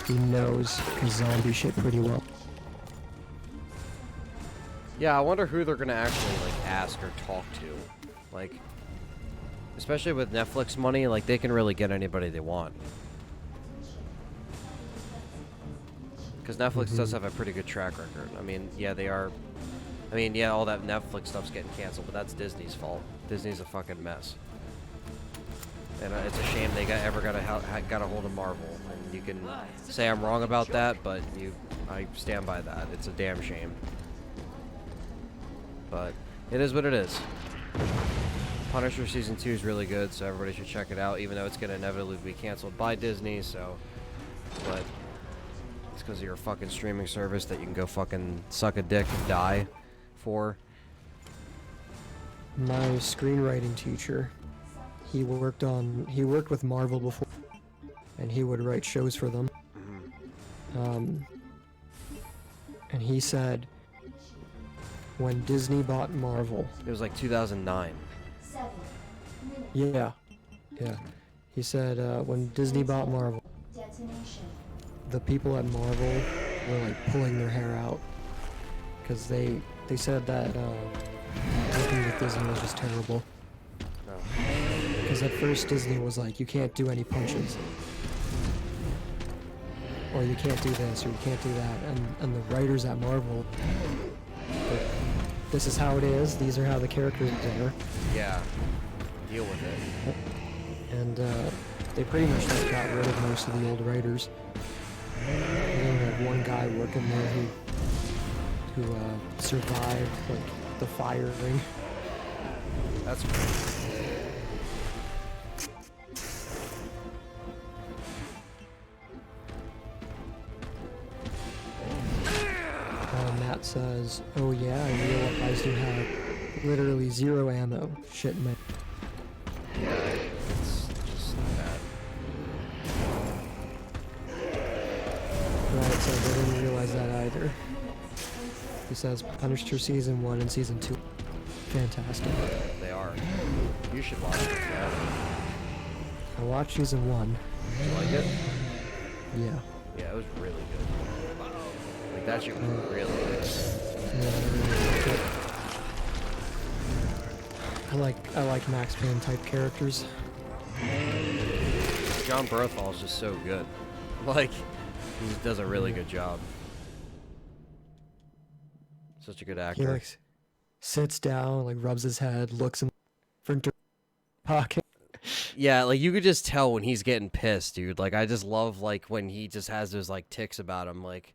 He knows his zombie shit pretty well.
Yeah, I wonder who they're gonna actually, like, ask or talk to. Like, especially with Netflix money, like, they can really get anybody they want. Because Netflix does have a pretty good track record. I mean, yeah, they are... I mean, yeah, all that Netflix stuff's getting canceled, but that's Disney's fault. Disney's a fucking mess. And it's a shame they got a hold of Marvel. And you can say I'm wrong about that, but I stand by that. It's a damn shame. But it is what it is. Punisher Season 2 is really good, so everybody should check it out, even though it's going to inevitably be canceled by Disney, so... But it's because of your fucking streaming service that you can go fucking suck a dick and die for.
My screenwriting teacher, he worked with Marvel before, and he would write shows for them. And he said, when Disney bought Marvel...
It was like 2009.
Yeah. He said, when Disney bought Marvel, the people at Marvel were like pulling their hair out. Because they said that working with Disney was just terrible. Because at first Disney was like, you can't do any punches. Or you can't do this, or you can't do that. And the writers at Marvel, like, this is how it is, these are how the characters are.
Yeah. Deal with it.
And they pretty much like got rid of most of the old writers. They only had one guy working there who survived like the firing.
That's great.
Matt says, "Oh yeah, I realized you have literally 0 ammo." Shit, man.
Yeah, it's just bad.
Right, so I didn't realize that either. He says Punisher Season 1 and Season 2. Fantastic.
They are. You should watch it. Yeah.
I watched Season 1.
Did you like it?
Yeah.
Yeah, it was really good. Like, that shit was really good.
Yeah, I really liked it. I like Max Payne type characters.
John Berthold is just so good. Like, he just does a really good job. Such a good actor.
He like sits down, like rubs his head, looks in the front pocket.
Yeah, like you could just tell when he's getting pissed, dude. Like I just love like when he just has those like ticks about him, like.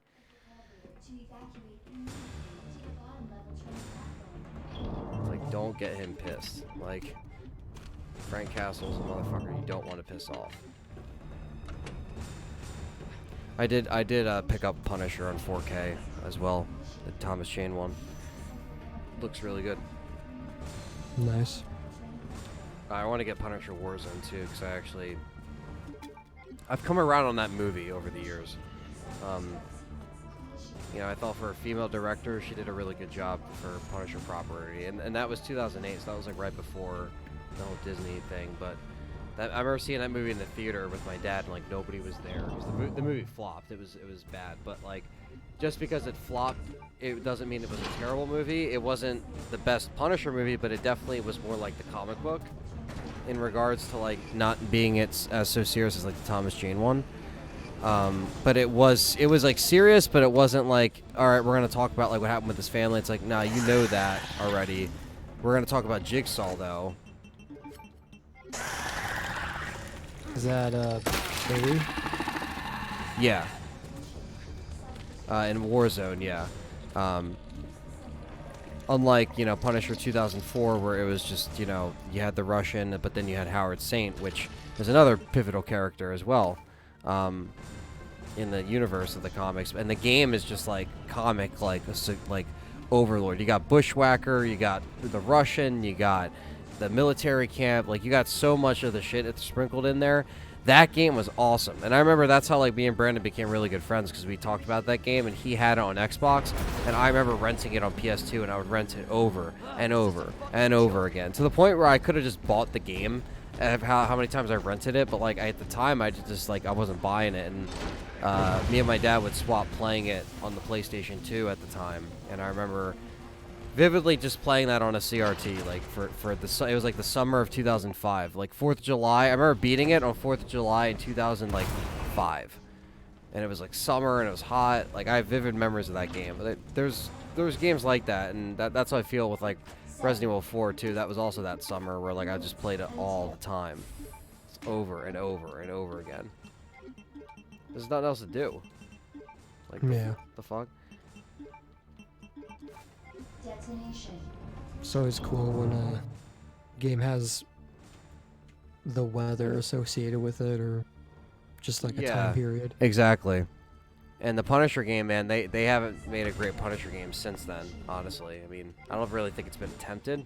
Like don't get him pissed. Like Frank Castle's a motherfucker you don't want to piss off. I did pick up Punisher on 4K as well, the Thomas Jane one. Looks really good.
Nice.
I want to get Punisher Warzone too, because I've come around on that movie over the years. You know, I thought for a female director, she did a really good job for Punisher property, and that was 2008, so that was like right before the whole Disney thing. But I remember seeing that movie in the theater with my dad, and like nobody was there because the movie flopped. It was bad, but like just because it flopped, it doesn't mean it was a terrible movie. It wasn't the best Punisher movie, but it definitely was more like the comic book in regards to like not being as so serious as like the Thomas Jane one. But it was like serious, but it wasn't like, all right, we're gonna talk about like what happened with his family. It's like, nah, you know that already. We're gonna talk about Jigsaw though.
Is that Billy?
Yeah. In Warzone, yeah. Unlike, you know, Punisher 2004, where it was just, you know, you had the Russian, but then you had Howard Saint, which is another pivotal character as well, in the universe of the comics. And the game is just like comic, like Overlord. You got Bushwhacker, you got the Russian, you got the military camp. Like, you got so much of the shit that's sprinkled in there. That game was awesome, and I remember that's how like me and Brandon became really good friends, because we talked about that game, and he had it on Xbox, and I remember renting it on PS2, and I would rent it over and over and over again, to the point where I could have just bought the game. How many times I rented it, but like at the time I just like I wasn't buying it, and me and my dad would swap playing it on the PlayStation 2 at the time, and I remember vividly just playing that on a CRT, like for it was like the summer of 2005, like 4th of July. I remember beating it on 4th of July in 2005, and it was like summer and it was hot. Like I have vivid memories of that game. There's games like that, and that's how I feel with like Resident Evil 4 too. That was also that summer where like I just played it all the time, just over and over and over again. There's nothing else to do. Like,
Yeah.
the fuck?
Detonation.
So it's cool when a game has the weather associated with it, or just like a time period.
Exactly. And the Punisher game, man, they haven't made a great Punisher game since then, honestly. I mean, I don't really think it's been attempted.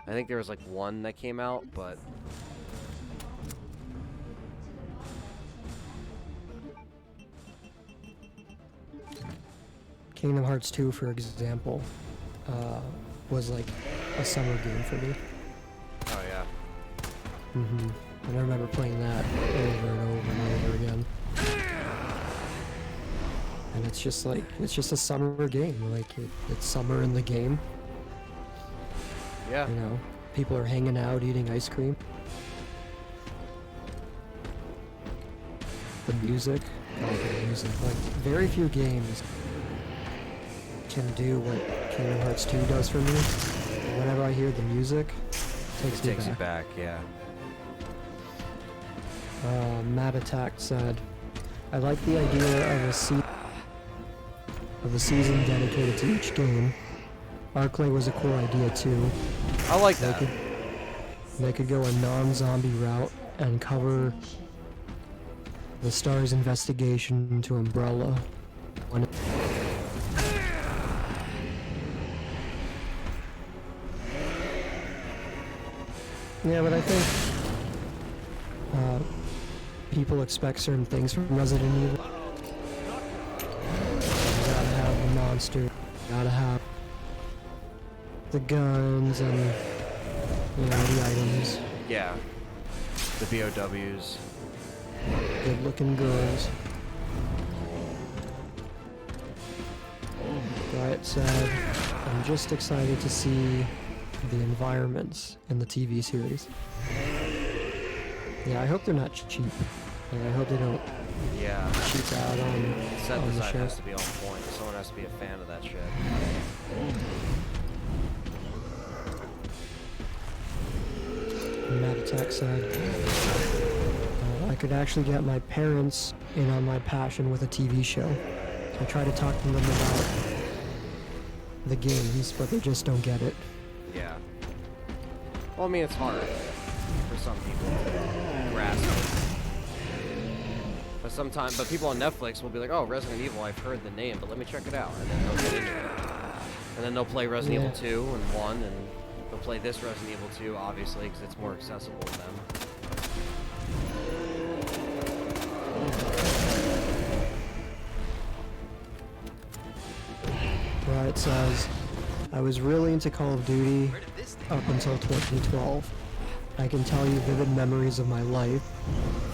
I think there was like one that came out, but
Kingdom Hearts 2, for example, was like a summer game for me.
oh yeah.
And I remember playing that over and over and over again. And it's just like, it's just a summer game. Like, it's summer in the game.
Yeah.
You know, people are hanging out, eating ice cream. The music. Oh, the music. Like, very few games can do what Kingdom Hearts 2 does for me. Whenever I hear the music, it
It takes you back, yeah.
Matt Attack said, I like the idea of a season dedicated to each game. Arclay was a cool idea too.
I like that.
They could go a non-zombie route and cover the Star's investigation to Umbrella. Yeah, but I think people expect certain things from Resident Evil. You gotta have the monster, you gotta have the guns and, you know, the items.
Yeah. The BOWs.
Good looking girls. Riot said, I'm just excited to see the environments in the TV series. Yeah, I hope they're not cheap. Like, I hope they don't cheap out on
Set
the
design
show.
has to be on point. Someone has to be a fan of that shit.
Matt Attack said, I could actually get my parents in on my passion with a TV show. I try to talk to them about the games, but they just don't get it.
Yeah. Well, I mean, it's hard for some people to grasp it. But people on Netflix will be like, oh, Resident Evil, I've heard the name, but let me check it out. And then they'll get into it. And then they'll play Resident Evil 2 and 1, and they'll play this Resident Evil 2, obviously, because it's more accessible to them.
Riot says, I was really into Call of Duty up until 2012. I can tell you vivid memories of my life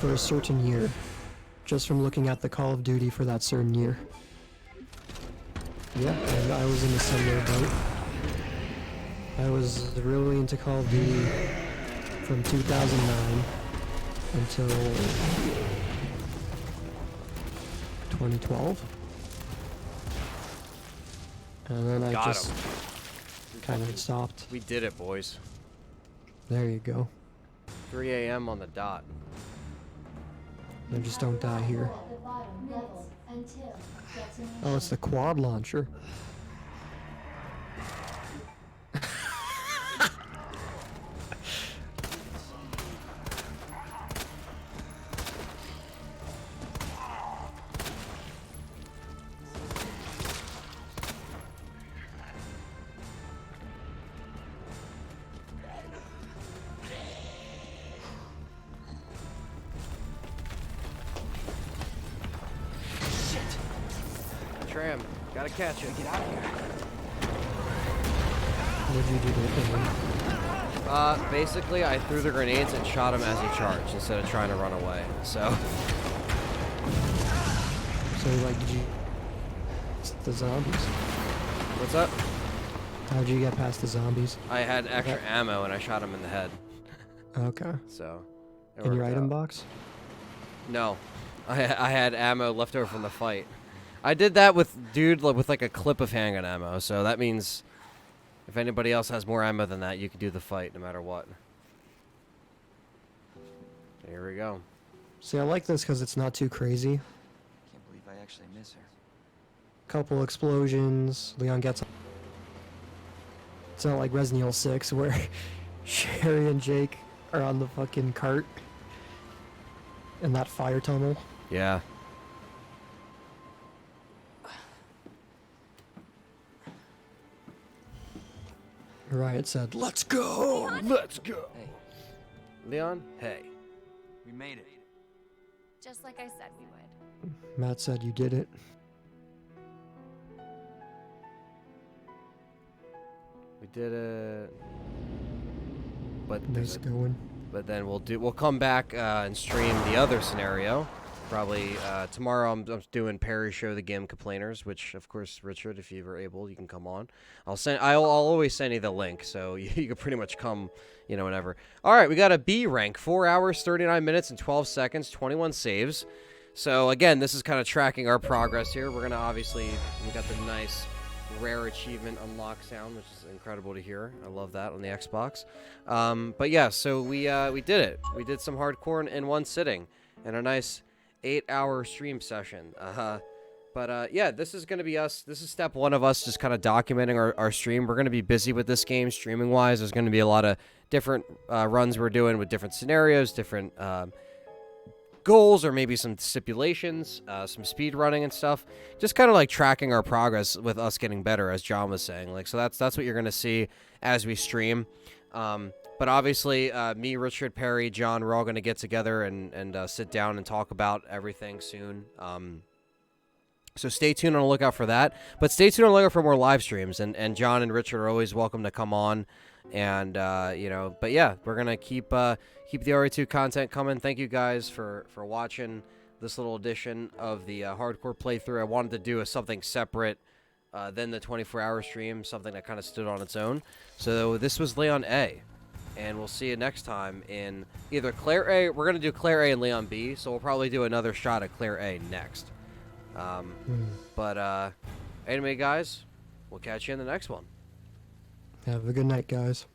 for a certain year, just from looking at the Call of Duty for that certain year. Yeah, and I was in a similar boat. I was really into Call of Duty from 2009 until 2012. And then I just kind of stopped.
We did it, boys.
There you go.
3 a.m. on the dot.
Then just don't die here.
At the bottom level until detonation.
Oh, it's the quad launcher.
Tram, gotta catch it. Get out of here.
What did you do to him?
Basically, I threw the grenades and shot him as he charged instead of trying to run away. So.
So, like, did you... the zombies?
What's up?
How'd you get past the zombies?
I had extra ammo and I shot him in the head.
Okay.
So. it
In your
worked
item
out.
box?
No. I had ammo left over from the fight. I did that with with like a clip of handgun ammo, so that means if anybody else has more ammo than that, you can do the fight no matter what. Here we go.
See, I like this because it's not too crazy.
Can't believe I actually miss her.
couple explosions. Leon gets. It's not like Resident Evil 6 where Sherry and Jake are on the fucking cart in that fire tunnel.
Yeah.
Riot said, "Let's go."
Let's go.
Hey,
Leon, hey.
we made it.
Just like I said we would.
Matt said, "You did it."
We did it. But
Nice going.
But then we'll come back and stream the other scenario. Probably tomorrow I'm doing Perry Show the Game Complainers, which of course, Richard, if you were able, you can come on. I'll always send you the link, so you can pretty much come, whenever. All right, we got a B rank, 4 hours, 39 minutes, and 12 seconds, 21 saves. So again, this is kind of tracking our progress here. We're gonna we got the nice rare achievement unlock sound, which is incredible to hear. I love that on the Xbox. But yeah, so we did it. We did some hardcore in one sitting, and a nice 8-hour stream session. But yeah, this is going to be us. This is step one of us just kind of documenting our stream. We're going to be busy with this game streaming wise. There's going to be a lot of different runs we're doing with different scenarios, different goals, or maybe some stipulations, some speed running and stuff. Just kind of like tracking our progress with us getting better, as John was saying. So that's what you're going to see as we stream. But obviously, me, Richard, Perry, John, we're all going to get together and sit down and talk about everything soon. So stay tuned on the lookout for that. But stay tuned on the lookout for more live streams. And John and Richard are always welcome to come on. And, but yeah, we're going to keep the RE2 content coming. Thank you guys for watching this little edition of the hardcore playthrough. I wanted to do something separate than the 24-hour stream, something that kind of stood on its own. So this was Leon A. And we'll see you next time in either Claire A. We're going to do Claire A and Leon B. So we'll probably do another shot at Claire A next. But anyway, guys, we'll catch you in the next one.
Have a good night, guys.